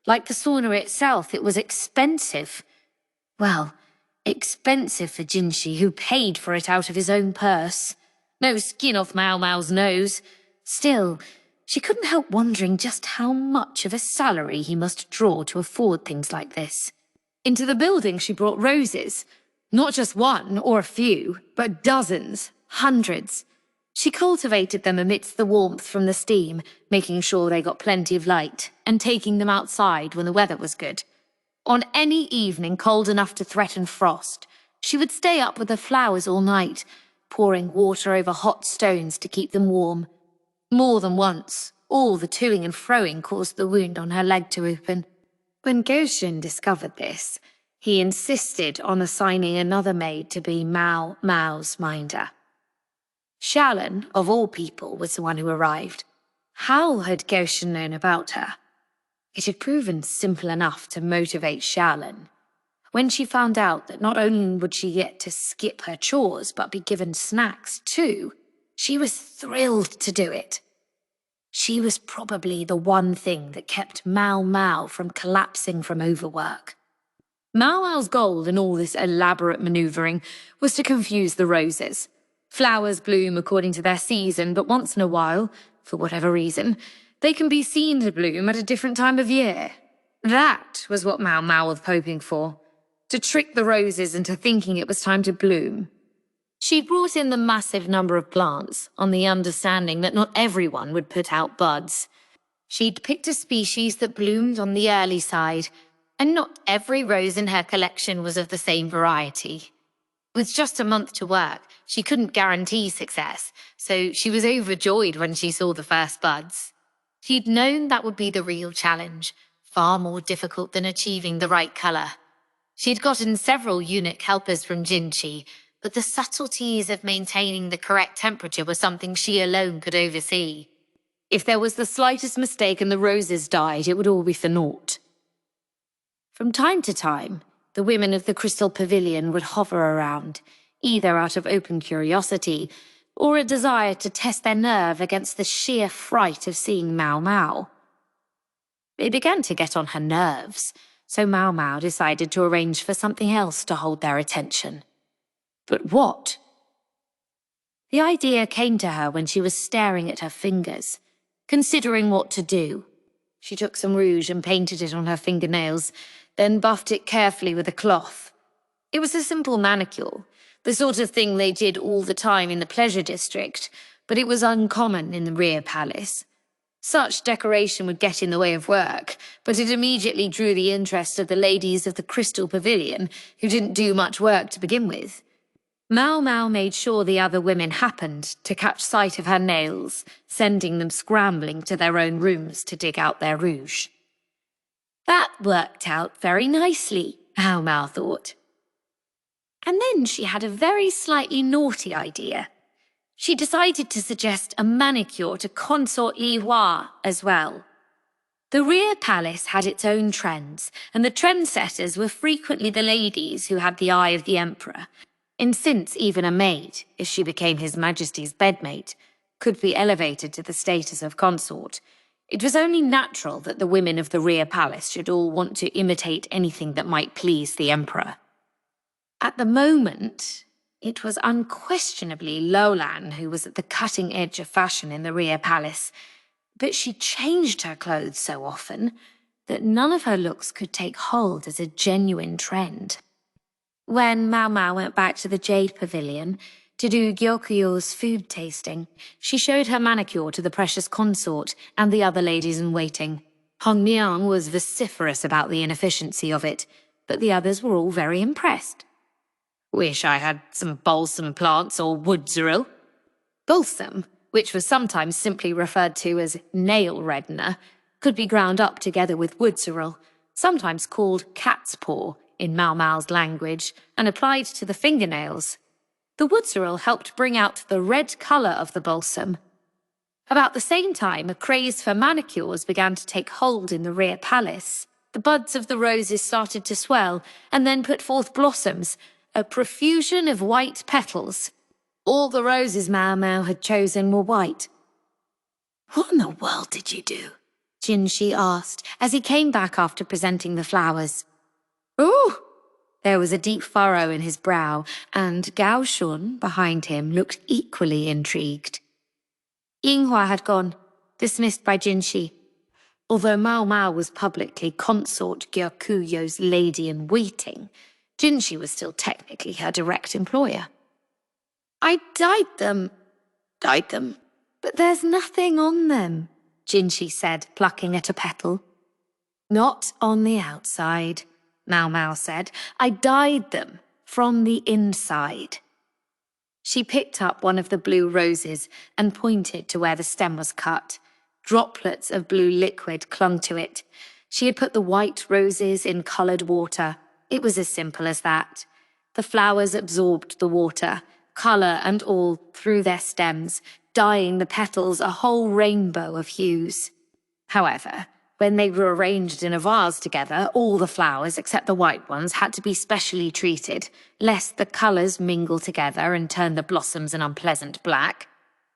S2: Like the sauna itself, it was expensive. Well, expensive for Jinshi, who paid for it out of his own purse. No skin off Maomao's nose. Still, she couldn't help wondering just how much of a salary he must draw to afford things like this. Into the building she brought roses. Not just one or a few, but dozens, hundreds. She cultivated them amidst the warmth from the steam, making sure they got plenty of light, and taking them outside when the weather was good. On any evening cold enough to threaten frost, she would stay up with the flowers all night, pouring water over hot stones to keep them warm. More than once, all the toing and froing caused the wound on her leg to open. When Gaoshun discovered this, he insisted on assigning another maid to be Mao's minder. Xiaolan, of all people, was the one who arrived. How had Gaoshun known about her? It had proven simple enough to motivate Xiaolan. When she found out that not only would she get to skip her chores, but be given snacks too, she was thrilled to do it. She was probably the one thing that kept Maomao from collapsing from overwork. Maomao's goal in all this elaborate maneuvering was to confuse the roses. Flowers bloom according to their season, but once in a while, for whatever reason, they can be seen to bloom at a different time of year. That was what Maomao was hoping for, to trick the roses into thinking it was time to bloom. She brought in the massive number of plants on the understanding that not everyone would put out buds. She'd picked a species that bloomed on the early side, and not every rose in her collection was of the same variety. With just a month to work, she couldn't guarantee success, so she was overjoyed when she saw the first buds. She'd known that would be the real challenge, far more difficult than achieving the right colour. She'd gotten several eunuch helpers from Jinshi, but the subtleties of maintaining the correct temperature were something she alone could oversee.
S3: If there was the slightest mistake and the roses died, it would all be for naught. From time to time, the women of the Crystal Pavilion would hover around, either out of open curiosity or a desire to test their nerve against the sheer fright of seeing Maomao. It began to get on her nerves, so Maomao decided to arrange for something else to hold their attention. But what? The idea came to her when she was staring at her fingers, considering what to do. She took some rouge and painted it on her fingernails, then buffed it carefully with a cloth. It was a simple manicure, the sort of thing they did all the time in the pleasure district, but it was uncommon in the rear palace. Such decoration would get in the way of work, but it immediately drew the interest of the ladies of the Crystal Pavilion, who didn't do much work to begin with. Maomao made sure the other women happened to catch sight of her nails, sending them scrambling to their own rooms to dig out their rouge. That worked out very nicely, Maomao thought. And then she had a very slightly naughty idea. She decided to suggest a manicure to Consort Li Hua as well. The rear palace had its own trends, and the trendsetters were frequently the ladies who had the eye of the emperor. And since even a maid, if she became His Majesty's bedmate, could be elevated to the status of consort, it was only natural that the women of the rear palace should all want to imitate anything that might please the emperor. At the moment, it was unquestionably Lakan who was at the cutting edge of fashion in the rear palace, but she changed her clothes so often that none of her looks could take hold as a genuine trend. When Maomao went back to the Jade Pavilion to do Gyokyo's food tasting, she showed her manicure to the precious consort and the other ladies in waiting. Hong Miang was vociferous about the inefficiency of it, but the others were all very impressed. Wish I had some balsam plants or woodsorrel. Balsam, which was sometimes simply referred to as nail reddener, could be ground up together with woodsorrel, sometimes called cat's paw in Maomao's language, and applied to the fingernails. The woodsorrel helped bring out the red colour of the balsam. About the same time, a craze for manicures began to take hold in the rear palace. The buds of the roses started to swell and then put forth blossoms, a profusion of white petals. All the roses Maomao had chosen were white. "What in the world did you do?" Jinshi asked as he came back after presenting the flowers. "Ooh!" There was a deep furrow in his brow, and Gaoshun, behind him, looked equally intrigued. Yinghua had gone, dismissed by Jinshi. Although Maomao was publicly consort Gyokuyo's lady-in-waiting, Jinshi was still technically her direct employer. "I dyed them. But there's nothing on them," Jinshi said, plucking at a petal. "Not on the outside," Maomao said. "I dyed them from the inside." She picked up one of the blue roses and pointed to where the stem was cut. Droplets of blue liquid clung to it. She had put the white roses in coloured water. It was as simple as that. The flowers absorbed the water, colour and all, through their stems, dyeing the petals a whole rainbow of hues. However, when they were arranged in a vase together, all the flowers, except the white ones, had to be specially treated, lest the colours mingle together and turn the blossoms an unpleasant black.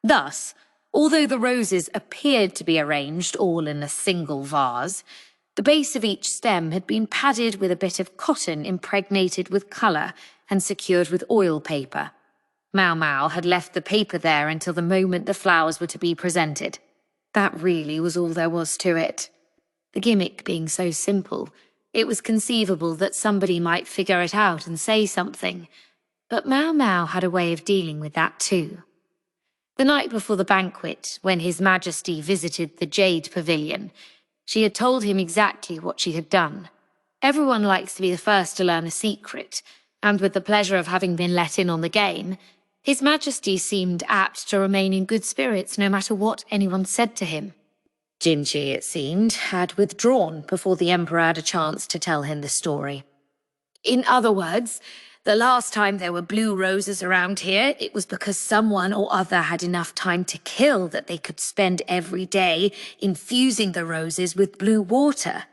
S3: Thus, although the roses appeared to be arranged all in a single vase, the base of each stem had been padded with a bit of cotton impregnated with colour and secured with oil paper. Maomao had left the paper there until the moment the flowers were to be presented. That really was all there was to it. The gimmick being so simple, it was conceivable that somebody might figure it out and say something, but Maomao had a way of dealing with that too. The night before the banquet, when His Majesty visited the Jade Pavilion, she had told him exactly what she had done. Everyone likes to be the first to learn a secret, and with the pleasure of having been let in on the game, His Majesty seemed apt to remain in good spirits no matter what anyone said to him. Jinshi, it seemed, had withdrawn before the Emperor had a chance to tell him the story. In other words, The last time there were blue roses around here, it was because someone or other had enough time to kill that they could spend every day infusing the roses with blue water,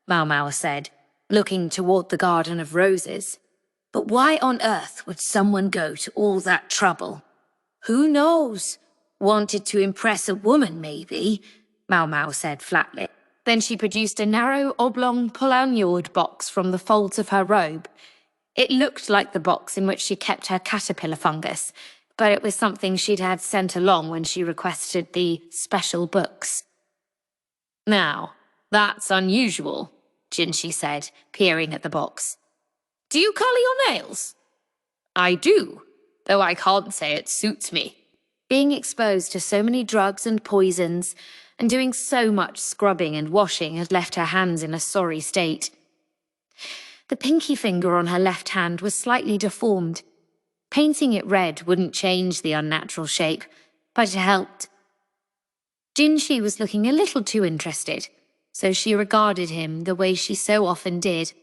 S3: Maomao said, looking toward the garden of roses. But why on earth would someone go to all that trouble? Who knows? Wanted to impress a woman, maybe, Maomao said flatly. Then she produced a narrow, oblong, poignard box from the folds of her robe. It looked like the box in which she kept her caterpillar fungus, but it was something she'd had sent along when she requested the special books. Now, that's unusual, Jinshi said, peering at the box. Do you colour your nails? I do, though I can't say it suits me. Being exposed to so many drugs and poisons, and doing so much scrubbing and washing had left her hands in a sorry state. The pinky finger on her left hand was slightly deformed. Painting it red wouldn't change the unnatural shape, but it helped. Jinshi was looking a little too interested, so she regarded him the way she so often did,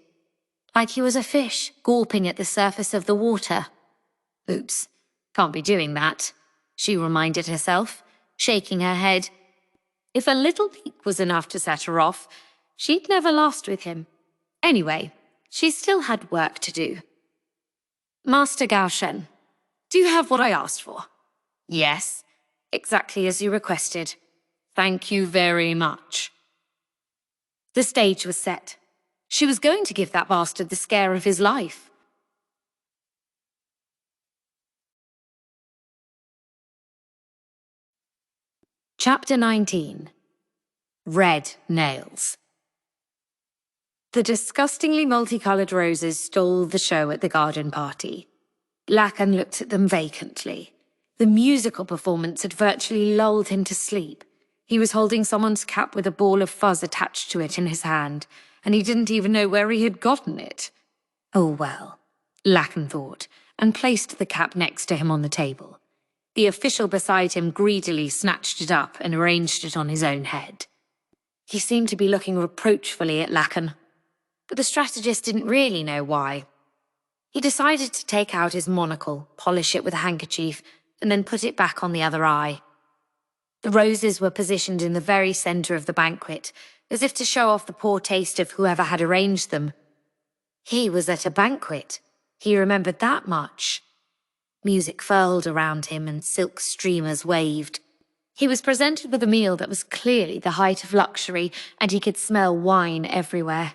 S3: like he was a fish gawping at the surface of the water. Oops, can't be doing that, she reminded herself, shaking her head. If a little peek was enough to set her off, she'd never last with him. Anyway, she still had work to do. Master Gaoshun, do you have what I asked for? Yes, exactly as you requested. Thank you very much. The stage was set. She was going to give that bastard the scare of his life. Chapter 19. Red Nails. The disgustingly multicoloured roses stole the show at the garden party. Lakan looked at them vacantly. The musical performance had virtually lulled him to sleep. He was holding someone's cap with a ball of fuzz attached to it in his hand, and he didn't even know where he had gotten it. Oh well, Lakan thought, and placed the cap next to him on the table. The official beside him greedily snatched it up and arranged it on his own head. He seemed to be looking reproachfully at Lakan, but the strategist didn't really know why. He decided to take out his monocle, polish it with a handkerchief, and then put it back on the other eye. The roses were positioned in the very centre of the banquet, as if to show off the poor taste of whoever had arranged them. He was at a banquet. He remembered that much. Music furled around him and silk streamers waved. He was presented with a meal that was clearly the height of luxury, and he could smell wine everywhere.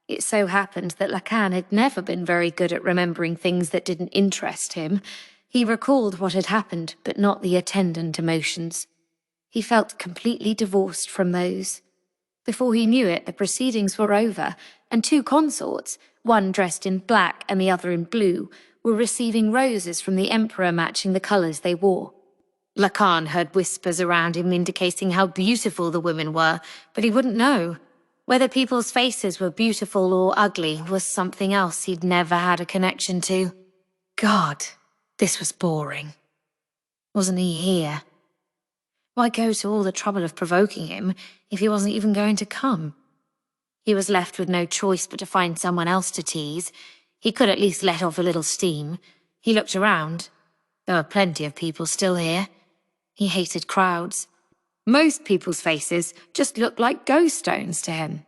S3: It so happened that Lakan had never been very good at remembering things that didn't interest him. He recalled what had happened, but not the attendant emotions. He felt completely divorced from those. Before he knew it, the proceedings were over, and two consorts, one dressed in black and the other in blue, were receiving roses from the emperor matching the colours they wore. Lakan heard whispers around him indicating how beautiful the women were, but he wouldn't know. Whether people's faces were beautiful or ugly was something else he'd never had a connection to. God, this was boring. Wasn't he here? Why go to all the trouble of provoking him if he wasn't even going to come? He was left with no choice but to find someone else to tease. He could at least let off a little steam. He looked around. There were plenty of people still here. He hated crowds. Most people's faces just looked like ghost stones to him.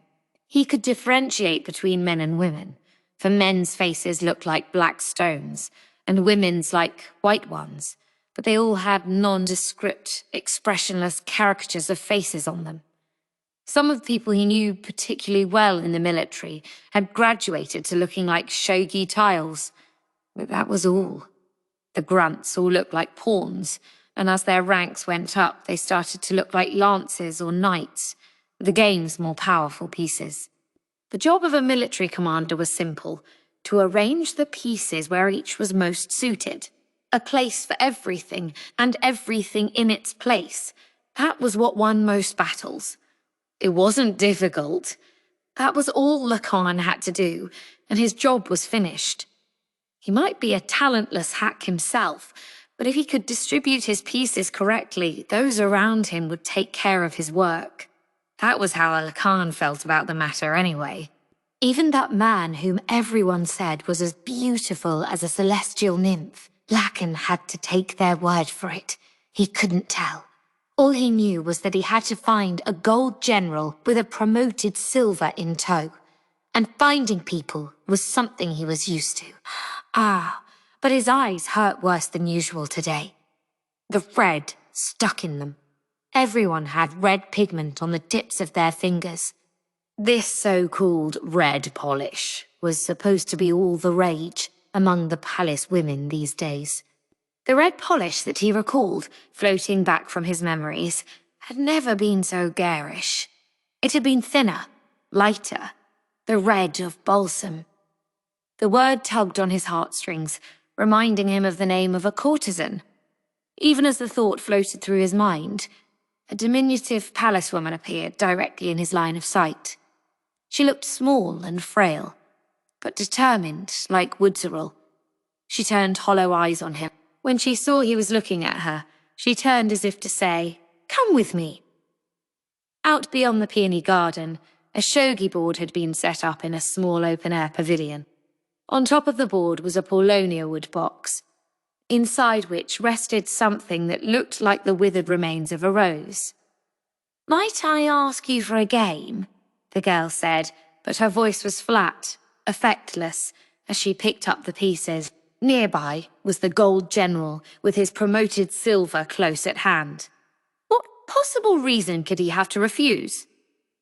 S3: He could differentiate between men and women, for men's faces looked like black stones, and women's like white ones, but they all had nondescript, expressionless caricatures of faces on them. Some of the people he knew particularly well in the military had graduated to looking like shogi tiles, but that was all. The grunts all looked like pawns, and as their ranks went up, they started to look like lances or knights, the game's more powerful pieces. The job of a military commander was simple, to arrange the pieces where each was most suited. A place for everything, and everything in its place. That was what won most battles. It wasn't difficult. That was all Lakan had to do, and his job was finished. He might be a talentless hack himself, but if he could distribute his pieces correctly, those around him would take care of his work. That was how Lakan felt about the matter anyway.
S2: Even that man whom everyone said was as beautiful as a celestial nymph, Lakan had to take their word for it. He couldn't tell. All he knew was that he had to find a gold general with a promoted silver in tow. And finding people was something he was used to. Ah, but his eyes hurt worse than usual today. The red stuck in them. Everyone had red pigment on the tips of their fingers. This so-called red polish was supposed to be all the rage among the palace women these days. The red polish that he recalled, floating back from his memories, had never been so garish. It had been thinner, lighter, the red of balsam. The word tugged on his heartstrings, reminding him of the name of a courtesan. Even as the thought floated through his mind, a diminutive palace woman appeared directly in his line of sight. She looked small and frail, but determined like Woodsorrel. She turned hollow eyes on him. When she saw he was looking at her, she turned as if to say, "Come with me." Out beyond the peony garden, a shogi board had been set up in a small open-air pavilion. On top of the board was a paulownia wood box, inside which rested something that looked like the withered remains of a rose. "Might I ask you for a game?" the girl said, but her voice was flat, effectless, as she picked up the pieces. Nearby was the gold general, with his promoted silver close at hand. What possible reason could he have to refuse?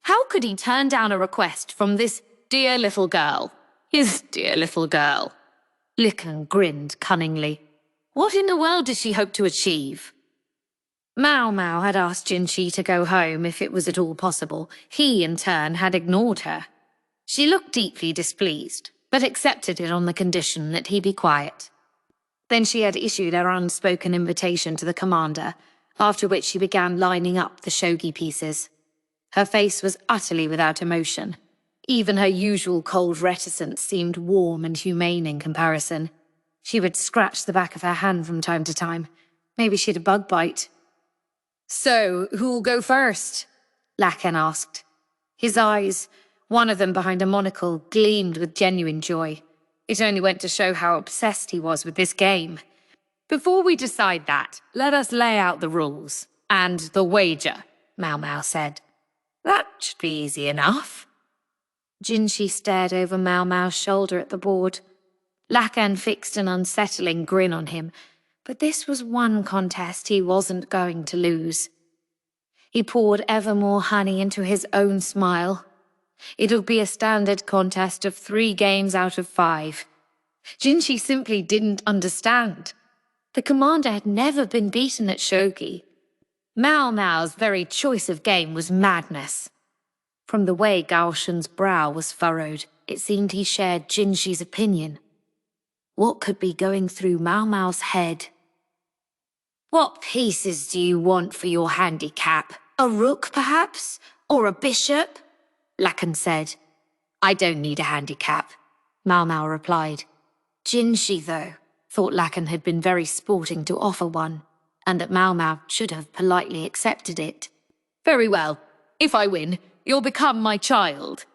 S2: How could he turn down a request from this dear little girl? His dear little girl. Lakan grinned cunningly. What in the world does she hope to achieve? Maomao had asked Jinshi to go home if it was at all possible. He, in turn, had ignored her. She looked deeply displeased, but accepted it on the condition that he be quiet. Then she had issued her unspoken invitation to the commander, after which she began lining up the shogi pieces. Her face was utterly without emotion. Even her usual cold reticence seemed warm and humane in comparison. She would scratch the back of her hand from time to time. Maybe she had a bug bite. "So, who'll go first?" Lakan asked. His eyes, one of them behind a monocle, gleamed with genuine joy. It only went to show how obsessed he was with this game. "Before we decide that, let us lay out the rules. And the wager," Maomao said. "That should be easy enough." Jinshi stared over Maomao's shoulder at the board. Lakan fixed an unsettling grin on him, but this was one contest he wasn't going to lose. He poured ever more honey into his own smile. It would be a standard contest of 3 games out of 5. Jinshi simply didn't understand. The commander had never been beaten at shogi. Maomao's very choice of game was madness. From the way Gaoshun's brow was furrowed, it seemed he shared Jinshi's opinion. What could be going through Maomao's head? "What pieces do you want for your handicap? A rook, perhaps? Or a bishop?" Lakan said. "I don't need a handicap," Maomao replied. Jinshi, though, thought Lakan had been very sporting to offer one, and that Maomao should have politely accepted it. "Very well. If I win, you'll become my child."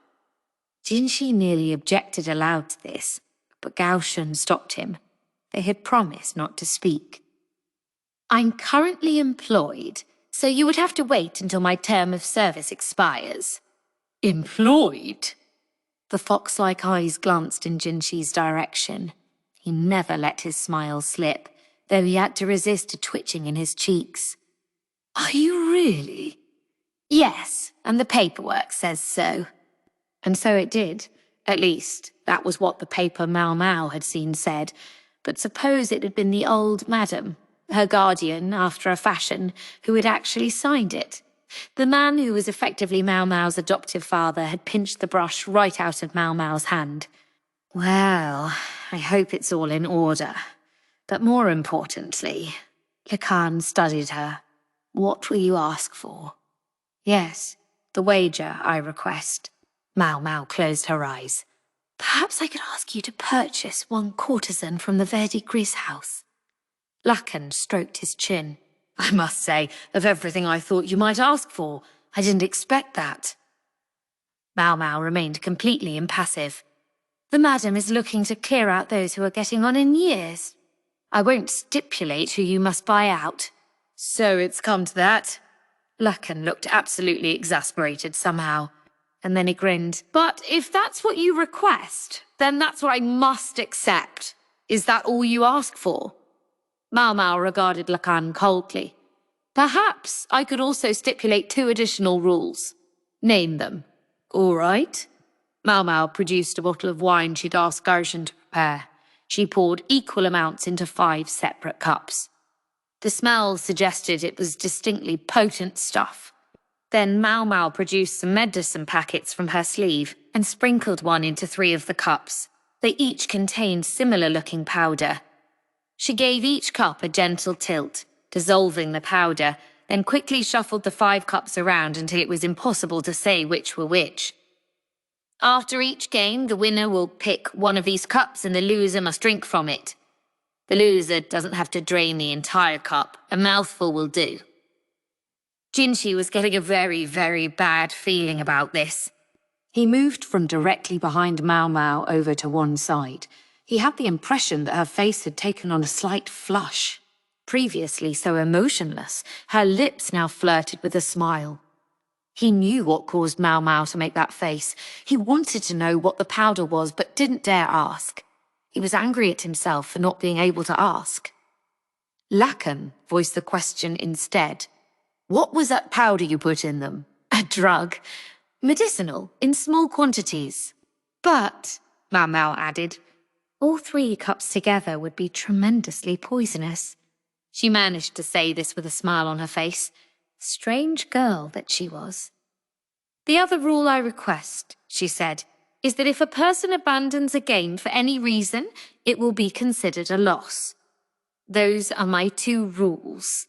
S2: Jinshi nearly objected aloud to this, but Gaoshun stopped him. They had promised not to speak. "I'm currently employed, so you would have to wait until my term of service expires." "Employed?" The fox-like eyes glanced in Jinshi's direction. He never let his smile slip, though he had to resist a twitching in his cheeks. "Are you really?" "Yes, and the paperwork says so." And so it did. At least, that was what the paper Maomao had seen said. But suppose it had been the old madam, her guardian, after a fashion, who had actually signed it. The man who was effectively Maomao's adoptive father had pinched the brush right out of Maomao's hand. "Well, I hope it's all in order. But more importantly," Lakan studied her. "What will you ask for?" "Yes, the wager, I request." Maomao closed her eyes. "Perhaps I could ask you to purchase one courtesan from the Verdi Gris house." Lakan stroked his chin. "I must say, of everything I thought you might ask for, I didn't expect that." Maomao remained completely impassive. The madam is looking to clear out those who are getting on in years. I won't stipulate who you must buy out.
S3: So it's come to that?
S2: Lakan looked absolutely exasperated somehow, and then he grinned.
S3: But if that's what you request, then that's what I must accept. Is that all you ask for?
S2: Maomao regarded Lakan coldly.
S3: Perhaps I could also stipulate 2 additional rules.
S2: Name them.
S3: All right.
S2: Maomao produced a bottle of wine she'd asked Gaoshun to prepare. She poured equal amounts into 5 separate cups. The smell suggested it was distinctly potent stuff. Then Maomao produced some medicine packets from her sleeve and sprinkled one into 3 of the cups. They each contained similar-looking powder. She gave each cup a gentle tilt, dissolving the powder, then quickly shuffled the 5 cups around until it was impossible to say which were which. After each game, the winner will pick one of these cups and the loser must drink from it. The loser doesn't have to drain the entire cup. A mouthful will do. Jinshi was getting a very, very bad feeling about this. He moved from directly behind Maomao over to one side. He had the impression that her face had taken on a slight flush. Previously so emotionless, her lips now flirted with a smile. He knew what caused Maomao to make that face. He wanted to know what the powder was, but didn't dare ask. He was angry at himself for not being able to ask. Lakan voiced the question instead. What was that powder you put in them? A drug. Medicinal, in small quantities. But, Maomao added, all 3 cups together would be tremendously poisonous. She managed to say this with a smile on her face. Strange girl that she was. The other rule I request, she said, is that if a person abandons a game for any reason, it will be considered a loss. Those are my 2 rules.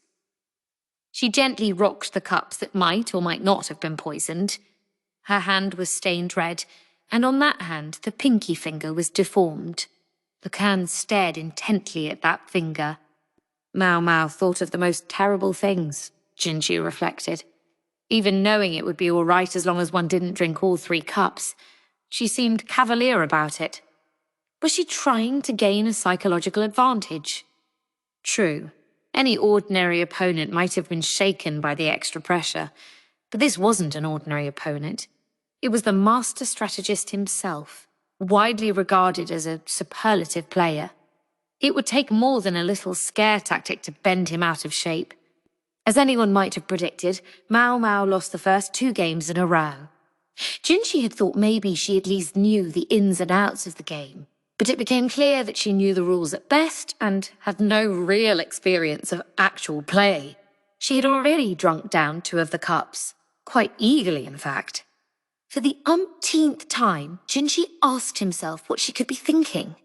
S2: She gently rocked the cups that might or might not have been poisoned. Her hand was stained red, and on that hand the pinky finger was deformed. Lakan stared intently at that finger. Maomao thought of the most terrible things, Jinshi reflected. Even knowing it would be all right as long as one didn't drink all 3 cups, she seemed cavalier about it. Was she trying to gain a psychological advantage? True, any ordinary opponent might have been shaken by the extra pressure, but this wasn't an ordinary opponent. It was the master strategist himself, widely regarded as a superlative player. It would take more than a little scare tactic to bend him out of shape. As anyone might have predicted, Maomao lost the first 2 games in a row. Jinshi had thought maybe she at least knew the ins and outs of the game, but it became clear that she knew the rules at best and had no real experience of actual play. She had already drunk down 2 of the cups, quite eagerly in fact. For the umpteenth time, Jinshi asked himself what she could be thinking.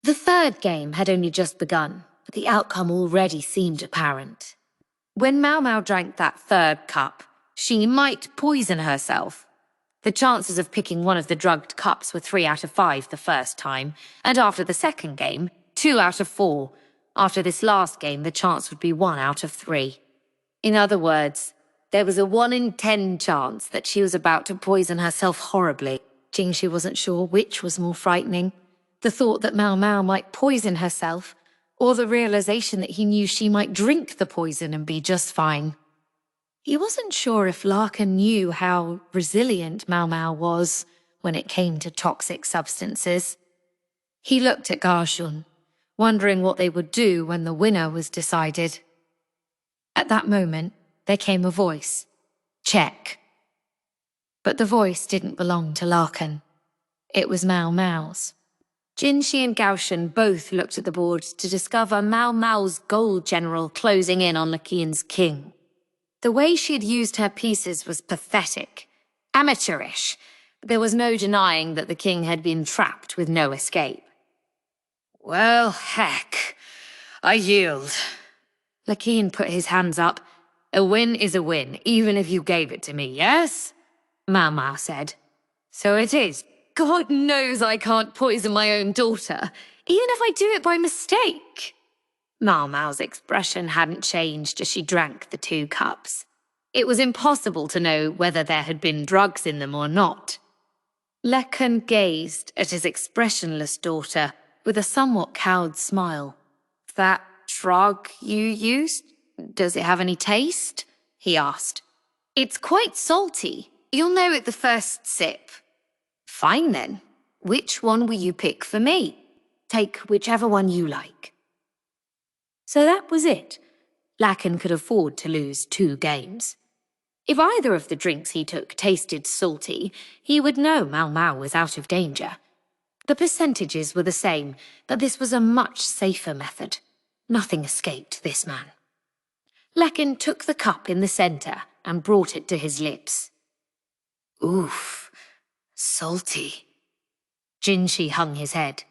S2: The 3rd game had only just begun, but the outcome already seemed apparent. When Maomao drank that 3rd cup, she might poison herself. The chances of picking one of the drugged cups were 3 out of 5 the first time, and after the 2nd game, 2 out of 4. After this last game, the chance would be 1 out of 3. In other words, there was a 1 in 10 chance that she was about to poison herself horribly. Jinshi wasn't sure which was more frightening. The thought that Maomao might poison herself, or the realization that he knew she might drink the poison and be just fine. He wasn't sure if Lakan knew how resilient Maomao was when it came to toxic substances. He looked at Gaoshun, wondering what they would do when the winner was decided. At that moment, there came a voice. Check. But the voice didn't belong to Lakan. It was Maomao's. Jinshi and Gaoshun both looked at the board to discover Maomao's gold general closing in on Lakan's king. The way she had used her pieces was pathetic, amateurish, but there was no denying that the king had been trapped with no escape.
S3: Well, heck, I yield.
S2: Lakan put his hands up.
S3: A win is a win, even if you gave it to me, yes?
S2: Maomao said.
S3: So it is. God knows I can't poison my own daughter, even if I do it by mistake.
S2: Maomao's expression hadn't changed as she drank the 2 cups.
S3: It was impossible to know whether there had been drugs in them or not. Lakan gazed at his expressionless daughter with a somewhat cowed smile. "That drug you used? Does it have any taste?" he asked. "It's quite salty. You'll know at the first sip." "Fine then. Which one will you pick for me? Take whichever one you like." So that was it. Lakan could afford to lose 2 games. If either of the drinks he took tasted salty, he would know Maomao was out of danger. The percentages were the same, but this was a much safer method. Nothing escaped this man. Lakan took the cup in the centre and brought it to his lips. "Oof, salty." Jinshi hung his head.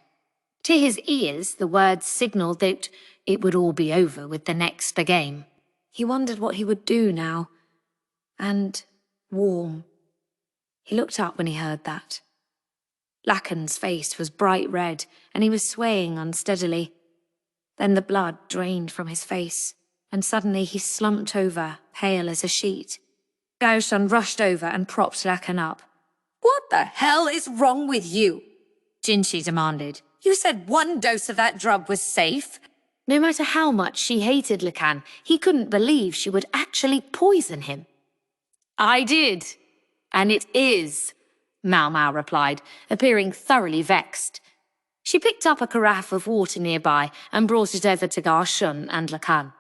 S3: To his ears, the words signalled that it would all be over with the next game. He wondered what he would do now. And warm. He looked up when he heard that. Lakan's face was bright red, and he was swaying unsteadily. Then the blood drained from his face, and suddenly he slumped over, pale as a sheet. Gaoshun rushed over and propped Lakan up. "What the hell is wrong with you?" Jinshi demanded. "You said 1 dose of that drug was safe." No matter how much she hated Lakan, he couldn't believe she would actually poison him. "I did, and it is," Maomao replied, appearing thoroughly vexed. She picked up a carafe of water nearby and brought it over to Gaoshun and Lakan.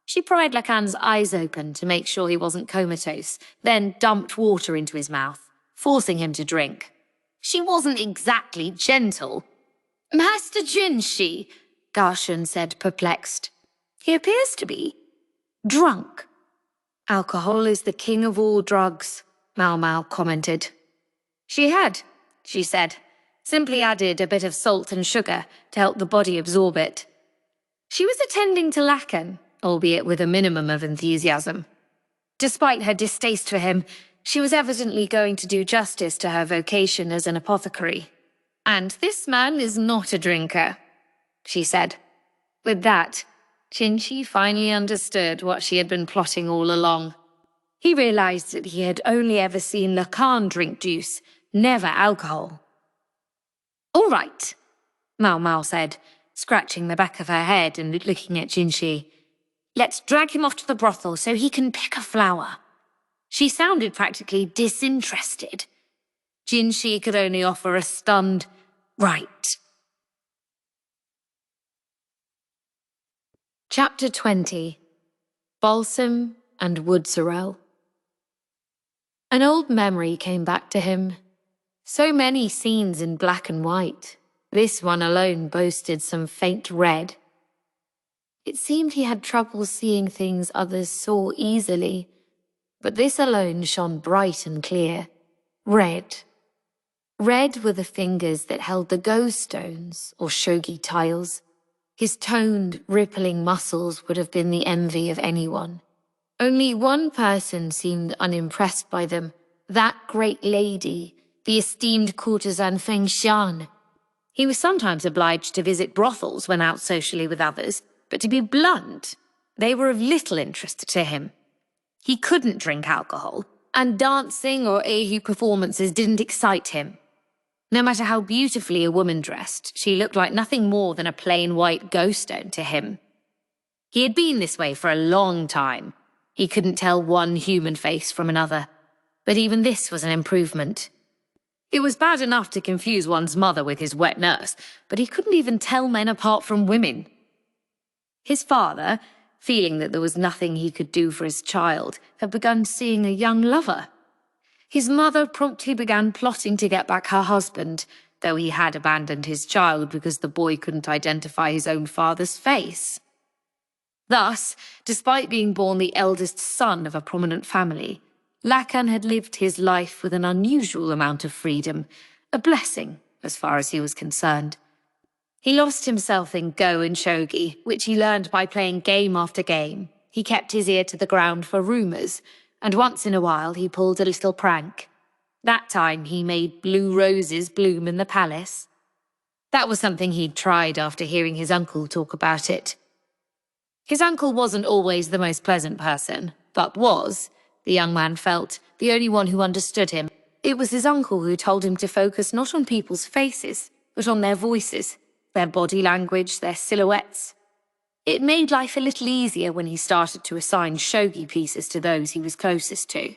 S3: She pried Lakan's eyes open to make sure he wasn't comatose, then dumped water into his mouth, forcing him to drink. She wasn't exactly gentle. "Master Jinshi," Gaoshun said, perplexed. "He appears to be drunk." "Alcohol is the king of all drugs," Maomao commented. "She said. Simply added a bit of salt and sugar to help the body absorb it." She was attending to Lakan, albeit with a minimum of enthusiasm. Despite her distaste for him, she was evidently going to do justice to her vocation as an apothecary. "And this man is not a drinker," she said. With that, Jinshi finally understood what she had been plotting all along. He realized that he had only ever seen Lakan drink juice, never alcohol. "All right," Maomao said, scratching the back of her head and looking at Jinshi. "Let's drag him off to the brothel so he can pick a flower." She sounded practically disinterested. Jinshi could only offer a stunned, "Right." Chapter 20. Balsam and Woodsorrel. An old memory came back to him. So many scenes in black and white. This one alone boasted some faint red. It seemed he had trouble seeing things others saw easily, but this alone shone bright and clear. Red. Red were the fingers that held the go stones, or shogi tiles. His toned, rippling muscles would have been the envy of anyone. Only one person seemed unimpressed by them, that great lady, the esteemed courtesan Feng Xian. He was sometimes obliged to visit brothels when out socially with others, but to be blunt, they were of little interest to him. He couldn't drink alcohol, and dancing or Ahu performances didn't excite him. No matter how beautifully a woman dressed, she looked like nothing more than a plain white ghost stone to him. He had been this way for a long time. He couldn't tell one human face from another, but even this was an improvement. It was bad enough to confuse one's mother with his wet nurse, but he couldn't even tell men apart from women. His father, feeling that there was nothing he could do for his child, had begun seeing a young lover. His mother promptly began plotting to get back her husband, though he had abandoned his child because the boy couldn't identify his own father's face. Thus, despite being born the eldest son of a prominent family, Lakan had lived his life with an unusual amount of freedom, a blessing as far as he was concerned. He lost himself in Go and Shogi, which he learned by playing game after game. He kept his ear to the ground for rumours, and once in a while he pulled a little prank. That time he made blue roses bloom in the palace. That was something he'd tried after hearing his uncle talk about it. His uncle wasn't always the most pleasant person, but was,
S2: The young man felt, the only one who understood him. It was his uncle who told him to focus not on people's faces, but on their voices, their body language, their silhouettes. It made life a little easier when he started to assign shogi pieces to those he was closest to.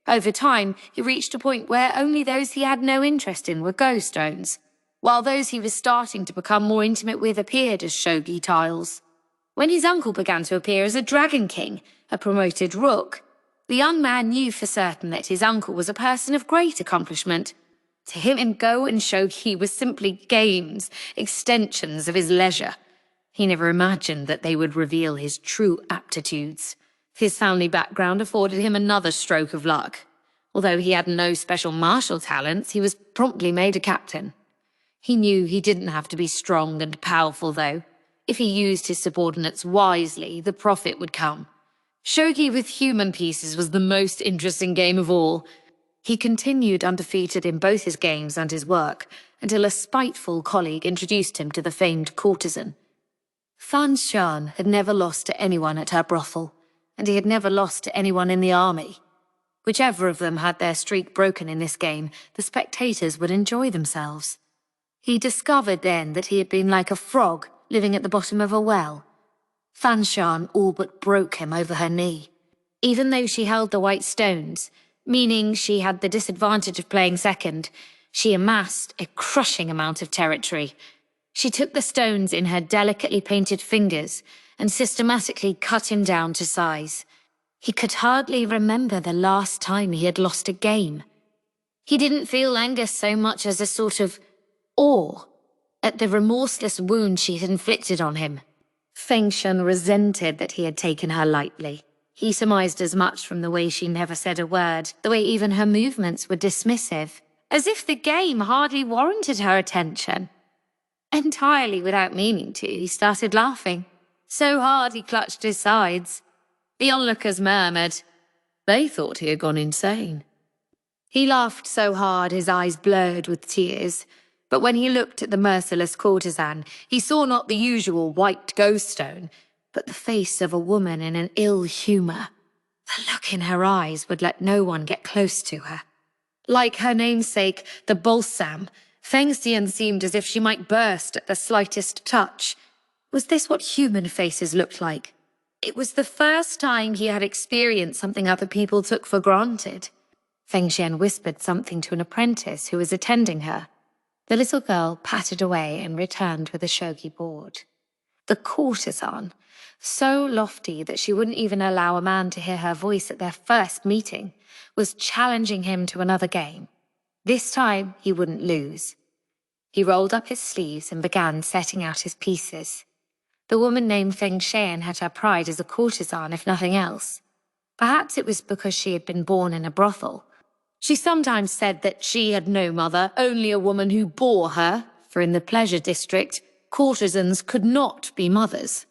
S2: Over time, he reached a point where only those he had no interest in were go stones, while those he was starting to become more intimate with appeared as shogi tiles. When his uncle began to appear as a dragon king, a promoted rook, the young man knew for certain that his uncle was a person of great accomplishment. To him, go and shogi was simply games, extensions of his leisure. He never imagined that they would reveal his true aptitudes. His family background afforded him another stroke of luck. Although he had no special martial talents, he was promptly made a captain. He knew he didn't have to be strong and powerful, though. If he used his subordinates wisely, the profit would come. Shogi with human pieces was the most interesting game of all. He continued undefeated in both his games and his work, until a spiteful colleague introduced him to the famed courtesan. Fan Shan had never lost to anyone at her brothel, and he had never lost to anyone in the army. Whichever of them had their streak broken in this game, the spectators would enjoy themselves. He discovered then that he had been like a frog living at the bottom of a well. Fan Shan all but broke him over her knee. Even though she held the white stones, meaning she had the disadvantage of playing second, she amassed a crushing amount of territory. She took the stones in her delicately painted fingers and systematically cut him down to size. He could hardly remember the last time he had lost a game. He didn't feel anger so much as a sort of awe at the remorseless wound she had inflicted on him. Feng Shen resented that he had taken her lightly. He surmised as much from the way she never said a word, the way even her movements were dismissive, as if the game hardly warranted her attention. Entirely without meaning to, he started laughing. So hard he clutched his sides. The onlookers murmured. They thought he had gone insane. He laughed so hard his eyes blurred with tears. But when he looked at the merciless courtesan, he saw not the usual white ghost stone, but the face of a woman in an ill humour. The look in her eyes would let no one get close to her. Like her namesake, the Balsam, Feng Xian seemed as if she might burst at the slightest touch. Was this what human faces looked like? It was the first time he had experienced something other people took for granted. Feng Xian whispered something to an apprentice who was attending her. The little girl pattered away and returned with a shogi board. The courtesan, so lofty that she wouldn't even allow a man to hear her voice at their first meeting, was challenging him to another game. This time he wouldn't lose. He rolled up his sleeves and began setting out his pieces. The woman named Feng Xian had her pride as a courtesan, if nothing else. Perhaps it was because she had been born in a brothel. She sometimes said that she had no mother, only a woman who bore her, for in the pleasure district, courtesans could not be mothers.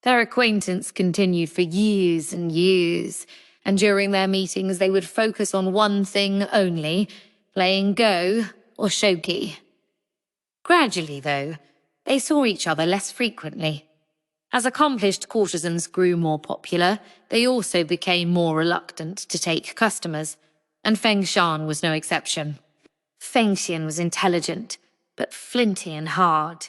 S2: Their acquaintance continued for years and years, and during their meetings they would focus on one thing only, playing Go or Shogi. Gradually, though, they saw each other less frequently. As accomplished courtesans grew more popular, they also became more reluctant to take customers, and Feng Shan was no exception. Feng Xian was intelligent, but flinty and hard.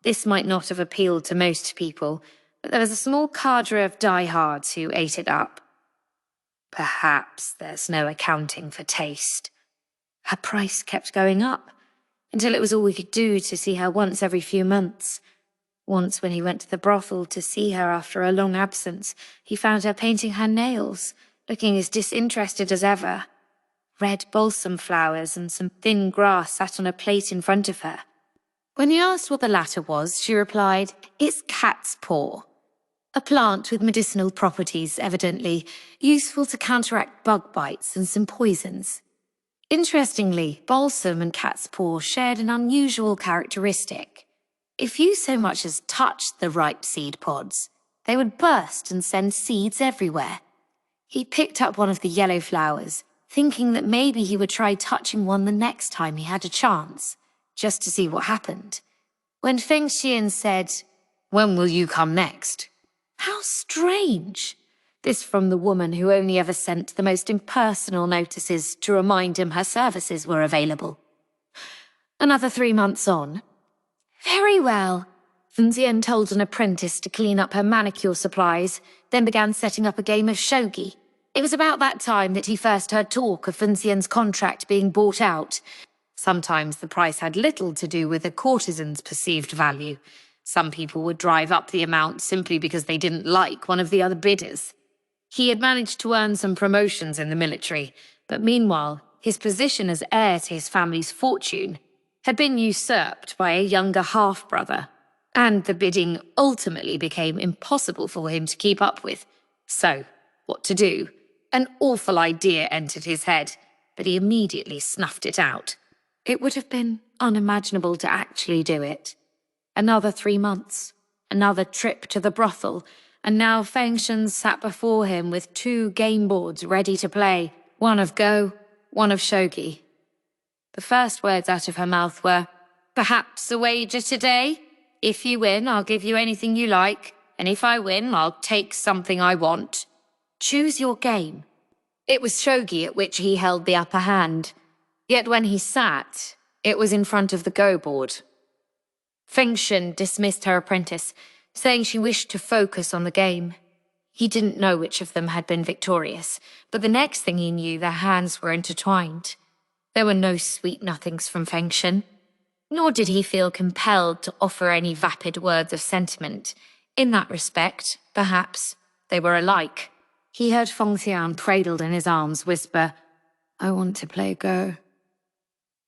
S2: This might not have appealed to most people, but there was a small cadre of diehards who ate it up. Perhaps there's no accounting for taste. Her price kept going up, until it was all we could do to see her once every few months. Once when he went to the brothel to see her after a long absence, he found her painting her nails, looking as disinterested as ever. Red balsam flowers and some thin grass sat on a plate in front of her. When he asked what the latter was, she replied, "It's cat's paw." A plant with medicinal properties, evidently, useful to counteract bug bites and some poisons. Interestingly, balsam and cat's paw shared an unusual characteristic. If you so much as touched the ripe seed pods, they would burst and send seeds everywhere. He picked up one of the yellow flowers, thinking that maybe he would try touching one the next time he had a chance, just to see what happened. When Feng Xian said, "When will you come next?" How strange! This from the woman who only ever sent the most impersonal notices to remind him her services were available. Another 3 months on. Very well. Funzian told an apprentice to clean up her manicure supplies, then began setting up a game of shogi. It was about that time that he first heard talk of Funzian's contract being bought out. Sometimes the price had little to do with a courtesan's perceived value. Some people would drive up the amount simply because they didn't like one of the other bidders. He had managed to earn some promotions in the military, but meanwhile, his position as heir to his family's fortune had been usurped by a younger half-brother, and the bidding ultimately became impossible for him to keep up with. So, what to do? An awful idea entered his head, but he immediately snuffed it out. It would have been unimaginable to actually do it. Another 3 months, another trip to the brothel, and now Fengshen sat before him with 2 game boards ready to play, one of Go, one of Shogi. The first words out of her mouth were, "Perhaps a wager today? If you win, I'll give you anything you like, and if I win, I'll take something I want. Choose your game." It was Shogi at which he held the upper hand, yet when he sat, it was in front of the Go board. Fengshen dismissed her apprentice, saying she wished to focus on the game. He didn't know which of them had been victorious, but the next thing he knew, their hands were intertwined. There were no sweet nothings from Fengshen, nor did he feel compelled to offer any vapid words of sentiment. In that respect, perhaps, they were alike. He heard Fengxian, cradled in his arms, whisper, "I want to play Go."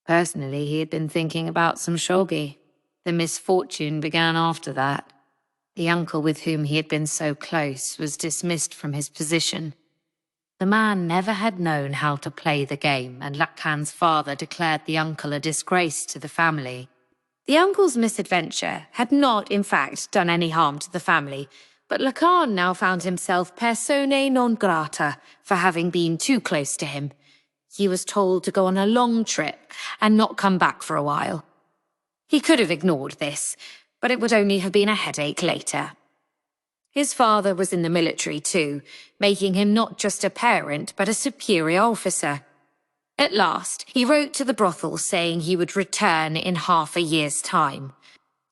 S2: Personally, he had been thinking about some shogi. The misfortune began after that. The uncle with whom he had been so close was dismissed from his position. The man never had known how to play the game, and Lakan's father declared the uncle a disgrace to the family. The uncle's misadventure had not, in fact, done any harm to the family, but Lakan now found himself personae non grata for having been too close to him. He was told to go on a long trip and not come back for a while. He could have ignored this, but it would only have been a headache later. His father was in the military too, making him not just a parent, but a superior officer. At last, he wrote to the brothel saying he would return in half a year's time.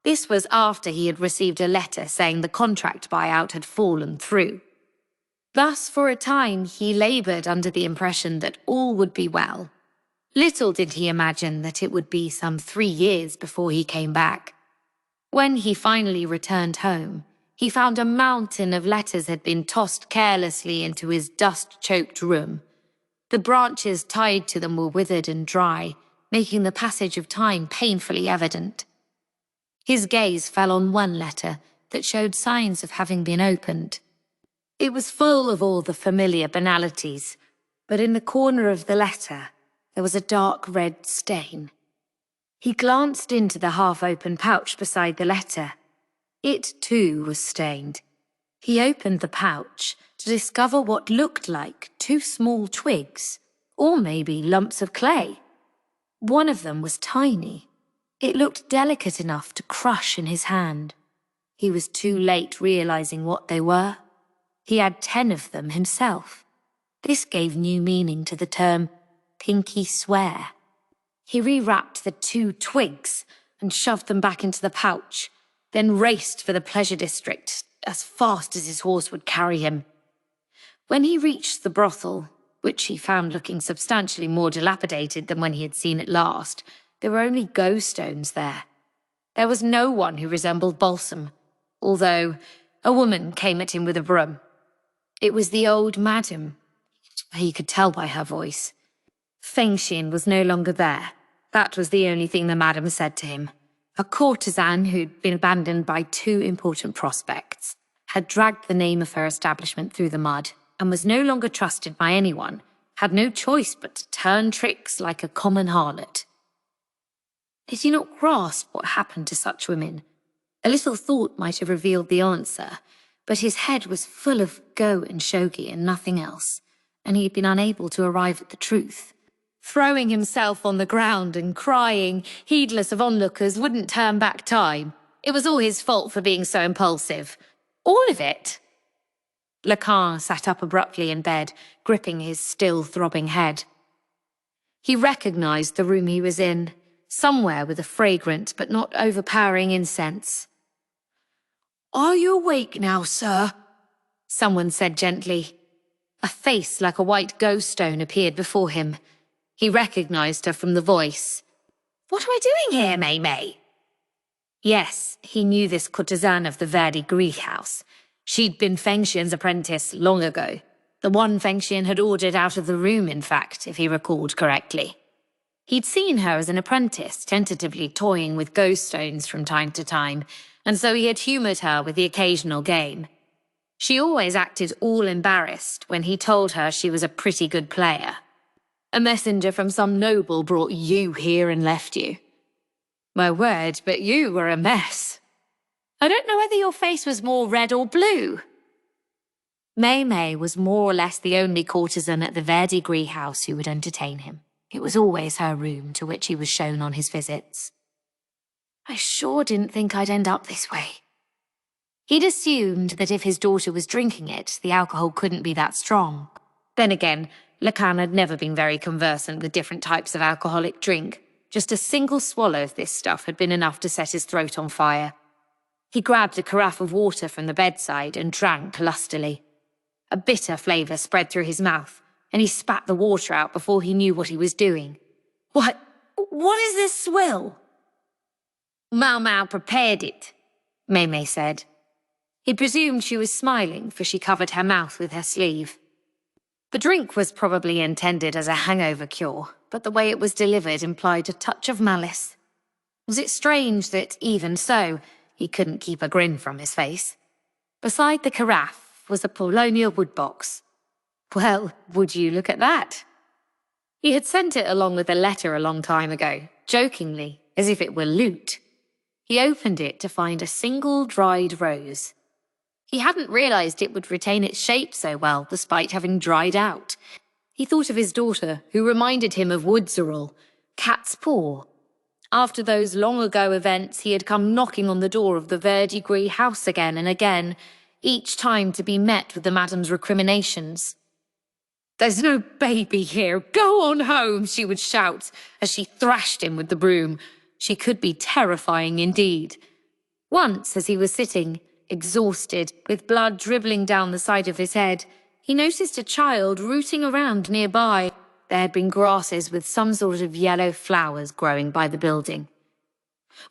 S2: This was after he had received a letter saying the contract buyout had fallen through. Thus, for a time, he laboured under the impression that all would be well. Little did he imagine that it would be some 3 years before he came back. When he finally returned home, he found a mountain of letters had been tossed carelessly into his dust-choked room. The branches tied to them were withered and dry, making the passage of time painfully evident. His gaze fell on one letter that showed signs of having been opened. It was full of all the familiar banalities, but in the corner of the letter, there was a dark red stain. He glanced into the half-open pouch beside the letter. It, too, was stained. He opened the pouch to discover what looked like 2 small twigs, or maybe lumps of clay. One of them was tiny. It looked delicate enough to crush in his hand. He was too late realizing what they were. He had 10 of them himself. This gave new meaning to the term pinky swear. He rewrapped the 2 twigs and shoved them back into the pouch, then raced for the pleasure district as fast as his horse would carry him. When he reached the brothel, which he found looking substantially more dilapidated than when he had seen it last, there were only go-stones there. There was no one who resembled Balsam, although a woman came at him with a broom. It was the old madam. He could tell by her voice. Fengshen was no longer there. That was the only thing the madam said to him. A courtesan who'd been abandoned by 2 important prospects, had dragged the name of her establishment through the mud, and was no longer trusted by anyone, had no choice but to turn tricks like a common harlot. Did he not grasp what happened to such women? A little thought might have revealed the answer, but his head was full of Go and shogi and nothing else, and he had been unable to arrive at the truth. Throwing himself on the ground and crying, heedless of onlookers, wouldn't turn back time. It was all his fault for being so impulsive. All of it. Lakan sat up abruptly in bed, gripping his still throbbing head. He recognized the room he was in, somewhere with a fragrant but not overpowering incense.
S3: "Are you awake now, sir?"
S2: Someone said gently. A face like a white ghost stone appeared before him. He recognized her from the voice.
S3: "What are we doing here, Maomao?"
S2: Yes, he knew this courtesan of the Verdigris house. She'd been Fengxian's apprentice long ago. The one Fengxian had ordered out of the room, in fact, if he recalled correctly. He'd seen her as an apprentice, tentatively toying with ghost stones from time to time, and so he had humoured her with the occasional game. She always acted all embarrassed when he told her she was a pretty good player. A messenger from some noble brought you here and left you. My word, but you were a mess.
S3: I don't know whether your face was more red or blue.
S2: Maomao was more or less the only courtesan at the Verdigris house who would entertain him. It was always her room to which he was shown on his visits. I sure didn't think I'd end up this way. He'd assumed that if his daughter was drinking it, the alcohol couldn't be that strong. Then again, Lakan had never been very conversant with different types of alcoholic drink. Just a single swallow of this stuff had been enough to set his throat on fire. He grabbed a carafe of water from the bedside and drank lustily. A bitter flavour spread through his mouth, and he spat the water out before he knew what he was doing.
S3: What is this swill?
S2: Maomao prepared it, Maomao said. He presumed she was smiling, for she covered her mouth with her sleeve. The drink was probably intended as a hangover cure, but the way it was delivered implied a touch of malice. Was it strange that, even so, he couldn't keep a grin from his face? Beside the carafe was a Polonia woodbox. Well, would you look at that? He had sent it along with a letter a long time ago, jokingly, as if it were loot. He opened it to find a single dried rose. He hadn't realized it would retain its shape so well, despite having dried out. He thought of his daughter, who reminded him of Woodsorrel, cat's paw. After those long-ago events, he had come knocking on the door of the Verdigris house again and again, each time to be met with the madam's recriminations. "There's no baby here. Go on home," she would shout, as she thrashed him with the broom. She could be terrifying indeed. Once, as he was sitting, exhausted, with blood dribbling down the side of his head, he noticed a child rooting around nearby. There had been grasses with some sort of yellow flowers growing by the building.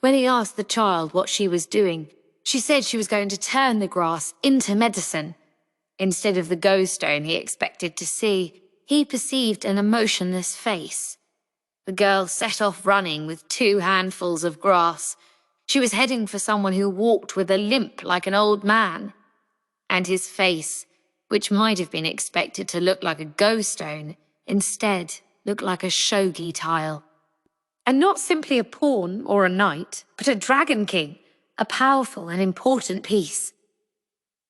S2: When he asked the child what she was doing, she said she was going to turn the grass into medicine. Instead of the ghost stone he expected to see, he perceived an emotionless face. The girl set off running with 2 handfuls of grass. She was heading for someone who walked with a limp like an old man. And his face, which might have been expected to look like a ghost stone, instead looked like a shogi tile. And not simply a pawn or a knight, but a dragon king, a powerful and important piece.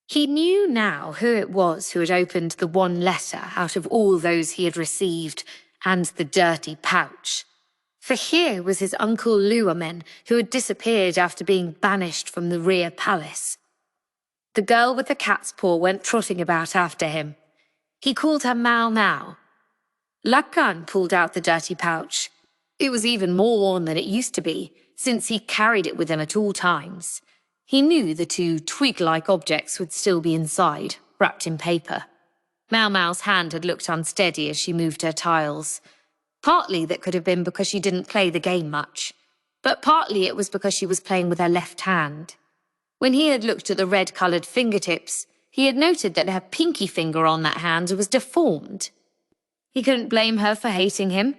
S2: He knew now who it was who had opened the one letter out of all those he had received, and the dirty pouch. For here was his uncle Luamen, who had disappeared after being banished from the Imperial Palace. The girl with the cat's paw went trotting about after him. He called her Maomao. Lakan pulled out the dirty pouch. It was even more worn than it used to be, since he carried it with him at all times. He knew the 2 twig-like objects would still be inside, wrapped in paper. Maomao's hand had looked unsteady as she moved her tiles. Partly that could have been because she didn't play the game much, but partly it was because she was playing with her left hand. When he had looked at the red-coloured fingertips, he had noted that her pinky finger on that hand was deformed. He couldn't blame her for hating him,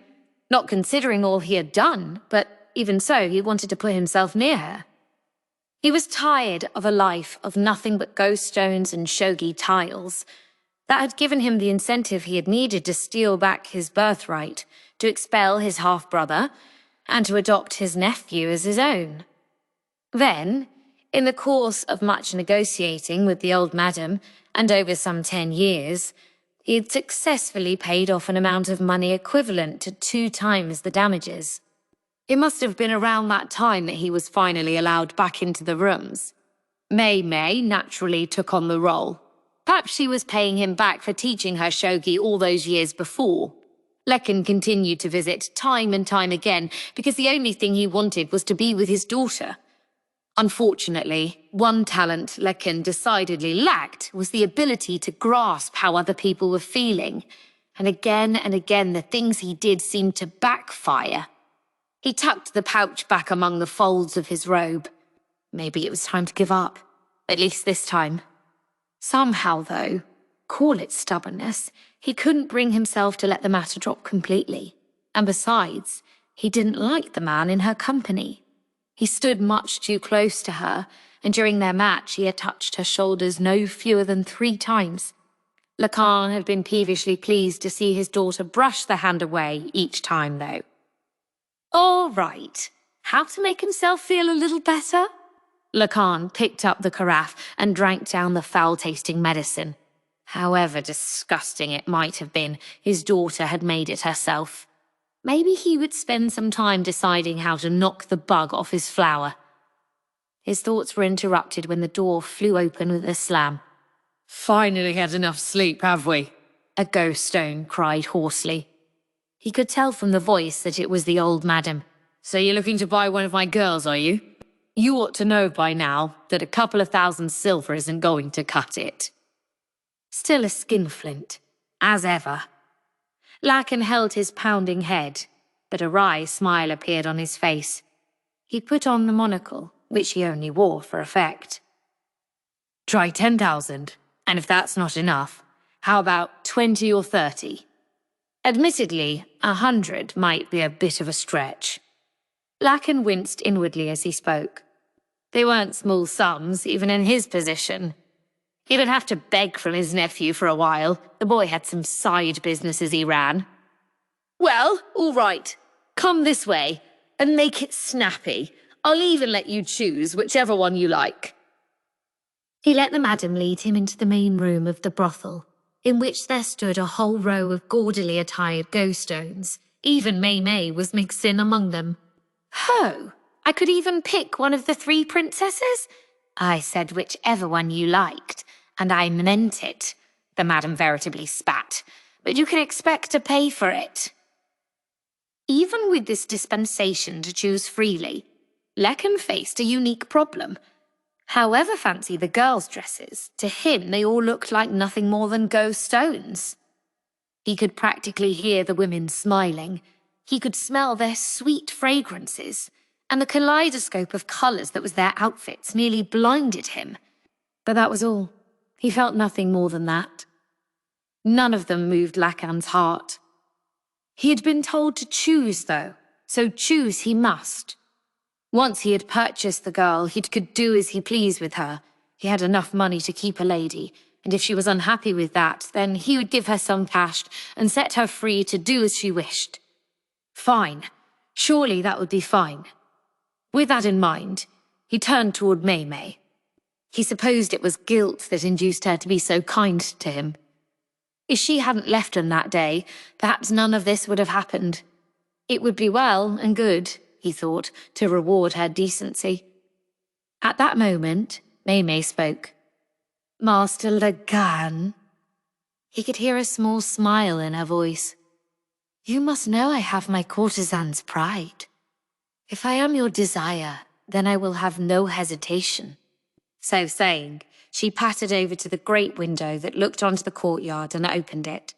S2: not considering all he had done, but even so, he wanted to put himself near her. He was tired of a life of nothing but ghost stones and shogi tiles. That had given him the incentive he had needed to steal back his birthright, to expel his half-brother, and to adopt his nephew as his own. Then, in the course of much negotiating with the old madam, and over some 10 years, he had successfully paid off an amount of money equivalent to 2 times the damages. It must have been around that time that he was finally allowed back into the rooms. Maomao naturally took on the role.
S3: Perhaps she was paying him back for teaching her shogi all those years before. Lakan continued to visit time and time again because the only thing he wanted was to be with his daughter. Unfortunately, one talent Lakan decidedly lacked was the ability to grasp how other people were feeling. And again, the things he did seemed to backfire. He tucked the pouch back among the folds of his robe. Maybe it was time to give up, at least this time. Somehow, though, call it stubbornness, he couldn't bring himself to let the matter drop completely. And besides, he didn't like the man in her company. He stood much too close to her, and during their match he had touched her shoulders no fewer than 3 times. Lakan had been peevishly pleased to see his daughter brush the hand away each time, though. All right, how to make himself feel a little better? Lakan picked up the carafe and drank down the foul-tasting medicine. However disgusting it might have been, his daughter had made it herself. Maybe he would spend some time deciding how to knock the bug off his flower. His thoughts were interrupted when the door flew open with a slam. "Finally had enough sleep, have we?" a ghost stone cried hoarsely. He could tell from the voice that it was the old madam. "So you're looking to buy one of my girls, are you? You ought to know by now that a couple of 1,000 silver isn't going to cut it." Still a skinflint, as ever. Lakan held his pounding head, but a wry smile appeared on his face. He put on the monocle, which he only wore for effect. "Try 10,000, and if that's not enough, how about 20 or 30? Admittedly, 100 might be a bit of a stretch." Lakan winced inwardly as he spoke. They weren't small sums, even in his position. He would have to beg from his nephew for a while. The boy had some side businesses he ran. "Well, all right. Come this way, and make it snappy. I'll even let you choose whichever one you like." He let the madam lead him into the main room of the brothel, in which there stood a whole row of gaudily attired go-stones. Even Maomao was mixed in among them. "Oh, I could even pick one of the 3 princesses?" "I said whichever one you liked, and I meant it," the madam veritably spat. "But you can expect to pay for it." Even with this dispensation to choose freely, Lakan faced a unique problem. However fancy the girls' dresses, to him they all looked like nothing more than ghost stones. He could practically hear the women smiling. He could smell their sweet fragrances, and the kaleidoscope of colours that was their outfits nearly blinded him. But that was all. He felt nothing more than that. None of them moved Lakan's heart. He had been told to choose, though, so choose he must. Once he had purchased the girl, he could do as he pleased with her. He had enough money to keep a lady, and if she was unhappy with that, then he would give her some cash and set her free to do as she wished. Fine. Surely that would be fine. With that in mind, he turned toward Maomao. He supposed it was guilt that induced her to be so kind to him. If she hadn't left him that day, perhaps none of this would have happened. It would be well and good, he thought, to reward her decency. At that moment, Maomao spoke. "Master Lakan?" He could hear a small smile in her voice. "You must know I have my courtesan's pride. If I am your desire, then I will have no hesitation." So saying, she pattered over to the great window that looked onto the courtyard and opened it.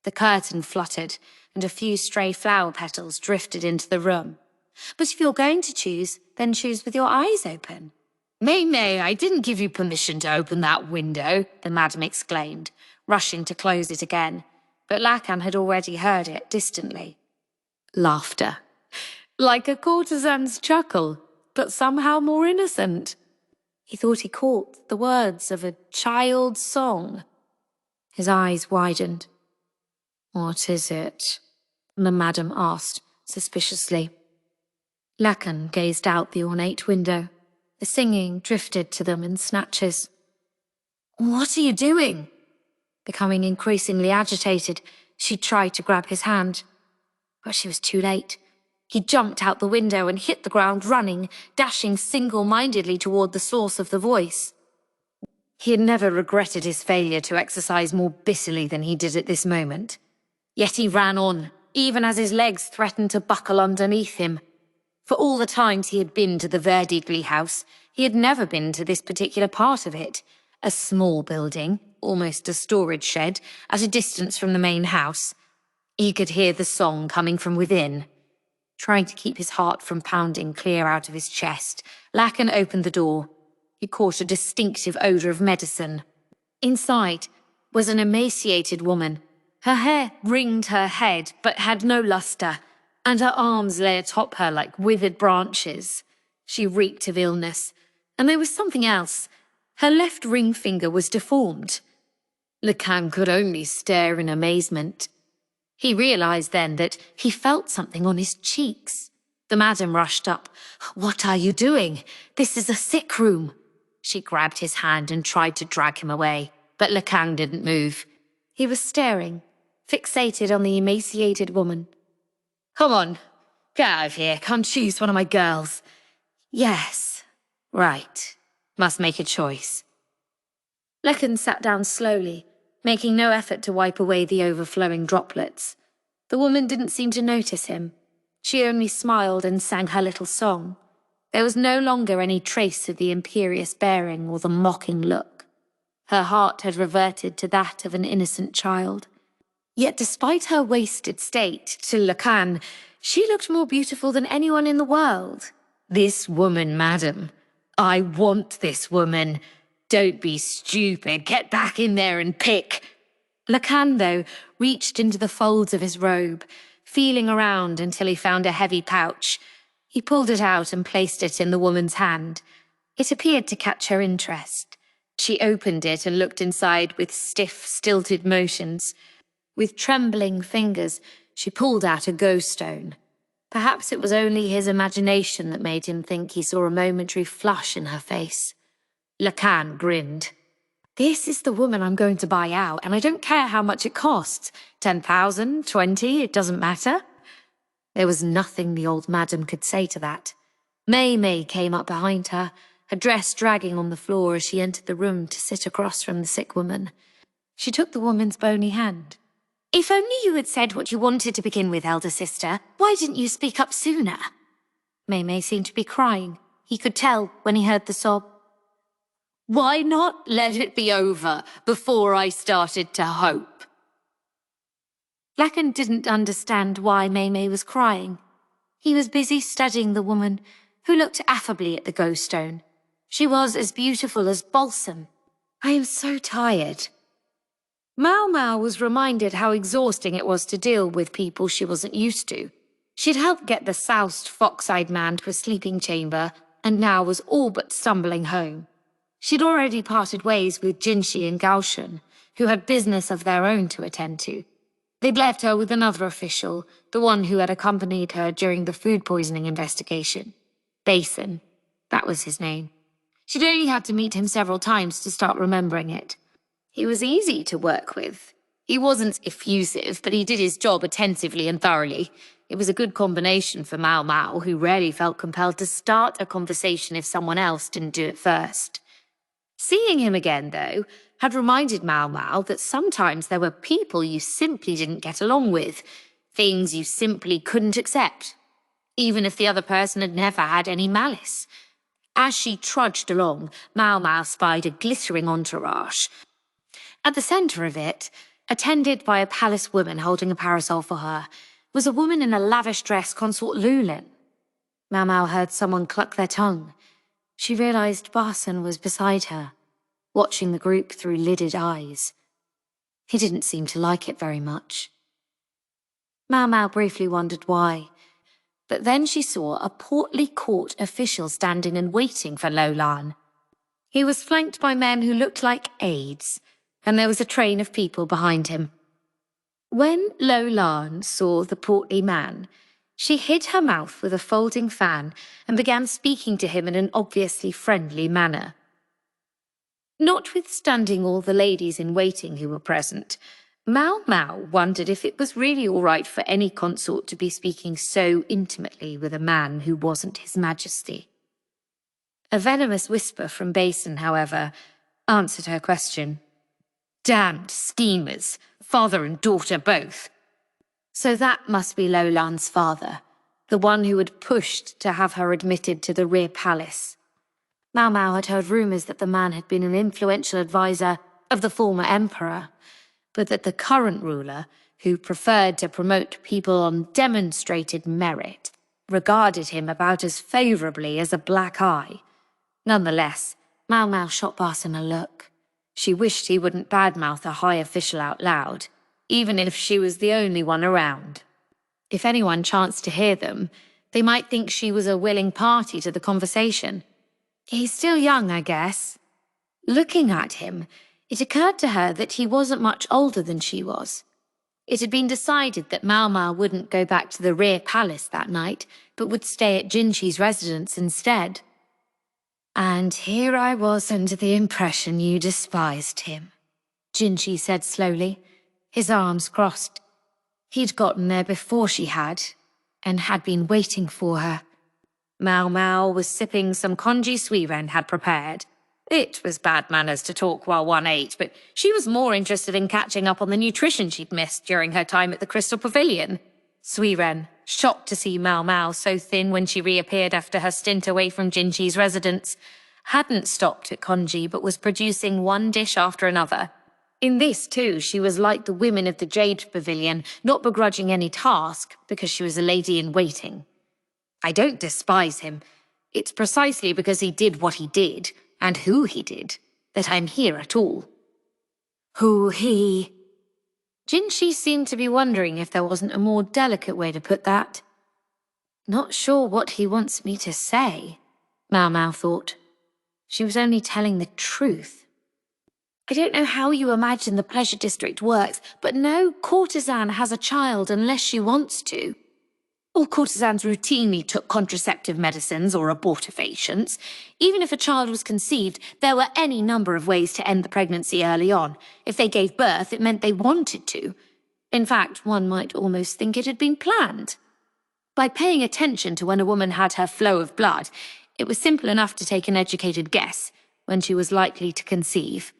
S3: The curtain fluttered, and a few stray flower petals drifted into the room. "But if you're going to choose, then choose with your eyes open." "Maomao, I didn't give you permission to open that window," the madam exclaimed, rushing to close it again. But Lakan had already heard it distantly. Laughter. Like a courtesan's chuckle, but somehow more innocent. He thought he caught the words of a child's song. His eyes widened. "What is it?" the madam asked, suspiciously. Lakan gazed out the ornate window. The singing drifted to them in snatches. "What are you doing?" Becoming increasingly agitated, she tried to grab his hand. But she was too late. He jumped out the window and hit the ground running, dashing single-mindedly toward the source of the voice.
S2: He had never regretted his failure to exercise more bitterly than he did at this moment. Yet he ran on, even as his legs threatened to buckle underneath him. For all the times he had been to the Verdegli house, he had never been to this particular part of it. A small building, almost a storage shed, at a distance from the main house. He could hear the song coming from within. Trying to keep his heart from pounding clear out of his chest, Lakan opened the door. He caught a distinctive odour of medicine. Inside was an emaciated woman. Her hair ringed her head, but had no lustre, and her arms lay atop her like withered branches. She reeked of illness, and there was something else. Her left ring finger was deformed. Lakan could only stare in amazement. He realised then that he felt something on his cheeks. The madam rushed up. "What are you doing? This is a sick room." She grabbed his hand and tried to drag him away, but Lakan didn't move. He was staring, fixated on the emaciated woman. "Come on, get out of here. Can't choose one of my girls." "Yes, right. Must make a choice." Lakan sat down slowly, making no effort to wipe away the overflowing droplets. The woman didn't seem to notice him. She only smiled and sang her little song. There was no longer any trace of the imperious bearing or the mocking look. Her heart had reverted to that of an innocent child. Yet despite her wasted state, to Lakan, she looked more beautiful than anyone in the world. "This woman, madam. I want this woman. Don't be stupid. Get back in there and pick." Lakan, though, reached into the folds of his robe, feeling around until he found a heavy pouch. He pulled it out and placed it in the woman's hand. It appeared to catch her interest. She opened it and looked inside with stiff, stilted motions. With trembling fingers, she pulled out a Gaoshun. Perhaps it was only his imagination that made him think he saw a momentary flush in her face. Lakan grinned. "This is the woman I'm going to buy out, and I don't care how much it costs. 10,000, 20, it doesn't matter." There was nothing the old madam could say to that. Maomao came up behind her, her dress dragging on the floor as she entered the room to sit across from the sick woman. She took the woman's bony hand. "If only you had said what you wanted to begin with, elder sister. Why didn't you speak up sooner?" Maomao seemed to be crying. He could tell when he heard the sob. "Why not let it be over before I started to hope?" Lakan didn't understand why Maomao was crying. He was busy studying the woman, who looked affably at the Gaoshun. She was as beautiful as Balsam. "I am so tired." Maomao was reminded how exhausting it was to deal with people she wasn't used to. She'd helped get the soused, fox-eyed man to a sleeping chamber, and now was all but stumbling home. She'd already parted ways with Jinshi and Gaoshun, who had business of their own to attend to. They'd left her with another official, the one who had accompanied her during the food poisoning investigation. Balsam, that was his name. She'd only had to meet him several times to start remembering it. He was easy to work with. He wasn't effusive, but he did his job attentively and thoroughly. It was a good combination for Maomao, who rarely felt compelled to start a conversation if someone else didn't do it first. Seeing him again, though, had reminded Maomao that sometimes there were people you simply didn't get along with, things you simply couldn't accept, even if the other person had never had any malice. As she trudged along, Maomao spied a glittering entourage. At the centre of it, attended by a palace woman holding a parasol for her, was a woman in a lavish dress consort Lulin. Maomao heard someone cluck their tongue. She realised Balsam was beside her, watching the group through lidded eyes. He didn't seem to like it very much. Maomao briefly wondered why, but then she saw a portly court official standing and waiting for Lakan. He was flanked by men who looked like aides, and there was a train of people behind him. When Lakan saw the portly man, she hid her mouth with a folding fan and began speaking to him in an obviously friendly manner. Notwithstanding all the ladies in waiting who were present, Maomao wondered if it was really all right for any consort to be speaking so intimately with a man who wasn't His Majesty. A venomous whisper from Balsam, however,
S3: answered her question. Damned schemers, father and daughter both. So that must be Lolan's father, the one who had pushed to have her admitted to the rear palace. Maomao had heard rumours that the man had been an influential advisor of the former emperor, but that the current ruler, who preferred to promote people on demonstrated merit, regarded him about as favourably as a black eye. Nonetheless, Maomao shot Balsam a look. She wished he wouldn't badmouth a high official out loud, even if she was the only one around. If anyone chanced to hear them, they might think she was a willing party to the conversation. He's still young, I guess. Looking at him, it occurred to her that he wasn't much older than she was. It had been decided that Maomao wouldn't go back to the rear palace that night, but would stay at Jinchi's residence instead. And here I was under the impression you despised him, Jinchi said slowly, his arms crossed. He'd gotten there before she had, and had been waiting for her. Maomao was sipping some congee Suirei had prepared. It was bad manners to talk while one ate, but she was more interested in catching up on the nutrition she'd missed during her time at the Crystal Pavilion. Suirei, shocked to see Maomao so thin when she reappeared after her stint away from Jinchi's residence, hadn't stopped at congee but was producing one dish after another. In this, too, she was like the women of the Jade Pavilion, not begrudging any task because she was a lady-in-waiting. I don't despise him. It's precisely because he did what he did, and who he did, that I'm here at all. Who he? Jinchi seemed to be wondering if there wasn't a more delicate way to put that. Not sure what he wants me to say, Maomao thought. She was only telling the truth. I don't know how you imagine the pleasure district works, but no courtesan has a child unless she wants to. All courtesans routinely took contraceptive medicines or abortifacients. Even if a child was conceived, there were any number of ways to end the pregnancy early on. If they gave birth, it meant they wanted to. In fact, one might almost think it had been planned. By paying attention to when a woman had her flow of blood, it was simple enough to take an educated guess when she was likely to conceive.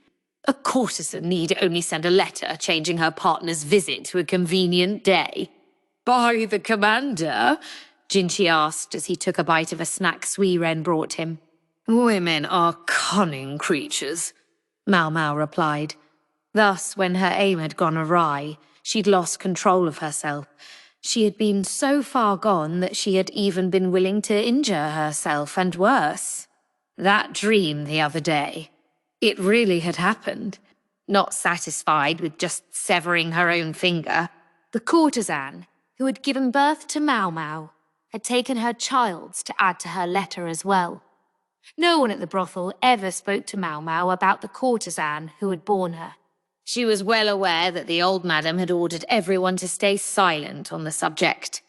S3: A courtesan need only send a letter changing her partner's visit to a convenient day. By the commander? Jinchi asked as he took a bite of a snack Suirei brought him. Women are cunning creatures, Maomao replied. Thus, when her aim had gone awry, she'd lost control of herself. She had been so far gone that she had even been willing to injure herself, and worse. That dream the other day. It really had happened. Not satisfied with just severing her own finger, the courtesan, who had given birth to Maomao, had taken her child's to add to her letter as well. No one at the brothel ever spoke to Maomao about the courtesan who had borne her. She was well aware that the old madam had ordered everyone to stay silent on the subject.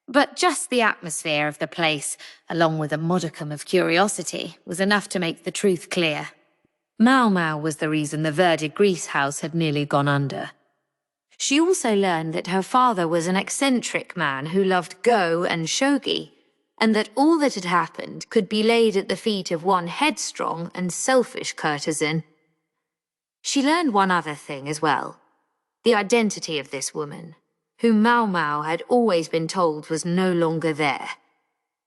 S3: But just the atmosphere of the place, along with a modicum of curiosity, was enough to make the truth clear. Maomao was the reason the Verdigris house had nearly gone under. She also learned that her father was an eccentric man who loved Go and shogi, and that all that had happened could be laid at the feet of one headstrong and selfish courtesan. She learned one other thing as well, the identity of this woman, whom Maomao had always been told was no longer there.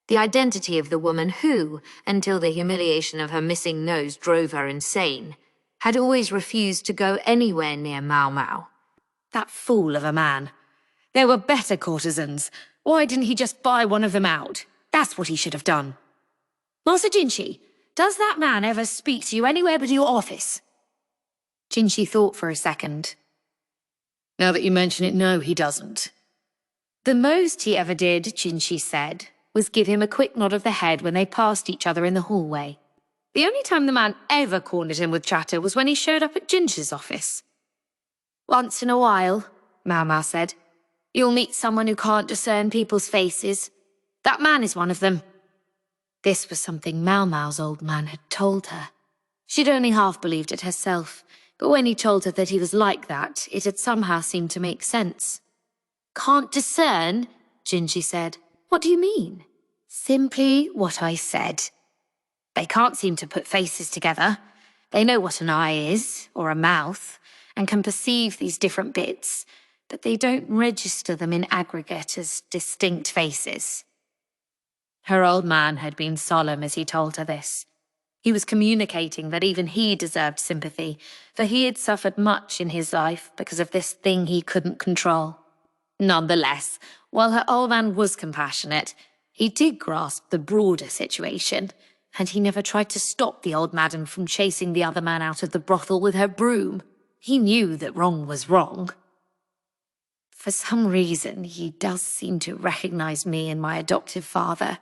S3: The identity of the woman who, until the humiliation of her missing nose drove her insane, had always refused to go anywhere near Maomao. That fool of a man. There were better courtesans. Why didn't he just buy one of them out? That's what he should have done. Master Jinchi, does that man ever speak to you anywhere but your office? Jinchi thought for a second. Now that you mention it, no, he doesn't. The most he ever did, Jinchi said, was give him a quick nod of the head when they passed each other in the hallway. The only time the man ever cornered him with chatter was when he showed up at Jinchi's office. Once in a while, Maomao said, you'll meet someone who can't discern people's faces. That man is one of them. This was something Maomao's old man had told her. She'd only half believed it herself, but when he told her that he was like that, it had somehow seemed to make sense. Can't discern? Jinchi said. What do you mean? Simply what I said. They can't seem to put faces together.
S2: They know what an eye is, or a mouth, and can perceive these different bits, but they don't register them in aggregate as distinct faces. Her old man had been solemn as he told her this. He was communicating that even he deserved sympathy, for he had suffered much in his life because of this thing he couldn't control. Nonetheless, while her old man was compassionate, he did grasp the broader situation, and he never tried to stop the old madam from chasing the other man out of the brothel with her broom. He knew that wrong was wrong. For some reason, he does seem to recognize me and my adoptive father.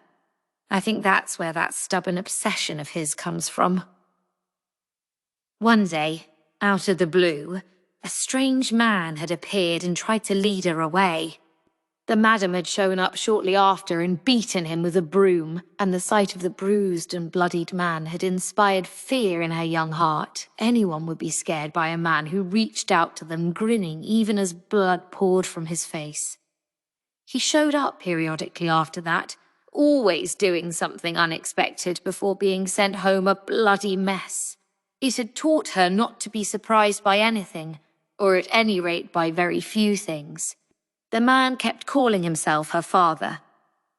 S2: I think that's where that stubborn obsession of his comes from. One day, out of the blue, a strange man had appeared and tried to lead her away. The madam had shown up shortly after and beaten him with a broom, and the sight of the bruised and bloodied man had inspired fear in her young heart. Anyone would be scared by a man who reached out to them grinning even as blood poured from his face. He showed up periodically after that, always doing something unexpected before being sent home a bloody mess. It had taught her not to be surprised by anything, or at any rate by very few things. The man kept calling himself her father,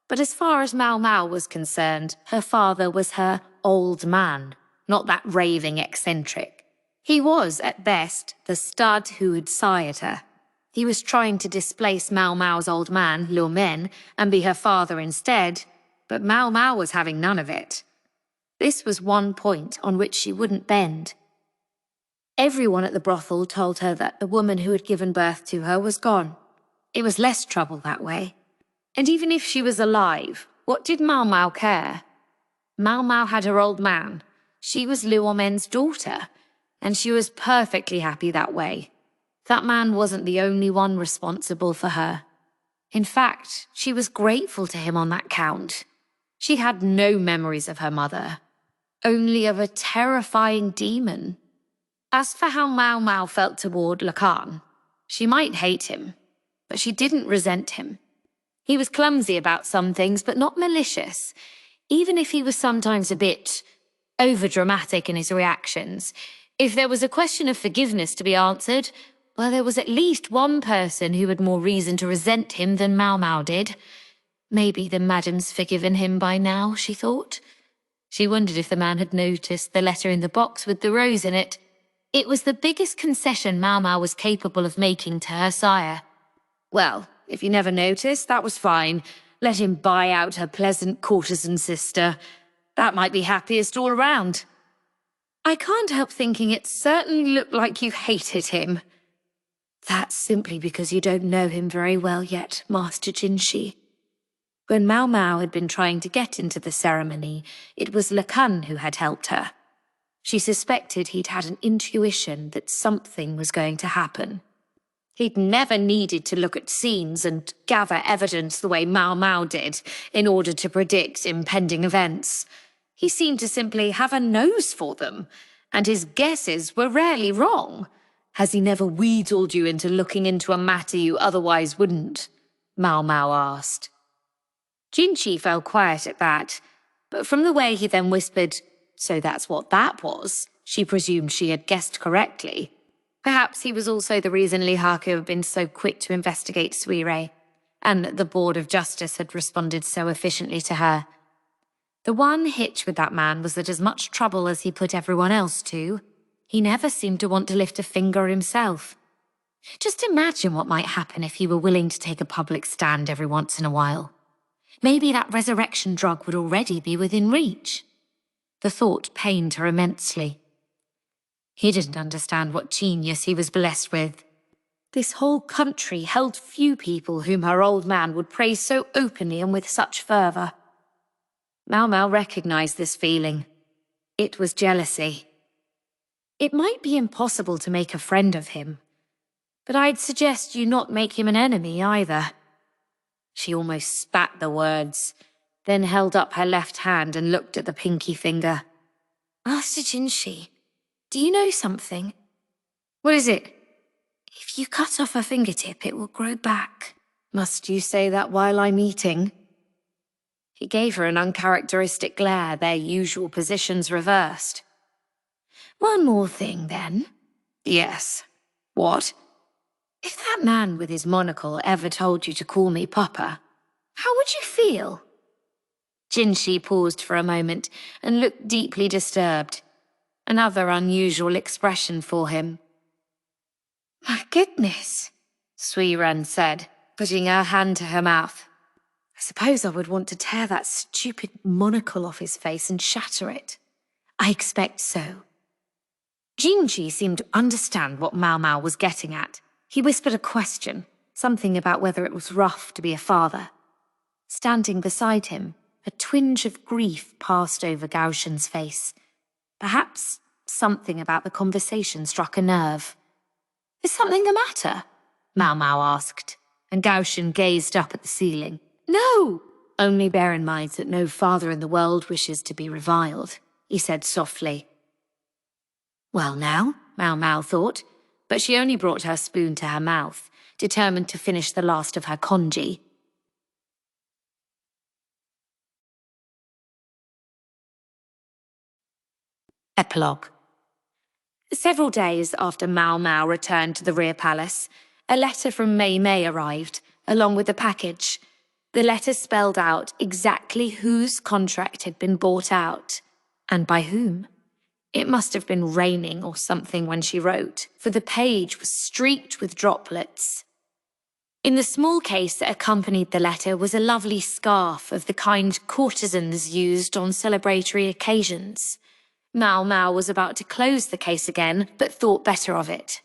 S2: but as far as Maomao was concerned, her father was her old man, not that raving eccentric. He was, at best, the stud who had sired her. He was trying to displace Maomao's old man, Lu Men, and be her father instead, but Maomao was having none of it. This was one point on which she wouldn't bend. Everyone at the brothel told her that the woman who had given birth to her was gone. It was less trouble that way. And even if she was alive, what did Maomao care? Maomao had her old man. She was Lu Men's daughter, and she was perfectly happy that way. That man wasn't the only one responsible for her. In fact, she was grateful to him on that count. She had no memories of her mother, only of a terrifying demon. As for how Maomao felt toward Lakan, she might hate him, but she didn't resent him. He was clumsy about some things, but not malicious, even if he was sometimes a bit overdramatic in his reactions. If there was a question of forgiveness to be answered, well, there was at least one person who had more reason to resent him than Maomao did. Maybe the madam's forgiven him by now, she thought. She wondered if the man had noticed the letter in the box with the rose in it. It was the biggest concession Maomao was capable of making to her sire. Well, if he never noticed, that was fine. Let him buy out her pleasant courtesan sister. That might be happiest all around. I can't help thinking it certainly looked like you hated him. That's simply because you don't know him very well yet, Master Jinshi. When Maomao had been trying to get into the ceremony, it was Lakan who had helped her. She suspected he'd had an intuition that something was going to happen. He'd never needed to look at scenes and gather evidence the way Maomao did in order to predict impending events. He seemed to simply have a nose for them, and his guesses were rarely wrong. Has he never wheedled you into looking into a matter you otherwise wouldn't? Maomao asked. Jinshi fell quiet at that, but from the way he then whispered, "So that's what that was," she presumed she had guessed correctly. Perhaps he was also the reason Lihaku had been so quick to investigate Suirei, and that the Board of Justice had responded so efficiently to her. The one hitch with that man was that as much trouble as he put everyone else to, he never seemed to want to lift a finger himself. Just imagine what might happen if he were willing to take a public stand every once in a while. Maybe that resurrection drug would already be within reach. The thought pained her immensely. He didn't understand what genius he was blessed with. This whole country held few people whom her old man would praise so openly and with such fervour. Maomao recognized this feeling. It was jealousy. It might be impossible to make a friend of him, but I'd suggest you not make him an enemy either. She almost spat the words, then held up her left hand and looked at the pinky finger. Master Jinshi, do you know something? What is it? If you cut off a fingertip, it will grow back. Must you say that while I'm eating? He gave her an uncharacteristic glare, their usual positions reversed.
S1: One more thing, then.
S3: Yes. What?
S1: If that man with his monocle ever told you to call me Papa, how would you feel? Jinshi paused for a moment and looked deeply disturbed. Another unusual expression for him. My goodness, Suirei said, putting her hand to her mouth. I suppose I would want to tear that stupid monocle off his face and shatter it. I expect so. Jinshi seemed to understand what Maomao was getting at. He whispered a question, something about whether it was rough to be a father. Standing beside him, a twinge of grief passed over Gaoshun's face. Perhaps something about the conversation struck a nerve. Is something the matter? Maomao asked, and Gaoshun gazed up at the ceiling. No! Only bear in mind that no father in the world wishes to be reviled, he said softly. Well now, Maomao thought, but she only brought her spoon to her mouth, determined to finish the last of her congee. Epilogue. Several days after Maomao returned to the rear palace, a letter from Maomao arrived, along with a package. The letter spelled out exactly whose contract had been bought out, and by whom. It must have been raining or something when she wrote, for the page was streaked with droplets. In the small case that accompanied the letter was a lovely scarf of the kind courtesans used on celebratory occasions. Maomao was about to close the case again, but thought better of it.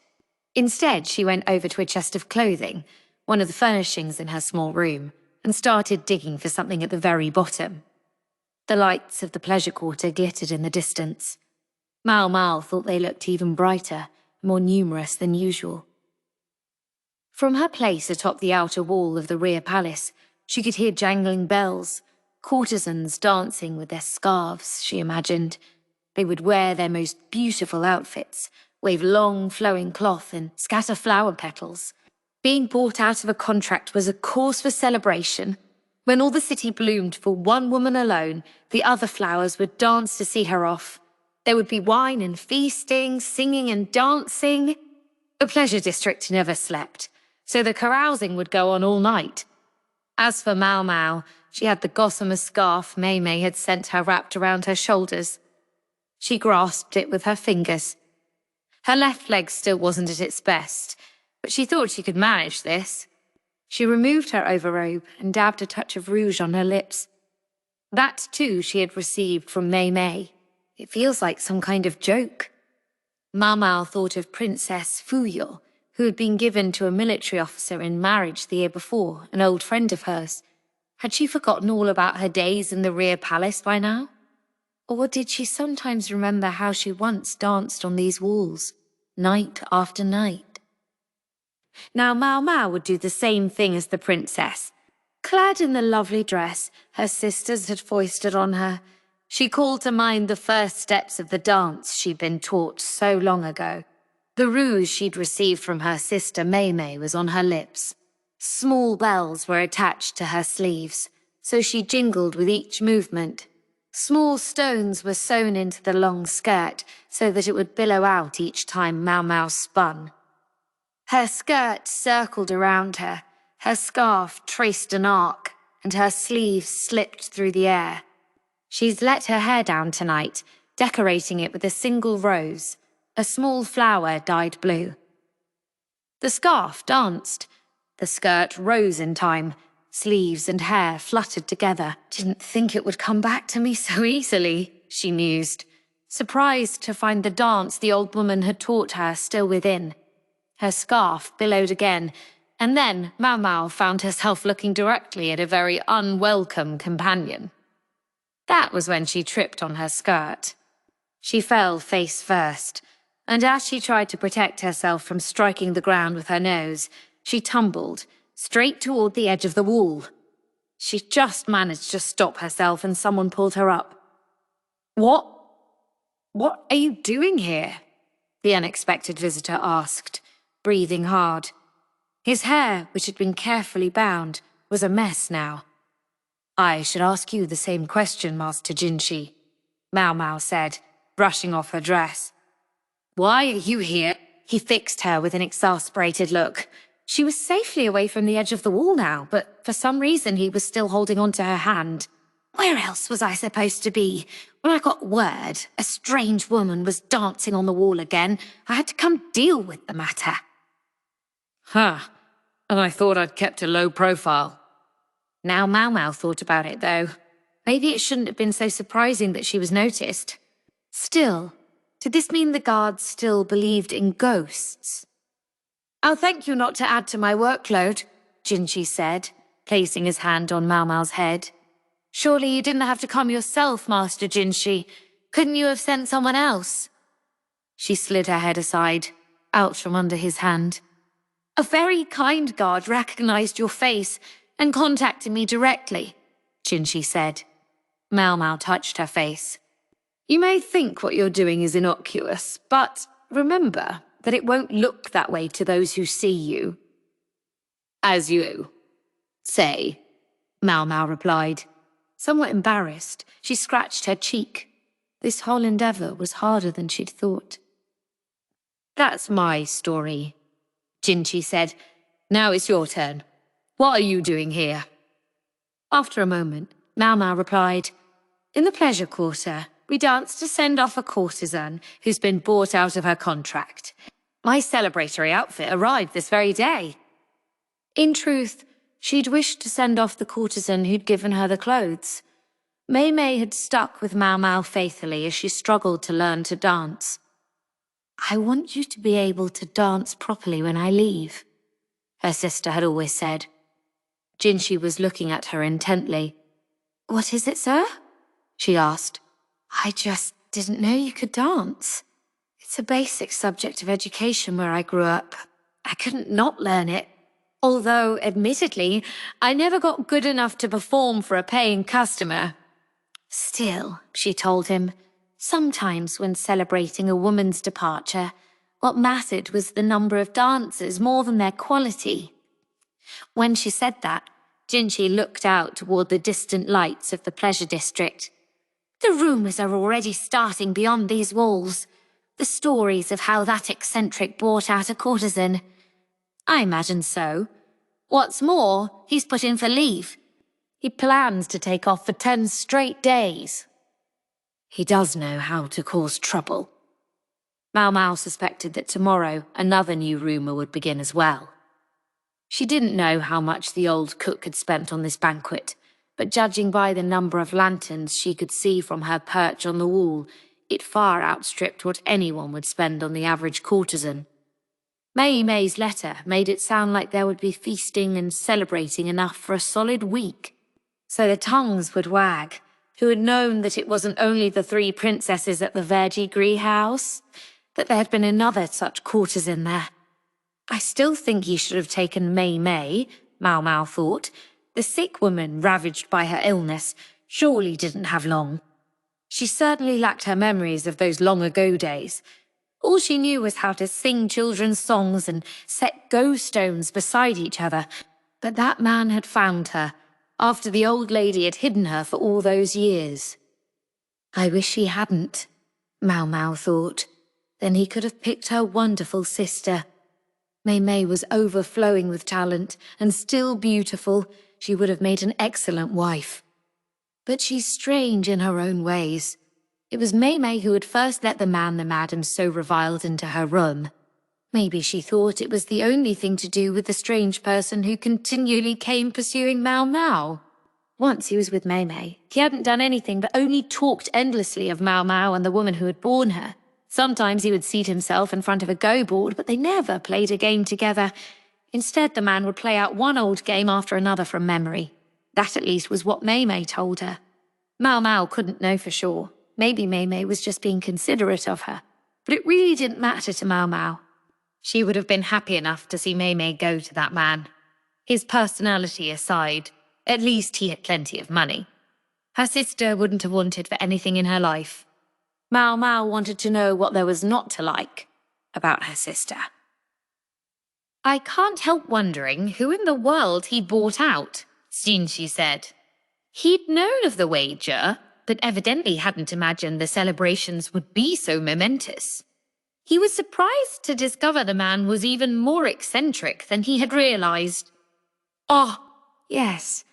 S1: Instead, she went over to a chest of clothing, one of the furnishings in her small room, and started digging for something at the very bottom. The lights of the pleasure quarter glittered in the distance. Maomao thought they looked even brighter, more numerous than usual. From her place atop the outer wall of the rear palace, she could hear jangling bells, courtesans dancing with their scarves, she imagined. They would wear their most beautiful outfits, wave long flowing cloth and scatter flower petals. Being bought out of a contract was a cause for celebration. When all the city bloomed for one woman alone, the other flowers would dance to see her off. There would be wine and feasting, singing and dancing. The pleasure district never slept, so the carousing would go on all night. As for Maomao, she had the gossamer scarf Maomao had sent her wrapped around her shoulders. She grasped it with her fingers. Her left leg still wasn't at its best, but she thought she could manage this. She removed her overrobe and dabbed a touch of rouge on her lips. That, too, she had received from Maomao. It feels like some kind of joke. Maomao thought of Princess Fuyo, who had been given to a military officer in marriage the year before, an old friend of hers. Had she forgotten all about her days in the rear palace by now? Or did she sometimes remember how she once danced on these walls, night after night? Now Maomao would do the same thing as the princess. Clad in the lovely dress her sisters had foisted on her, she called to mind the first steps of the dance she'd been taught so long ago. The rouge she'd received from her sister Maomao was on her lips. Small bells were attached to her sleeves, so she jingled with each movement. Small stones were sewn into the long skirt so that it would billow out each time Maomao spun. Her skirt circled around her, her scarf traced an arc, and her sleeves slipped through the air. She's let her hair down tonight, decorating it with a single rose, a small flower dyed blue. The scarf danced. The skirt rose in time. Sleeves and hair fluttered together. Didn't think it would come back to me so easily, she mused, surprised to find the dance the old woman had taught her still within. Her scarf billowed again, and then Maomao found herself looking directly at a very unwelcome companion. That was when she tripped on her skirt. She fell face first, and as she tried to protect herself from striking the ground with her nose, she tumbled straight toward the edge of the wall. She just managed to stop herself and someone pulled her up. What are you doing here? The unexpected visitor asked, breathing hard. His hair, which had been carefully bound, was a mess now. I should ask you the same question, Master Jinshi, Maomao said, brushing off her dress.
S3: Why are you here?
S2: He fixed her with an exasperated look. She was safely away from the edge of the wall now, but for some reason he was still holding on to her hand. Where else was I supposed to be? When I got word a strange woman was dancing on the wall again, I had to come deal with the matter.
S3: Huh. And I thought I'd kept a low profile.
S2: Now Maomao thought about it, though. Maybe it shouldn't have been so surprising that she was noticed. Still, did this mean the guards still believed in ghosts? "I'll thank you not to add to my workload," Jinshi said, placing his hand on Maomao's head. "Surely you didn't have to come yourself, Master Jinshi. Couldn't you have sent someone else?" She slid her head aside, out from under his hand. "A very kind guard recognized your face and contacted me directly," Jinshi said. Maomao touched her face.
S3: You may think what you're doing is innocuous, but remember that it won't look that way to those who see you. As you say,
S2: Maomao replied. Somewhat embarrassed, she scratched her cheek. This whole endeavor was harder than she'd thought.
S3: "That's my story," Jinshi said. "Now it's your turn. What are you doing here?"
S2: After a moment, Maomao replied, "In the pleasure quarter, we danced to send off a courtesan who's been bought out of her contract. My celebratory outfit arrived this very day." In truth, she'd wished to send off the courtesan who'd given her the clothes. Maomao had stuck with Maomao faithfully as she struggled to learn to dance. "I want you to be able to dance properly when I leave," her sister had always said. Jinshi was looking at her intently. "What is it, sir?" she asked. "I just didn't know you could dance. It's a basic subject of education where I grew up. I couldn't not learn it. Although, admittedly, I never got good enough to perform for a paying customer." "Still," she told him, "sometimes when celebrating a woman's departure, what mattered was the number of dancers more than their quality." When she said that, Jinshi looked out toward the distant lights of the pleasure district. "The rumors are already starting beyond these walls. The stories of how that eccentric bought out a courtesan. I imagine so. What's more, he's put in for leave. He plans to take off for 10 straight days. He does know how to cause trouble." Maomao suspected that tomorrow another new rumor would begin as well. She didn't know how much the old cook had spent on this banquet, but judging by the number of lanterns she could see from her perch on the wall, it far outstripped what anyone would spend on the average courtesan. Maomau's letter made it sound like there would be feasting and celebrating enough for a solid week. So the tongues would wag. Who had known that it wasn't only the 3 princesses at the Verdigris house, that there had been another such courtesan there. I still think he should have taken Maomao, Maomao thought. The sick woman ravaged by her illness surely didn't have long. She certainly lacked her memories of those long-ago days. All she knew was how to sing children's songs and set stones beside each other. But that man had found her, after the old lady had hidden her for all those years. I wish he hadn't, Maomao thought. Then he could have picked her wonderful sister. Maomao was overflowing with talent, and still beautiful. She would have made an excellent wife. But she's strange in her own ways. It was Maomao who had first let the man the madam so reviled into her room. Maybe she thought it was the only thing to do with the strange person who continually came pursuing Maomao. Once he was with Maomao, he hadn't done anything but only talked endlessly of Maomao and the woman who had borne her. Sometimes he would seat himself in front of a go board, but they never played a game together. Instead, the man would play out one old game after another from memory. That at least was what Maomao told her. Maomao couldn't know for sure. Maybe Maomao was just being considerate of her. But it really didn't matter to Maomao. She would have been happy enough to see Maomao go to that man. His personality aside, at least he had plenty of money. Her sister wouldn't have wanted for anything in her life. Maomao wanted to know what there was not to like about her sister. I can't help wondering who in the world he bought out, Jinshi said. He'd known of the wager, but evidently hadn't imagined the celebrations would be so momentous.
S3: He was surprised to discover the man was even more eccentric than he had realized.
S2: "Oh, yes.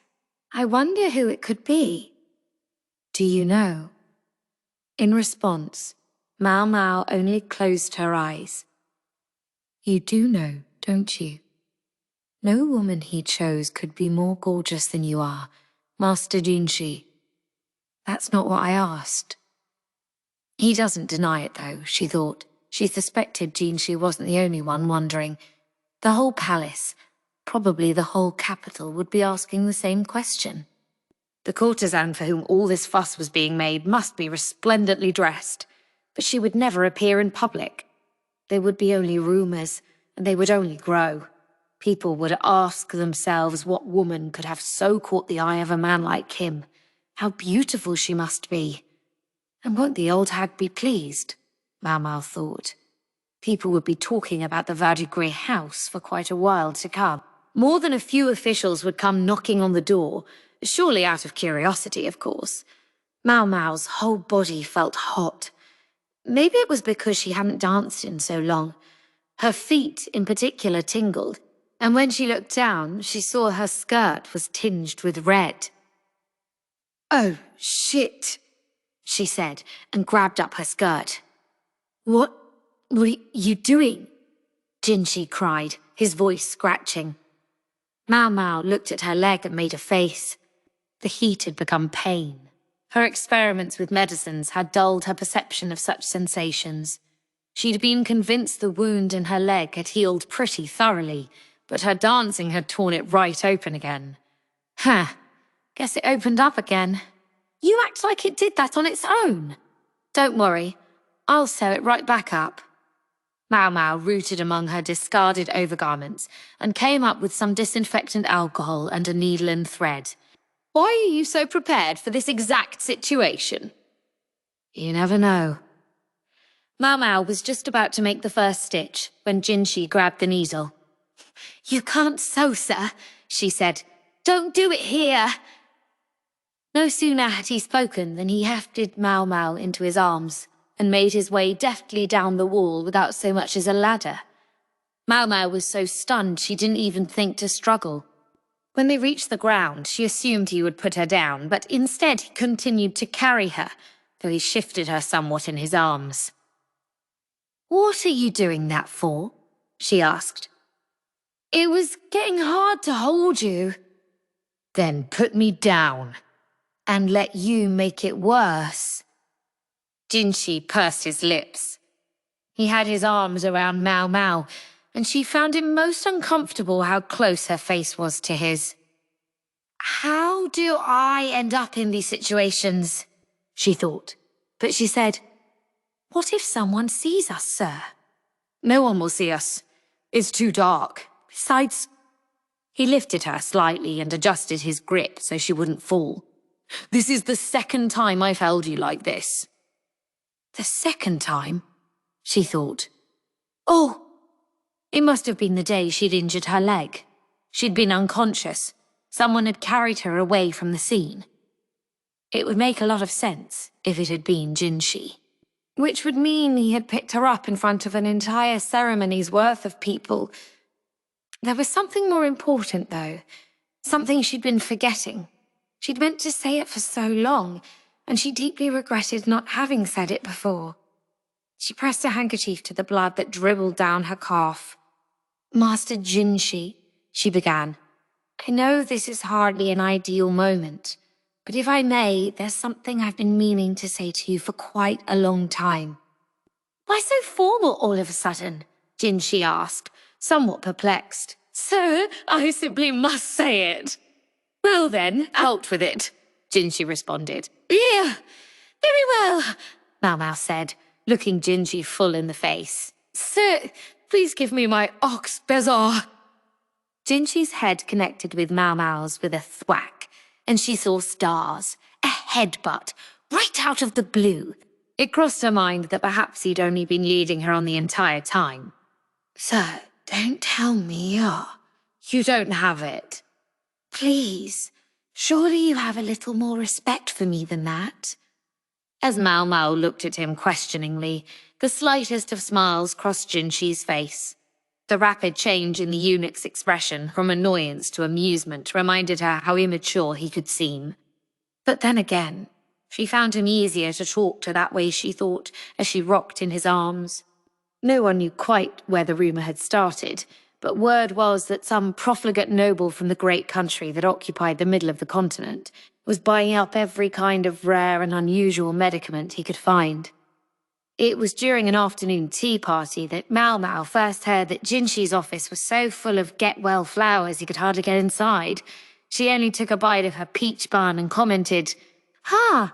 S2: I wonder who it could be." "Do you know?" In response, Maomao only closed her eyes. "You do know, don't you? No woman he chose could be more gorgeous than you are, Master Jinshi." "That's not what I asked." He doesn't deny it, though, she thought. She suspected Jinshi wasn't the only one wondering. The whole palace, probably the whole capital, would be asking the same question.
S3: The courtesan for whom all this fuss was being made must be resplendently dressed, but she would never appear in public. There would be only rumors, and they would only grow. People would ask themselves what woman could have so caught the eye of a man like him. How beautiful she must be. And won't the old hag be pleased? Maomao thought. People would be talking about the Verdigris house for quite a while to come. More than a few officials would come knocking on the door, surely out of curiosity, of course. Maomao's whole body felt hot. Maybe it was because she hadn't danced in so long. Her feet, in particular, tingled, and when she looked down, she saw her skirt was tinged with red. "Oh, shit," she said, and grabbed up her skirt. What are you doing?" Jinshi cried, his voice scratching. Maomao looked at her leg and made a face. The heat had become pain. Her experiments with medicines had dulled her perception of such sensations. She'd been convinced the wound in her leg had healed pretty thoroughly, but her dancing had torn it right open again. Huh, guess it opened up again. You act like it did that on its own. Don't worry, I'll sew it right back up. Maomao rooted among her discarded overgarments and came up with some disinfectant alcohol and a needle and thread. Why are you so prepared for this exact situation? You never know. Maomao was just about to make the first stitch when Jinshi grabbed the needle. You can't sew, sir, she said. Don't do it here. No sooner had he spoken than he hefted Maomao into his arms and made his way deftly down the wall without so much as a ladder. Maomao was so stunned she didn't even think to struggle. When they reached the ground, she assumed he would put her down, but instead he continued to carry her, though he shifted her somewhat in his arms. What are you doing that for? She asked. It was getting hard to hold you. Then put me down. And let you make it worse. Jinshi pursed his lips. He had his arms around Maomao, and she found it most uncomfortable how close her face was to his. How do I end up in these situations? She thought, but she said, What if someone sees us, sir? No one will see us. It's too dark. Besides, he lifted her slightly and adjusted his grip so she wouldn't fall. This is the second time I've held you like this. The second time? She thought. Oh! It must have been the day she'd injured her leg. She'd been unconscious. Someone had carried her away from the scene. It would make a lot of sense if it had been Jinshi. Which would mean he had picked her up in front of an entire ceremony's worth of people. There was something more important, though. Something she'd been forgetting. She'd meant to say it for so long, and she deeply regretted not having said it before. She pressed a handkerchief to the blood that dribbled down her calf. Master Jinshi, she began. I know this is hardly an ideal moment, but if I may, there's something I've been meaning to say to you for quite a long time. Why so formal all of a sudden? Jinshi asked, somewhat perplexed. Sir, I simply must say it. Well then, out with it, Jinshi responded. Yeah, very well, Maomao said, looking Jinshi full in the face. Sir, please give me my ox bezoar. Jinshi's head connected with Maomao's with a thwack, and she saw stars, a headbutt, right out of the blue. It crossed her mind that perhaps he'd only been leading her on the entire time. Sir, don't tell me you don't have it. Please, surely you have a little more respect for me than that.
S2: As Maomao looked at him questioningly, the slightest of smiles crossed Jinxi's face. The rapid change in the eunuch's expression from annoyance to amusement reminded her how immature he could seem. But then again, she found him easier to talk to that way, she thought, as she rocked in his arms. No one knew quite where the rumor had started, but word was that some profligate noble from the great country that occupied the middle of the continent was buying up every kind of rare and unusual medicament he could find. It was during an afternoon tea party that Maomao first heard that Jinxi's office was so full of get-well flowers he could hardly get inside. She only took a bite of her peach bun and commented, "Ha!